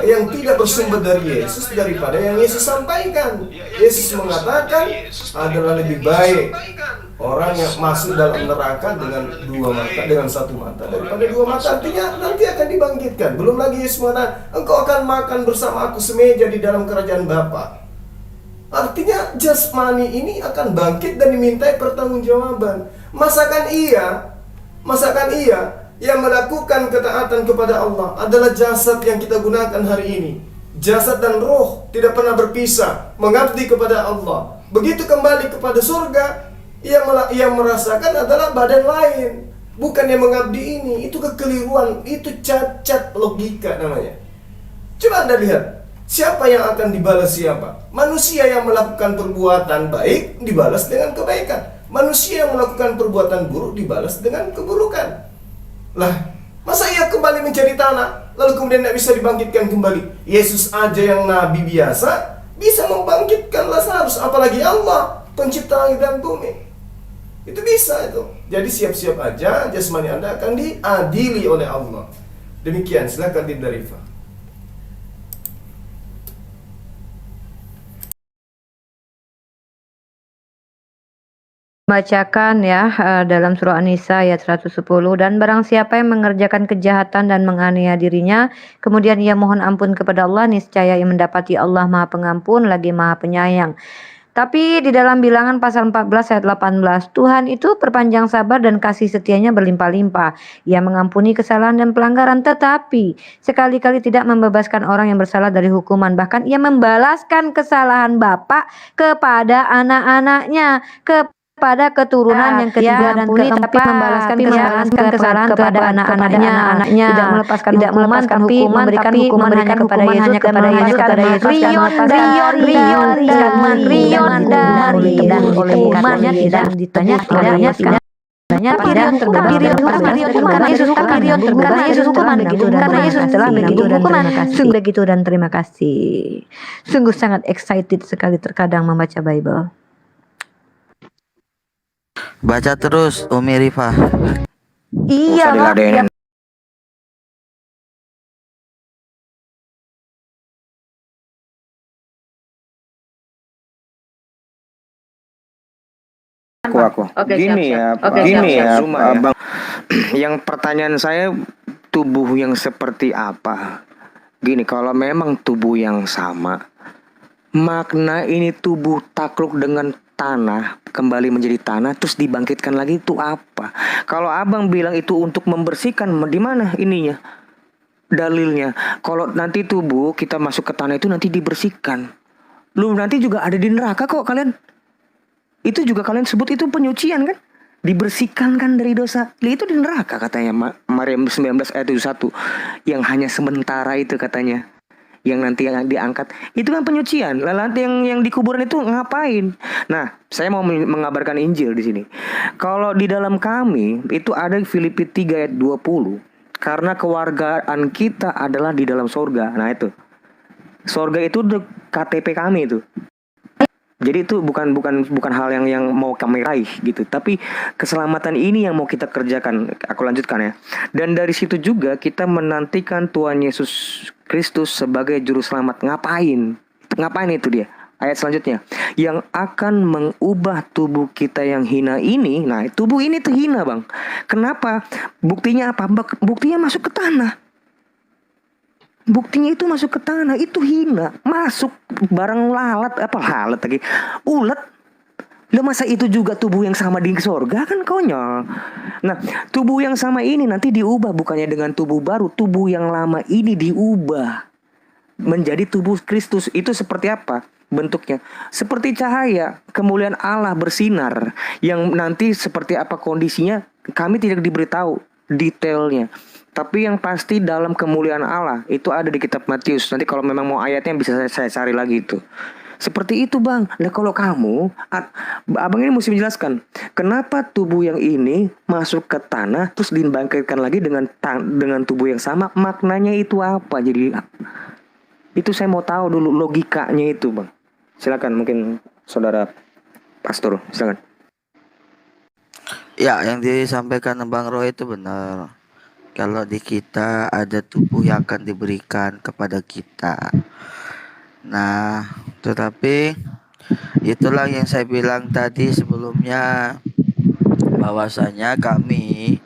yang tidak bersumber dari Yesus daripada yang Yesus sampaikan. Yesus mengatakan adalah lebih baik orang yang masuk dalam neraka dengan dua mata, dengan satu mata daripada dua mata. Artinya nanti akan dibangkitkan. Belum lagi Yesus mengatakan, engkau akan makan bersama aku semeja di dalam kerajaan Bapa. Artinya jasmani ini akan bangkit dan dimintai pertanggungjawaban. Masakan ia yang melakukan ketaatan kepada Allah adalah jasad yang kita gunakan hari ini. Jasad dan roh tidak pernah berpisah, mengabdi kepada Allah. Begitu kembali kepada surga, ia merasakan adalah badan lain, bukan yang mengabdi ini. Itu kekeliruan, itu cacat logika namanya. Coba Anda lihat, siapa yang akan dibalas siapa? Manusia yang melakukan perbuatan baik dibalas dengan kebaikan. Manusia yang melakukan perbuatan buruk dibalas dengan keburukan. Lah, masa ia kembali menjadi tanah, lalu kemudian tidak bisa dibangkitkan kembali? Yesus aja yang nabi biasa bisa membangkitkan Lazarus, apalagi Allah, pencipta langit dan bumi. Itu bisa itu. Jadi siap-siap aja, jasmani Anda akan diadili oleh Allah. Demikian, silakan Dinda Rifa. Bacakan ya dalam surah An-Nisa ayat 110, dan barang siapa yang mengerjakan kejahatan dan menganiaya dirinya kemudian ia mohon ampun kepada Allah, niscaya ia mendapati Allah Maha Pengampun lagi Maha Penyayang. Tapi di dalam Bilangan pasal 14 ayat 18, Tuhan itu perpanjang sabar dan kasih setianya berlimpah-limpah. Ia mengampuni kesalahan dan pelanggaran, tetapi sekali-kali tidak membebaskan orang yang bersalah dari hukuman. Bahkan ia membalaskan kesalahan bapa kepada anak-anaknya, kepada keturunan yang ketiga dan keempat, tapi membalaskan kesalahan kepada anak-anaknya, tidak melepaskan hukuman, tapi memberikan hukuman hanya kepada Yesus, kepada Yesus, hukumannya tidak ditanya, karena Yesus begitu dan terima kasih. Sungguh sangat excited sekali terkadang membaca Bible. Baca terus Umi Rifa. Iya, Bang. Aku. Gini ya, Bang. Yang pertanyaan saya, tubuh yang seperti apa? Gini, kalau memang tubuh yang sama, makna ini tubuh takluk dengan tanah, kembali menjadi tanah, terus dibangkitkan lagi, itu apa? Kalau abang bilang itu untuk membersihkan, di mana ininya? Dalilnya. Kalau nanti tubuh kita masuk ke tanah itu nanti dibersihkan. Lu nanti juga ada di neraka kok kalian. Itu juga kalian sebut itu penyucian kan? Dibersihkan kan dari dosa. Itu di neraka katanya Maryam 19 ayat 71. Yang hanya sementara itu katanya. Yang nanti yang diangkat itu kan penyucian. Lalu nanti yang di kuburan itu ngapain? Nah, saya mau mengabarkan Injil di sini. Kalau di dalam kami itu ada Filipi 3 ayat 20. Karena kewargaan kita adalah di dalam sorga. Nah itu, sorga itu KTP kami itu. Jadi itu bukan hal yang mau kami raih gitu, tapi keselamatan ini yang mau kita kerjakan. Aku lanjutkan ya. Dan dari situ juga kita menantikan Tuhan Yesus Kristus sebagai juru selamat. Ngapain? Ngapain itu dia? Ayat selanjutnya, yang akan mengubah tubuh kita yang hina ini. Nah, tubuh ini tuh hina, Bang. Kenapa? Buktinya apa? Buktinya masuk ke tanah. Buktinya itu masuk ke tanah, itu hina, masuk barang lalat lagi, ulet. Lah masa itu juga tubuh yang sama di sorga, kan konyol. Nah, tubuh yang sama ini nanti diubah, bukannya dengan tubuh baru, tubuh yang lama ini diubah menjadi tubuh Kristus. Itu seperti apa bentuknya? Seperti cahaya, kemuliaan Allah bersinar, yang nanti seperti apa kondisinya kami tidak diberitahu detailnya. Tapi yang pasti dalam kemuliaan Allah itu ada di kitab Matius. Nanti kalau memang mau ayatnya bisa saya cari lagi itu. Seperti itu, Bang. Nah, kalau kamu, abang ini mesti menjelaskan kenapa tubuh yang ini masuk ke tanah terus dibangkitkan lagi dengan tubuh yang sama. Maknanya itu apa? Jadi itu saya mau tahu dulu logikanya itu, Bang. Silakan, mungkin saudara pastor, silakan. Ya, yang disampaikan Bang Roy itu benar. Kalau di kita ada tubuh yang akan diberikan kepada kita. Nah, tetapi itulah yang saya bilang tadi sebelumnya, bahwasanya kami,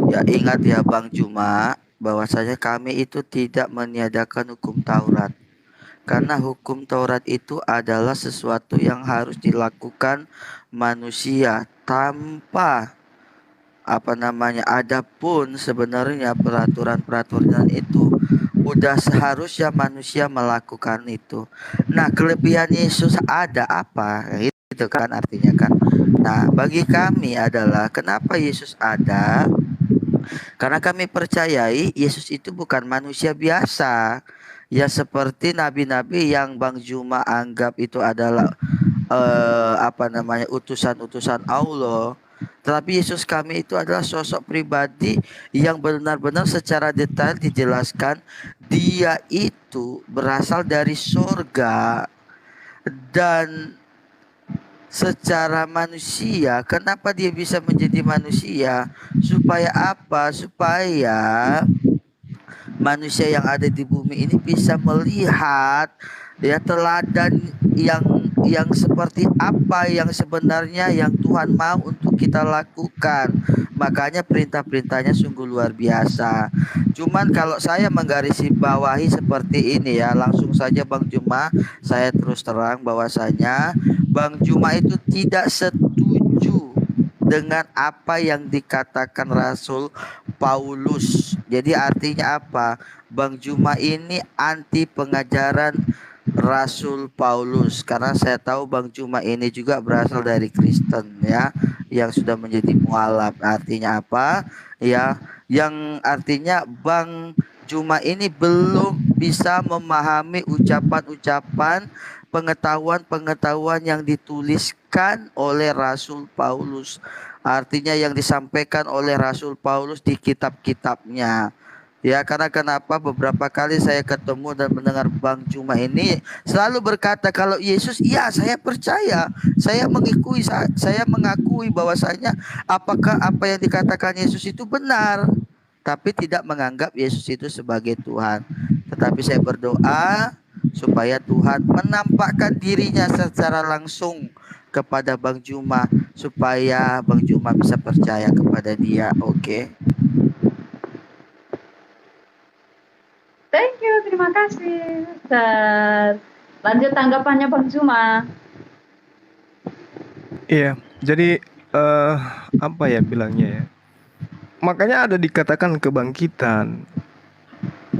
ya ingat ya Bang Juma, bahwasanya kami itu tidak meniadakan hukum Taurat. Karena hukum Taurat itu adalah sesuatu yang harus dilakukan manusia tanpa adapun sebenarnya peraturan-peraturan itu udah seharusnya manusia melakukan itu. Nah, kelebihan Yesus ada apa? Itu kan artinya kan. Nah, bagi kami adalah kenapa Yesus ada? Karena kami percayai Yesus itu bukan manusia biasa. Ya seperti nabi-nabi yang Bang Juma anggap itu adalah utusan-utusan Allah. Tetapi Yesus kami itu adalah sosok pribadi yang benar-benar secara detail dijelaskan dia itu berasal dari surga dan secara manusia. Kenapa dia bisa menjadi manusia? Supaya apa? Supaya manusia yang ada di bumi ini bisa melihat ya teladan yang seperti apa yang sebenarnya yang Tuhan mau untuk kita lakukan. Makanya perintah-perintahnya sungguh luar biasa. Cuman kalau saya menggarisbawahi seperti ini ya, langsung saja Bang Juma, saya terus terang bahwasanya Bang Juma itu tidak setuju dengan apa yang dikatakan Rasul Paulus. Jadi artinya apa? Bang Juma ini anti pengajaran Rasul Paulus, karena saya tahu Bang Juma ini juga berasal dari Kristen ya, yang sudah menjadi mualaf. Artinya apa? Ya, yang artinya Bang Juma ini belum bisa memahami ucapan-ucapan pengetahuan-pengetahuan yang dituliskan oleh Rasul Paulus. Artinya yang disampaikan oleh Rasul Paulus di kitab-kitabnya. Ya, karena kenapa beberapa kali saya ketemu dan mendengar Bang Juma ini selalu berkata kalau Yesus, ya saya percaya, saya mengakui bahwasanya apakah apa yang dikatakan Yesus itu benar, tapi tidak menganggap Yesus itu sebagai Tuhan. Tetapi saya berdoa supaya Tuhan menampakkan dirinya secara langsung kepada Bang Juma supaya Bang Juma bisa percaya kepada dia. Oke. Thank you, terima kasih. Dan lanjut tanggapannya Bang Juma. Iya, jadi apa ya bilangnya ya? Makanya ada dikatakan kebangkitan.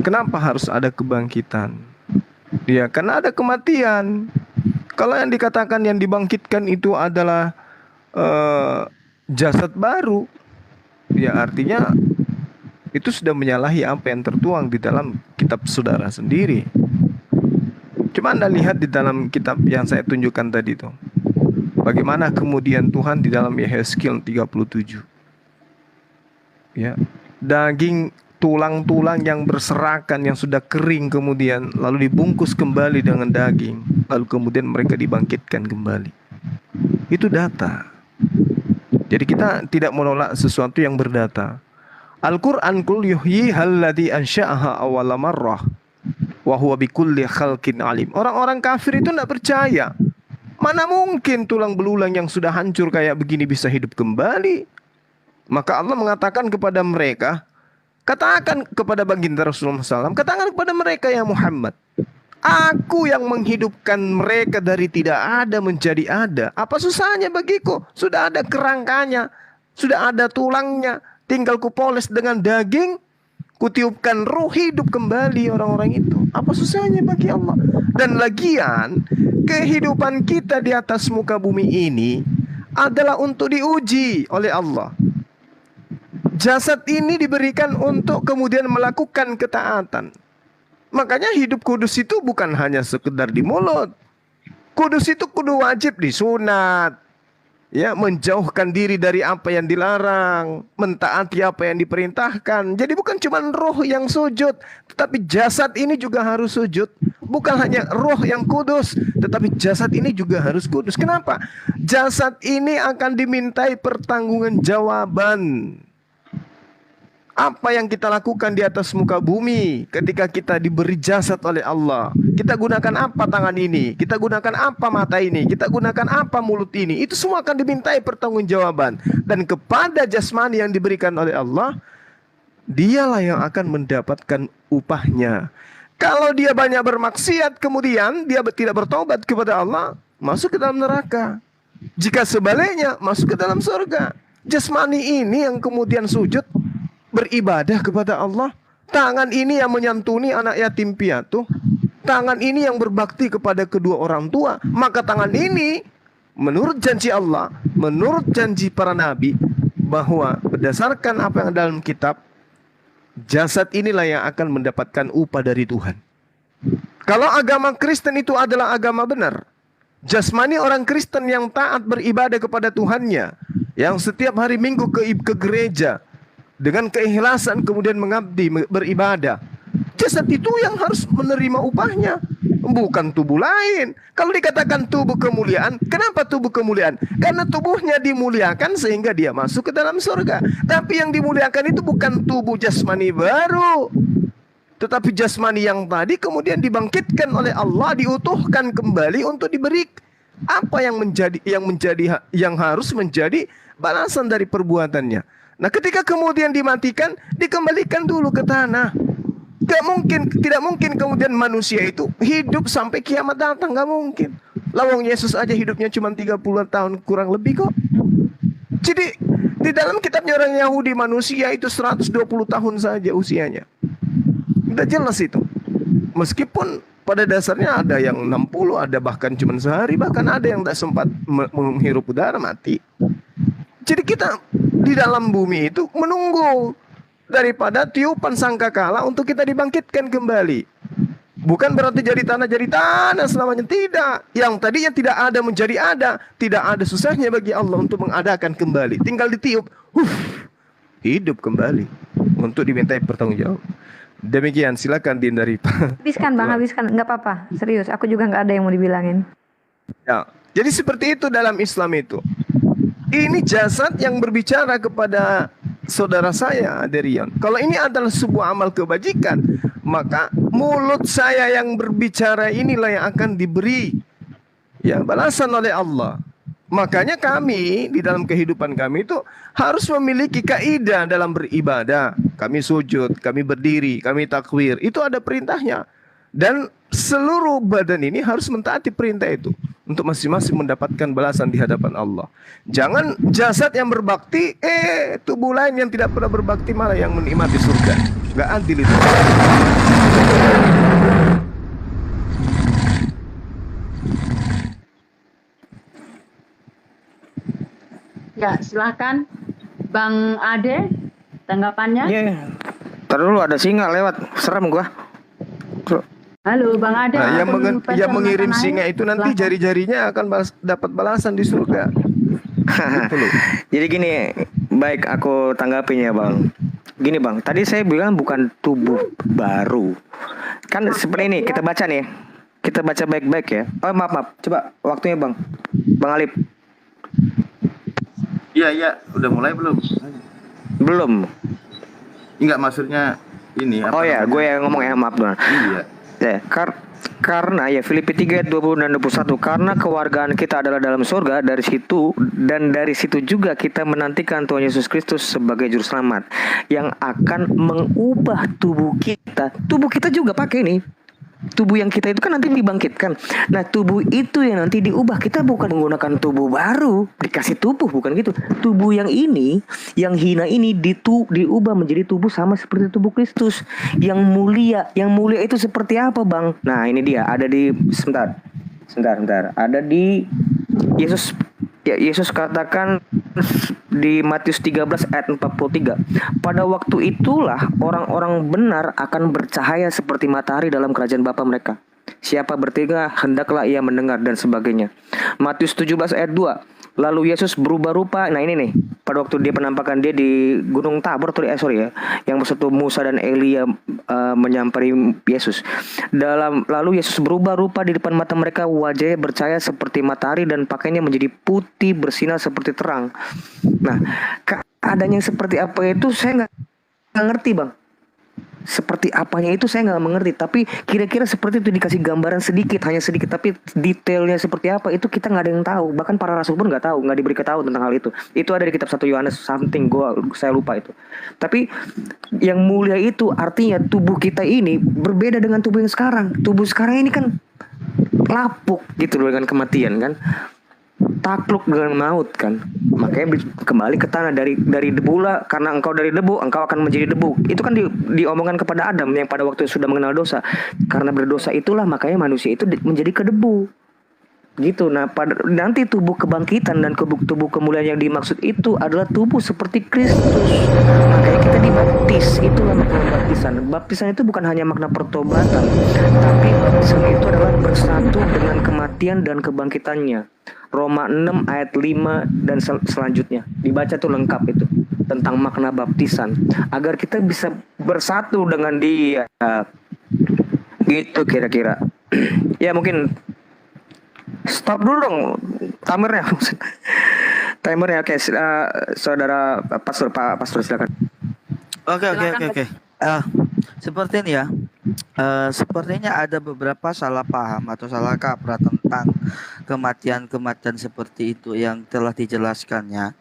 Kenapa harus ada kebangkitan? Ya, karena ada kematian. Kalau yang dikatakan yang dibangkitkan itu adalah jasad baru, ya artinya itu sudah menyalahi apa yang tertuang di dalam kitab saudara sendiri. Cuma Anda lihat di dalam kitab yang saya tunjukkan tadi itu, bagaimana kemudian Tuhan di dalam Yehezkiel 37. Ya, daging tulang-tulang yang berserakan yang sudah kering kemudian lalu dibungkus kembali dengan daging, lalu kemudian mereka dibangkitkan kembali. Itu data. Jadi kita tidak menolak sesuatu yang berdata. Al-Quran kul yuhyi halladhi ansha'aha awwala marrah wa huwa bikulli khalqin alim. Orang-orang kafir itu tidak percaya. Mana mungkin tulang belulang yang sudah hancur kayak begini bisa hidup kembali? Maka Allah mengatakan kepada mereka, katakan kepada baginda Rasulullah SAW, katakan kepada mereka ya Muhammad, aku yang menghidupkan mereka dari tidak ada menjadi ada. Apa susahnya bagiku? Sudah ada kerangkanya, sudah ada tulangnya, tinggal kupoles dengan daging, kutiupkan roh, hidup kembali orang-orang itu. Apa susahnya bagi Allah? Dan lagian kehidupan kita di atas muka bumi ini adalah untuk diuji oleh Allah. Jasad ini diberikan untuk kemudian melakukan ketaatan. Makanya hidup kudus itu bukan hanya sekedar di mulut. Kudus itu kudu wajib disunat. Ya, menjauhkan diri dari apa yang dilarang, mentaati apa yang diperintahkan. Jadi bukan cuma roh yang sujud, tetapi jasad ini juga harus sujud. Bukan hanya roh yang kudus, tetapi jasad ini juga harus kudus. Kenapa? Jasad ini akan dimintai pertanggungjawaban. Apa yang kita lakukan di atas muka bumi ketika kita diberi jasad oleh Allah. Kita gunakan apa tangan ini? Kita gunakan apa mata ini? Kita gunakan apa mulut ini? Itu semua akan dimintai pertanggungjawaban. Dan kepada jasmani yang diberikan oleh Allah, dialah yang akan mendapatkan upahnya. Kalau dia banyak bermaksiat, kemudian dia tidak bertobat kepada Allah, masuk ke dalam neraka. Jika sebaliknya, masuk ke dalam surga. Jasmani ini yang kemudian sujud, beribadah kepada Allah. Tangan ini yang menyantuni anak yatim piatu. Tangan ini yang berbakti kepada kedua orang tua. Maka tangan ini, menurut janji Allah, menurut janji para nabi, bahwa berdasarkan apa yang ada dalam kitab, jasad inilah yang akan mendapatkan upah dari Tuhan. Kalau agama Kristen itu adalah agama benar, jasmani orang Kristen yang taat beribadah kepada Tuhannya, yang setiap hari Minggu ke gereja dengan keikhlasan kemudian mengabdi beribadah, jasad itu yang harus menerima upahnya, bukan tubuh lain. Kalau dikatakan tubuh kemuliaan, kenapa tubuh kemuliaan? Karena tubuhnya dimuliakan sehingga dia masuk ke dalam surga. Tapi yang dimuliakan itu bukan tubuh jasmani baru, tetapi jasmani yang tadi kemudian dibangkitkan oleh Allah, diutuhkan kembali untuk diberi apa yang harus menjadi balasan dari perbuatannya. Nah, ketika kemudian dimatikan, dikembalikan dulu ke tanah. Tidak mungkin kemudian manusia itu hidup sampai kiamat datang, nggak mungkin. Lawang Yesus aja hidupnya cuma 30 tahun kurang lebih kok. Jadi di dalam kitabnya orang Yahudi, manusia itu 120 tahun saja usianya. Udah jelas itu. Meskipun pada dasarnya ada yang 60, ada bahkan cuma sehari, bahkan ada yang tak sempat menghirup udara mati. Jadi kita di dalam bumi itu menunggu daripada tiupan sangkakala untuk kita dibangkitkan kembali. Bukan berarti jadi tanah selamanya, tidak. Yang tadinya tidak ada menjadi ada. Tidak ada susahnya bagi Allah untuk mengadakan kembali. Tinggal ditiup, hidup kembali untuk dimintai pertanggungjawab. Demikian, silakan Din dari Habiskan Bang, habiskan. Nggak apa-apa, serius. Aku juga nggak ada yang mau dibilangin. Ya, jadi seperti itu dalam Islam itu. Ini jasad yang berbicara kepada saudara saya, Derion. Kalau ini adalah sebuah amal kebajikan, maka mulut saya yang berbicara inilah yang akan diberi balasan oleh Allah. Makanya kami di dalam kehidupan kami itu harus memiliki kaidah dalam beribadah. Kami sujud, kami berdiri, kami takwir. Itu ada perintahnya. Dan seluruh badan ini harus mentaati perintah itu untuk masing-masing mendapatkan balasan di hadapan Allah. Jangan jasad yang berbakti, tubuh lain yang tidak pernah berbakti malah yang menikmati surga. Gak adil itu. Ya, silakan Bang Ade, tanggapannya. Iya. Ntar dulu ada singa lewat, serem gua. Halo Bang Ade. Nah, yang mengirim singa itu nanti jari-jarinya akan dapat balasan di surga. Jadi gini, baik aku tanggapin ya Bang. Gini Bang, tadi saya bilang bukan tubuh baru. Kan seperti ini, kita baca nih. Kita baca baik-baik ya. Oh maaf. Coba waktunya Bang. Bang Alip. Iya, udah mulai belum? Belum. Enggak, maksudnya ini apa? Oh ya, gue yang ngomong ya, maaf Bang. Iya. Ya, karena ya Filipi 3 ayat 20 dan 21, karena kewargaan kita adalah dalam surga, dari situ juga kita menantikan Tuhan Yesus Kristus sebagai juru selamat yang akan mengubah tubuh kita. Tubuh kita juga pakai nih. Tubuh yang kita itu kan nanti dibangkitkan. Nah, tubuh itu yang nanti diubah. Kita bukan menggunakan tubuh baru, dikasih tubuh, bukan gitu. Tubuh yang ini, yang hina ini diubah menjadi tubuh sama seperti tubuh Kristus yang mulia. Yang mulia itu seperti apa, Bang? Nah, ini dia, ada di sebentar. Ada di Yesus katakan di Matius 13 ayat 43. Pada waktu itulah orang-orang benar akan bercahaya seperti matahari dalam kerajaan Bapa mereka. Siapa bertiga hendaklah ia mendengar, dan sebagainya. Matius 17 ayat 2. Lalu Yesus berubah rupa. Nah ini nih, pada waktu dia penampakan dia di Gunung Tabor, yang bersatu Musa dan Elia menyampari Yesus. Lalu Yesus berubah rupa di depan mata mereka, wajahnya bercahaya seperti matahari dan pakaiannya menjadi putih bersinar seperti terang. Nah, keadaan yang seperti apa itu saya nggak ngerti Bang. seperti apanya itu saya nggak mengerti, tapi kira-kira seperti itu, dikasih gambaran sedikit, hanya sedikit, tapi detailnya seperti apa itu kita nggak ada yang tahu, bahkan para rasul pun nggak tahu, nggak diberi ketahui tentang hal itu. Itu ada di kitab 1 Yohanes something, saya lupa itu. Tapi yang mulia itu artinya tubuh kita ini berbeda dengan tubuh yang sekarang. Tubuh sekarang ini kan lapuk gitu loh dengan kematian kan, takluk dengan maut kan. Makanya kembali ke tanah, dari debu lah, karena engkau dari debu, engkau akan menjadi debu. Itu kan diomongkan kepada Adam yang pada waktu sudah mengenal dosa. Karena berdosa itulah makanya manusia itu menjadi ke debu. Gitu. Nah, nanti tubuh kebangkitan dan tubuh kemuliaan yang dimaksud itu adalah tubuh seperti Kristus. Makanya kita dibaptis. Itulah makna baptisan. Baptisan itu bukan hanya makna pertobatan, tapi baptisan itu adalah bersatu dengan kematian dan kebangkitannya. Roma 6 ayat 5 dan selanjutnya. Dibaca tuh lengkap itu tentang makna baptisan agar kita bisa bersatu dengan Dia. Gitu kira-kira. Ya mungkin stop dulu dong timernya. Timernya oke. Saudara Pastor, Pak Pastor silakan. Oke. Seperti ini ya. Sepertinya ada beberapa salah paham atau salah kaprah tentang kematian seperti itu yang telah dijelaskannya.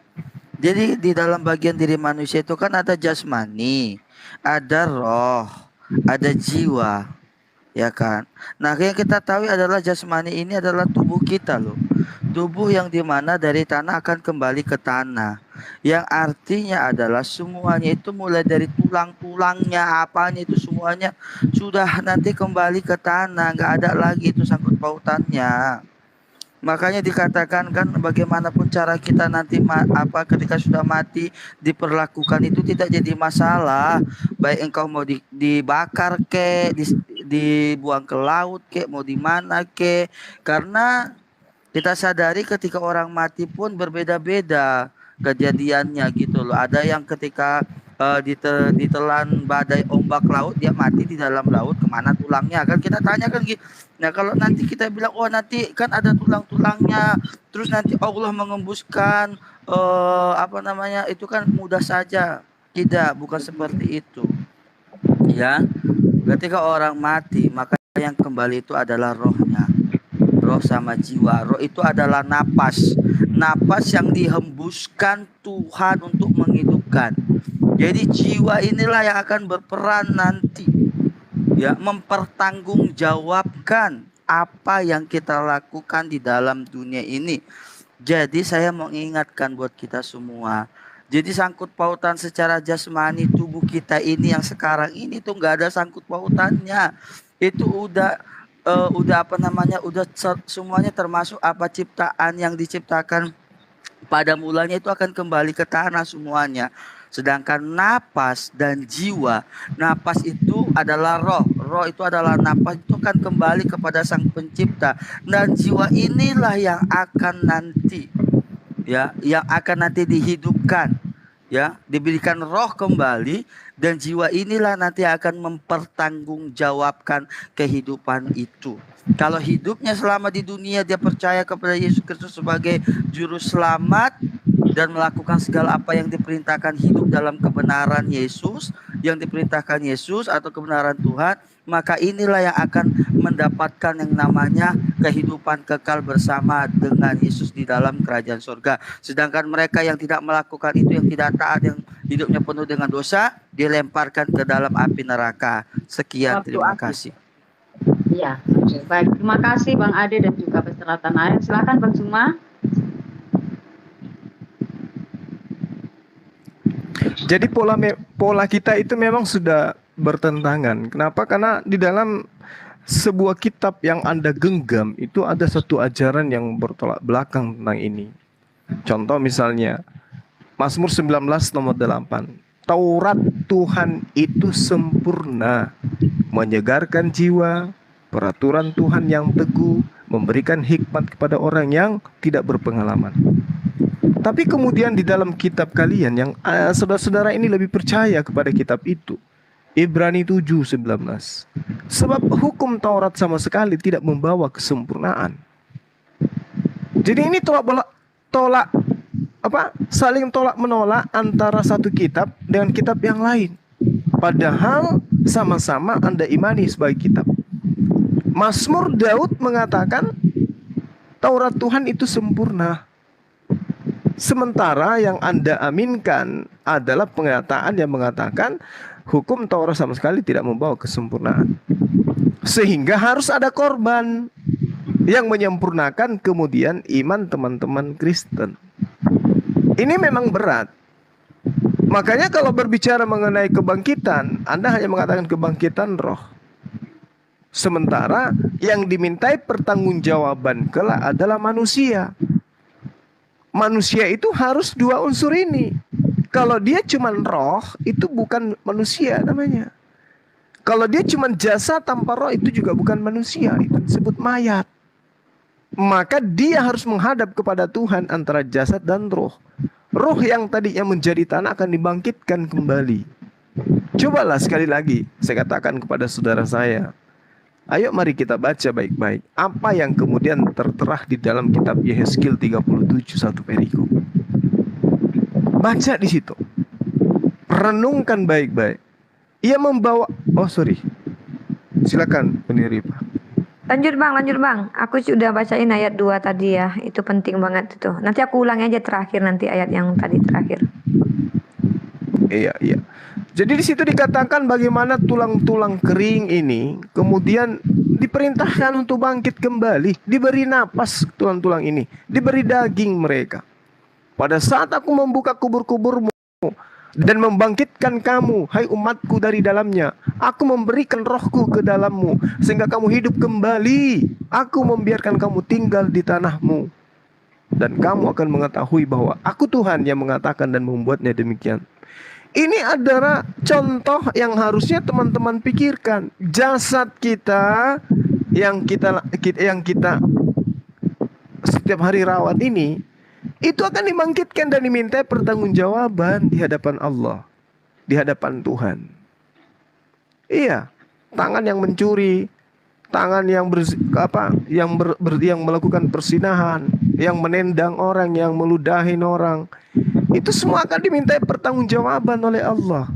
Jadi di dalam bagian diri manusia itu kan ada jasmani, ada roh, ada jiwa, ya kan? Nah, yang kita tahu adalah jasmani ini adalah tubuh kita loh. Tubuh yang dimana dari tanah akan kembali ke tanah. Yang artinya adalah semuanya itu mulai dari tulang-tulangnya, apanya itu semuanya sudah nanti kembali ke tanah. Nggak ada lagi itu sangkut pautannya. Makanya dikatakan kan bagaimanapun cara kita nanti ketika sudah mati diperlakukan itu tidak jadi masalah. Baik engkau mau dibakar ke, dibuang ke laut ke, mau di mana ke. Karena kita sadari ketika orang mati pun berbeda-beda kejadiannya gitu loh. Ada yang ketika ditelan badai ombak laut, dia mati di dalam laut, kemana tulangnya kan kita tanyakan gitu. Nah kalau nanti kita bilang oh nanti kan ada tulang-tulangnya, terus nanti Allah mengembuskan itu kan mudah saja. Tidak, bukan seperti itu ya. Ketika orang mati maka yang kembali itu adalah rohnya, roh sama jiwa. Roh itu adalah napas yang dihembuskan Tuhan untuk menghidupkan. Jadi jiwa inilah yang akan berperan nanti ya, mempertanggungjawabkan apa yang kita lakukan di dalam dunia ini. Jadi saya mau ingatkan buat kita semua. Jadi sangkut pautan secara jasmani tubuh kita ini yang sekarang ini tuh nggak ada sangkut pautannya. Itu udah semuanya termasuk apa ciptaan yang diciptakan pada mulanya itu akan kembali ke tanah semuanya. Sedangkan napas dan jiwa, napas itu adalah roh, roh itu adalah napas, itu akan kembali kepada Sang Pencipta. Dan jiwa inilah yang akan nanti dihidupkan, ya, diberikan roh kembali, dan jiwa inilah nanti akan mempertanggungjawabkan kehidupan itu. Kalau hidupnya selama di dunia dia percaya kepada Yesus Kristus sebagai juru selamat dan melakukan segala apa yang diperintahkan, hidup dalam kebenaran Yesus, yang diperintahkan Yesus atau kebenaran Tuhan, maka inilah yang akan mendapatkan yang namanya kehidupan kekal bersama dengan Yesus di dalam kerajaan surga. Sedangkan mereka yang tidak melakukan itu, yang tidak taat, yang hidupnya penuh dengan dosa, dilemparkan ke dalam api neraka. Sekian, terima kasih. Iya, baik. Terima kasih Bang Ade dan juga Pastor Tanaya. Silakan Bang Suma. Jadi pola kita itu memang sudah bertentangan. Kenapa? Karena di dalam sebuah kitab yang Anda genggam itu ada satu ajaran yang bertolak belakang tentang ini. Contoh misalnya Mazmur 19 nomor 8. Taurat Tuhan itu sempurna, menyegarkan jiwa, peraturan Tuhan yang teguh, memberikan hikmat kepada orang yang tidak berpengalaman. Tapi kemudian di dalam kitab kalian yang saudara-saudara ini lebih percaya kepada kitab itu, Ibrani 7:19. Sebab hukum Taurat sama sekali tidak membawa kesempurnaan. Jadi ini saling tolak menolak antara satu kitab dengan kitab yang lain. Padahal sama-sama Anda imani sebagai kitab. Mazmur Daud mengatakan Taurat Tuhan itu sempurna. Sementara yang Anda aminkan adalah pernyataan yang mengatakan hukum Taurat sama sekali tidak membawa kesempurnaan. Sehingga harus ada korban yang menyempurnakan kemudian iman teman-teman Kristen. Ini memang berat. Makanya kalau berbicara mengenai kebangkitan, Anda hanya mengatakan kebangkitan roh. Sementara yang dimintai pertanggungjawaban kelak adalah manusia. Manusia itu harus dua unsur ini. Kalau dia cuma roh, itu bukan manusia namanya. Kalau dia cuma jasa tanpa roh, itu juga bukan manusia, itu disebut mayat. Maka dia harus menghadap kepada Tuhan antara jasad dan roh. Roh yang tadinya menjadi tanah akan dibangkitkan kembali. Cobalah sekali lagi saya katakan kepada saudara saya, ayo mari kita baca baik-baik apa yang kemudian tertera di dalam kitab Yehezkiel 37 satu perikop. Baca di situ. Renungkan baik-baik. Ia membawa silakan pendiri Pak. Lanjut bang, aku sudah bacain ayat 2 tadi ya, itu penting banget itu. Nanti aku ulang aja terakhir nanti ayat yang tadi terakhir. Iya. Jadi di situ dikatakan bagaimana tulang-tulang kering ini kemudian diperintahkan untuk bangkit kembali, diberi napas tulang-tulang ini, diberi daging mereka. Pada saat aku membuka kubur-kuburmu dan membangkitkan kamu, hai umatku dari dalamnya, aku memberikan rohku ke dalammu sehingga kamu hidup kembali. Aku membiarkan kamu tinggal di tanahmu dan kamu akan mengetahui bahwa aku Tuhan yang mengatakan dan membuatnya demikian. Ini adalah contoh yang harusnya teman-teman pikirkan. Jasad kita yang kita setiap hari rawat ini, itu akan dibangkitkan dan diminta pertanggungjawaban di hadapan Allah, di hadapan Tuhan. Iya, tangan yang mencuri, tangan yang yang melakukan persinahan, yang menendang orang, yang meludahin orang, itu semua akan diminta pertanggungjawaban oleh Allah.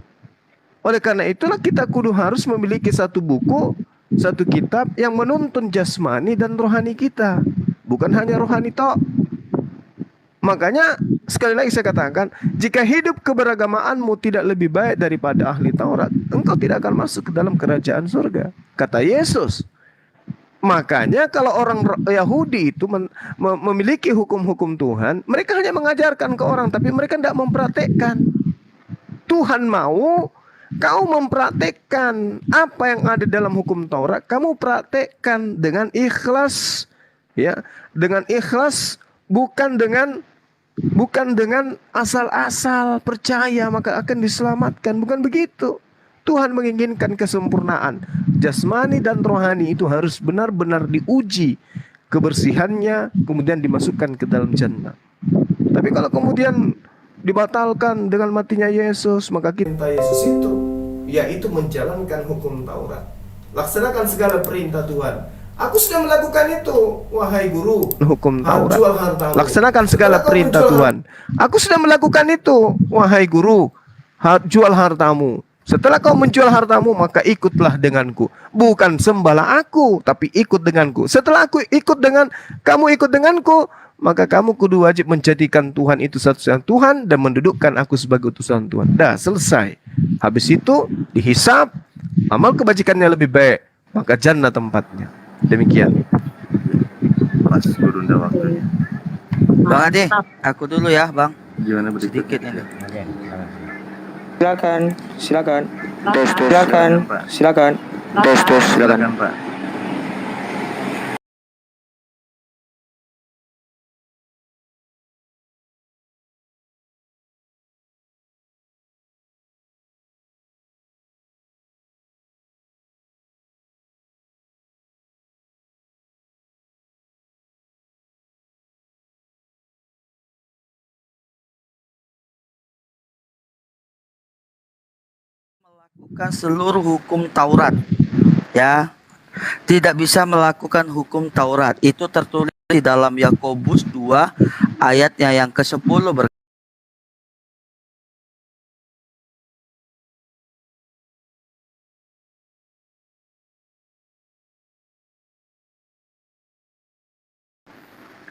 Oleh karena itulah kita kudu harus memiliki satu buku, satu kitab yang menuntun jasmani dan rohani kita, bukan hanya rohani tok. Makanya sekali lagi saya katakan, jika hidup keberagamaanmu tidak lebih baik daripada ahli Taurat, engkau tidak akan masuk ke dalam kerajaan surga, kata Yesus. Makanya kalau orang Yahudi itu memiliki hukum-hukum Tuhan, mereka hanya mengajarkan ke orang, tapi mereka tidak mempraktekkan. Tuhan mau kau mempraktekkan apa yang ada dalam hukum Taurat, kamu praktekkan dengan ikhlas, ya, dengan ikhlas, bukan dengan asal-asal percaya maka akan diselamatkan, bukan begitu. Tuhan menginginkan kesempurnaan jasmani dan rohani itu harus benar-benar diuji kebersihannya, kemudian dimasukkan ke dalam jannah. Tapi kalau kemudian dibatalkan dengan matinya Yesus, maka perintah Yesus itu yaitu menjalankan hukum Taurat. Laksanakan segala perintah Tuhan. Aku sudah melakukan itu, wahai guru. Hukum Taurat. Jual hartamu. Laksanakan segala perintah Tuhan. Aku sudah melakukan itu, wahai guru. Jual hartamu. Setelah kau menjual hartamu, maka ikutlah denganku. Bukan sembahlah aku, tapi ikut denganku. Setelah kamu ikut denganku, maka kamu kudu wajib menjadikan Tuhan itu satu-satunya Tuhan dan mendudukkan aku sebagai utusan Tuhan. Dah, selesai. Habis itu dihisap, amal kebajikannya lebih baik, maka jannah tempatnya. Demikian. Mas Guru waktunya. Bang Ade, aku dulu ya, Bang. Gimana sedikit ini. Silakan. Silakan. Silakan. Pak. Melakukan seluruh hukum Taurat, ya, tidak bisa melakukan hukum Taurat. Itu tertulis di dalam Yakobus 2 ayatnya yang ke-10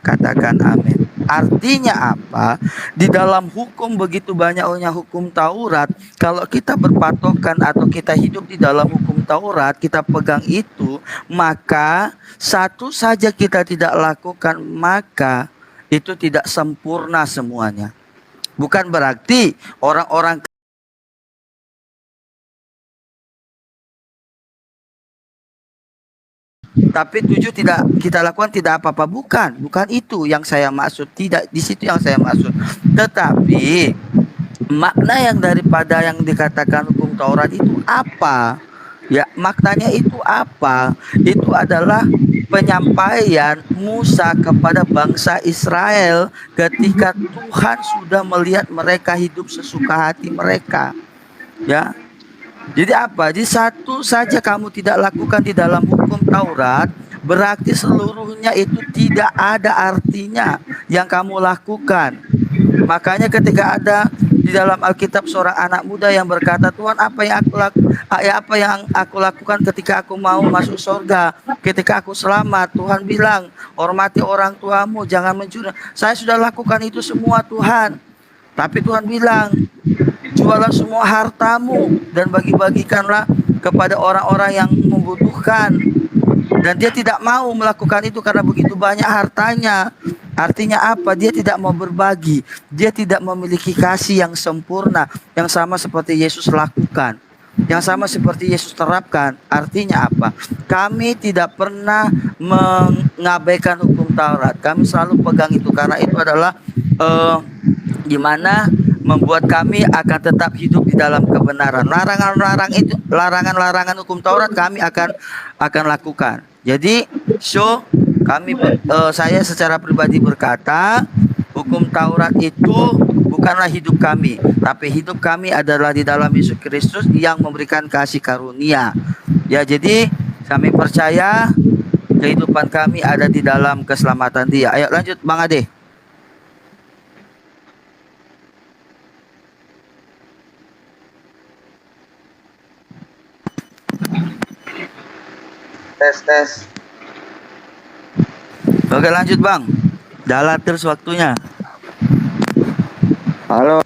Katakan amin. Artinya apa? Di dalam hukum begitu banyaknya hukum Taurat, kalau kita berpatokan atau kita hidup di dalam hukum Taurat, kita pegang itu, maka satu saja kita tidak lakukan, maka itu tidak sempurna semuanya. Bukan berarti orang-orang tapi 7 tidak kita lakukan tidak apa-apa, bukan itu yang saya maksud, tidak di situ yang saya maksud. Tetapi makna yang daripada yang dikatakan hukum Taurat itu apa? Ya, maknanya itu apa? Itu adalah penyampaian Musa kepada bangsa Israel ketika Tuhan sudah melihat mereka hidup sesuka hati mereka. Ya. Jadi apa? Jadi satu saja kamu tidak lakukan di dalam hukum Taurat, berarti seluruhnya itu tidak ada artinya yang kamu lakukan. Makanya ketika ada di dalam Alkitab seorang anak muda yang berkata, Tuhan, apa yang aku lakukan ketika aku mau masuk surga, ketika aku selamat? Tuhan bilang, hormati orang tuamu, jangan mencuri. Saya sudah lakukan itu semua, Tuhan. Tapi Tuhan bilang, jualah semua hartamu dan bagi-bagikanlah kepada orang-orang yang membutuhkan. Dan dia tidak mau melakukan itu karena begitu banyak hartanya. Artinya apa? Dia tidak mau berbagi. Dia tidak memiliki kasih yang sempurna, yang sama seperti Yesus lakukan, yang sama seperti Yesus terapkan. Artinya apa? Kami tidak pernah mengabaikan hukum Taurat. Kami selalu pegang itu karena itu adalah gimana membuat kami akan tetap hidup di dalam kebenaran. Larangan-larangan hukum Taurat kami akan lakukan. Jadi saya secara pribadi berkata, hukum Taurat itu bukanlah hidup kami, tapi hidup kami adalah di dalam Yesus Kristus yang memberikan kasih karunia. Ya, jadi kami percaya kehidupan kami ada di dalam keselamatan Dia. Ayo lanjut Bang Ade. Tes. Oke, lanjut Bang. Dalam terus waktunya. Halo.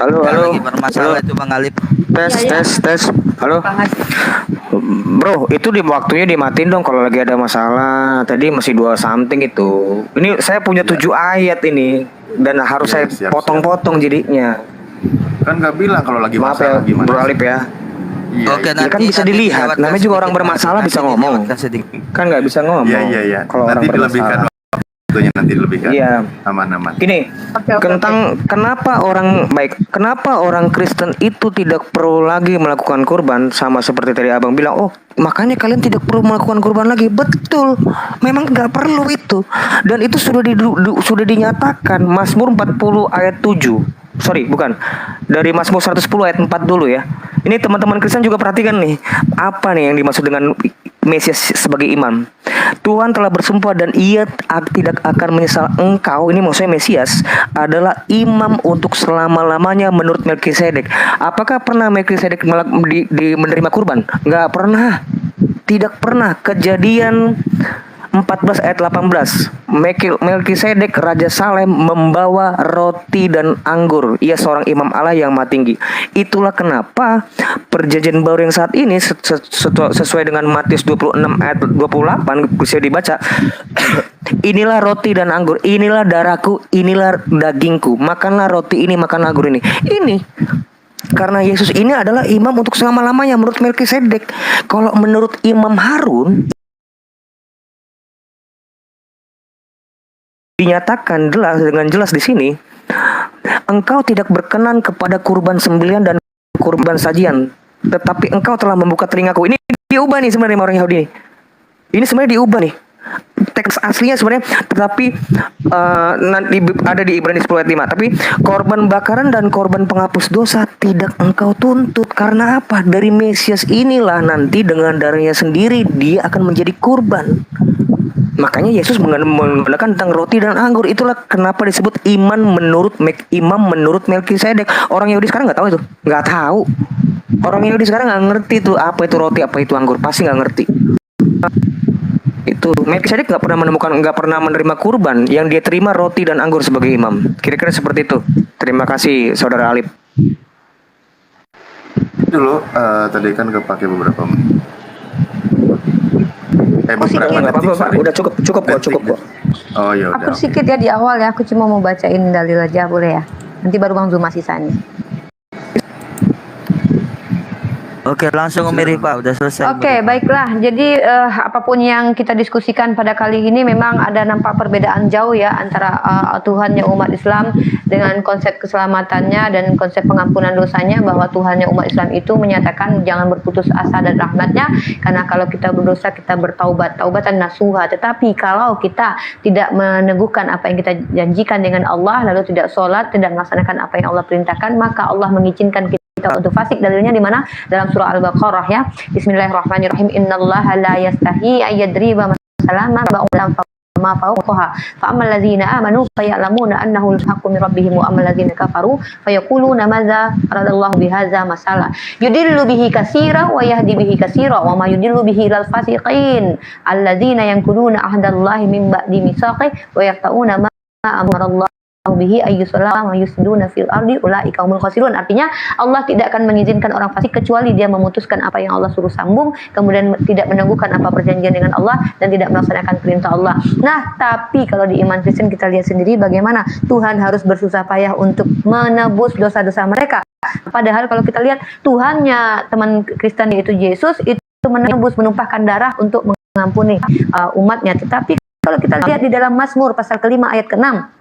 Lagi bermasalah itu Bang Alip. Tes. Halo. Bro, itu di waktunya dimatiin dong kalau lagi ada masalah. Tadi masih 2 something itu. Ini saya punya 7 ayat ini dan harus saya potong-potong jadinya. Kan nggak bilang kalau lagi Maaf masalah ya, gimana Bro sih? Alip ya. Oke, Ya kan bisa dilihat. Namanya juga orang bermasalah bisa ngomong. Kan nggak bisa ngomong. Iya. Kalau orang Nanti dilebihkan bermasalah. waktunya, nanti dilebihkan. Iya. Aman. Gini, tentang kenapa orang Kristen itu tidak perlu lagi melakukan kurban, sama seperti tadi Abang bilang, oh makanya kalian tidak perlu melakukan kurban lagi. Betul, memang nggak perlu itu, dan itu sudah dinyatakan Mazmur 40 ayat 7. Sorry, bukan. Dari Mazmur 110 ayat 4 dulu ya. Ini teman-teman Kristen juga perhatikan nih. Apa nih yang dimaksud dengan Mesias sebagai imam? Tuhan telah bersumpah dan ia tidak akan menyesal engkau, ini maksudnya Mesias, adalah imam untuk selama-lamanya menurut Melkisedek. Apakah pernah Melkisedek menerima kurban? Nggak pernah. Tidak pernah. Kejadian 14 ayat 18. Melkisedek Raja Salem membawa roti dan anggur. Ia seorang imam Allah yang maha tinggi. Itulah kenapa perjanjian baru yang saat ini sesuai dengan Matius 26 ayat 28 bisa dibaca. Inilah roti dan anggur, inilah darahku, inilah dagingku. Makanlah roti ini, makanlah anggur ini. Ini karena Yesus ini adalah imam untuk selama-lamanya menurut Melkisedek. Kalau menurut Imam Harun, dinyatakan dengan jelas di sini, engkau tidak berkenan kepada kurban sembelihan dan kurban sajian, tetapi engkau telah membuka telingaku. Ini diubah nih sebenarnya orang Yahudi. Ini sebenarnya diubah nih. Teks aslinya sebenarnya, tetapi nanti ada di Ibrani 10 ayat 5. Tapi korban bakaran dan korban penghapus dosa tidak engkau tuntut. Karena apa? Dari Mesias inilah nanti dengan darahnya sendiri dia akan menjadi kurban. Makanya Yesus menggunakan tentang roti dan anggur. Itulah kenapa disebut imam menurut Melkisedek. Orang Yahudi sekarang nggak tahu itu, nggak tahu. Orang Yahudi sekarang nggak ngerti tuh apa itu roti, apa itu anggur, pasti nggak ngerti. Itu Melkisedek nggak pernah menerima kurban, yang dia terima roti dan anggur sebagai imam. Kira-kira seperti itu. Terima kasih saudara Alip. Dulu tadi kan kepake beberapa sedikit. Nggak apa-apa, Pak. Udah cukup kok. Oh ya Aku udah. sedikit ya di awal ya, aku cuma mau bacain dalil aja boleh ya. Nanti baru Bang Zuma sisanya. Oke, langsung Umi Rifa, udah selesai. Oke, baiklah. Jadi apapun yang kita diskusikan pada kali ini memang ada nampak perbedaan jauh ya antara Tuhannya umat Islam dengan konsep keselamatannya dan konsep pengampunan dosanya, bahwa Tuhannya umat Islam itu menyatakan jangan berputus asa dan rahmatnya, karena kalau kita berdosa kita bertaubat, taubatan nasuha. Tetapi kalau kita tidak meneguhkan apa yang kita janjikan dengan Allah, lalu tidak sholat, tidak melaksanakan apa yang Allah perintahkan, maka Allah mengizinkan kita untuk fasik. Dalilnya di mana? Dalam surah Al-Baqarah ya. Bismillahirrahmanirrahim. Innallaha la yastahi ayyadriba masalama ba'ulam ma fawqaha fa ammal ladzina amanu fayalamuna annahu al-haqqu min rabbihim wa ammal ladzina kafaru fayaquluna madza aradallahu bihadza masala yudillu bihi katsira wa yahdi bihi katsira wa ma yudillu bihi lal fasiqin alladzina yanquduna ahdallahi min ba'di mitsaqi wa yaqtauna ma amarallahu bihi ayyusallam wa yusduna fil ardi ulaika humul khasirun. Artinya Allah tidak akan mengizinkan orang fasik kecuali dia memutuskan apa yang Allah suruh sambung, kemudian tidak meneguhkan apa perjanjian dengan Allah dan tidak melaksanakan perintah Allah. Nah, tapi kalau di iman Kristen kita lihat sendiri bagaimana Tuhan harus bersusah payah untuk menebus dosa-dosa mereka. Padahal kalau kita lihat Tuhannya teman Kristen yaitu Yesus itu menebus, menumpahkan darah untuk mengampuni umatnya. Tetapi kalau kita lihat di dalam Mazmur pasal ke-5 ayat ke-6,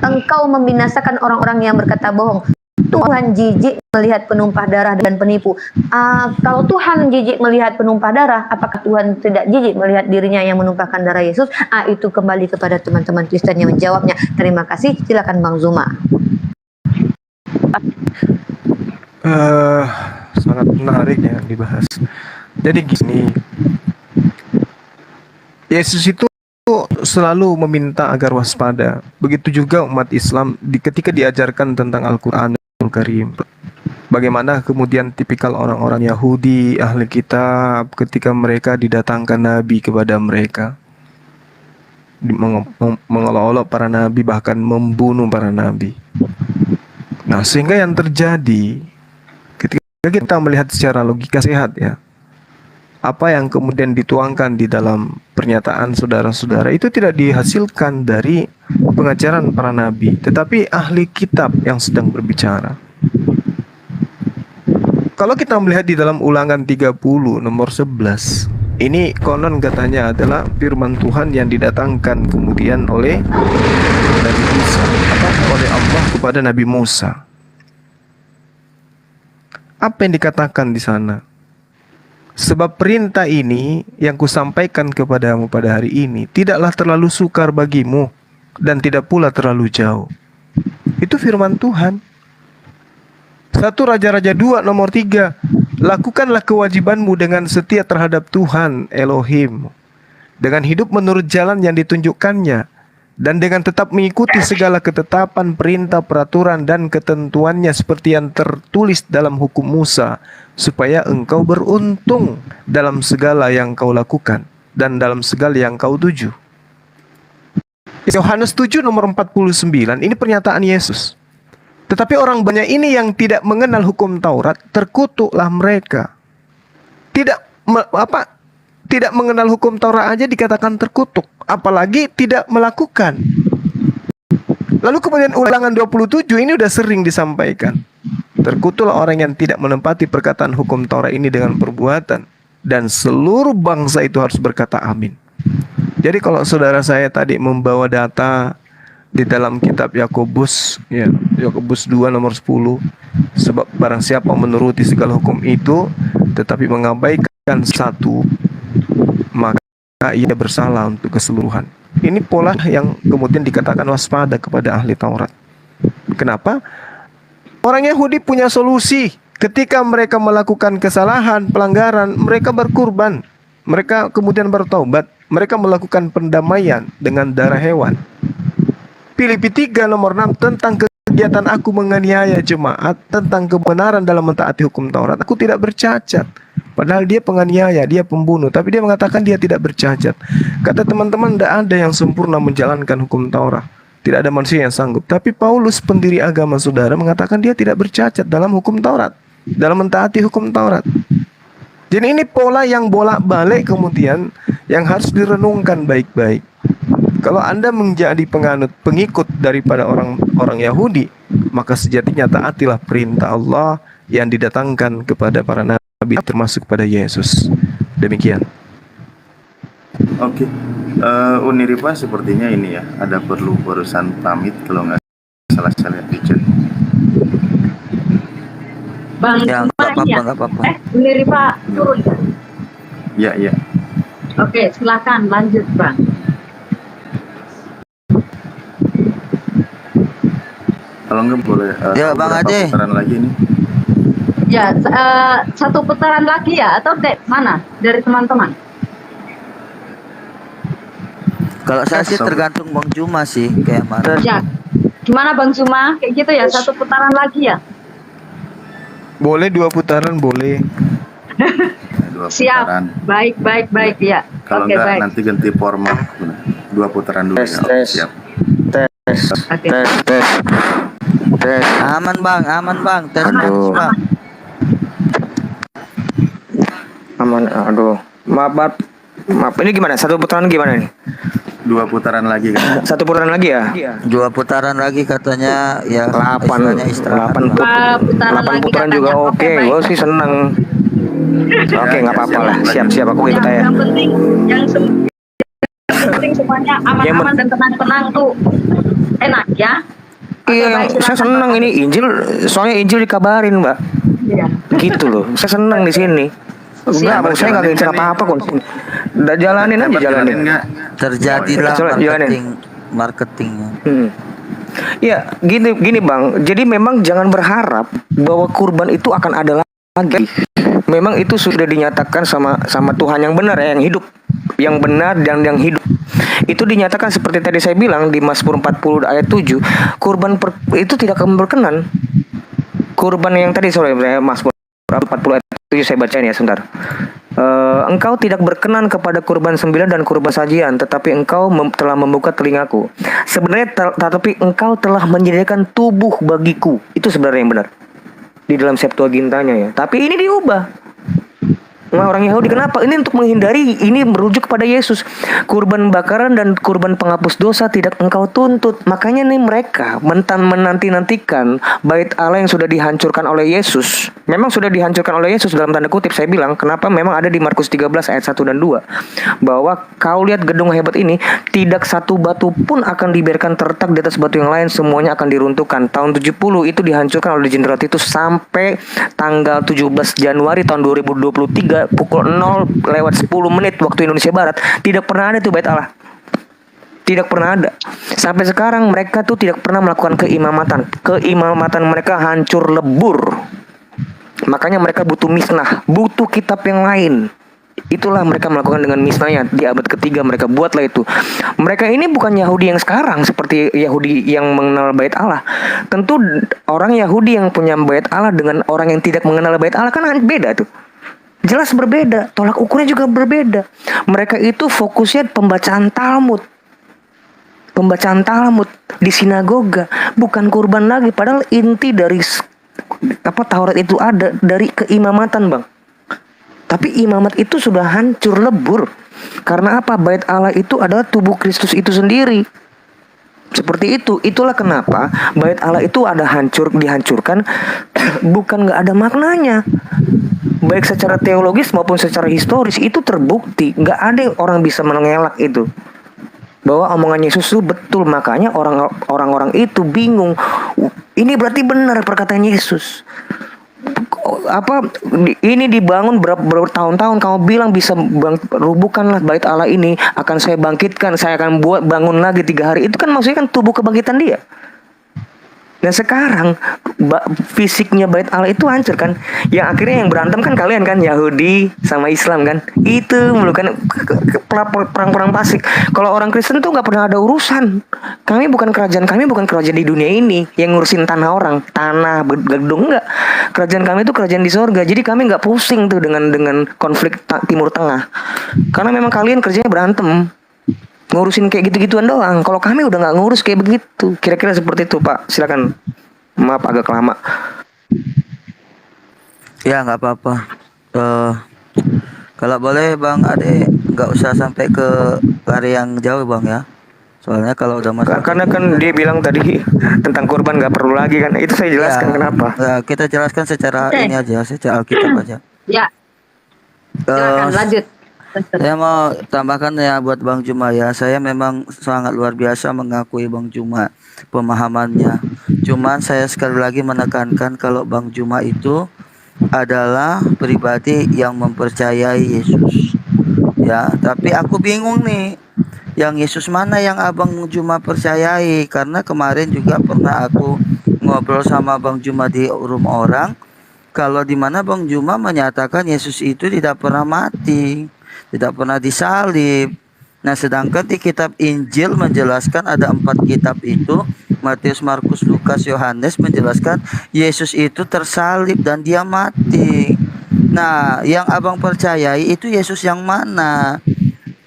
engkau membinasakan orang-orang yang berkata bohong. Tuhan jijik melihat penumpah darah dan penipu. Kalau Tuhan jijik melihat penumpah darah, apakah Tuhan tidak jijik melihat dirinya yang menumpahkan darah Yesus? Itu kembali kepada teman-teman Kristen yang menjawabnya. Terima kasih. Silakan Bang Zuma. Sangat menarik ya dibahas. Jadi gini, Yesus itu selalu meminta agar waspada. Begitu juga umat Islam ketika diajarkan tentang Al-Qur'anul Karim. Bagaimana kemudian tipikal orang-orang Yahudi, ahli kitab, ketika mereka didatangkan Nabi kepada mereka, mengolok-olok para Nabi, bahkan membunuh para Nabi. Nah, sehingga yang terjadi ketika kita melihat secara logika sehat ya, apa yang kemudian dituangkan di dalam pernyataan saudara-saudara itu tidak dihasilkan dari pengajaran para nabi, tetapi ahli kitab yang sedang berbicara. Kalau kita melihat di dalam Ulangan 30 nomor 11, ini konon katanya adalah firman Tuhan yang didatangkan kemudian oleh Nabi Musa, oleh Allah kepada Nabi Musa. Apa yang dikatakan di sana? Sebab perintah ini yang kusampaikan kepadamu pada hari ini tidaklah terlalu sukar bagimu dan tidak pula terlalu jauh. Itu firman Tuhan. 1 Raja-Raja 2 nomor 3. Lakukanlah kewajibanmu dengan setia terhadap Tuhan Elohim, dengan hidup menurut jalan yang ditunjukkannya, dan dengan tetap mengikuti segala ketetapan, perintah, peraturan, dan ketentuannya seperti yang tertulis dalam hukum Musa, supaya engkau beruntung dalam segala yang kau lakukan dan dalam segala yang kau tuju. Yohanes 7 nomor 49, ini pernyataan Yesus. Tetapi orang banyak ini yang tidak mengenal hukum Taurat, terkutuklah mereka. Tidak mengenal hukum Taurat aja dikatakan terkutuk, apalagi tidak melakukan. Lalu kemudian Ulangan 27 ini udah sering disampaikan. Terkutuklah orang yang tidak menempati perkataan hukum Taurat ini dengan perbuatan, dan seluruh bangsa itu harus berkata amin. Jadi kalau saudara saya tadi membawa data di dalam kitab Yakobus, ya, Yakobus 2 nomor 10, sebab barang siapa menuruti segala hukum itu tetapi mengabaikan satu, maka ia bersalah untuk keseluruhan. Ini pola yang kemudian dikatakan waspada kepada ahli Taurat. Kenapa? Orang Yahudi punya solusi. Ketika mereka melakukan kesalahan, pelanggaran, mereka berkurban. Mereka kemudian bertaubat. Mereka melakukan pendamaian dengan darah hewan. Filipi 3 nomor 6 tentang kegiatan aku menganiaya jemaat, tentang kebenaran dalam mentaati hukum Taurat. Aku tidak bercacat. Padahal dia penganiaya, dia pembunuh, tapi dia mengatakan dia tidak bercacat. Kata teman-teman, tidak ada yang sempurna menjalankan hukum Taurat. Tidak ada manusia yang sanggup. Tapi Paulus, pendiri agama saudara, mengatakan dia tidak bercacat dalam hukum Taurat, dalam mentaati hukum Taurat. Jadi ini pola yang bolak-balik kemudian yang harus direnungkan baik-baik. Kalau Anda menjadi pengikut daripada orang Yahudi, maka sejatinya taatilah perintah Allah yang didatangkan kepada para nabi, termasuk pada Yesus. Demikian. Oke, Uniripa sepertinya ini ya, ada perlu barusan pamit kalau nggak salah saya lihat di chat. Bang, Ya, nggak apa-apa. Sendiri Pak turun. Ya, ya. Oke, silakan lanjut Bang. Kalau nggak boleh. Ya, Bang beberapa Ade. putaran lagi nih. Ya, satu putaran lagi ya atau mana dari teman-teman? Kalau saya sih tergantung Bang Juma sih, kayak mana. Ya, gimana Bang Juma? Kayak gitu ya, satu putaran lagi ya? Boleh 2 putaran, boleh. Dua Siap. putaran. Baik ya. Kalau Oke, nggak baik. nanti ganti format. 2 putaran dulu ya. Oke, siap. Oke. Tes. Aman Bang. Tes Aduh. Bang. Aman, aduh. Maaf. Ini gimana? Satu putaran gimana nih? 2 putaran lagi kan? Satu putaran lagi ya? 2 putaran lagi katanya ya. 8 istirahat. Putaran 8 lagi putaran katanya. juga oke. baik. Gue sih seneng. Oke, nggak apa-apa lah. Siap-siap aku ikut aja. Yang penting semuanya aman-aman dan tenang-tenang tuh enak ya. Oke, Iya, baik, saya silakan, seneng Pak. ini Injil. Soalnya Injil dikabarin, Mbak. Iya. Gitu loh. Saya seneng di sini. Enggak, Bang, saya nggak ngincer apa-apa kok. Udah jalanin aja, jalanin. nggak? Terjadilah Coba jalanin. marketingnya. Ya, gini Bang. Jadi memang jangan berharap bahwa kurban itu akan ada lagi. Memang itu sudah dinyatakan sama Tuhan yang benar ya, yang hidup, yang benar dan yang hidup. Itu dinyatakan seperti tadi saya bilang di Mazmur 40 ayat 7, itu tidak akan berkenan. Kurban yang tadi Mazmur 40 ayat 7 saya bacain ya sebentar. Engkau tidak berkenan kepada kurban sembilan dan kurban sajian, tetapi engkau telah membuka telingaku. Sebenarnya tetapi engkau telah menyediakan tubuh bagiku. Itu sebenarnya yang benar di dalam Septuagintanya ya. Tapi ini diubah. Nah, orang Yahudi kenapa? Ini untuk menghindari, ini merujuk kepada Yesus. Kurban bakaran dan kurban penghapus dosa tidak engkau tuntut. Makanya nih mereka menanti-nantikan bait Allah yang sudah dihancurkan oleh Yesus. Memang sudah dihancurkan oleh Yesus dalam tanda kutip. Saya bilang, kenapa memang ada di Markus 13 ayat 1 dan 2. Bahwa kau lihat gedung hebat ini, tidak satu batu pun akan dibiarkan terletak di atas batu yang lain. Semuanya akan diruntuhkan. Tahun 70 itu dihancurkan oleh Jenderal Titus sampai tanggal 17 Januari tahun 2023 pukul 0:10 waktu Indonesia Barat. Tidak pernah ada tuh bait Allah. Tidak pernah ada. Sampai sekarang mereka tuh tidak pernah melakukan keimamatan. Keimamatan mereka hancur lebur. Makanya mereka butuh misnah, butuh kitab yang lain. Itulah mereka melakukan dengan misnahnya di abad ketiga. Mereka buatlah itu. Mereka ini bukan Yahudi yang sekarang seperti Yahudi yang mengenal bait Allah. Tentu orang Yahudi yang punya bait Allah dengan orang yang tidak mengenal bait Allah kan beda tuh. Jelas berbeda, tolak ukurnya juga berbeda. Mereka itu fokusnya pembacaan Talmud. Pembacaan Talmud di sinagoga, bukan kurban lagi. Padahal inti dari Taurat itu ada dari keimamatan, Bang. Tapi imamat itu sudah hancur lebur. Karena apa? Bait Allah itu adalah tubuh Kristus itu sendiri. Seperti itu. Itulah kenapa bait Allah itu dihancurkan bukan nggak ada maknanya. Baik secara teologis maupun secara historis itu terbukti. Nggak ada orang bisa mengelak itu bahwa omongan Yesus itu betul. Makanya orang-orang itu bingung. Ini berarti benar perkataan Yesus. Ini dibangun bertahun-tahun. Kamu bilang bisa rubuhkanlah bait Allah ini, akan saya bangkitkan, saya akan bangun lagi 3 hari. Itu kan maksudnya kan tubuh kebangkitan dia. Nah sekarang fisiknya bait Allah itu hancur kan. Yang akhirnya yang berantem kan kalian kan, Yahudi sama Islam kan. Itu mulu kan perang-perang fasik. Kalau orang Kristen tuh nggak pernah ada urusan. Kami bukan kerajaan di dunia ini yang ngurusin tanah orang, tanah gedung enggak. Kerajaan kami itu kerajaan di sorga. Jadi kami nggak pusing tuh dengan konflik Timur Tengah. Karena memang kalian kerjanya berantem, ngurusin kayak gitu-gituan doang. Kalau kami udah nggak ngurus kayak begitu. Kira-kira seperti itu, Pak. Silakan. Maaf agak lama. Ya nggak apa-apa. Kalau boleh Bang Ade nggak usah sampai ke lari yang jauh Bang ya. Soalnya kalau udah masuk. Karena kan dia bilang tadi tentang kurban nggak perlu lagi kan. Itu saya jelaskan kenapa. Kita jelaskan secara ini aja, secara Alkitab aja. Ya. Silakan lanjut. Saya mau tambahkan ya buat Bang Juma ya. Saya memang sangat luar biasa mengakui Bang Juma pemahamannya. Cuman saya sekali lagi menekankan kalau Bang Juma itu adalah pribadi yang mempercayai Yesus. Ya, tapi aku bingung nih. Yang Yesus mana yang Abang Juma percayai? Karena kemarin juga pernah aku ngobrol sama Bang Juma di rumah orang. Kalau di mana Bang Juma menyatakan Yesus itu tidak pernah mati, tidak pernah disalib. Nah sedangkan di kitab Injil menjelaskan ada 4 kitab itu, Matius, Markus, Lukas, Yohanes menjelaskan Yesus itu tersalib dan dia mati. Nah yang abang percayai itu Yesus yang mana?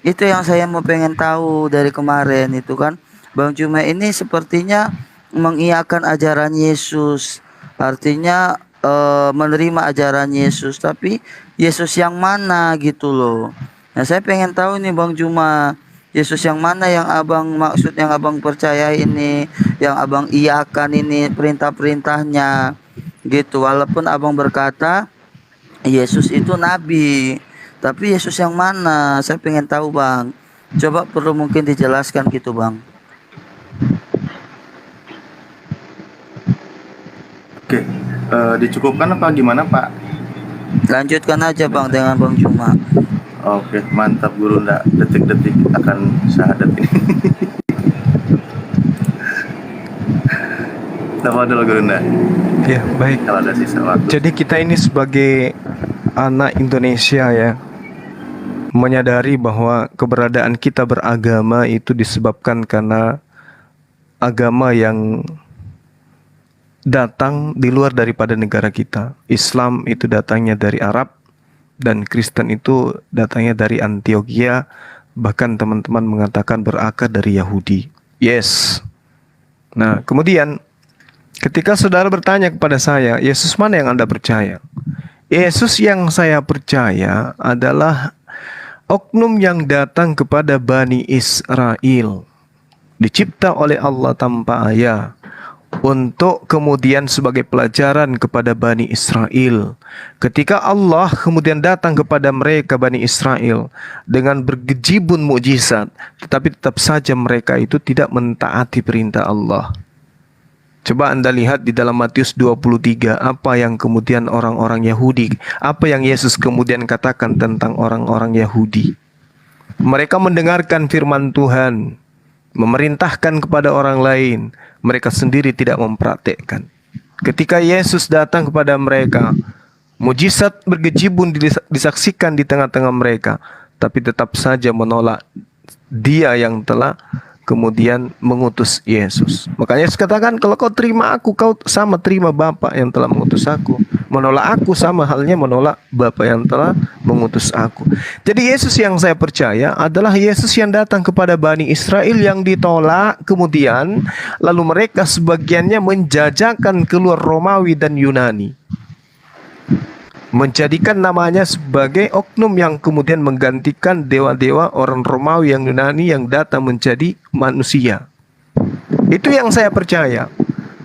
Itu yang saya mau pengen tahu dari kemarin itu kan. Bang Juma ini sepertinya mengiyakan ajaran Yesus, artinya menerima ajaran Yesus, tapi Yesus yang mana gitu loh. Nah saya pengen tahu nih Bang Juma, Yesus yang mana yang abang maksud, yang abang percaya ini, yang abang iyakan ini perintah-perintahnya gitu. Walaupun abang berkata Yesus itu nabi, tapi Yesus yang mana? Saya pengen tahu Bang. Coba perlu mungkin dijelaskan gitu Bang. Oke, dicukupkan apa gimana Pak? Lanjutkan aja Bang dengan Bang Juma. Oke, mantap Guru. Ndak detik-detik akan syahadat ini. Apa dulu Guru Ndak? Ya, baik. Kalau ada sisa waktu. Jadi kita ini sebagai anak Indonesia ya, menyadari bahwa keberadaan kita beragama itu disebabkan karena agama yang datang di luar daripada negara kita. Islam itu datangnya dari Arab, dan Kristen itu datangnya dari Antioquia, bahkan teman-teman mengatakan berakar dari Yahudi. Yes. Nah, kemudian ketika saudara bertanya kepada saya, Yesus mana yang Anda percaya? Yesus yang saya percaya adalah oknum yang datang kepada Bani Israel, dicipta oleh Allah tanpa ayah, untuk kemudian sebagai pelajaran kepada Bani Israel. Ketika Allah kemudian datang kepada mereka Bani Israel dengan bergejibun mukjizat, tetapi tetap saja mereka itu tidak mentaati perintah Allah. Coba Anda lihat di dalam Matius 23, apa yang kemudian orang-orang Yahudi, apa yang Yesus kemudian katakan tentang orang-orang Yahudi. Mereka mendengarkan firman Tuhan, memerintahkan kepada orang lain, mereka sendiri tidak mempraktekkan. Ketika Yesus datang kepada mereka, mujizat bergejibun disaksikan di tengah-tengah mereka, tapi tetap saja menolak Dia yang telah kemudian mengutus Yesus. Makanya Yesus katakan, kalau kau terima aku, kau sama terima Bapa yang telah mengutus aku. Menolak aku sama halnya menolak Bapa yang telah mengutus aku. Jadi Yesus yang saya percaya adalah Yesus yang datang kepada Bani Israel yang ditolak, kemudian lalu mereka sebagiannya menjajakan keluar Romawi dan Yunani, menjadikan namanya sebagai oknum yang kemudian menggantikan dewa-dewa orang Romawi yang Yunani yang datang menjadi manusia. Itu yang saya percaya.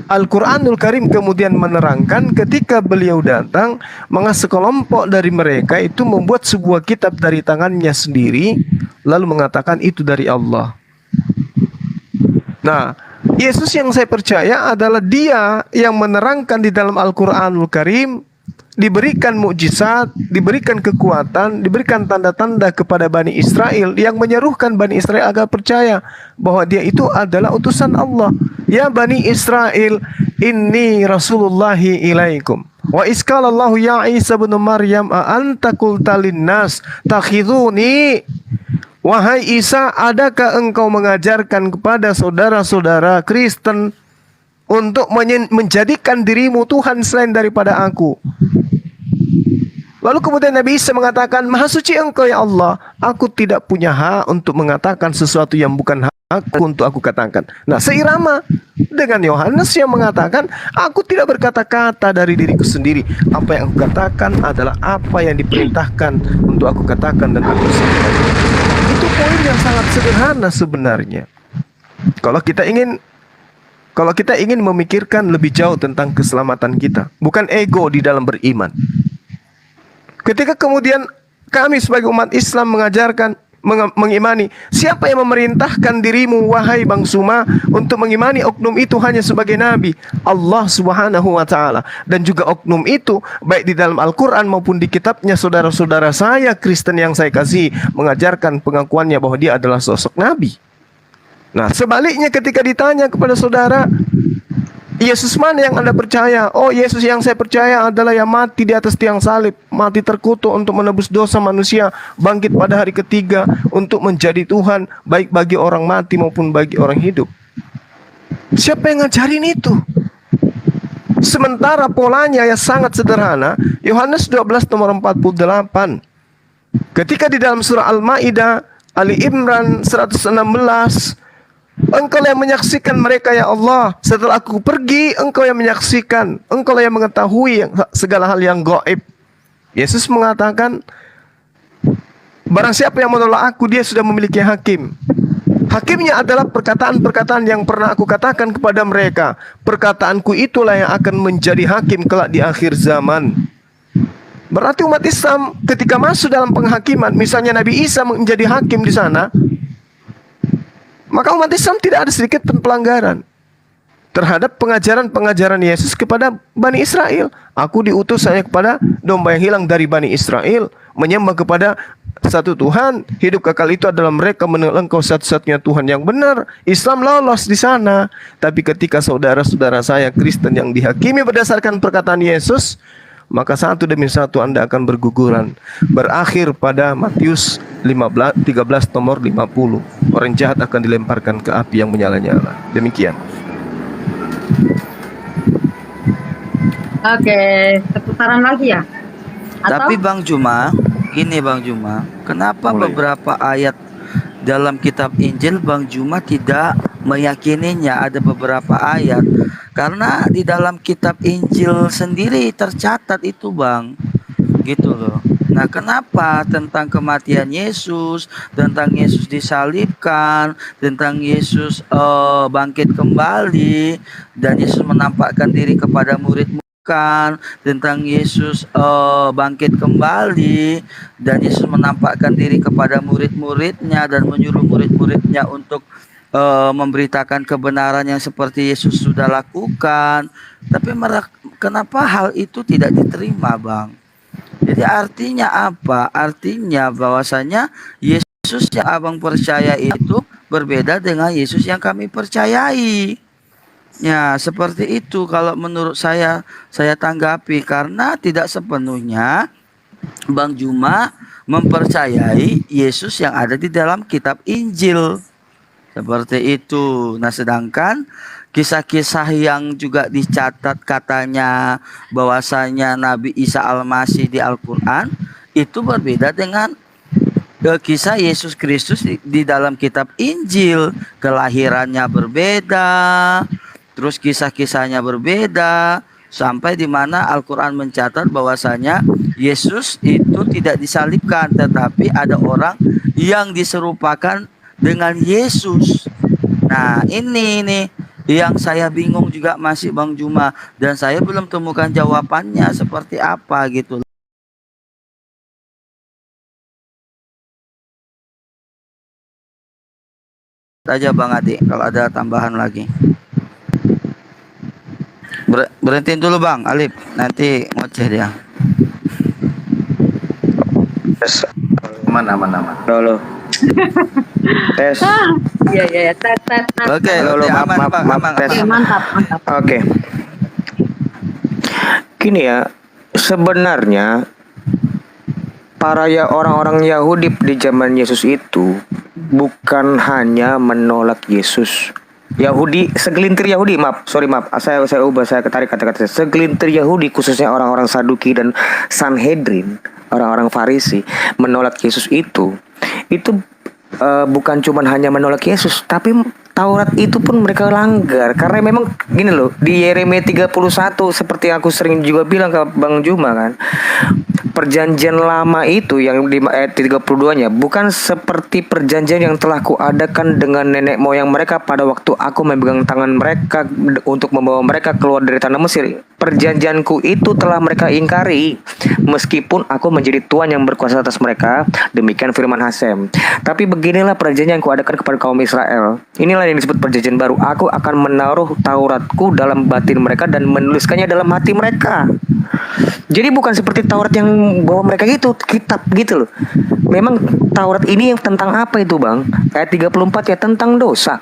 Al-Quranul Karim kemudian menerangkan ketika beliau datang, maka sekelompok dari mereka itu membuat sebuah kitab dari tangannya sendiri, lalu mengatakan itu dari Allah. Nah, Yesus yang saya percaya adalah Dia yang menerangkan di dalam Al-Quranul Karim diberikan mukjizat, diberikan kekuatan, diberikan tanda-tanda kepada Bani Israel yang menyerukan Bani Israel agar percaya bahwa dia itu adalah utusan Allah. Ya Bani Israel, inni rasulullahi ilaikum. Wa iskalallahu ya Isa bin Maryam a anta qulta linnas takhiduni. Wahai Isa, adakah engkau mengajarkan kepada saudara-saudara Kristen untuk menjadikan dirimu Tuhan selain daripada aku? Lalu kemudian Nabi Isa mengatakan, Maha suci engkau ya Allah, aku tidak punya hak untuk mengatakan sesuatu yang bukan hakku untuk aku katakan. Nah, seirama dengan Yohanes yang mengatakan, aku tidak berkata-kata dari diriku sendiri. Apa yang aku katakan adalah apa yang diperintahkan untuk aku katakan dan aku sampaikan. Itu poin yang sangat sederhana sebenarnya. Kalau kita ingin memikirkan lebih jauh tentang keselamatan kita, bukan ego di dalam beriman. Ketika kemudian kami sebagai umat Islam mengajarkan, mengimani, siapa yang memerintahkan dirimu wahai Bang Suma untuk mengimani oknum itu hanya sebagai nabi? Allah Subhanahu wa taala. Dan juga oknum itu baik di dalam Al-Qur'an maupun di kitabnya saudara-saudara saya Kristen yang saya kasih mengajarkan pengakuannya bahwa dia adalah sosok nabi. Nah, sebaliknya ketika ditanya kepada saudara, Yesus mana yang Anda percaya? Oh, Yesus yang saya percaya adalah yang mati di atas tiang salib, mati terkutuk untuk menebus dosa manusia, bangkit pada hari ketiga untuk menjadi Tuhan baik bagi orang mati maupun bagi orang hidup. Siapa yang ngajarin itu? Sementara polanya yang sangat sederhana, Yohanes 12 nomor 48. Ketika di dalam surah Al-Maidah, Ali Imran 116, Engkau yang menyaksikan mereka ya Allah. Setelah aku pergi, Engkau yang menyaksikan. Engkau yang mengetahui segala hal yang gaib. Yesus mengatakan, barang siapa yang menolak aku, dia sudah memiliki hakim. Hakimnya adalah perkataan-perkataan yang pernah aku katakan kepada mereka. Perkataanku itulah yang akan menjadi hakim kelak di akhir zaman. Berarti umat Islam ketika masuk dalam penghakiman, misalnya Nabi Isa menjadi hakim di sana, maka umat Islam tidak ada sedikit pun pelanggaran terhadap pengajaran-pengajaran Yesus kepada Bani Israel. Aku diutus hanya kepada domba yang hilang dari Bani Israel, menyembah kepada satu Tuhan, hidup kekal itu adalah mereka mengenal Engkau satu-satunya Tuhan yang benar. Islam lolos di sana. Tapi ketika saudara-saudara saya Kristen yang dihakimi berdasarkan perkataan Yesus, maka satu demi satu Anda akan berguguran. Berakhir pada Matius 13 nomor 50. Orang jahat akan dilemparkan ke api yang menyala-nyala. Demikian. Oke, seputaran lagi ya? Tapi Bang Juma, gini Bang Juma, kenapa beberapa ayat dalam kitab Injil Bang Juma tidak meyakininya? Ada beberapa ayat, karena di dalam kitab Injil sendiri tercatat itu Bang, gitu loh. Nah, kenapa tentang kematian Yesus, tentang Yesus disalibkan, tentang Yesus bangkit kembali, dan Yesus menampakkan diri kepada murid-murid, tentang Yesus bangkit kembali, dan Yesus menampakkan diri kepada murid-muridnya dan menyuruh murid-muridnya untuk memberitakan kebenaran yang seperti Yesus sudah lakukan. Tapi kenapa hal itu tidak diterima Bang? Jadi artinya apa? Artinya bahwasanya Yesus yang abang percaya itu berbeda dengan Yesus yang kami percayai. Ya, seperti itu kalau menurut saya tanggapi, karena tidak sepenuhnya Bang Juma mempercayai Yesus yang ada di dalam kitab Injil. Seperti itu. Nah, sedangkan kisah-kisah yang juga dicatat katanya bahwasanya Nabi Isa Al-Masih di Al-Quran itu berbeda dengan kisah Yesus Kristus di dalam kitab Injil. Kelahirannya berbeda, terus kisah-kisahnya berbeda, sampai di mana Al-Quran mencatat bahwasanya Yesus itu tidak disalibkan, tetapi ada orang yang diserupakan dengan Yesus. Nah, ini nih yang saya bingung juga masih Bang Juma, dan saya belum temukan jawabannya seperti apa gitu aja Bang Adi, kalau ada tambahan lagi. Berhentiin dulu Bang Alip, nanti ngoceh dia. Tes. Aman, aman, aman. Halo. Tes. Iya. Tes. Oke, Halo, oke, maaf, aman, maaf, Pak, maaf, aman, tes. aman. Mantap. Oke. Gini ya, sebenarnya orang-orang Yahudi di zaman Yesus itu bukan hanya menolak Yesus. Yahudi, segelintir Yahudi, maaf, saya ubah, saya ketarik kata-kata saya. Segelintir Yahudi, khususnya orang-orang Saduki dan Sanhedrin, orang-orang Farisi, menolak Yesus itu bukan cuma hanya menolak Yesus, tapi Taurat itu pun mereka langgar. Karena memang gini loh, di Yeremia 31 seperti aku sering juga bilang ke Bang Juma kan, perjanjian lama itu yang di ayat 32-nya bukan seperti perjanjian yang telah kuadakan dengan nenek moyang mereka pada waktu aku memegang tangan mereka untuk membawa mereka keluar dari tanah Mesir. Perjanjianku itu telah mereka ingkari, meskipun aku menjadi Tuhan yang berkuasa atas mereka. Demikian firman Hasem. Tapi beginilah perjanjian yang kuadakan kepada kaum Israel. Inilah yang disebut perjanjian baru. Aku akan menaruh Tauratku dalam batin mereka dan menuliskannya dalam hati mereka. Jadi bukan seperti Taurat yang bawa mereka gitu, kitab gitu loh. Memang Taurat ini yang tentang apa itu, Bang? Ayat 34 ya, tentang dosa.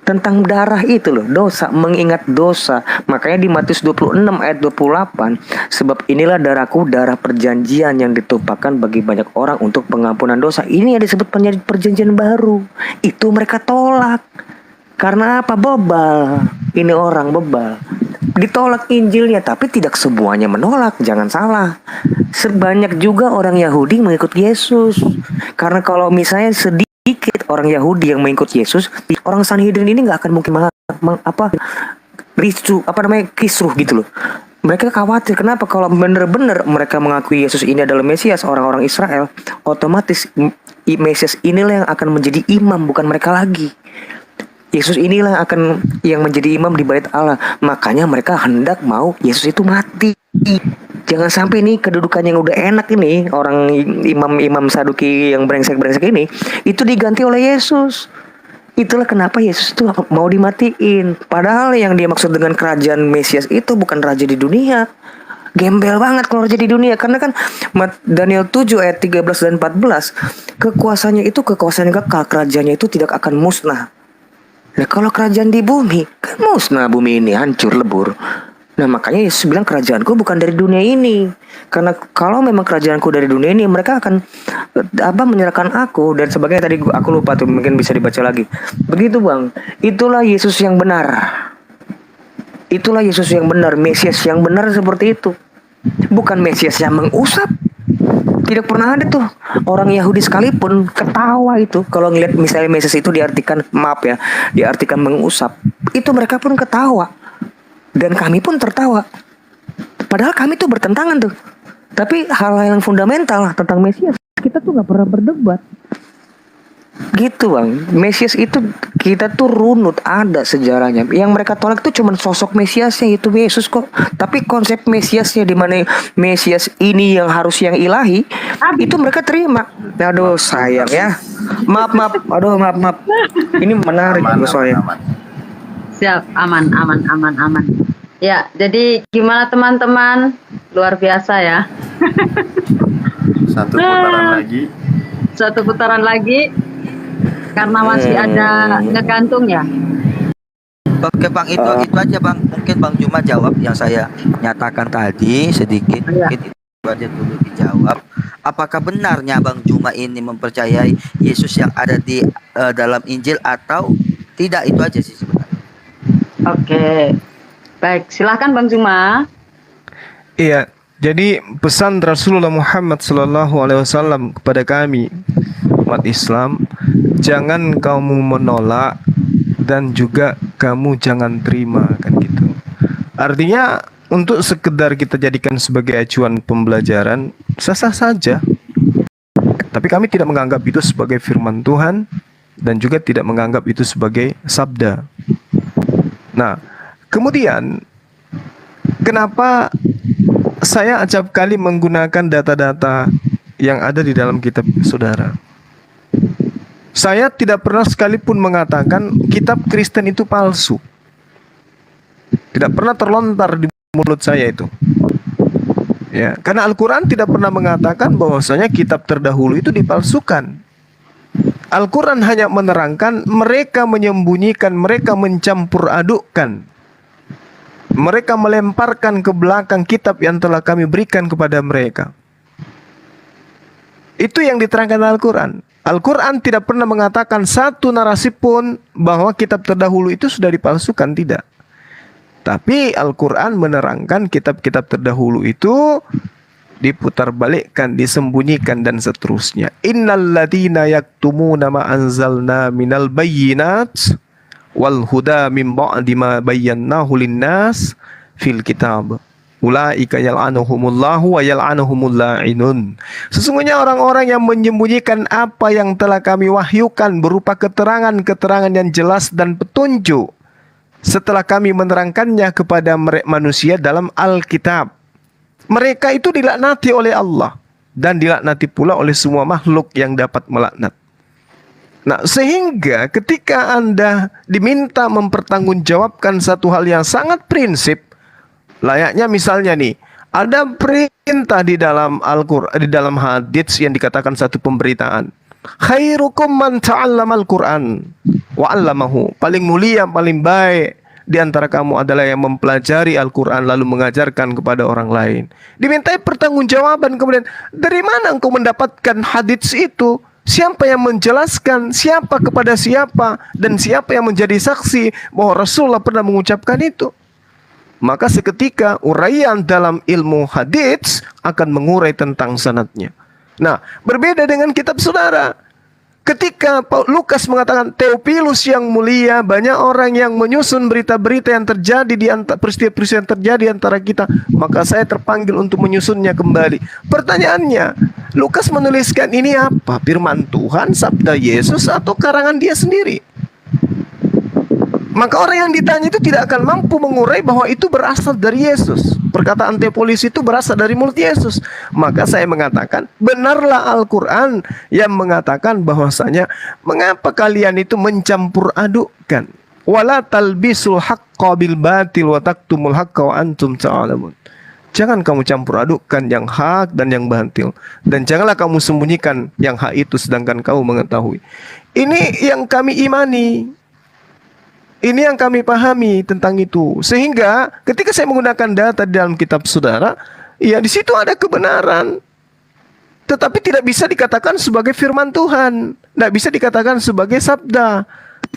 Tentang darah itu loh, dosa, mengingat dosa. Makanya di Matius 26 ayat 28, sebab inilah darahku, darah perjanjian yang ditumpahkan bagi banyak orang untuk pengampunan dosa. Ini yang disebut perjanjian baru. Itu mereka tolak. Karena apa? Bebal. Ini orang bebal. Ditolak Injilnya, tapi tidak semuanya menolak, jangan salah. Sebanyak juga orang Yahudi mengikut Yesus. Karena kalau misalnya sedikit orang Yahudi yang mengikut Yesus, orang Sanhedrin ini nggak akan mungkin kisruh gitu loh. Mereka khawatir, kenapa? Kalau benar-benar mereka mengakui Yesus ini adalah Mesias, orang-orang Israel, otomatis Mesias inilah yang akan menjadi imam, bukan mereka lagi. Yesus inilah yang menjadi imam di bait Allah. Makanya mereka hendak mau Yesus itu mati. Jangan sampai nih kedudukan yang udah enak ini, orang imam-imam Saduki yang brengsek-brengsek ini, itu diganti oleh Yesus. Itulah kenapa Yesus itu mau dimatiin. Padahal yang dia maksud dengan kerajaan Mesias itu bukan raja di dunia. Gembel banget kalau raja di dunia. Karena kan Daniel 7 ayat 13 dan 14, kekuasaannya itu kekuasaan kekal, kerajaannya itu tidak akan musnah. Nah kalau kerajaan di bumi, kan musnah bumi ini, hancur lebur. Nah makanya Yesus bilang kerajaanku bukan dari dunia ini. Karena kalau memang kerajaanku dari dunia ini, mereka akan menyerahkan aku dan sebagainya. Tadi aku lupa tuh, mungkin bisa dibaca lagi. Begitu Bang, itulah Yesus yang benar. Itulah Yesus yang benar, Mesias yang benar seperti itu. Bukan Mesias yang mengusap. Tidak pernah ada tuh orang Yahudi sekalipun ketawa itu kalau ngelihat misalnya Mesias itu diartikan, maaf ya, diartikan mengusap. Itu mereka pun ketawa. Dan kami pun tertawa. Padahal kami tuh bertentangan tuh. Tapi hal-hal yang fundamental tentang Mesias kita tuh nggak pernah berdebat. Gitu Bang. Mesias itu kita tuh runut, ada sejarahnya. Yang mereka tolak tuh cuma sosok Mesiasnya, itu Yesus kok. Tapi konsep Mesiasnya, di mana Mesias ini yang harus yang ilahi, itu mereka terima. Aduh sayang ya. Maaf. Aduh maaf. Ini menarik soalnya. Siap, aman. Ya, jadi gimana teman-teman? Luar biasa ya. Satu putaran lagi. Karena masih ada ngegantung ya. Oke Bang, itu aja Bang. Mungkin Bang Juma jawab yang saya nyatakan tadi sedikit. Mungkin itu aja dulu dijawab. Apakah benarnya Bang Juma ini mempercayai Yesus yang ada di dalam Injil atau tidak? Itu aja sih sebenarnya. Oke. Baik, silahkan Bang Juma. Iya, jadi pesan Rasulullah Muhammad SAW kepada kami umat Islam, jangan kamu menolak dan juga kamu jangan terima, kan gitu. Artinya untuk sekedar kita jadikan sebagai acuan pembelajaran sah-sah saja. Tapi kami tidak menganggap itu sebagai firman Tuhan dan juga tidak menganggap itu sebagai sabda. Nah, kemudian kenapa saya acap kali menggunakan data-data yang ada di dalam kitab saudara? Saya tidak pernah sekalipun mengatakan kitab Kristen itu palsu. Tidak pernah terlontar di mulut saya itu. Ya, karena Al-Quran tidak pernah mengatakan bahwasanya kitab terdahulu itu dipalsukan. Al-Quran hanya menerangkan mereka menyembunyikan, mereka mencampur adukkan, mereka melemparkan ke belakang kitab yang telah kami berikan kepada mereka. Itu yang diterangkan Al-Quran. Al-Quran tidak pernah mengatakan satu narasi pun bahwa kitab terdahulu itu sudah dipalsukan, tidak. Tapi Al-Quran menerangkan kitab-kitab terdahulu itu diputarbalikkan, disembunyikan dan seterusnya. Innalladzina yaktumuna ma anzalna minal bayyinat wal huda min ba'di ma bayyanahu linnas fil kitab. Ulaika yal'anuhumullahu wa yal'anuhumul la'inun. Sesungguhnya orang-orang yang menyembunyikan apa yang telah kami wahyukan berupa keterangan-keterangan yang jelas dan petunjuk setelah kami menerangkannya kepada manusia dalam Alkitab, mereka itu dilaknati oleh Allah dan dilaknati pula oleh semua makhluk yang dapat melaknat. Nah, sehingga ketika Anda diminta mempertanggungjawabkan satu hal yang sangat prinsip, layaknya misalnya nih, ada perintah di dalam Al-Qur'an, di dalam hadits yang dikatakan satu pemberitaan. Khairukum man ta'allamal Qur'an wa 'allamahu. Paling mulia, paling baik di antara kamu adalah yang mempelajari Al-Quran lalu mengajarkan kepada orang lain. Dimintai pertanggungjawaban kemudian, dari mana engkau mendapatkan hadits itu? Siapa yang menjelaskan? Siapa kepada siapa? Dan siapa yang menjadi saksi bahwa Rasulullah pernah mengucapkan itu? Maka seketika uraian dalam ilmu hadits akan mengurai tentang sanadnya. Nah, berbeda dengan kitab saudara. Ketika Lukas mengatakan Theophilus yang mulia, banyak orang yang menyusun berita-berita yang terjadi di antara peristiwa-peristiwa yang terjadi antara kita, maka saya terpanggil untuk menyusunnya kembali. Pertanyaannya, Lukas menuliskan ini apa? Firman Tuhan, sabda Yesus, atau karangan dia sendiri? Maka orang yang ditanya itu tidak akan mampu mengurai bahwa itu berasal dari Yesus. Perkataan Theophilus itu berasal dari mulut Yesus. Maka saya mengatakan, benarlah Al-Quran yang mengatakan bahwasanya mengapa kalian itu mencampur adukkan. Wala talbisul haqqa bil batil wa taktumul haqqa wa antum ta'lamun. Jangan kamu campur adukkan yang hak dan yang batil, dan janganlah kamu sembunyikan yang hak itu sedangkan kamu mengetahui. Ini yang kami imani. Ini yang kami pahami tentang itu. Sehingga ketika saya menggunakan data di dalam kitab saudara, ya di situ ada kebenaran. Tetapi tidak bisa dikatakan sebagai firman Tuhan. Tidak bisa dikatakan sebagai sabda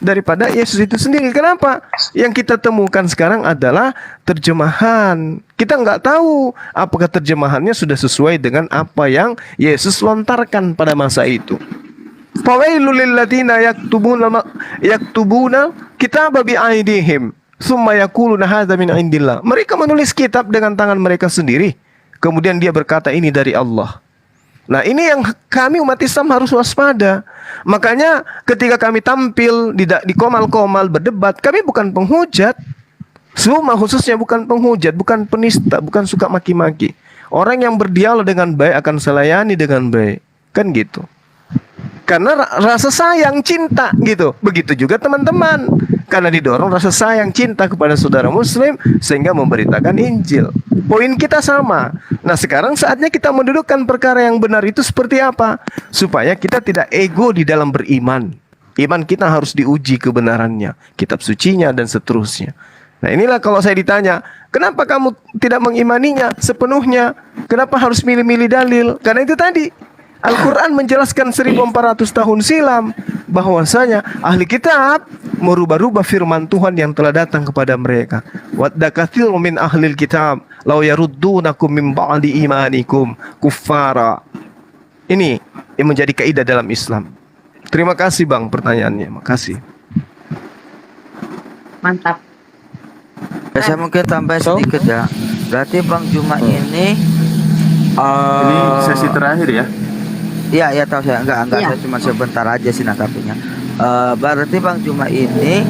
daripada Yesus itu sendiri. Kenapa? Yang kita temukan sekarang adalah terjemahan. Kita nggak tahu apakah terjemahannya sudah sesuai dengan apa yang Yesus lontarkan pada masa itu. Fawailul lilladzina yaktubuna kitaba bi'aidihim summa yaquluna hadza min indillah. Mereka menulis kitab dengan tangan mereka sendiri, kemudian dia berkata ini dari Allah. Nah, ini yang kami umat Islam harus waspada. Makanya ketika kami tampil di komal-komal berdebat, kami bukan penghujat. Semua khususnya bukan penghujat, bukan penista, bukan suka maki-maki. Orang yang berdialog dengan baik akan selayani dengan baik. Kan gitu. Karena rasa sayang, cinta gitu. Begitu juga teman-teman. Karena didorong rasa sayang, cinta kepada saudara muslim sehingga memberitakan Injil. Poin kita sama. Nah, sekarang saatnya kita mendudukkan perkara yang benar itu seperti apa, supaya kita tidak ego di dalam beriman. Iman kita harus diuji kebenarannya, kitab sucinya dan seterusnya. Nah, inilah kalau saya ditanya, kenapa kamu tidak mengimaninya sepenuhnya? Kenapa harus milih-milih dalil? Karena itu tadi, Al-Quran menjelaskan 1400 tahun silam bahwasanya ahli kitab merubah-rubah firman Tuhan yang telah datang kepada mereka. Wadda katsirun min ahlil kitab law yaruddunakum min ba'di imanikum kuffara. Ini yang menjadi kaidah dalam Islam. Terima kasih Bang pertanyaannya. Makasih. Mantap. Ya, saya mungkin tambah sedikit ya. Berarti Bang Juma ini sesi terakhir ya. Iya, tahu saya. Enggak, Iya. saya cuma sebentar aja sih nangkapinya. Berarti Bang Juma ini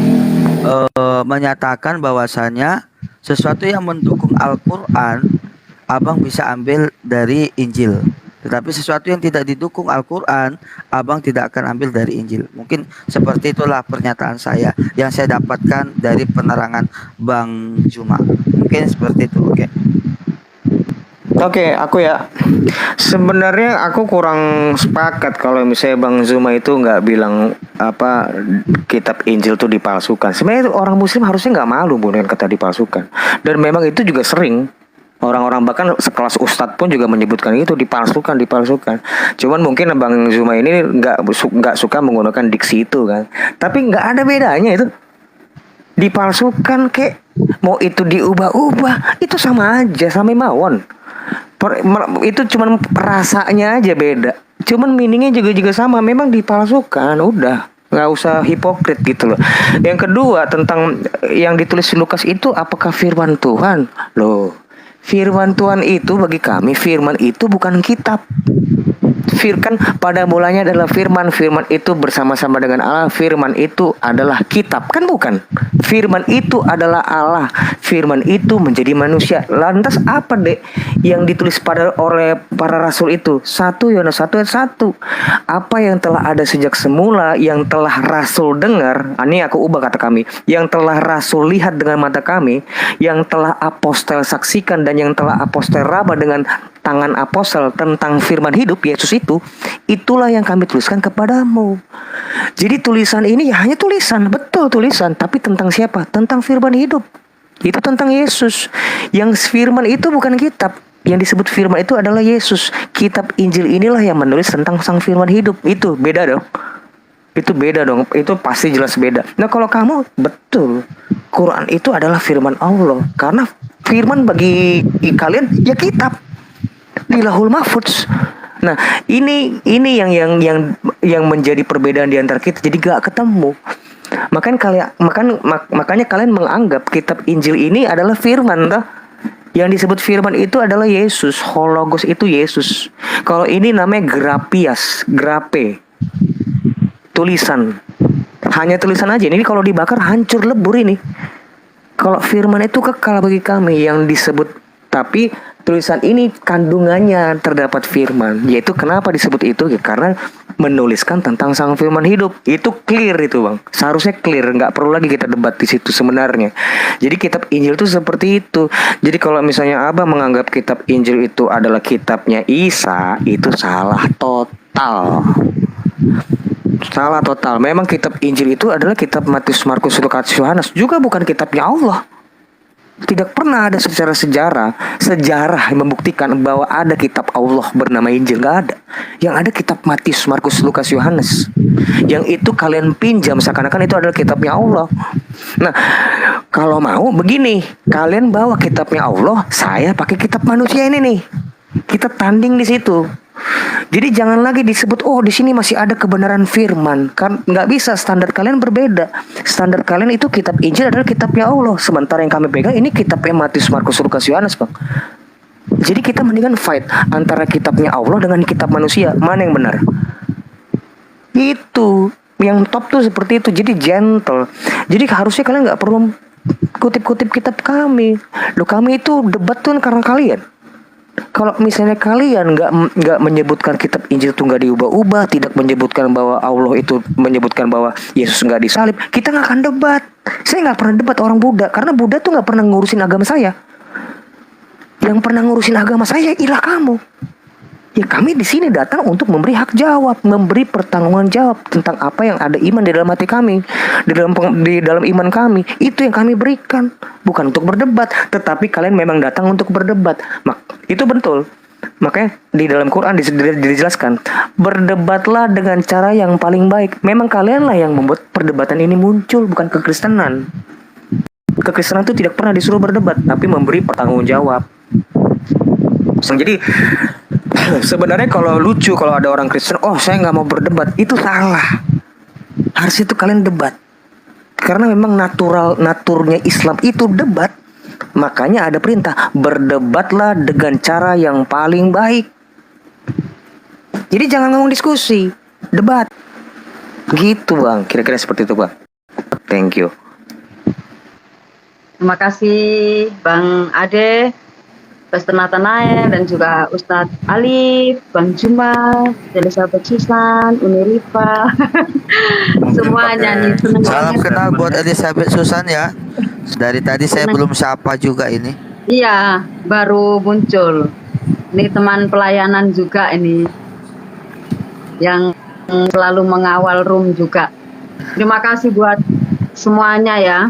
menyatakan bahwasanya sesuatu yang mendukung Al-Quran, Abang bisa ambil dari Injil. Tetapi sesuatu yang tidak didukung Al-Quran, Abang tidak akan ambil dari Injil. Mungkin seperti itulah pernyataan saya yang saya dapatkan dari penerangan Bang Juma. Mungkin seperti itu, oke. Oke, aku ya. Sebenarnya aku kurang sepakat kalau misalnya Bang Zuma itu nggak bilang apa kitab Injil itu dipalsukan. Sebenarnya itu orang Muslim harusnya nggak malu Bu dengan kata dipalsukan. Dan memang itu juga sering. Orang-orang bahkan sekelas Ustadz pun juga menyebutkan itu dipalsukan. Cuman mungkin Bang Zuma ini nggak suka menggunakan diksi itu kan. Tapi nggak ada bedanya itu. Dipalsukan kek mau itu diubah-ubah itu sama aja sama mawon. Itu cuman rasanya aja beda. Cuman meaningnya juga sama. Memang dipalsukan. Udah nggak usah hipokrit gitu loh. Yang kedua tentang yang ditulis Lukas itu apakah firman Tuhan? Loh, firman Tuhan itu bagi kami firman itu bukan kitab. Firman pada mulanya adalah firman itu bersama-sama dengan Allah, firman itu adalah kitab, kan bukan? Firman itu adalah Allah, firman itu menjadi manusia. Lantas apa dek yang ditulis oleh para rasul itu? 1 Yohanes 1 ayat 1. Apa yang telah ada sejak semula, yang telah rasul dengar, ini aku ubah kata kami, yang telah rasul lihat dengan mata kami, yang telah apostel saksikan dan yang telah apostel raba dengan tangan apostel tentang firman hidup Yesus itu, itulah yang kami tuliskan kepadamu. Jadi tulisan ini ya hanya tulisan, betul tulisan, tapi tentang siapa? Tentang firman hidup. Itu tentang Yesus. Yang firman itu bukan kitab. Yang disebut firman itu adalah Yesus. Kitab Injil inilah yang menulis tentang sang firman hidup. Itu beda dong. Itu pasti jelas beda. Nah kalau kamu betul, Quran itu adalah firman Allah. Karena firman bagi kalian ya kitab di Lahul Mahfudz. Nah, ini yang menjadi perbedaan di antara kita. Jadi gak ketemu. Makanya kalian menganggap kitab Injil ini adalah firman, toh? Yang disebut firman itu adalah Yesus. Hologos itu Yesus. Kalau ini namanya grape. Tulisan. Hanya tulisan aja. Ini kalau dibakar hancur lebur ini. Kalau firman itu kekal bagi kami yang disebut, tapi tulisan ini kandungannya terdapat firman. Yaitu kenapa disebut itu? Ya, karena menuliskan tentang sang firman hidup. Itu clear itu bang. Seharusnya clear. Nggak perlu lagi kita debat di situ sebenarnya. Jadi kitab Injil itu seperti itu. Jadi kalau misalnya Abah menganggap kitab Injil itu adalah kitabnya Isa, itu salah total. Salah total. Memang kitab Injil itu adalah kitab Matius, Markus, Lukas, Yohanes. Juga bukan kitabnya Allah. Tidak pernah ada secara sejarah yang membuktikan bahwa ada kitab Allah bernama Injil. Gak ada. Yang ada kitab Matius, Markus, Lukas, Yohanes. Yang itu kalian pinjam seakan-akan itu adalah kitabnya Allah. Nah, kalau mau begini, kalian bawa kitabnya Allah, saya pakai kitab manusia ini nih. Kita tanding di situ. Jadi jangan lagi disebut di sini masih ada kebenaran firman. Kan nggak bisa, standar kalian berbeda. Standar kalian itu kitab Injil adalah kitabnya Allah. Sementara yang kami pegang ini kitabnya Matius, Markus, Lukas, Yohanes, Bang. Jadi kita mendingan fight antara kitabnya Allah dengan kitab manusia. Mana yang benar? Itu yang top tuh seperti itu. Jadi gentle. Jadi harusnya kalian nggak perlu kutip-kutip kitab kami. Loh, kami itu debat tuh karena kalian. Kalau misalnya kalian nggak menyebutkan kitab Injil itu nggak diubah-ubah, tidak menyebutkan bahwa Allah itu menyebutkan bahwa Yesus nggak disalib, kita nggak akan debat. Saya nggak pernah debat orang Buddha, karena Buddha tuh nggak pernah ngurusin agama saya. Yang pernah ngurusin agama saya ialah kamu. Ya kami di sini datang untuk memberi hak jawab, memberi pertanggungan jawab tentang apa yang ada iman di dalam hati kami, di dalam iman kami. Itu yang kami berikan, bukan untuk berdebat. Tetapi kalian memang datang untuk berdebat. Itu betul. Makanya di dalam Quran dijelaskan, berdebatlah dengan cara yang paling baik. Memang kalianlah yang membuat perdebatan ini muncul, bukan kekristenan. Kekristenan itu tidak pernah disuruh berdebat, tapi memberi pertanggung jawab. Jadi sebenarnya kalau lucu kalau ada orang Kristen, saya nggak mau berdebat, itu salah. Harusnya itu kalian debat, karena memang naturnya Islam itu debat. Makanya ada perintah, berdebatlah dengan cara yang paling baik. Jadi jangan ngomong diskusi, debat. Gitu bang, kira-kira seperti itu bang. Thank you. Terima kasih Bang Ade, Pastor Nathanael, dan juga Ustadz Alif, Bang Juma, Elizabeth Susan, Uni Rifa. Semua nyanyi senang. Salam kenal buat Elizabeth Susan ya. Dari tadi saya belum sapa juga ini. Iya, baru muncul. Ini teman pelayanan juga ini yang selalu mengawal room juga. Terima kasih buat semuanya ya.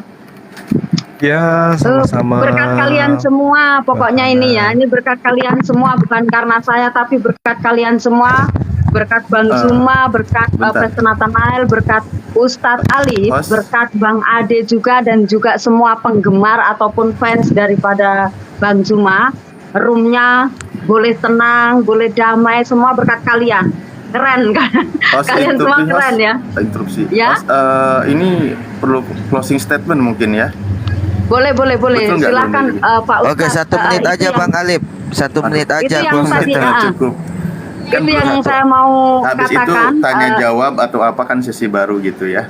Ya, sama-sama. Berkat kalian semua, pokoknya ini ya, ini berkat kalian semua, bukan karena saya, tapi berkat kalian semua, berkat Bang Zuma, berkat Pastor Nathanael, berkat Ustadz Alif, berkat Bang Ade juga, dan juga semua penggemar ataupun fans daripada Bang Zuma. Roomnya boleh tenang, boleh damai, semua berkat kalian. Keren kan? Kalian semua keren ya. Interupsi. Ya. Ini perlu closing statement mungkin ya. Boleh. Silakan Pak Ustadz. Oke, 1 menit aja Bang Alif. 1 menit aja. Itu yang tadi cukup. Itu yang saya mau habis katakan. Itu tanya jawab atau apa kan sesi baru gitu ya.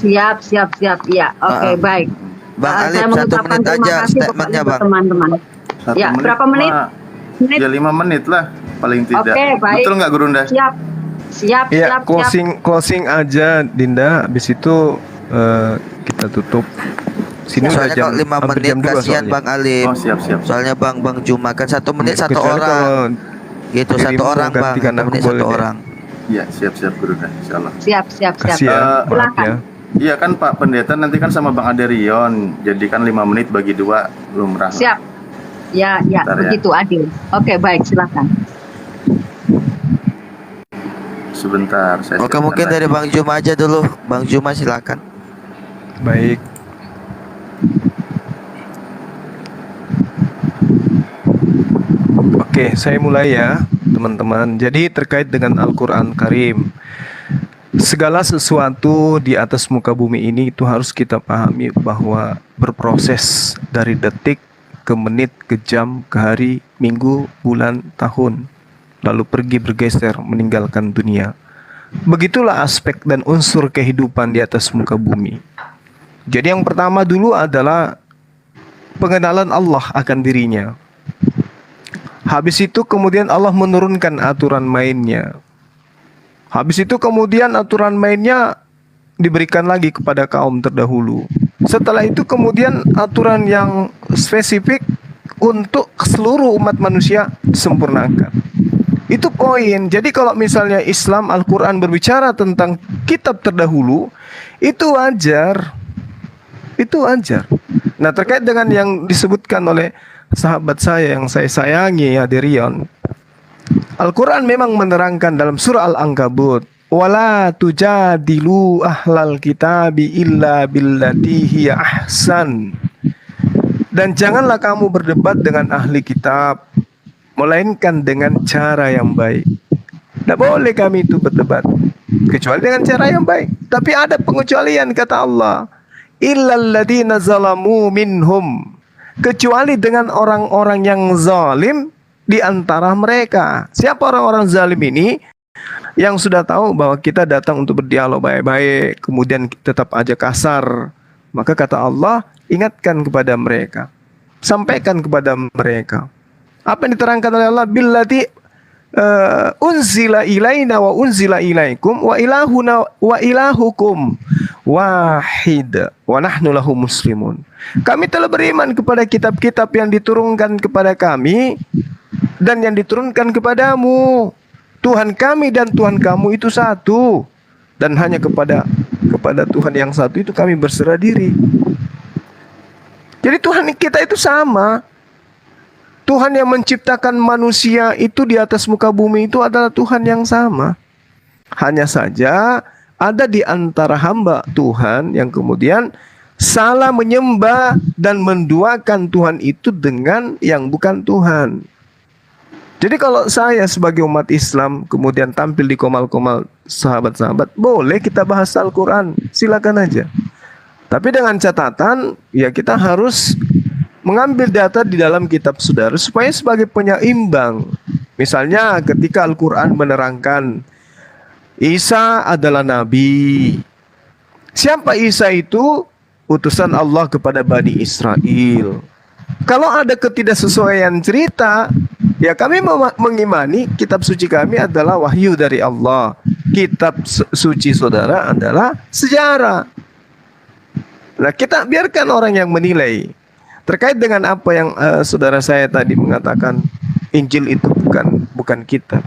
Siap. Ya, oke, baik. Bang Alif, saya 1 mengucapkan menit terima aja kasih statementnya kepada Bang. teman-teman. 1 Ya, menit berapa menit? Ya 5 menit lah paling tidak. Oke, baik. Betul nggak Gurunda? Siap. Ya, closing aja Dinda. Habis itu kita tutup. Sini Soalnya kalau 5 hampir menit jam 2 kasihan soalnya. Bang Alif. Oh, siap. Soalnya Bang Juma kan 1 menit 1 Kecuali orang. kalau Gitu 1 dirimu orang Bang. gantikan 1 aku menit boleh 1 deh. orang. Iya, siap Gurunda, insyaallah. Siap. Kasih ya, maaf Silakan. ya. Iya kan Pak Pendeta nanti kan sama Bang Aderion. Jadi kan 5 menit bagi 2 lumrah. Siap. Ya, Bentar ya. begitu adil. Oke, baik, silakan. Sebentar saya. Oke, mungkin dari Bang Juma aja dulu. Bang Juma silakan. Baik. Oke, saya mulai ya, teman-teman. Jadi terkait dengan Al-Quran Karim, segala sesuatu di atas muka bumi ini itu harus kita pahami bahwa berproses dari detik ke menit, ke jam, ke hari, minggu, bulan, tahun, lalu pergi bergeser meninggalkan dunia. Begitulah aspek dan unsur kehidupan di atas muka bumi. Jadi yang pertama dulu adalah pengenalan Allah akan dirinya. Habis itu kemudian Allah menurunkan aturan mainnya. Habis itu kemudian aturan mainnya diberikan lagi kepada kaum terdahulu. Setelah itu kemudian aturan yang spesifik untuk seluruh umat manusia disempurnakan. Itu poin. Jadi kalau misalnya Islam Al-Quran berbicara tentang kitab terdahulu, itu wajar. Itu wajar. Nah, terkait dengan yang disebutkan oleh sahabat saya yang saya sayangi, Aderion, Al-Quran memang menerangkan dalam surah Al-Ankabut, wala tujadilu ahlal kitabi illa billati hiya ahsan. Dan janganlah kamu berdebat dengan ahli kitab melainkan dengan cara yang baik. Tidak boleh kami itu berdebat kecuali dengan cara yang baik. Tapi ada pengecualian, kata Allah, illal ladzina zalamu minhum, kecuali dengan orang-orang yang zalim di antara mereka. Siapa orang-orang zalim ini? Yang sudah tahu bahwa kita datang untuk berdialog baik-baik, kemudian tetap aja kasar. Maka kata Allah, ingatkan kepada mereka, sampaikan kepada mereka apa yang diterangkan oleh Allah, billati unzila ilaina wa unzila ilaikum wa ilahuna wa ilahukum wahid wa nahnu lahu muslimun. Kami telah beriman kepada kitab-kitab yang diturunkan kepada kami dan yang diturunkan kepadamu. Tuhan kami dan Tuhan kamu itu satu, dan hanya kepada Tuhan yang satu itu kami berserah diri. Jadi Tuhan kita itu sama. Tuhan yang menciptakan manusia itu di atas muka bumi itu adalah Tuhan yang sama. Hanya saja ada di antara hamba Tuhan yang kemudian salah menyembah dan menduakan Tuhan itu dengan yang bukan Tuhan. Jadi kalau saya sebagai umat Islam kemudian tampil di komal-komal sahabat-sahabat, boleh kita bahas Al-Quran, silakan aja. Tapi dengan catatan, ya kita harus mengambil data di dalam kitab saudara supaya sebagai penyeimbang. Misalnya ketika Al-Quran menerangkan Isa adalah Nabi. Siapa Isa itu? Utusan Allah kepada Bani Israel. Kalau ada ketidaksesuaian cerita, ya kami mengimani kitab suci kami adalah wahyu dari Allah. Kitab suci saudara adalah sejarah. Nah, kita biarkan orang yang menilai. Terkait dengan apa yang saudara saya tadi mengatakan, Injil itu bukan kitab.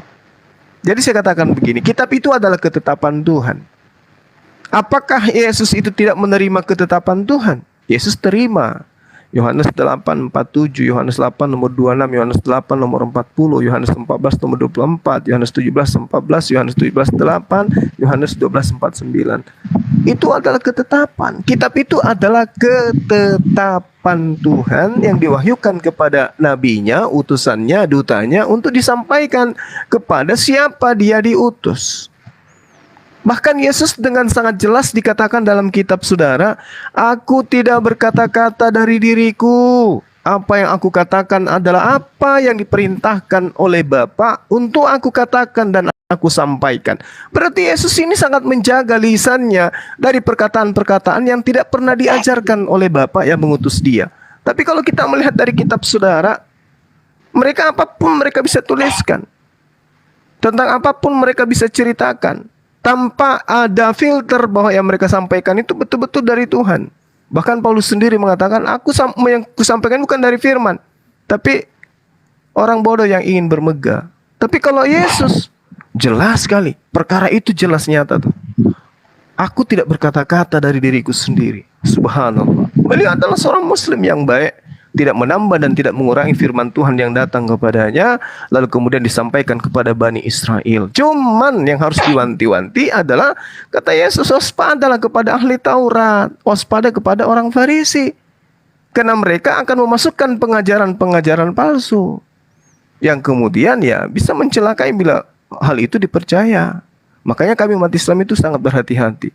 Jadi saya katakan begini, kitab itu adalah ketetapan Tuhan. Apakah Yesus itu tidak menerima ketetapan Tuhan? Yesus terima. Yohanes 8:47, Yohanes 8 nomor 26, Yohanes 8 nomor 40, Yohanes 14 nomor 24, Yohanes 17:14, Yohanes 17:8, Yohanes 12:49. Itu adalah ketetapan. Kitab itu adalah ketetapan Tuhan yang diwahyukan kepada nabinya, utusannya, dutanya untuk disampaikan kepada siapa dia diutus. Bahkan Yesus dengan sangat jelas dikatakan dalam kitab saudara, aku tidak berkata-kata dari diriku. Apa yang aku katakan adalah apa yang diperintahkan oleh Bapa untuk aku katakan dan aku sampaikan. Berarti Yesus ini sangat menjaga lisannya dari perkataan-perkataan yang tidak pernah diajarkan oleh Bapa yang mengutus dia. Tapi kalau kita melihat dari kitab saudara, mereka apapun mereka bisa tuliskan. Tentang apapun mereka bisa ceritakan. Tanpa ada filter bahwa yang mereka sampaikan itu betul-betul dari Tuhan. Bahkan Paulus sendiri mengatakan, yang kusampaikan bukan dari firman, tapi orang bodoh yang ingin bermegah. Tapi kalau Yesus, jelas sekali, perkara itu jelas nyata tuh. Aku tidak berkata-kata dari diriku sendiri. Subhanallah. Beliau adalah seorang Muslim yang baik, tidak menambah dan tidak mengurangi firman Tuhan yang datang kepadanya, lalu kemudian disampaikan kepada Bani Israel. Cuman yang harus diwanti-wanti adalah, kata Yesus, waspadalah kepada ahli Taurat, waspada kepada orang Farisi, karena mereka akan memasukkan pengajaran-pengajaran palsu, yang kemudian ya bisa mencelakai bila hal itu dipercaya. Makanya kami umat Islam itu sangat berhati-hati.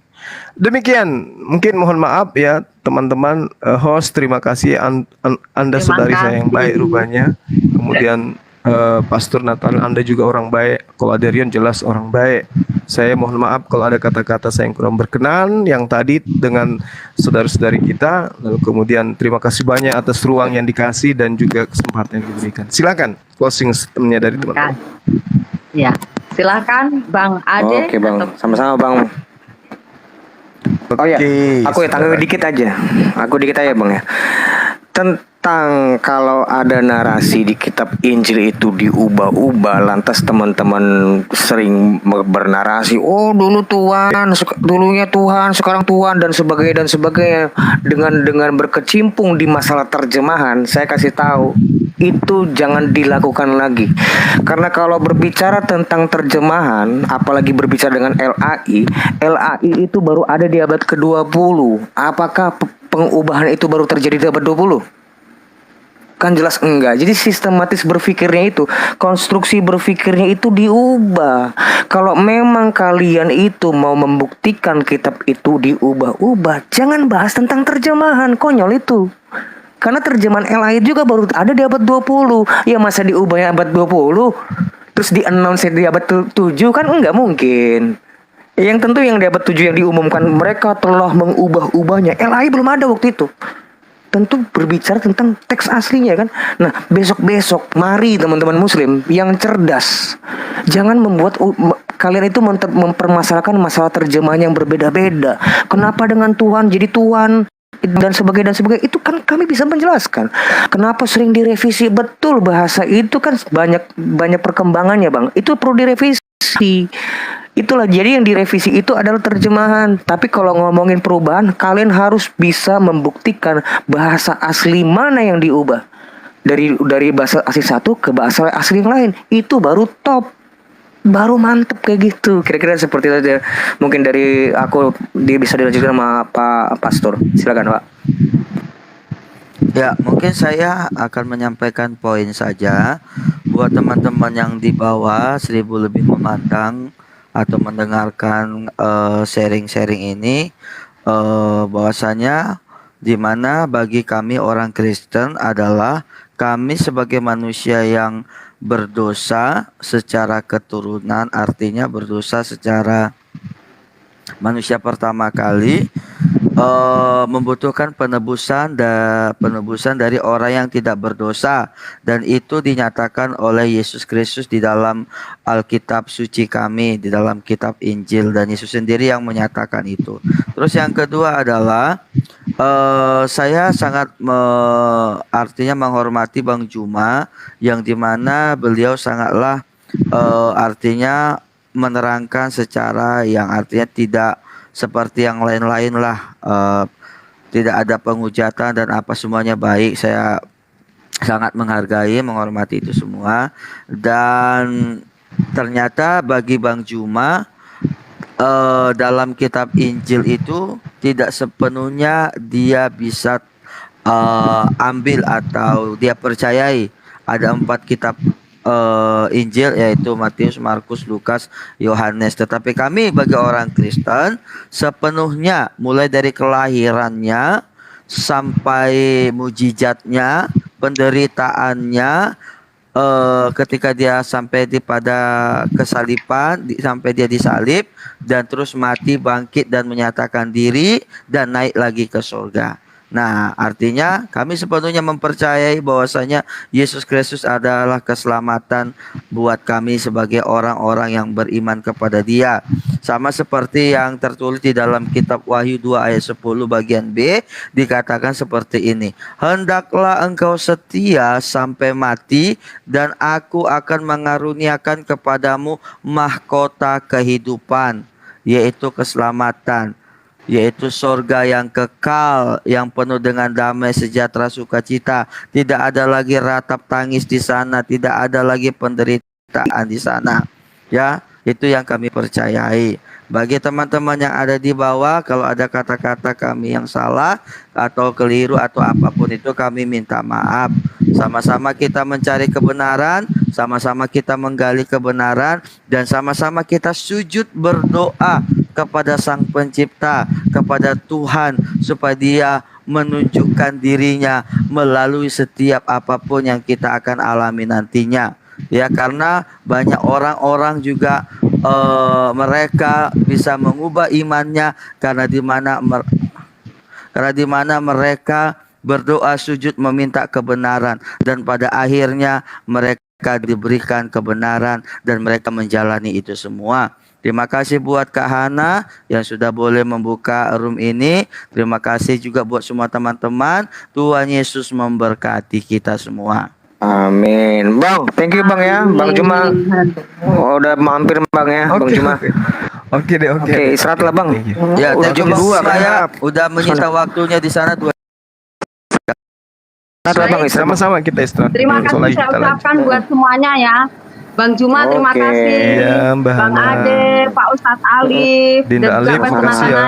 Demikian, mungkin mohon maaf ya teman-teman host, terima kasih Anda saudari saya yang baik rupanya. Kemudian Pastor Nathan, Anda juga orang baik. Kalau Aderian jelas orang baik. Saya mohon maaf kalau ada kata-kata saya yang kurang berkenan yang tadi dengan saudara-saudari kita. Lalu kemudian terima kasih banyak atas ruang yang dikasih dan juga kesempatan yang diberikan. Silakan closing statement-nya dari teman-teman. Ya, silakan Bang Ade. Oke Bang, sama-sama Bang. Oh ya, aku ya tanggapi dikit aja. Aku dikit aja Bang ya. Tentang kalau ada narasi di kitab Injil itu diubah-ubah, lantas teman-teman sering bernarasi, oh dulu Tuhan, dulunya Tuhan, sekarang Tuhan dan sebagainya dengan berkecimpung di masalah terjemahan. Saya kasih tahu, itu jangan dilakukan lagi. Karena kalau berbicara tentang terjemahan, apalagi berbicara dengan LAI itu baru ada di abad ke-20. Apakah pengubahan itu baru terjadi di abad 20? Kan jelas enggak. Jadi sistematis berpikirnya itu, konstruksi berpikirnya itu diubah. Kalau memang kalian itu mau membuktikan kitab itu diubah-ubah, jangan bahas tentang terjemahan, konyol itu. Karena terjemahan LAI juga baru ada di abad 20. Ya masa diubahnya abad 20 terus di-announce di abad 7, kan enggak mungkin. Yang tentu yang di abad 7 yang diumumkan mereka telah mengubah-ubahnya. LAI belum ada waktu itu. Tentu berbicara tentang teks aslinya kan. Nah, besok-besok mari teman-teman muslim yang cerdas, jangan membuat kalian itu mempermasalahkan masalah terjemahan yang berbeda-beda. Kenapa dengan Tuhan jadi Tuhan dan sebagainya itu kan kami bisa menjelaskan. Kenapa sering direvisi? Betul, bahasa itu kan banyak perkembangannya Bang. Itu perlu direvisi. Itulah, jadi yang direvisi itu adalah terjemahan. Tapi kalau ngomongin perubahan, kalian harus bisa membuktikan bahasa asli mana yang diubah. Dari bahasa asli satu ke bahasa asli yang lain. Itu baru top. Baru mantep kayak gitu. Kira-kira seperti itu aja. Mungkin dari aku dia bisa dilanjutkan sama Pak Pastor. Silakan Pak. Ya, mungkin saya akan menyampaikan poin saja buat teman-teman yang di bawah 1000 lebih memandang atau mendengarkan sharing-sharing ini, bahwasanya di mana bagi kami orang Kristen adalah kami sebagai manusia yang berdosa secara keturunan, artinya berdosa secara manusia pertama kali, membutuhkan penebusan dari orang yang tidak berdosa, dan itu dinyatakan oleh Yesus Kristus di dalam Alkitab suci kami, di dalam kitab Injil, dan Yesus sendiri yang menyatakan itu. Terus yang kedua adalah Saya sangat artinya menghormati Bang Juma yang dimana beliau sangatlah artinya menerangkan secara yang artinya tidak seperti yang lain-lain lah, tidak ada penghujatan dan apa semuanya baik. Saya sangat menghargai, menghormati itu semua. Dan ternyata bagi Bang Juma dalam kitab Injil itu tidak sepenuhnya dia bisa ambil atau dia percayai. Ada 4 kitab Injil, yaitu Matius, Markus, Lukas, Yohanes. Tetapi kami bagi orang Kristen sepenuhnya mulai dari kelahirannya sampai mujizatnya, penderitaannya, ketika dia sampai pada kesaliban, sampai dia disalib dan terus mati, bangkit dan menyatakan diri dan naik lagi ke surga. Nah, artinya kami sepenuhnya mempercayai bahwasanya Yesus Kristus adalah keselamatan buat kami sebagai orang-orang yang beriman kepada Dia. Sama seperti yang tertulis di dalam kitab Wahyu 2 ayat 10 bagian B, dikatakan seperti ini. Hendaklah engkau setia sampai mati dan aku akan mengaruniakan kepadamu mahkota kehidupan, yaitu keselamatan, yaitu surga yang kekal, yang penuh dengan damai, sejahtera, sukacita. Tidak ada lagi ratap tangis di sana, tidak ada lagi penderitaan di sana. Ya, itu yang kami percayai. Bagi teman-teman yang ada di bawah, kalau ada kata-kata kami yang salah atau keliru atau apapun itu, kami minta maaf. Sama-sama kita mencari kebenaran, sama-sama kita menggali kebenaran, dan sama-sama kita sujud berdoa kepada Sang Pencipta, kepada Tuhan, supaya Dia menunjukkan dirinya melalui setiap apapun yang kita akan alami nantinya. Ya, karena banyak orang-orang juga mereka bisa mengubah imannya karena di mana mereka berdoa, sujud, meminta kebenaran, dan pada akhirnya mereka diberikan kebenaran dan mereka menjalani itu semua. Terima kasih buat Kak Hana yang sudah boleh membuka room ini. Terima kasih juga buat semua teman-teman. Tuhan Yesus memberkati kita semua. Amin. Bang, thank you Bang ya. Bang Juma udah mampir Bang ya, Bang Juma. Oke deh, oke. Oke, istirahat lah Bang. Ya, udah jam 2 saya udah menyita waktunya di sana. Sama-sama kita istirahat. Terima kasih saya ucapkan buat semuanya ya. Bang Juma, terima kasih. Ya, Mbak Bang Hana. Ade, Pak Ustadz Alif, Dinda Alif, makasih ya.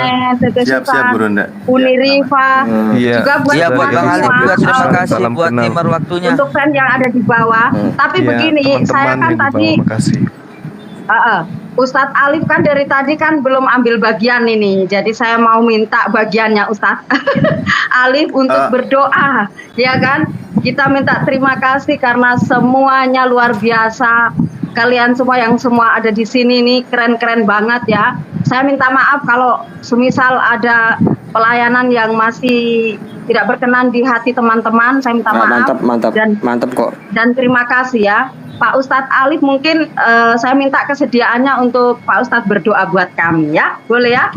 Siap-siap Bu Ronda. Uni Riva, Iya. juga buat Iya, buat Bang Alif juga terima kasih Salam buat kenal. timer waktunya. untuk fans yang ada di bawah. Tapi Iya, begini, teman-teman saya kan yang di bawah, tadi makasih. Ustadz Alif kan dari tadi kan belum ambil bagian ini, jadi saya mau minta bagiannya Ustadz Alif untuk berdoa, ya kan? Kita minta terima kasih karena semuanya luar biasa. Kalian semua yang semua ada di sini nih keren-keren banget ya. Saya minta maaf kalau semisal ada pelayanan yang masih tidak berkenan di hati teman-teman. Saya minta maaf. Mantap kok. Dan terima kasih ya. Pak Ustadz Alif, mungkin saya minta kesediaannya untuk Pak Ustadz berdoa buat kami ya, boleh ya?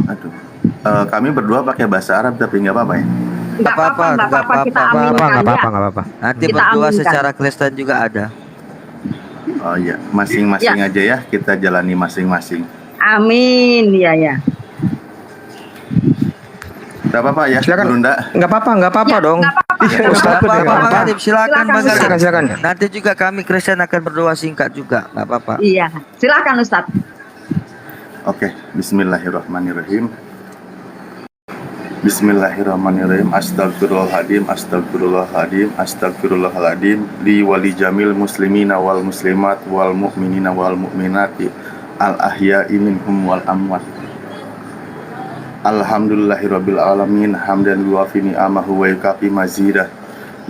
Kami berdua pakai bahasa Arab tapi nggak apa-apa ya? Nggak apa-apa, kita aminkan ya. Nanti Kita berdua aminkan. secara Kristen juga ada. Oh iya, masing-masing Ya. aja ya, kita jalani masing-masing. Amin, ya. Gak apa-apa ya, Silakan. Bu Ronda. Nggak apa-apa dong. Ustaz, Bang Alif, silakan Bang Alif. Silakan. Nanti juga kami Kristen akan berdoa singkat juga, nggak apa-apa. Iya, silakan Ustadz. Oke, bismillahirrahmanirrahim. Bismillahirrahmanirrahim. Astagfirullahaladzim, astagfirullahaladzim, astagfirullahaladzim. Li wali jamil muslimina wal muslimat wal mu'minina wal mu'minati al ahya'i minhum wal amwat. Alhamdulillahirabbil alamin, hamdan yuwafi ni'amahu wa yukafi mazidah.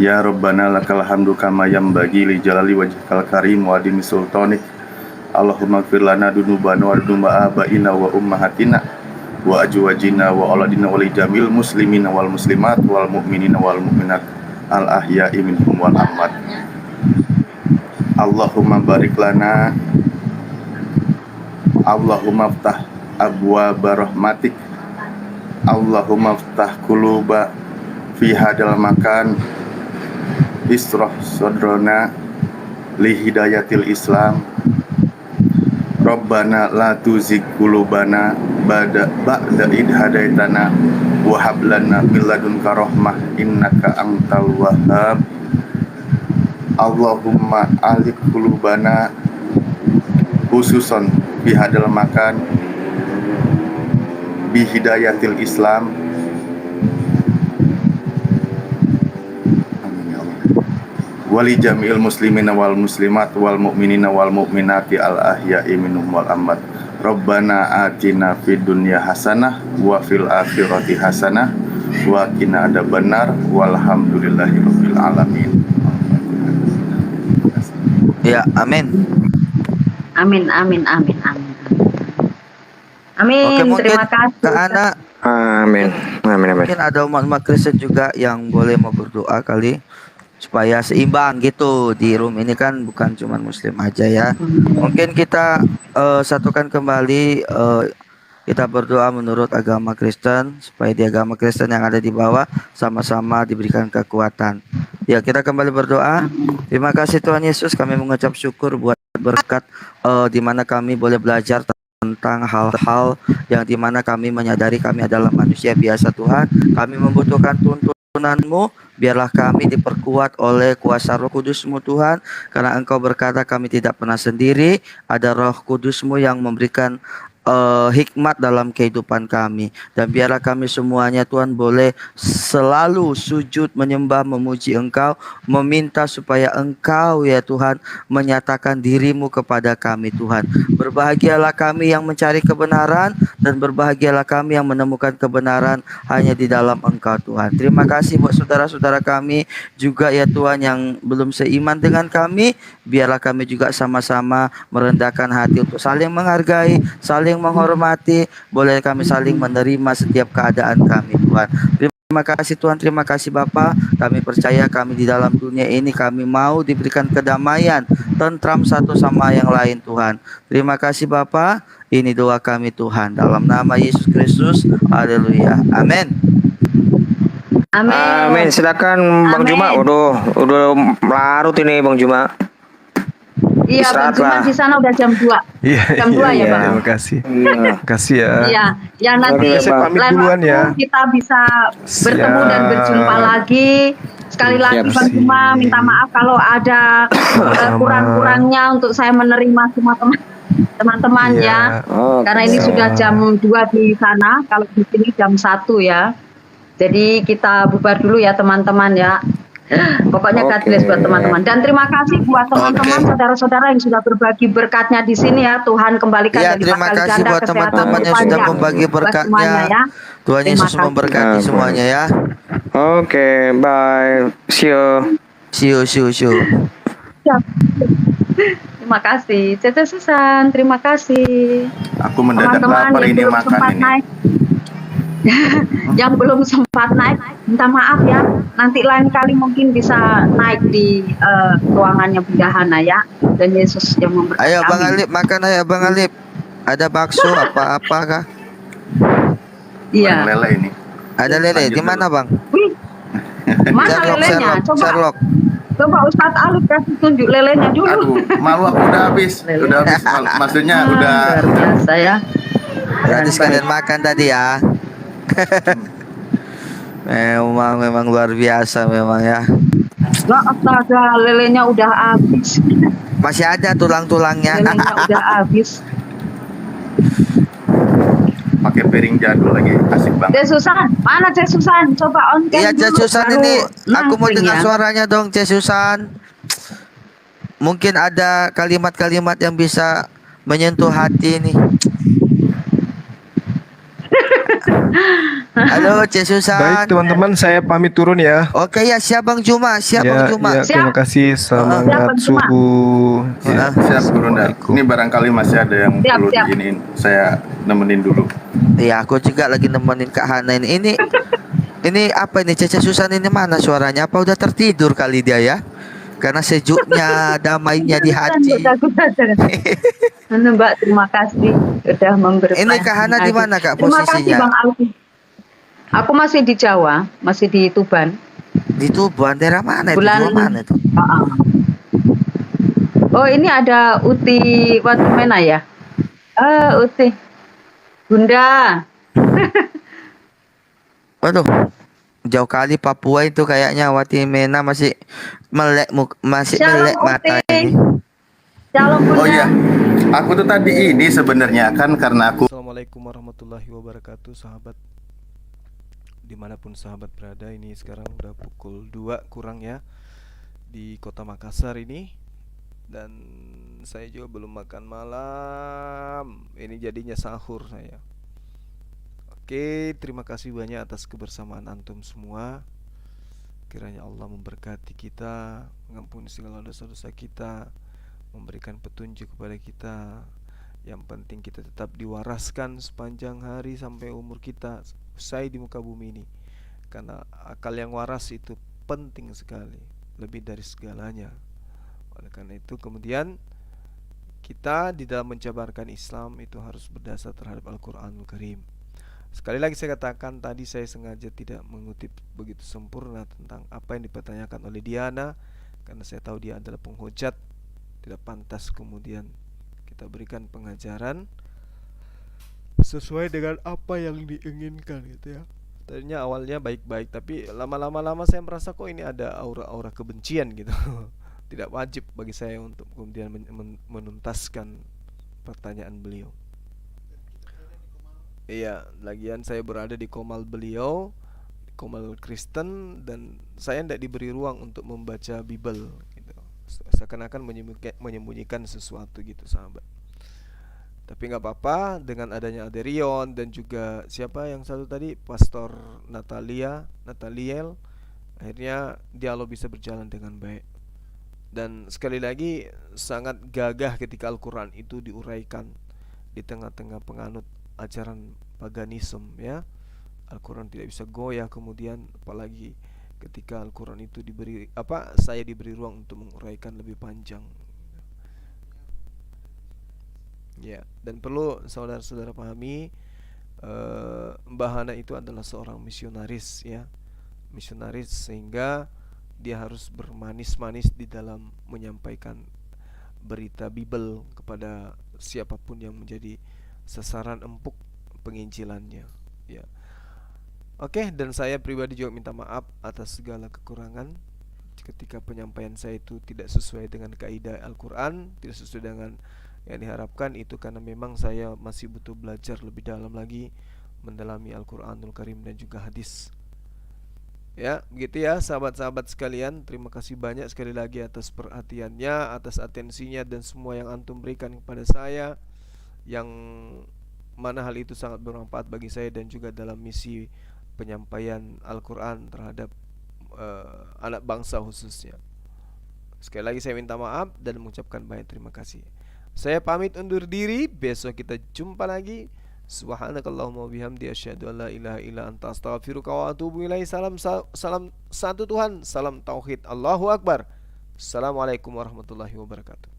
Ya Rabbana lakal hamdu kama yanbaghi li jalali wajhikal karim wa adimi sultanik. Allahumma ighfir lana dunubana wa dunuba abaina wa ummahatina wa ajwajina wa auladina wa li jamil muslimina wal muslimat wal mu'minina wal mu'minat al ahya'i minhum wal amwat. Allahumma barik lana, Allahumma ftah abwaaba rahmatik, Allahumma ftah quluba fi hadal makan isroh sodrona li hidayatil Islam. Rabbana la tuzigh qulubana ba'da id hadaitana wa hab lana min ladunka rahmah innaka antal wahhab. Allahumma alif qulubana khususan fi hadal makan bi hidayatil Islam. Wali jami'il muslimina wal muslimat wal mu'minina wal mu'minati al ahya'i minhum wal amwat. Rabbana atina fid dunya hasanah wa fil akhirati hasanah wa qina adzabannar walhamdulillahi rabbil alamin. Ya, amin. Amin, amin, amin, amin. Amin, Oke, mungkin terima kasih. Kak Ana, Amin. Amin, amin. mungkin ada umat-umat Kristen juga yang boleh mau berdoa kali supaya seimbang gitu. Di room ini kan bukan cuma muslim aja ya. Mungkin kita satukan kembali, kita berdoa menurut agama Kristen supaya di agama Kristen yang ada di bawah sama-sama diberikan kekuatan. Ya, kita kembali berdoa. Terima kasih Tuhan Yesus, kami mengucap syukur buat berkat di mana kami boleh belajar tentang hal-hal yang dimana kami menyadari kami adalah manusia biasa Tuhan. Kami membutuhkan tuntunan-Mu. Biarlah kami diperkuat oleh kuasa Roh Kudus-Mu Tuhan. Karena Engkau berkata kami tidak pernah sendiri. Ada Roh Kudus-Mu yang memberikan hikmat dalam kehidupan kami. Dan biarlah kami semuanya Tuhan boleh selalu sujud menyembah memuji Engkau, meminta supaya Engkau ya Tuhan menyatakan diri-Mu kepada kami Tuhan. Berbahagialah kami yang mencari kebenaran, dan berbahagialah kami yang menemukan kebenaran hanya di dalam Engkau Tuhan. Terima kasih buat saudara-saudara kami juga ya Tuhan yang belum seiman dengan kami. Biarlah kami juga sama-sama merendahkan hati untuk saling menghargai, saling menghormati, boleh kami saling menerima setiap keadaan kami Tuhan. Terima kasih Tuhan, terima kasih Bapa. Kami percaya kami di dalam dunia ini kami mau diberikan kedamaian, tentram satu sama yang lain Tuhan. Terima kasih Bapa. Ini doa kami Tuhan dalam nama Yesus Kristus. Haleluya. Amin. Amin. Amin. Silakan Bang Amin. Juma. Udah larut ini Bang Juma. Iya, Bang Istirahat Juma lah. di sana udah jam 2. Iya, Jam 2 ya, Bang? Terima kasih. Iya. Terima kasih ya. Iya, ya nanti Oke, saya pamit lain duluan waktu ya. kita bisa bertemu dan Siap. berjumpa lagi. Sekali lagi Siap. Bang Juma minta maaf kalau ada Sama-sama. kurang-kurangnya untuk saya menerima semua teman-teman Iya. ya. Oke. Karena ini sudah jam 2 di sana, kalau di sini jam 1 ya. Jadi kita bubar dulu ya teman-teman ya. Pokoknya God bless buat teman-teman. Dan terima kasih buat teman-teman, saudara-saudara yang sudah berbagi berkatnya di sini ya. Tuhan kembalikan Ya, dan terima lipat kali kasih ganda buat kesehatan teman-teman yang sudah panjang membagi buat semuanya berkatnya. ya. Tuhan Terima Yesus kasih. memberkati semuanya ya. Oke, bye. See you. See you. Siap. Terima kasih. Cece Susan, terima kasih. Aku mendadak Teman-teman lapar yang ini belum makan sempat ini. naik. Yang belum sempat naik, minta maaf ya. Nanti lain kali mungkin bisa naik di ruangannya Bunda Hana ya. Dan Yesus yang memberkati. Ayo Bang Amin. Alip makan, ayo Bang Alip. Ada bakso apa-apa kah? Goreng Iya. lele ini. Ada lele. Lanjut Di mana Bang? Wih, mana lelenya? Coba Sherlock. coba Ustadz Alif kasih tunjuk lelenya dulu. Aduh, malu aku udah habis. Udah habis. Maksudnya udah Luar biasa ya. Berarti sekalian makan tadi ya. memang luar biasa memang ya. Enggak, astaga, lelenya udah habis. Masih ada tulang-tulangnya. Lelenya udah habis. pakai piring jadul lagi, asik banget. Cek Susan, mana Cek Susan? Coba on cam Iya Cek dulu, Susan baru ini aku mau langsing dengar ya. suaranya dong Cek Susan. Mungkin ada kalimat-kalimat yang bisa menyentuh hati nih. Halo Cek Susan. Baik teman-teman, saya pamit turun ya. Oke ya, siap Bang Juma, siap Ya, Bang Juma. ya, terima kasih. Semangat subuh. Ya. Siap Brunda. Ini barangkali masih ada yang Siap, perlu siap. diinin. Saya nemenin dulu. Iya, aku juga lagi nemenin Kak Hana ini. Ini apa ini Cece Susan ini mana suaranya? Apa udah tertidur kali dia ya? Karena sejuknya, damainya di hati. Mbak, terima kasih sudah memberi. Ini Kak Hana di mana Kak Terima kasih posisinya? Bang Alfi. Aku masih di Jawa, masih di Tuban. Di Tuban, daerah mana? Di Bulan Jawa mana itu? Oh, ini ada Uti Watumena ya? Uti. Bunda. Waduh, jauh kali Papua itu kayaknya. Watimena masih melek Shalom, mata Uti. ini. Shalom, Bunda. Oh iya, aku tuh tadi ini sebenarnya kan karena aku. Assalamualaikum warahmatullahi wabarakatuh, sahabat. Dimanapun sahabat berada, ini sekarang udah pukul 2 kurang ya di kota Makassar ini. Dan saya juga belum makan malam. Ini jadinya sahur saya. Oke, terima kasih banyak atas kebersamaan antum semua. Kiranya Allah memberkati kita, mengampuni segala dosa-dosa kita, memberikan petunjuk kepada kita. Yang penting kita tetap diwaraskan sepanjang hari sampai umur kita usai di muka bumi ini. Karena akal yang waras itu penting sekali, lebih dari segalanya. Oleh karena itu kemudian kita di dalam menjabarkan Islam itu harus berdasar terhadap Al-Quranul Karim. Sekali lagi saya katakan, tadi saya sengaja tidak mengutip begitu sempurna tentang apa yang dipertanyakan oleh Diana, karena saya tahu dia adalah penghujat. Tidak pantas kemudian kita berikan pengajaran sesuai dengan apa yang diinginkan gitu ya. Tadinya awalnya baik-baik, tapi lama-lama saya merasa kok ini ada aura-aura kebencian gitu. Tidak wajib bagi saya untuk kemudian menuntaskan pertanyaan beliau. Iya, lagian saya berada di komal beliau, komal Kristen, dan saya tidak diberi ruang untuk membaca Bible gitu. Seakan-akan menyembunyikan sesuatu gitu, sahabat. Tapi nggak apa-apa, dengan adanya Aderion dan juga siapa yang satu tadi, Pastor Nataliel, akhirnya dialog bisa berjalan dengan baik. Dan sekali lagi sangat gagah ketika Al-Quran itu diuraikan di tengah-tengah penganut ajaran paganisme ya. Al-Quran tidak bisa goyah kemudian, apalagi ketika Al-Quran itu saya diberi ruang untuk menguraikan lebih panjang. Ya, dan perlu saudara-saudara pahami, Mbah Hana itu adalah seorang misionaris ya. Misionaris sehingga dia harus bermanis-manis di dalam menyampaikan berita Bible kepada siapapun yang menjadi sasaran empuk penginjilannya ya. Oke, dan saya pribadi juga minta maaf atas segala kekurangan ketika penyampaian saya itu tidak sesuai dengan kaidah Al-Quran, tidak sesuai dengan yang diharapkan. Itu karena memang saya masih butuh belajar lebih dalam lagi mendalami Al-Quranul Karim dan juga hadis. Ya, begitu ya sahabat-sahabat sekalian. Terima kasih banyak sekali lagi atas perhatiannya, atas atensinya, dan semua yang antum berikan kepada saya, yang mana hal itu sangat bermanfaat bagi saya dan juga dalam misi penyampaian Al-Quran terhadap anak bangsa khususnya. Sekali lagi saya minta maaf dan mengucapkan banyak terima kasih. Saya pamit undur diri, besok kita jumpa lagi. Subhanakallahumma wabihamdi asyhadu an la ilaha illa anta astaghfiruka wa atubu ilaih. Salam satu Tuhan, salam tauhid. Allahu akbar. Assalamualaikum warahmatullahi wabarakatuh.